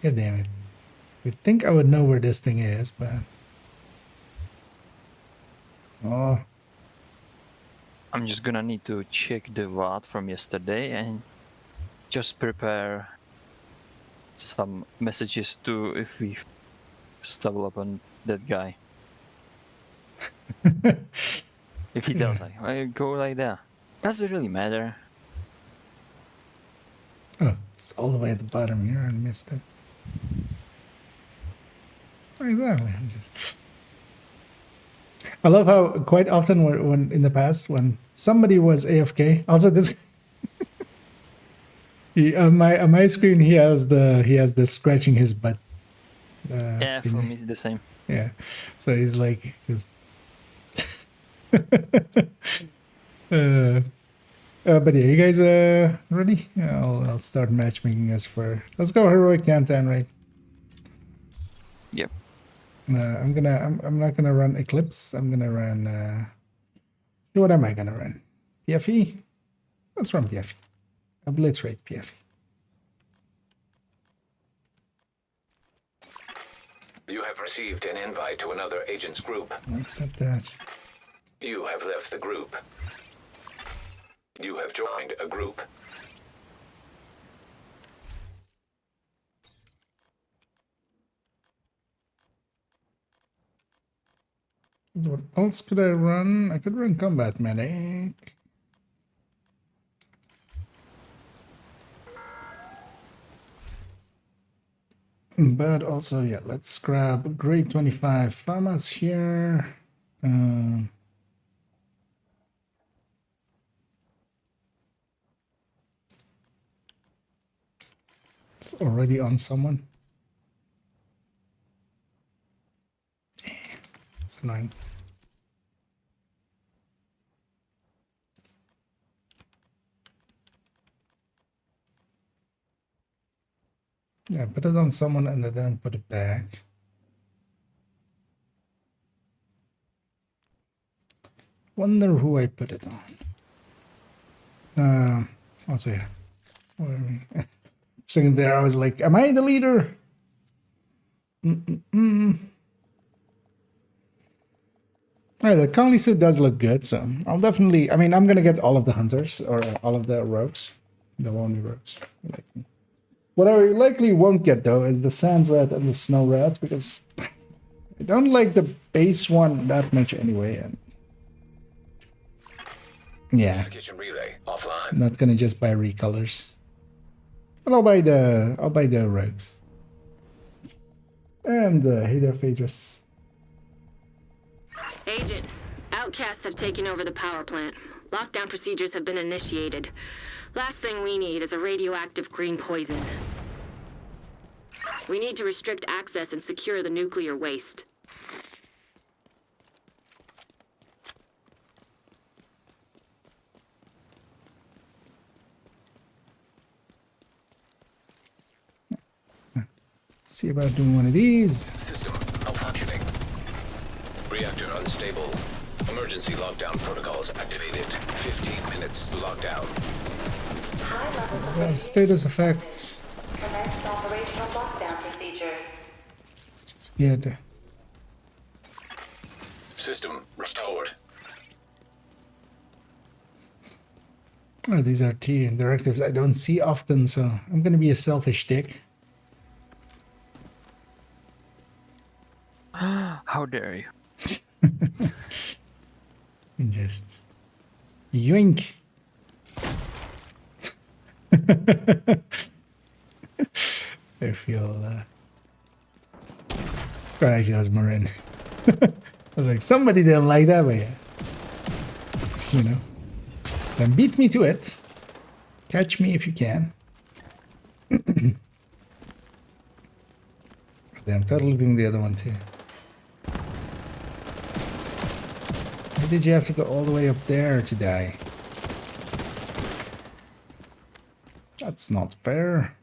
God damn it. You'd think I would know where this thing is, but... Oh.
I'm just gonna need to check the VOD from yesterday and just prepare some messages to if we stumble upon that guy. If he tells like, I go like that. Does it really matter?
Oh, it's all the way at the bottom here. I missed it. Exactly. I love how quite often when in the past when somebody was AFK, also this on my screen he has the scratching his butt.
Yeah, for me it's the same.
Yeah, so he's like just. But yeah, you guys ready? I'll start matchmaking us for. Let's go heroic Kantan, right?
Yep.
I'm not gonna run Eclipse. I'm gonna run. What am I gonna run? PFE. Let's run PFE. Obliterate PFE.
You have received an invite to another agent's group.
I'll accept that.
You have left the group. You have joined a group.
What else could I run? I could run Combat Medic. But also, yeah, let's grab grade 25 Famas here. It's already on someone. It's annoying. Yeah, put it on someone and then put it back. Wonder who I put it on. Also, yeah. Sitting there, I was like, am I the leader? Alright, the colony suit does look good, so I'll definitely, I mean, I'm gonna get all of the hunters, or all of the rogues. The lonely rogues. Like me. What I likely won't get, though, is the sand rat and the snow rat, because I don't like the base one that much anyway, and yeah.
Communication relay offline.
I'm not gonna just buy recolors. But I'll buy the rogues. And the Hader Phaedrus.
Agent, outcasts have taken over the power plant. Lockdown procedures have been initiated. Last thing we need is a radioactive green poison. We need to restrict access and secure the nuclear waste.
See about doing one of these.
System malfunctioning. Reactor unstable. Emergency lockdown protocols activated. 15 minutes to lockdown.
Status effects.
Commence operational lockdown procedures.
Just get.
System restored.
Oh, these are T directives I don't see often, so I'm gonna be a selfish dick.
How dare you?
Just yoink. I feel actually, I was Marin. I was like, somebody didn't like that, but yeah. You know. Then beat me to it. Catch me if you can. I'm totally doing the other one too. Why did you have to go all the way up there to die? That's not fair.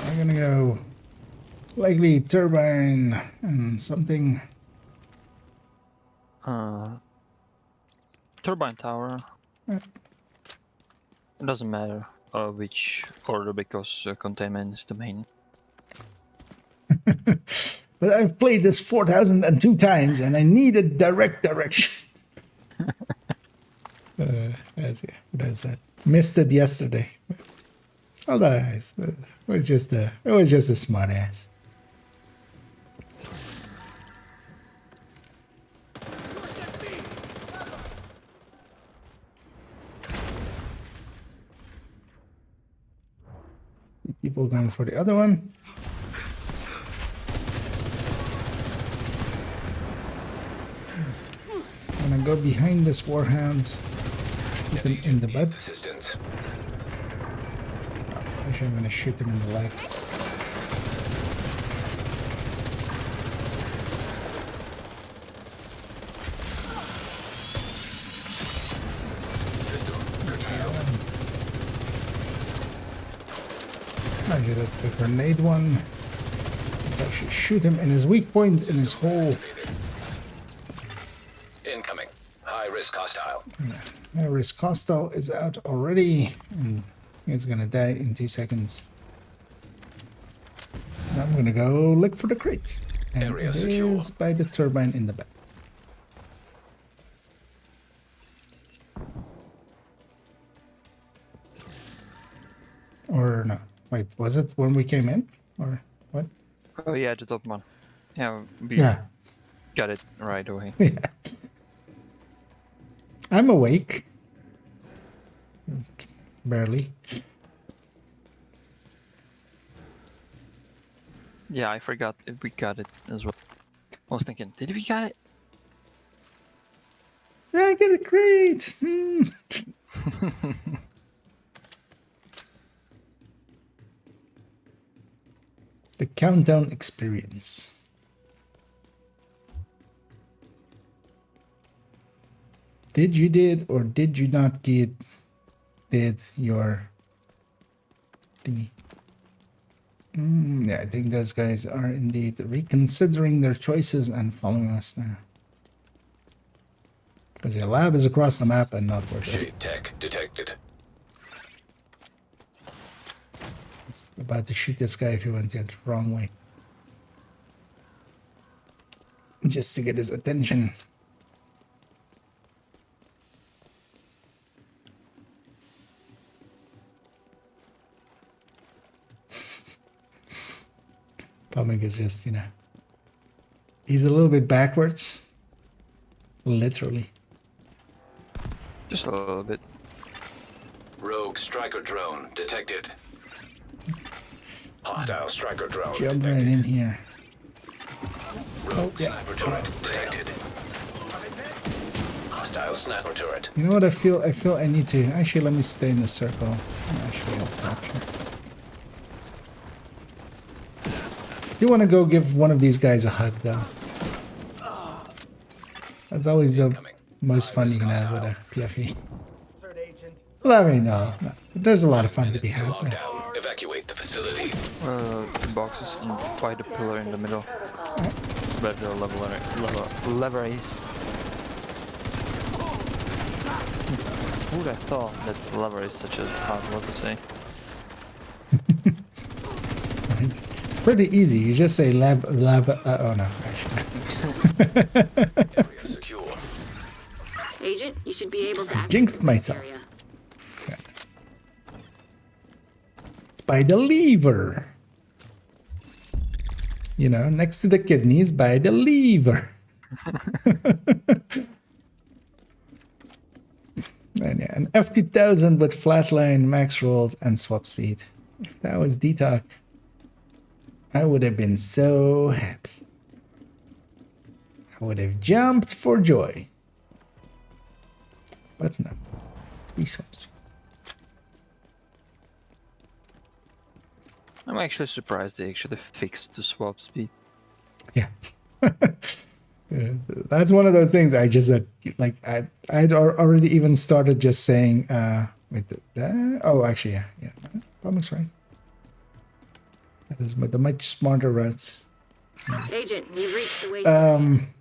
I'm gonna go likely turbine and something.
Turbine tower.
Yeah.
It doesn't matter which order because containment is the main.
But I've played this 4,002 times and I need a direct direction. What is that? Missed it yesterday. Although it was just a smart ass. People going for the other one. I'm gonna go behind this warhound. Shoot him in the butt. Actually, I'm gonna shoot him in the leg. Actually, that's the grenade one. Let's actually shoot him in his weak point, in his hole.
Incoming. High risk hostile.
My risk hostile is out already, and he's gonna die in 2 seconds. And I'm gonna go look for the crate. And
Area
it
secure.
is by the turbine in the back. Or no. Wait, was it when we came in? Or what?
Oh yeah, the top one. Yeah, we got it right away.
Yeah. I'm awake. Barely.
Yeah, I forgot if we got it as well. I was thinking, did we got it?
Yeah, I get it great. The countdown experience. Did you or did you not did your thingy? Yeah, I think those guys are indeed reconsidering their choices and following us now. Because your lab is across the map and not where it is.
Shade tech detected.
It's about to shoot this guy if he went the wrong way. Just to get his attention. Pommick is just, he's a little bit backwards. Literally.
Just a little bit.
Rogue striker drone detected. Hostile striker drone
Jump
detected.
right in here.
Rogue sniper turret detected. Hostile sniper turret.
You know what I feel? I feel I need to... Actually, let me stay in the circle. Actually, I'll capture. You want to go give one of these guys a hug, though. That's always the most fun you can have with a PFE. Well, I mean, no. There's a lot of fun to be had.
Lockdown. Evacuate the facility.
The boxes by the pillar in the middle. Where the lever is. Who would have thought that lever is such a hard word to say?
It's pretty easy. You just say oh no, actually.
Area secure.
Agent, you should be able to access
Jinxed
this
myself.
area.
Yeah. It's by the lever. Next to the kidneys, by the lever. And yeah, an F2000 with flatline, max rolls, and swap speed. If that was DTOC, I would have been so happy. I would have jumped for joy. But no. Three swaps.
I'm actually surprised they actually fixed the swap speed.
Yeah. Yeah, that's one of those things I just like I'd already even started just saying wait oh actually yeah Public's right. That is the much smarter routes.
Agent, you've reached the way.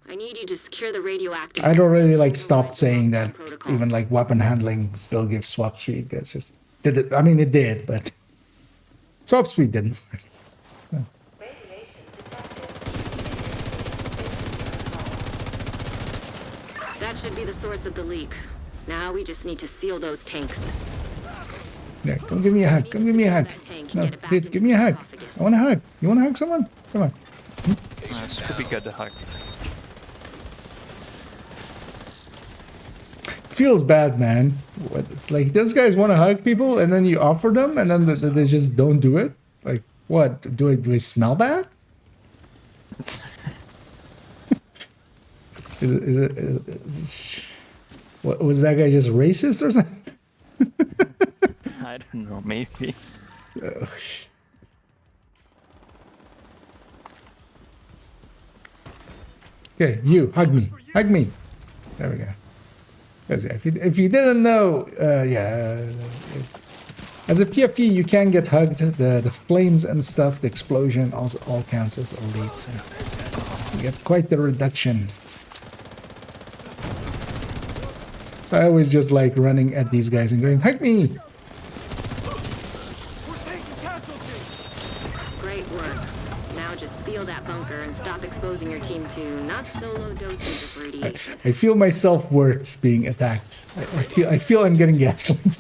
I need you to secure the radioactive.
I'd already like stopped saying that even like weapon handling still gives swap speed. That's just I mean it did, but swap speed didn't work.
That should be the source of the leak. Now we just need to seal those tanks.
Yeah, come give me a hug. Come give me a hug. No, dude, give me a hug. I want a hug. You want to hug someone? Come on.
Scooby got the hug.
Feels bad, man. What, it's like those guys want to hug people, and then you offer them, and then they just don't do it. Like, what? Do I smell bad? Is it what was that guy just racist or something?
I don't know, maybe.
Oh, okay, you hug me. Hug me. There we go. Because yeah, if you didn't know, as a PFP, you can get hugged. The flames and stuff, the explosion, also all counts as elite. So you get quite the reduction. So I always just like running at these guys and going, hug me!
Great work. Now just seal that bunker and stop exposing your team to not so low doses of radiation.
I feel my self-worth being attacked. I feel I'm getting gaslit.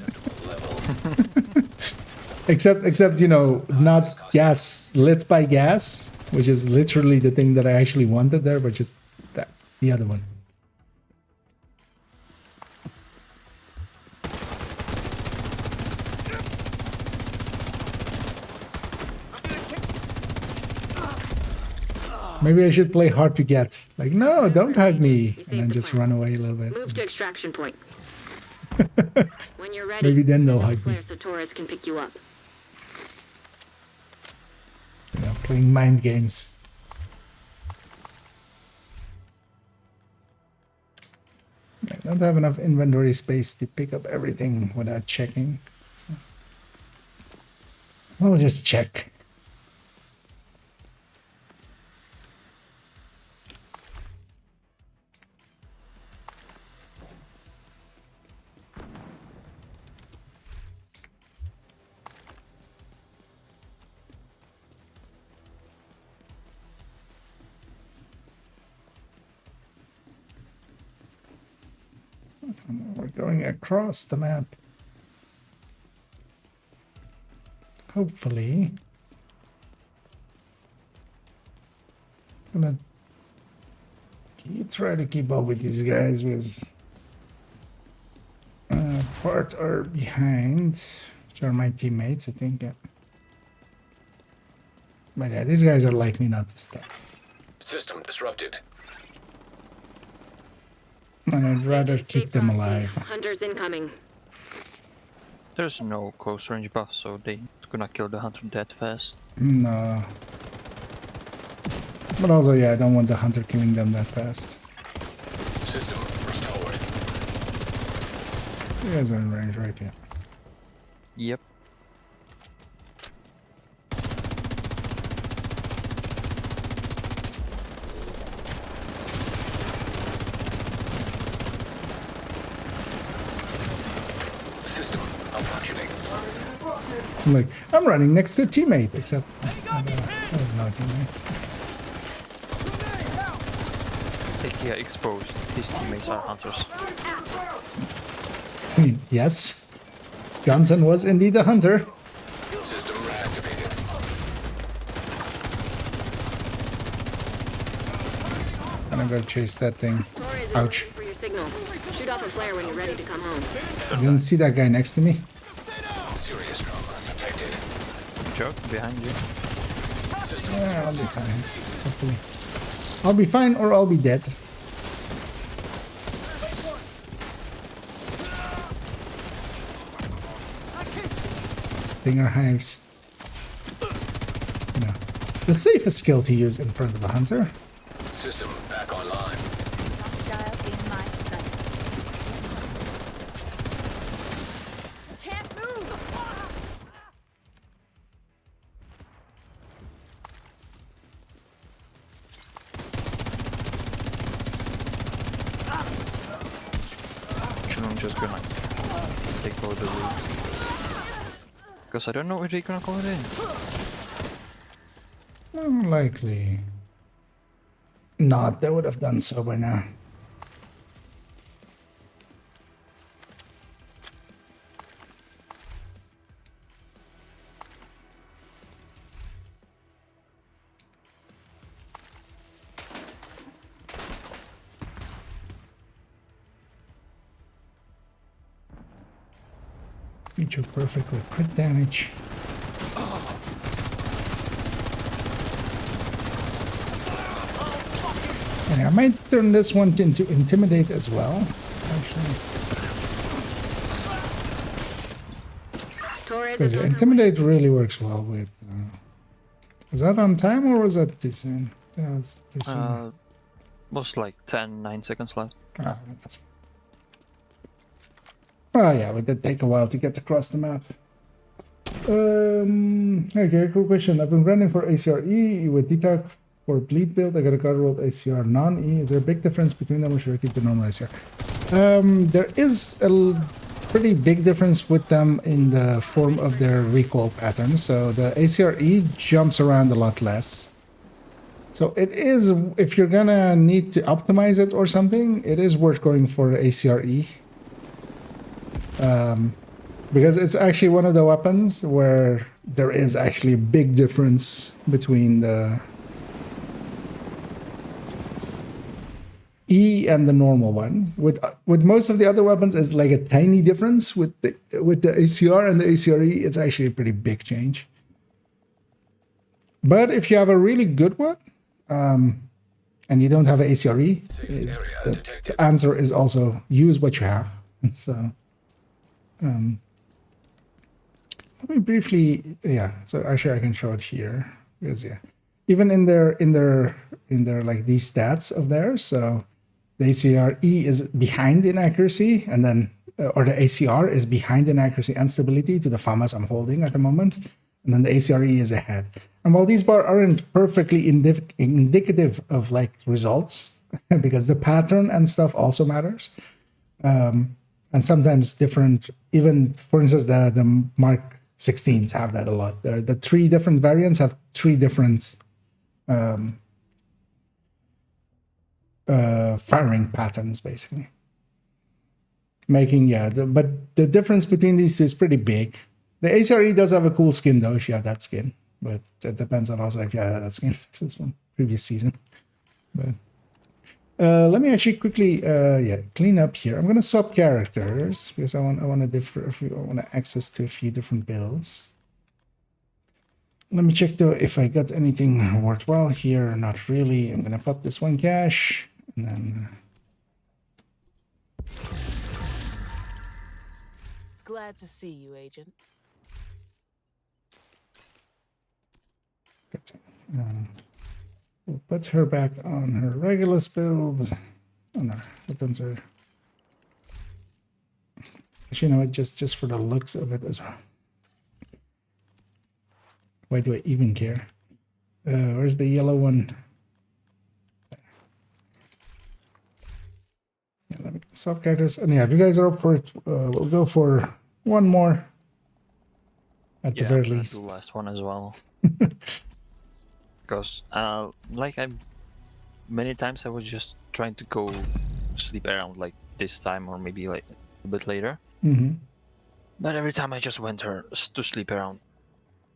except you know, not gas lit by gas, which is literally the thing that I actually wanted there, but just that the other one. Maybe I should play hard to get. Like, no, don't hug me. And then just run away a little bit.
Move to extraction point. When you're ready,
maybe then they'll hug me.
so Torres can pick you up.
You know, playing mind games. I don't have enough inventory space to pick up everything without checking. So I'll just check. We're going across the map. Hopefully. I'm gonna try to keep up with these guys with part are behind, which are my teammates, I think, yeah. But yeah, these guys are likely not to stop.
System disrupted.
And I'd rather keep them alive.
Hunters incoming.
There's no close range buff, so they're gonna kill the hunter that fast.
No. But also, yeah, I don't want the hunter killing them that fast.
System restored.
You guys are in range, right? Yeah.
Yep.
I'm like, I'm running next to a teammate, except there's no teammate.
They exposed. His teammates are hunters.
I mean, yes, Johnson was indeed a hunter.
System reactivated.
I'm gonna go chase that thing. Ouch.
For your signal. Shoot off a flare when you're ready to come home.
I didn't see that guy next to me.
Serious trauma detected.
Joke behind you.
System
Yeah, I'll be fine. Hopefully. I'll be fine or I'll be dead. Stinger hives. You know, the safest skill to use in front of a hunter.
System back online.
Hostile in my sight. Can't move!
I'm just gonna take all the loot. Because I don't know if they're gonna call it in.
Unlikely. Not, they would have done so by now. Feature perfect with crit damage. And I might turn this one into intimidate as well. Actually, because intimidate really works well with. Was that on time or was that too soon? Yeah, it was too soon.
Was like 9 seconds left.
Ah, that's. Oh yeah, it did take a while to get across the map. Okay, cool question. I've been running for ACRE with DTAC for bleed build. I got a card rolled ACR non-E. Is there a big difference between them or should I keep the normal ACR? There is a pretty big difference with them in the form of their recoil pattern. So the ACRE jumps around a lot less. So it is, if you're gonna need to optimize it or something, it is worth going for ACRE. Because it's actually one of the weapons where there is actually a big difference between the E and the normal one. With most of the other weapons, it's like a tiny difference. With the ACR and the ACRE, it's actually a pretty big change. But if you have a really good one, and you don't have an ACRE, the answer is also use what you have. So. Let me briefly, yeah. So actually, I can show it here because yeah, even in their like these stats of theirs. So the ACRE is behind in accuracy, and then or the ACR is behind in accuracy and stability to the FAMAs I'm holding at the moment, and then the ACRE is ahead. And while these bars aren't perfectly indicative of like results, because the pattern and stuff also matters. And sometimes different, even for instance, the Mark 16s have that a lot. The 3 different variants have 3 different firing patterns, basically. Making, yeah, but the difference between these two is pretty big. The ACRE does have a cool skin though, if you have that skin. But it depends on also if you have that skin this one previous season. But let me actually quickly clean up here. I'm gonna swap characters because I want access to a few different builds. Let me check though if I got anything worthwhile here. Not really. I'm gonna pop this one cache and then.
Glad to see you, Agent.
We'll put her back on her regular build. Oh no, buttons are. Actually, you know what? Just for the looks of it as well. Why do I even care? Where's the yellow one? Yeah, let me swap characters. And yeah, if you guys are up for it, we'll go for one more. At the very least.
The last one as well. Because like many times I was just trying to go sleep around like this time or maybe like a bit later.
Mm-hmm.
But every time I just went to sleep around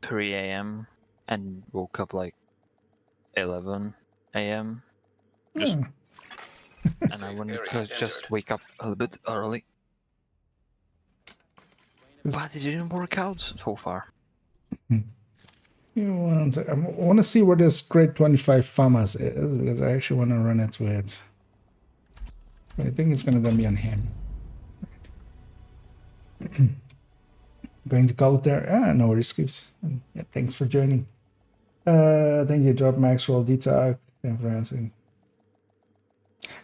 3 a.m. and woke up like 11 a.m. Just and I wanted to just wake up a little bit early. But it didn't work out so far.
I want to see where this grade 25 FAMAS is, because I actually want to run it with. I think it's going to then be on him. Going to call it there. Ah, no worries, Scoops. Yeah, thanks for joining. Thank you, Drop Maxwell Detox. Thanks for answering.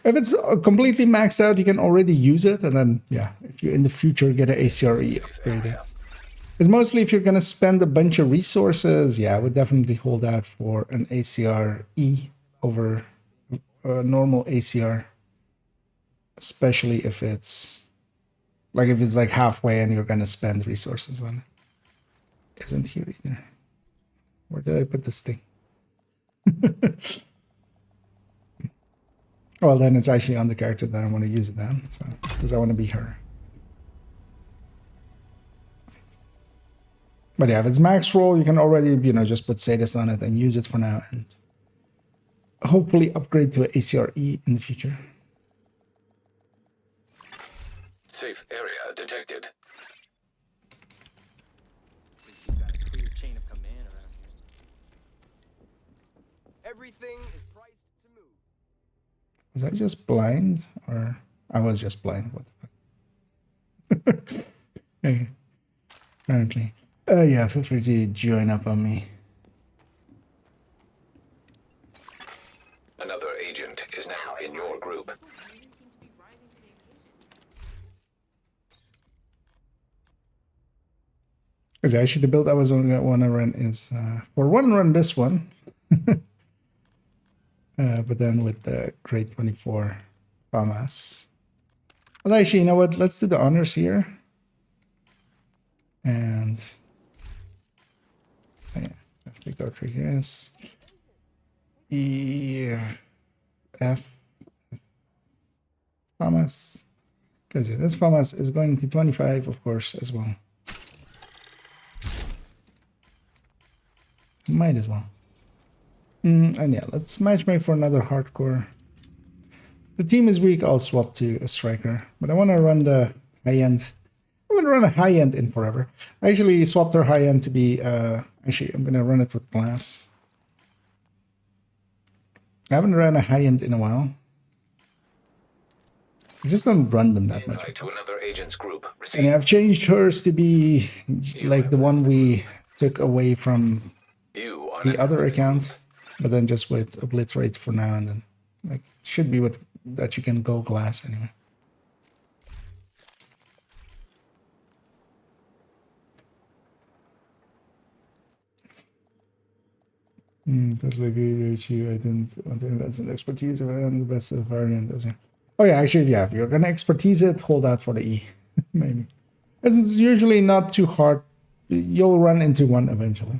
If it's completely maxed out, you can already use it, and then yeah, if you in the future get an ACRE upgraded. Because mostly if you're gonna spend a bunch of resources, yeah, I would definitely hold out for an ACRE over a normal ACR. Especially if it's like halfway and you're gonna spend resources on it. Isn't here either. Where did I put this thing? Well, then it's actually on the character that I want to use it then, so because I want to be her. But yeah, if it's max roll, you can already, just put Sadist on it and use it for now, and hopefully upgrade to an ACRE in the future.
Safe area detected.
You've got a clear chain of command around here. Everything is priced to move.
Was I just blind, or I was just blind? What the fuck? Okay. Apparently. Yeah, feel free to join up on me.
Another agent is now in your group.
Because actually the build I was going to want to run is, for one run this one. But then with the grade 24 FAMAS. Well, actually, you know what? Let's do the honors here. And yeah, have to go through here. Is E, F, FAMAS. Because yeah, this FAMAS is going to 25, of course, as well. Might as well. And yeah, let's matchmake for another hardcore. If the team is weak, I'll swap to a striker. But I want to run the high-end. I'm going to run a high-end in forever. I actually swapped her high-end to be... actually, I'm going to run it with glass. I haven't run a high-end in a while. I just don't run them that much.
To another agent's group.
And I've changed hers to be like the one we took away from the other account. But then just with obliterate for now, and then like should be with that you can go glass anyway. Totally agree with you. I didn't want to invest in expertise if I am the best variant. Oh yeah, actually, yeah. If you're gonna expertise it, hold out for the E, maybe. As it's usually not too hard. You'll run into one eventually.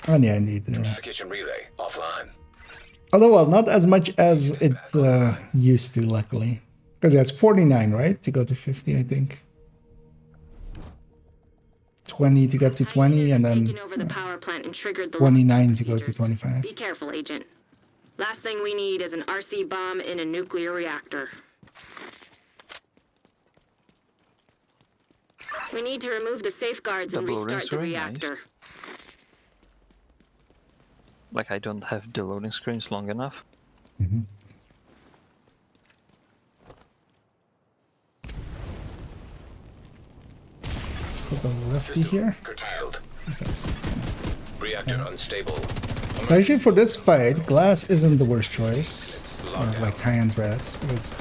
And yeah, I need
Communication relay offline.
Although, well, not as much as it used to, luckily. Because yeah, it's 49, right? To go to 50, I think. 20 to get to 20, and then
over the power plant and triggered the
29 to go to 25.
Be careful, Agent. Last thing we need is an RC bomb in a nuclear reactor. We need to remove the safeguards and restart the reactor.
Nice. Like I don't have the loading screens long enough.
Mm-hmm. Let's put the lefty here.
Curtailed.
Yes.
Reactor unstable.
So actually for this fight, glass isn't the worst choice. Or like high-end rats, because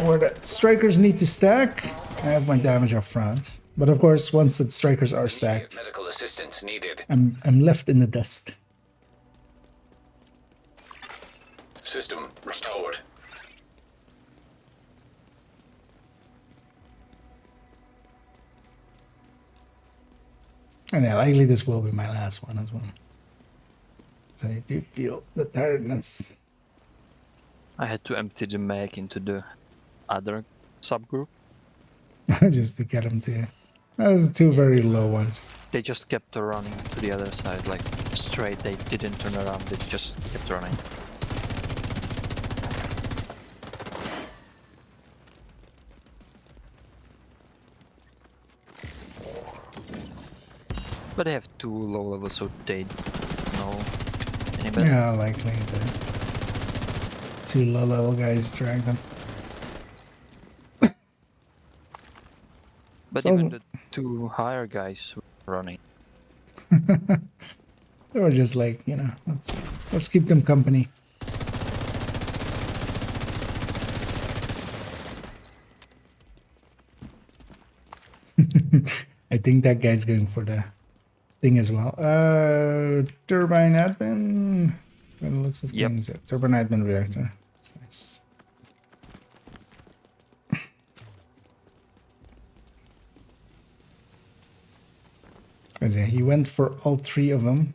where the strikers need to stack, I have my damage up front. But of course, once the strikers are stacked,
medical assistance needed.
I'm left in the dust.
System restored.
And yeah, likely this will be my last one as well. So I do feel the tiredness.
I had to empty the mag into the other subgroup.
Just to get them to... Those two very low ones.
They just kept running to the other side, like straight. They didn't turn around, they just kept running. But they have 2 low levels, so they know any better.
Yeah, likely the 2 low level guys drag them.
But
So-
even the 2 higher guys were running.
They were just like, you know, let's keep them company. I think that guy's going for the thing as well. Turbine admin. By the looks of things, yeah, turbine admin reactor. That's nice. Cause yeah, he went for all 3 of them.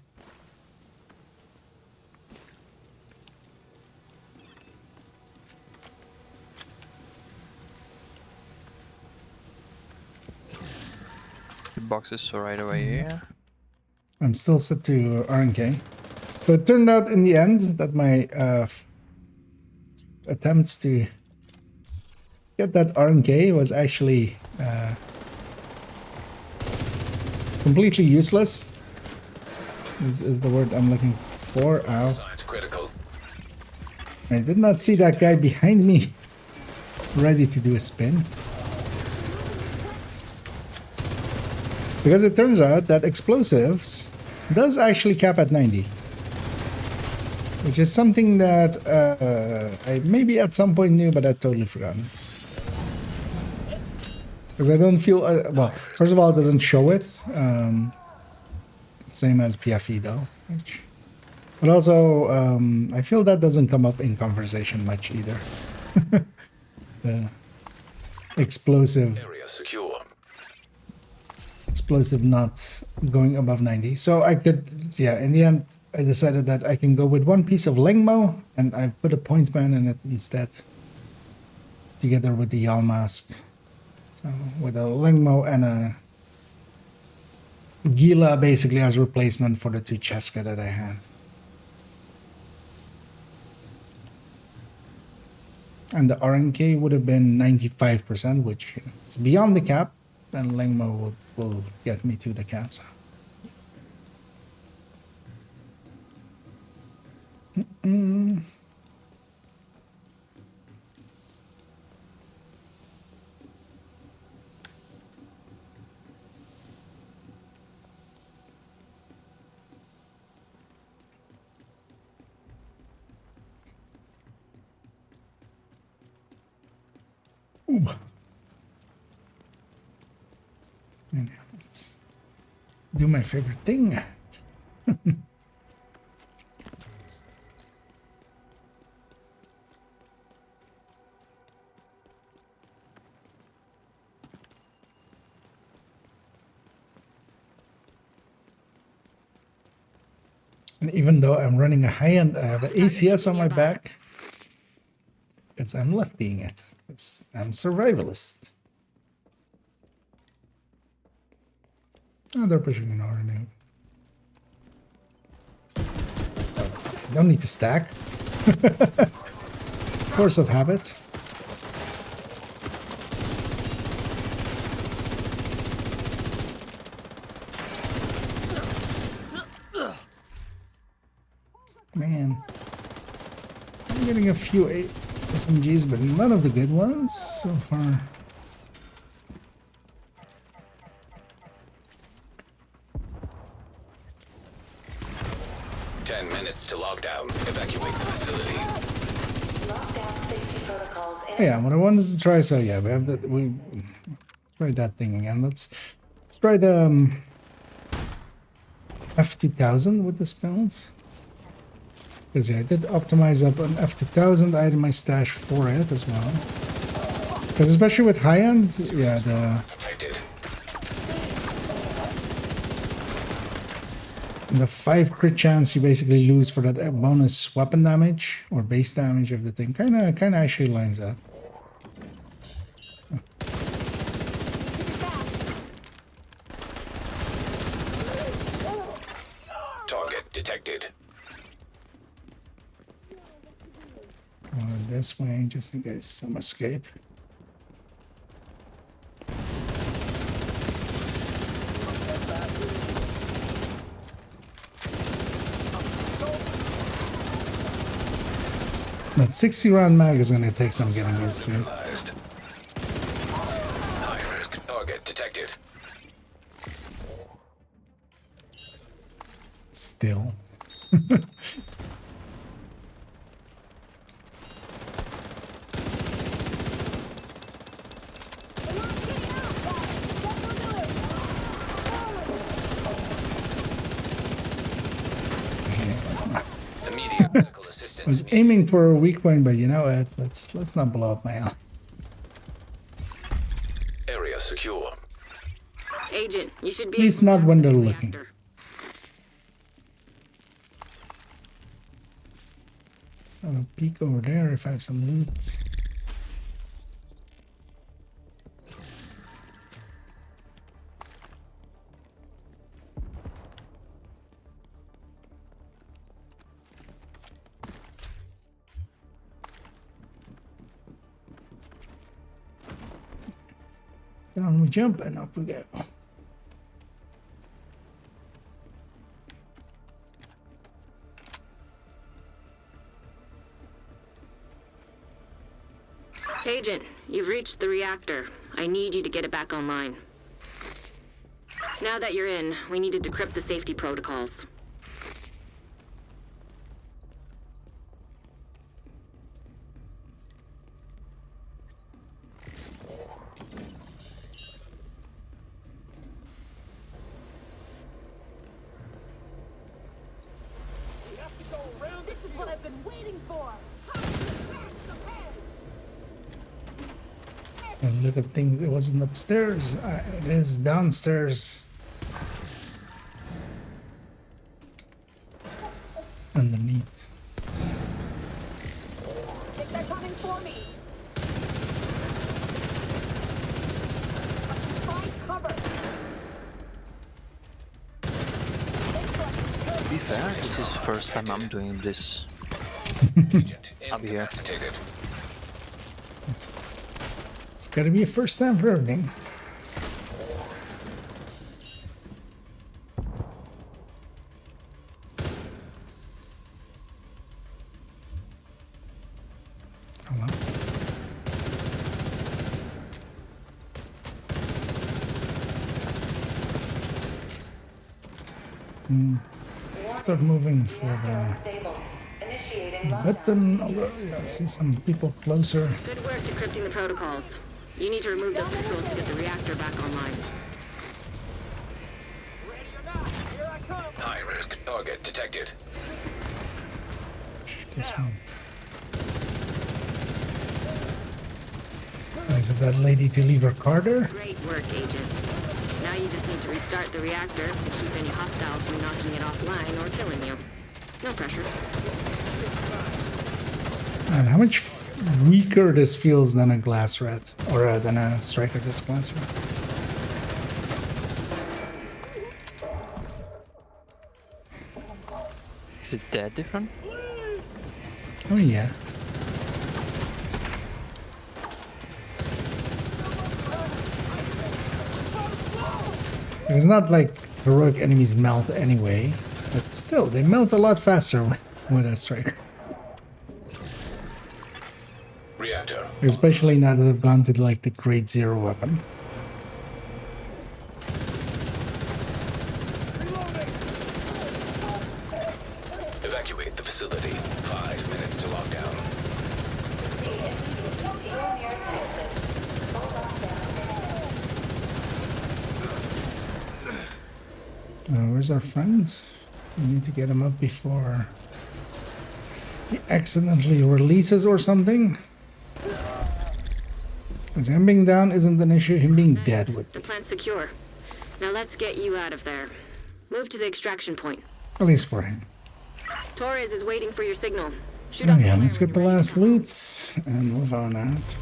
The boxes are right away here.
I'm still set to RNK. So it turned out in the end that my attempts to get that RNK was actually completely useless. Is the word I'm looking for. Ow.
Science critical.
I did not see that guy behind me ready to do a spin. Because it turns out that explosives does actually cap at 90. Which is something that I maybe at some point knew, but I'd totally forgotten. Because I don't feel... well, first of all, it doesn't show it. Same as PFE though. But also, I feel that doesn't come up in conversation much either. The explosive...
Area secure.
Explosive not going above 90. So I could, yeah, in the end, I decided that I can go with 1 piece of Lengmo, and I put a point man in it instead, together with the Yaw mask. So with a Lengmo and a Gila basically as replacement for the 2 Cheska that I had. And the RNK would have been 95%, which is beyond the cap, and Lengmo will get me to the cap. So. Ooh. Let's do my favorite thing. And even though I'm running a high-end, I have an ACS on my back. Because I'm leftying it. I'm survivalist. Oh, they're pushing an R now. Oh, don't need to stack. Force of habit. Man. I'm getting a few SMGs, but none of the good ones so far.
To lockdown. Evacuate the facility.
Yeah, what I wanted to try. So yeah, we have that. We try that thing again. Let's try the F2000 with this build. Because yeah, I did optimize up an F2000 item my stash for it as well. Because especially with high end, yeah, the 5 crit chance you basically lose for that bonus weapon damage or base damage of the thing kind of actually lines up.
Target detected.
This way, just in case some escape. That 60 round mag is gonna take some getting used to.
Neutralized. High risk target detected.
Still.
Immediate medical assistance.
I was aiming for a weak point, but you know what? Let's not blow up my arm.
Area secure.
Agent, you should be.
At least not when they're looking. Let's have a peek over there if I have some loot. Down we jump and up we go.
Agent, you've reached the reactor. I need you to get it back online. Now that you're in, we need to decrypt the safety protocols.
This is what I've been waiting for.
And look at things. It wasn't upstairs. It is downstairs. Underneath.
They're coming for me. Find cover.
To be fair, this is the first time I'm doing this. I'll be here.
Incapacitated.
It's gotta be a first time for everything. Hello. Let's start moving for the button. Although, yeah, I see some people closer.
Good work decrypting the protocols. You need to remove those controls to get the reactor back online.
High risk target detected.
This one. Is it that lady to leave her car there?
Great work, Agent. Now you just need to restart the reactor to keep any hostiles from knocking it offline or killing you. No pressure.
Man, how much weaker this feels than a glass rat, or than a striker disc glass rat.
Is it that different?
Oh yeah. It's not like heroic enemies melt anyway, but still, they melt a lot faster with a striker.
Reactor.
Especially now that I've gone to like the grade 0 weapon.
Evacuate the facility. 5 minutes to lockdown.
Where's our friend? We need to get him up before he accidentally releases or something. Because him being down isn't an issue, him being dead would be.
The plant's secure. Now let's get you out of there. Move to the extraction point.
At least for him.
Torres is waiting for your signal. Shoot
Oh
up
yeah,
the
let's
wire
get the
when you're ready
last
to go.
loots and move on out.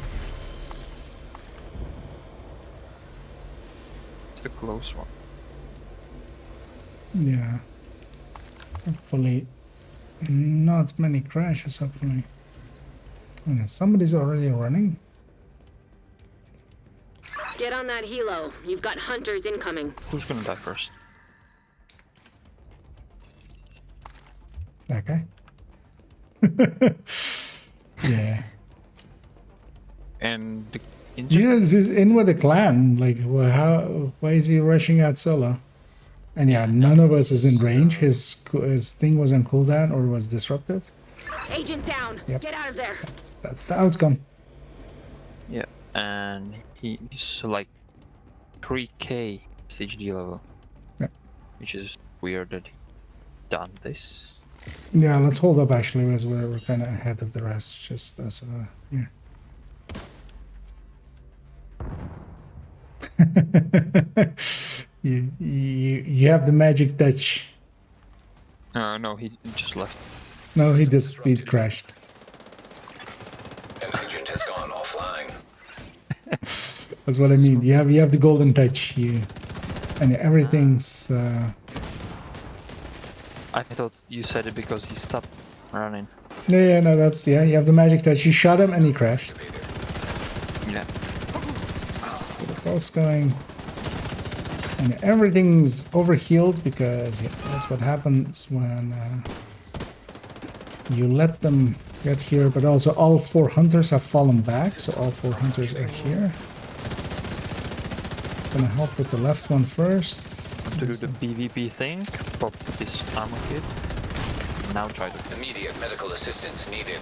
It's the close one.
Yeah. Hopefully not many crashes, hopefully. Oh, somebody's already running.
Get on that helo. You've got hunters incoming.
Who's gonna die first?
That guy. Yeah.
And the
Yes, he's in with the clan. Like, why is he rushing out solo? And yeah, none of us is in range. His thing was on cooldown or was disrupted.
Agent down.
Yep.
Get out of there.
That's the outcome.
Yeah, and he's like 3k CHD level.
Yep.
Which is weird that he done this.
Yeah, let's hold up actually, as we're kind of ahead of the rest. Just as here. you have the magic touch.
No, he just left.
No, he crashed.
An agent has gone offline.
That's what I mean. You have the golden touch. And everything's.
I thought you said it because he stopped running.
Yeah, no, that's You have the magic touch. You shot him and he crashed.
Yeah.
Let's get the pulse going. And everything's overhealed because that's what happens when you let them get here. But also all 4 hunters have fallen back, so all 4 hunters are here. Gonna help with the left one first.
To do the PvP thing, pop this armor kit. Now try to.
Immediate medical assistance needed.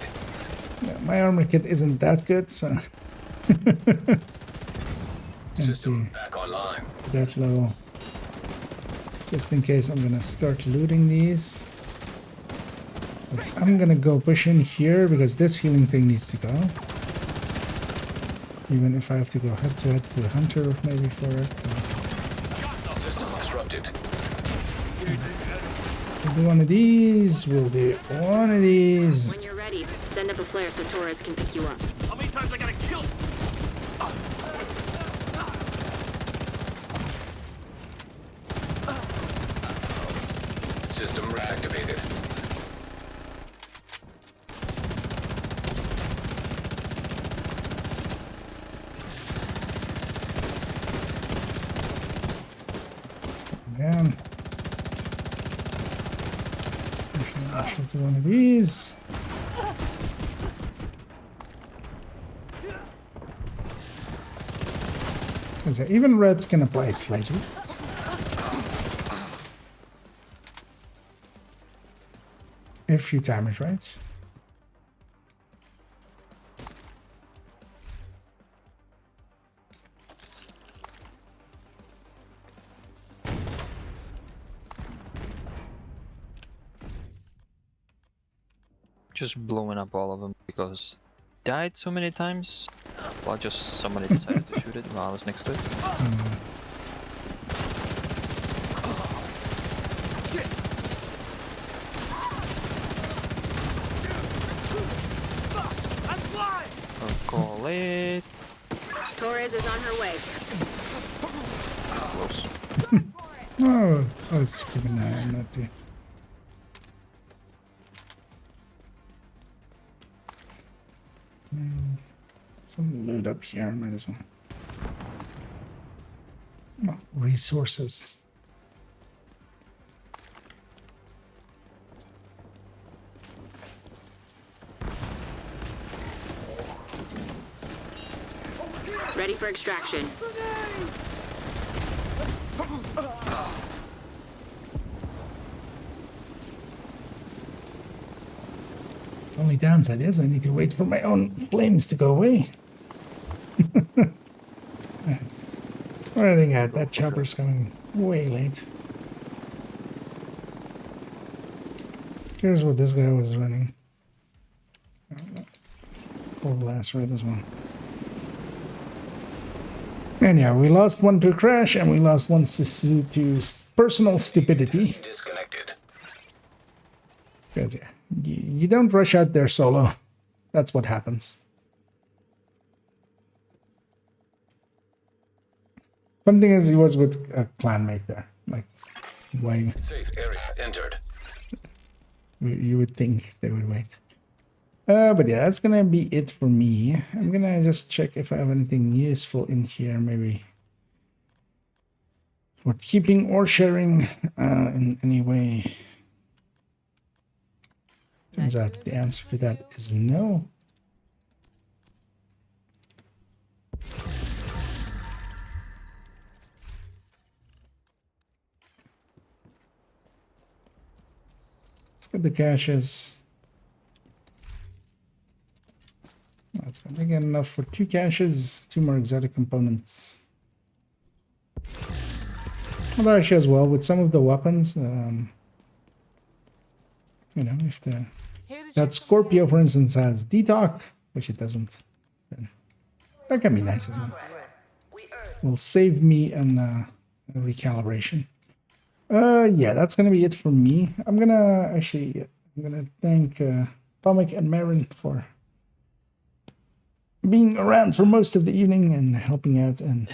Yeah, my armor kit isn't that good, so.
System back online.
That level. Just in case, I'm gonna start looting these. I'm gonna go push in here because this healing thing needs to go. Even if I have to go head to a hunter maybe for it.
System disrupted.
We'll do one of these. We'll do one of these.
When you're ready, send up a flare so Torres can pick you up.
How many times I gotta kill?
System reactivated.
Down. I should do one of these. So even reds can apply sledges. If you time it right.
Just blowing up all of them because died so many times. Well, just somebody decided to shoot it while I was next to it. I'll call it.
Torres is on her way.
Close.
Oh, I was keeping an eye on that too. Some loot up here, might as well. Oh, resources.
Ready for extraction.
Only downside is I need to wait for my own flames to go away. Running out, that chopper's coming way late. Here's what this guy was running. Full blast right as well. And yeah, we lost one to a crash and we lost one to personal stupidity.
Disconnected.
Because yeah, you don't rush out there solo. That's what happens. Fun thing is, he was with a clanmate there. Like, why?
Safe area entered.
You would think they would wait. But yeah, that's gonna be it for me. I'm gonna just check if I have anything useful in here, maybe for keeping or sharing in any way. Turns out the answer to that is no. Get the caches. That's gonna make enough for 2 caches, 2 more exotic components. Although actually as well with some of the weapons, you know, if that Scorpio, for instance, has detox, which it doesn't, then that can be nice as well. Will save me a recalibration. Yeah, that's gonna be it for me. I'm gonna thank Tomic and Marin for being around for most of the evening and helping out. And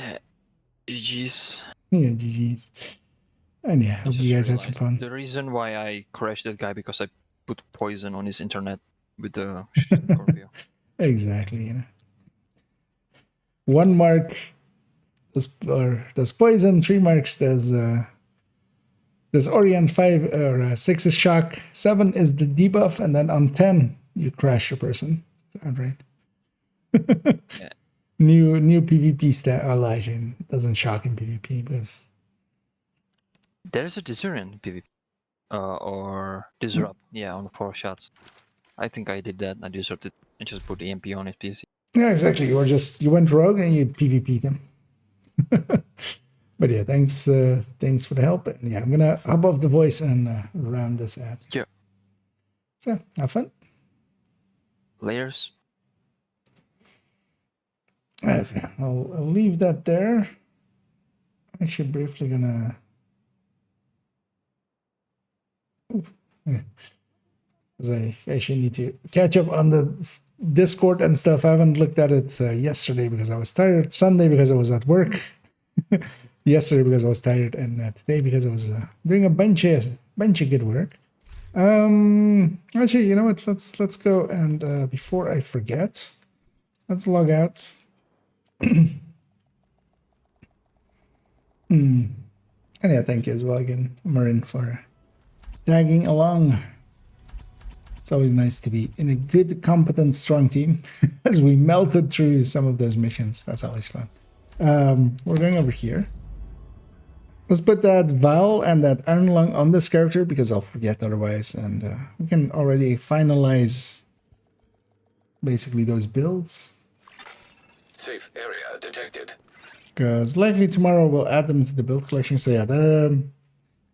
GG's.
Yeah, GG's. And yeah, hope you guys had some fun.
The reason why I crashed that guy because I put poison on his internet with the Scorpio.
Exactly, you know. 1 mark does poison, 3 marks does Orient, 5 or 6 is shock, 7 is the debuff, and then on 10 you crash your person. Sound right?
Yeah.
New PvP stat. Elijah, it doesn't shock in PvP because
There's a Discern in PvP. Or Disrupt, yeah, on 4 shots. I think I did that. I disrupted and just put EMP on his PC.
yeah, exactly. You went rogue and you PvP'd him. But yeah, thanks for the help. And yeah, I'm gonna hop off the voice and round this out.
Yeah.
So have fun.
Layers.
I'll leave that there. Actually, briefly gonna. Because I actually need to catch up on the Discord and stuff. I haven't looked at it yesterday because I was tired. Sunday because I was at work. Yesterday because I was tired, and today because I was doing a bunch of good work. Actually, you know what? Let's go and before I forget, let's log out. And yeah, thank you as well again, Marin, for tagging along. It's always nice to be in a good, competent, strong team as we melted through some of those missions. That's always fun. We're going over here. Let's put that Val and that Iron Lung on this character because I'll forget otherwise. And we can already finalize basically those builds.
Safe area detected.
Because likely tomorrow we'll add them to the build collection. So yeah, the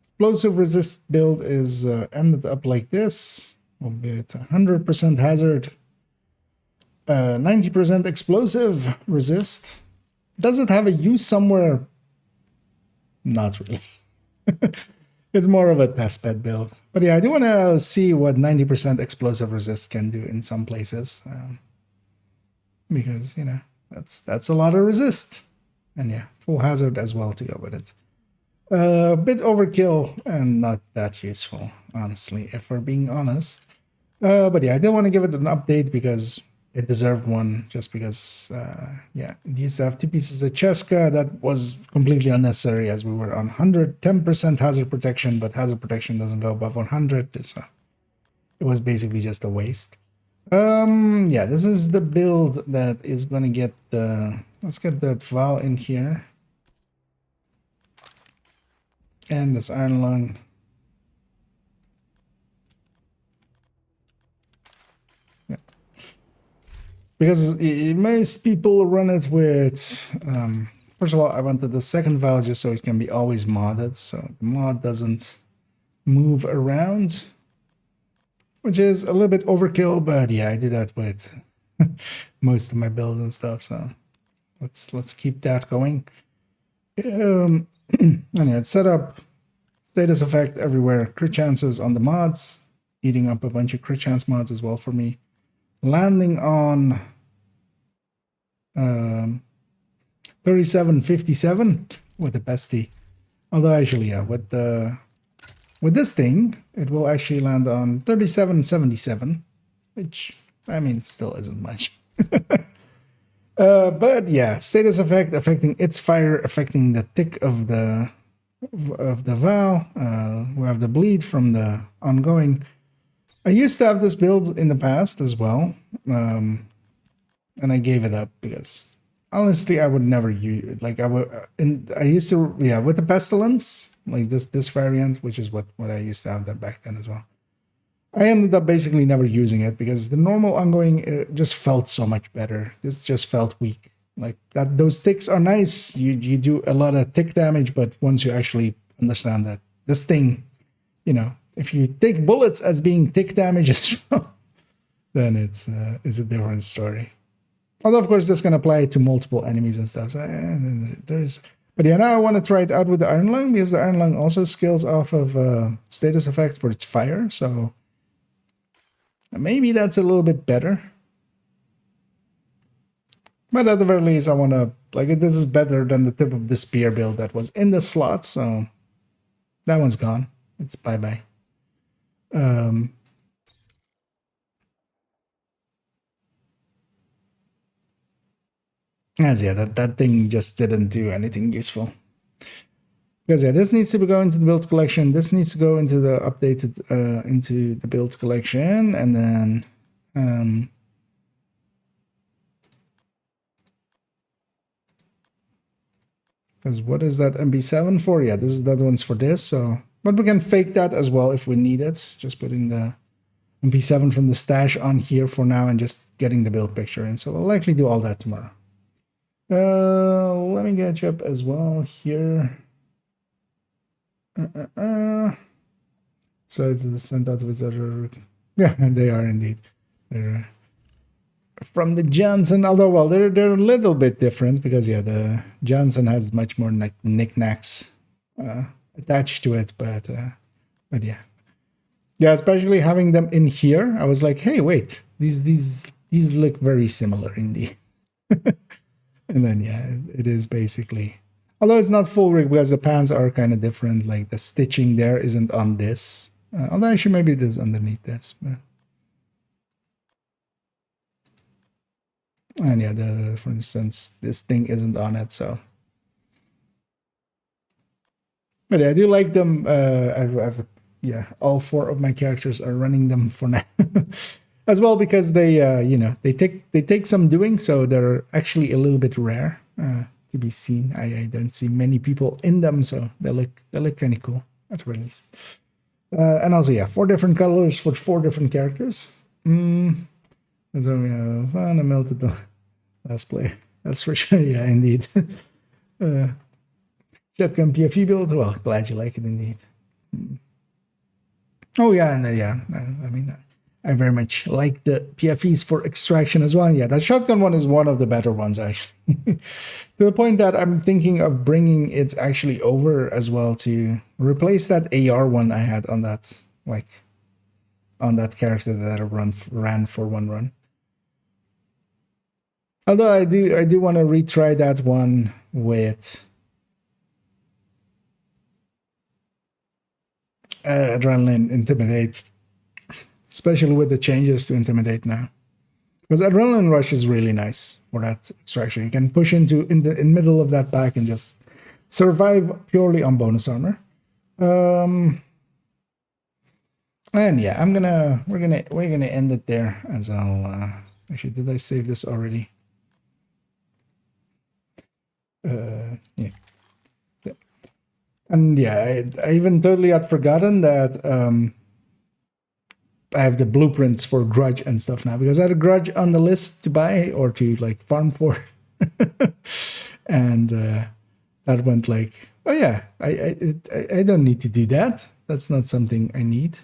explosive resist build is ended up like this. Will be at 100% hazard, 90% explosive resist. Does it have a use somewhere? Not really. It's more of a testbed build. But yeah, I do want to see what 90% explosive resist can do in some places. Because, you know, that's a lot of resist. And yeah, full hazard as well to go with it. A bit overkill and not that useful, honestly, if we're being honest. But yeah, I did want to give it an update because it deserved one, just because, yeah, it used to have 2 pieces of Cheska. That was completely unnecessary as we were on 110% hazard protection, but hazard protection doesn't go above 100, so it was basically just a waste. Yeah, this is the build that is going to get the... Let's get that Val in here. And this Iron Lung. Yeah. Because most people run it with... first of all, I wanted the second Val just so it can be always modded. So the mod doesn't move around. Which is a little bit overkill, but yeah, I do that with most of my builds and stuff, so let's keep that going. And yeah, it's set up status effect everywhere, crit chances on the mods, eating up a bunch of crit chance mods as well for me. Landing on 3757 with the bestie. Although actually, yeah, with this thing, it will actually land on 3777, which, I mean, still isn't much. But yeah, status effect affecting its fire, affecting the tick of the Vow. We have the bleed from the ongoing. I used to have this build in the past as well, and I gave it up because honestly, I would never use it. Like I used to, yeah, with the pestilence, like this variant, which is what I used to have that back then as well. I ended up basically never using it because the normal ongoing just felt so much better. This just felt weak. Like that, those ticks are nice. You do a lot of tick damage, but once you actually understand that this thing, you know, if you take bullets as being tick damage as well, then it's a different story. Although of course this can apply to multiple enemies and stuff. So there's, but yeah, now I want to try it out with the Iron Lung because the Iron Lung also scales off of status effects for its fire. So maybe that's a little bit better. But at the very least, I want to, like, this is better than the tip of the spear build that was in the slot, so that one's gone. It's bye-bye. As yeah, that thing just didn't do anything useful. Because yeah, this needs to go into the builds collection. This needs to go into the updated, into the builds collection, and then because what is that MB7 for? Yeah, this is that one's for this. So, but we can fake that as well if we need it. Just putting the MP7 from the stash on here for now and just getting the build picture in. So we'll likely do all that tomorrow. Let me catch up as well here. So to the sent out with yeah, they are indeed. They're from the Johnson, although well, they're a little bit different because yeah, the Johnson has much more knickknacks attached to it, but yeah. Yeah, especially having them in here, I was like, hey, wait, these look very similar indeed. And then yeah, it is basically, although it's not full rig because the pants are kind of different, like the stitching there isn't on this. Although actually maybe it is underneath this. But... And yeah, for instance, this thing isn't on it, so. But yeah, I do like them. I've yeah, all 4 of my characters are running them for now. As well because they, you know, they take some doing, so they're actually a little bit rare to be seen. I don't see many people in them, so they look kind of cool at release. And also, yeah, 4 different colors for 4 different characters. That's why we have fun. I melted the last player. That's for sure. Yeah, indeed. Shotgun PFE build. Well, glad you like it indeed. Oh yeah, and yeah. I mean. I very much like the PFEs for extraction as well. Yeah, that shotgun one is one of the better ones, actually. To the point that I'm thinking of bringing it actually over as well to replace that AR one I had on that, like, on that character that I ran for one run. Although I do want to retry that one with Adrenaline Intimidate. Especially with the changes to Intimidate now. Because Adrenaline Rush is really nice for that extraction. You can push in the middle of that pack and just survive purely on bonus armor. And yeah, we're gonna end it there as I'll actually, did I save this already? Yeah. And yeah, I even totally had forgotten that I have the blueprints for Grudge and stuff now because I had a Grudge on the list to buy or to like farm for. And that went like, oh yeah, I don't need to do that. That's not something I need.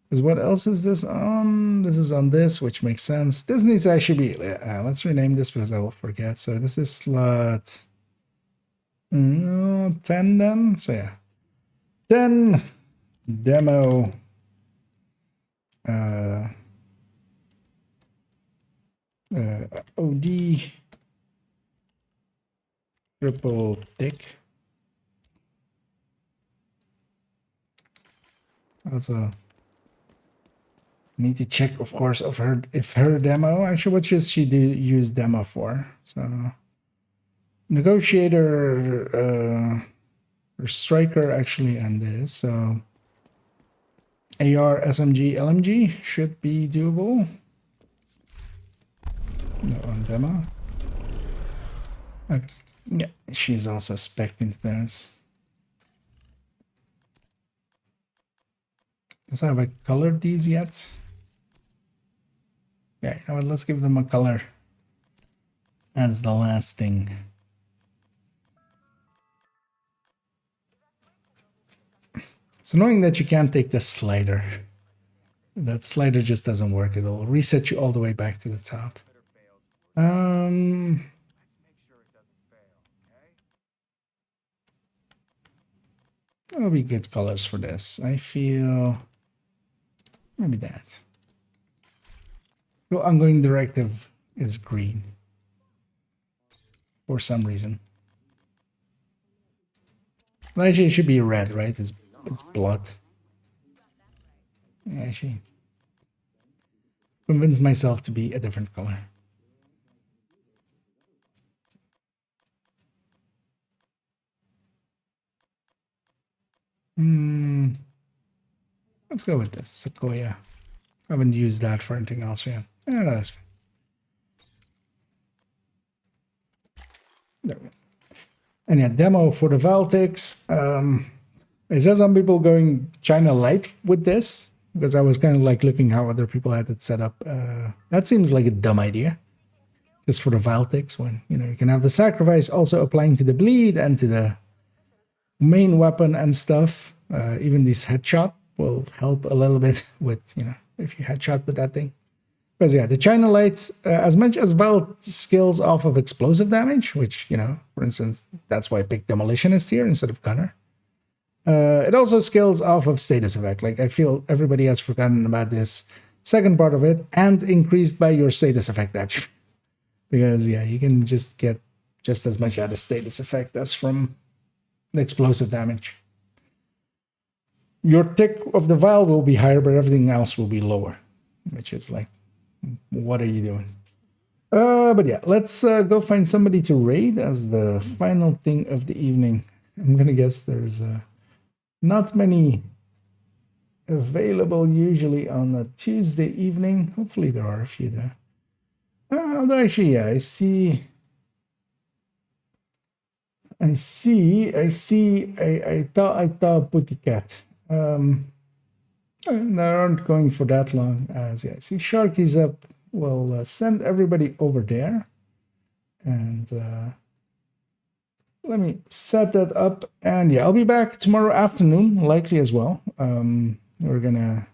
Because what else is this on? This is on this, which makes sense. This needs to actually be, let's rename this because I will forget. So this is slot 10 then. So yeah, 10 demo. OD triple tick. Also need to check, of course, of her if her demo actually what should she use demo for. So negotiator or striker actually and this. So AR, SMG, LMG should be doable. No, on demo. Okay. Yeah, she's also spec'd into theirs. Guess have I colored these yet? Yeah, you know what? Let's give them a color as the last thing. It's annoying that you can't take the slider. That slider just doesn't work. It'll reset you all the way back to the top. That'll be good colors for this. I feel maybe that. The ongoing directive is green for some reason. Well, actually, it should be red, right? It's blood. Yeah, actually, convince myself to be a different color. Let's go with this Sequoia. I haven't used that for anything else yet. Yeah, that's fine. There we go. And yeah, demo for the Valtics. It says some people going China Light with this, because I was kind of like looking how other people had it set up. That seems like a dumb idea. Just for the Valtics, when you can have the sacrifice also applying to the bleed and to the main weapon and stuff. Even this headshot will help a little bit with, if you headshot with that thing. Because yeah, the China Light, as much as Val skills off of explosive damage, which, for instance, that's why I picked Demolitionist here instead of Gunner. It also scales off of status effect. Like, I feel everybody has forgotten about this second part of it, and increased by your status effect attribute. Because yeah, you can just get just as much out of status effect as from the explosive damage. Your tick of the vial will be higher, but everything else will be lower. Which is like, what are you doing? But yeah, let's go find somebody to raid as the final thing of the evening. I'm gonna guess there's not many available usually on a Tuesday evening. Hopefully there are a few there. Although actually, yeah, I see I thought Putticat. They aren't going for that long. As yeah, I see Sharky's up. We'll send everybody over there. And let me set that up. And yeah, I'll be back tomorrow afternoon, likely as well. We're gonna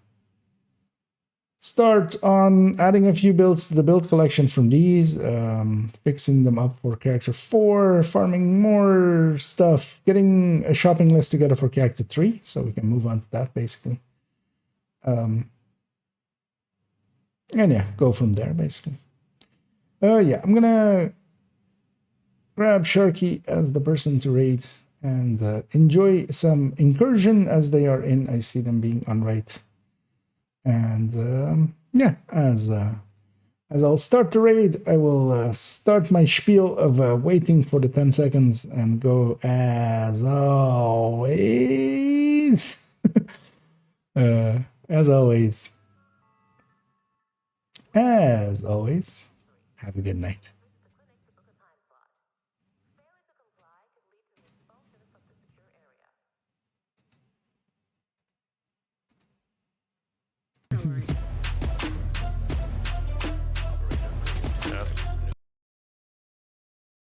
start on adding a few builds to the build collection from these, fixing them up for character 4, farming more stuff, getting a shopping list together for character 3, so we can move on to that basically. And yeah, go from there basically. Yeah, I'm gonna grab Sharky as the person to raid and enjoy some incursion as they are in. I see them being on right. And yeah, as I'll start the raid, I will start my spiel of waiting for the 10 seconds and go as always. As always, have a good night.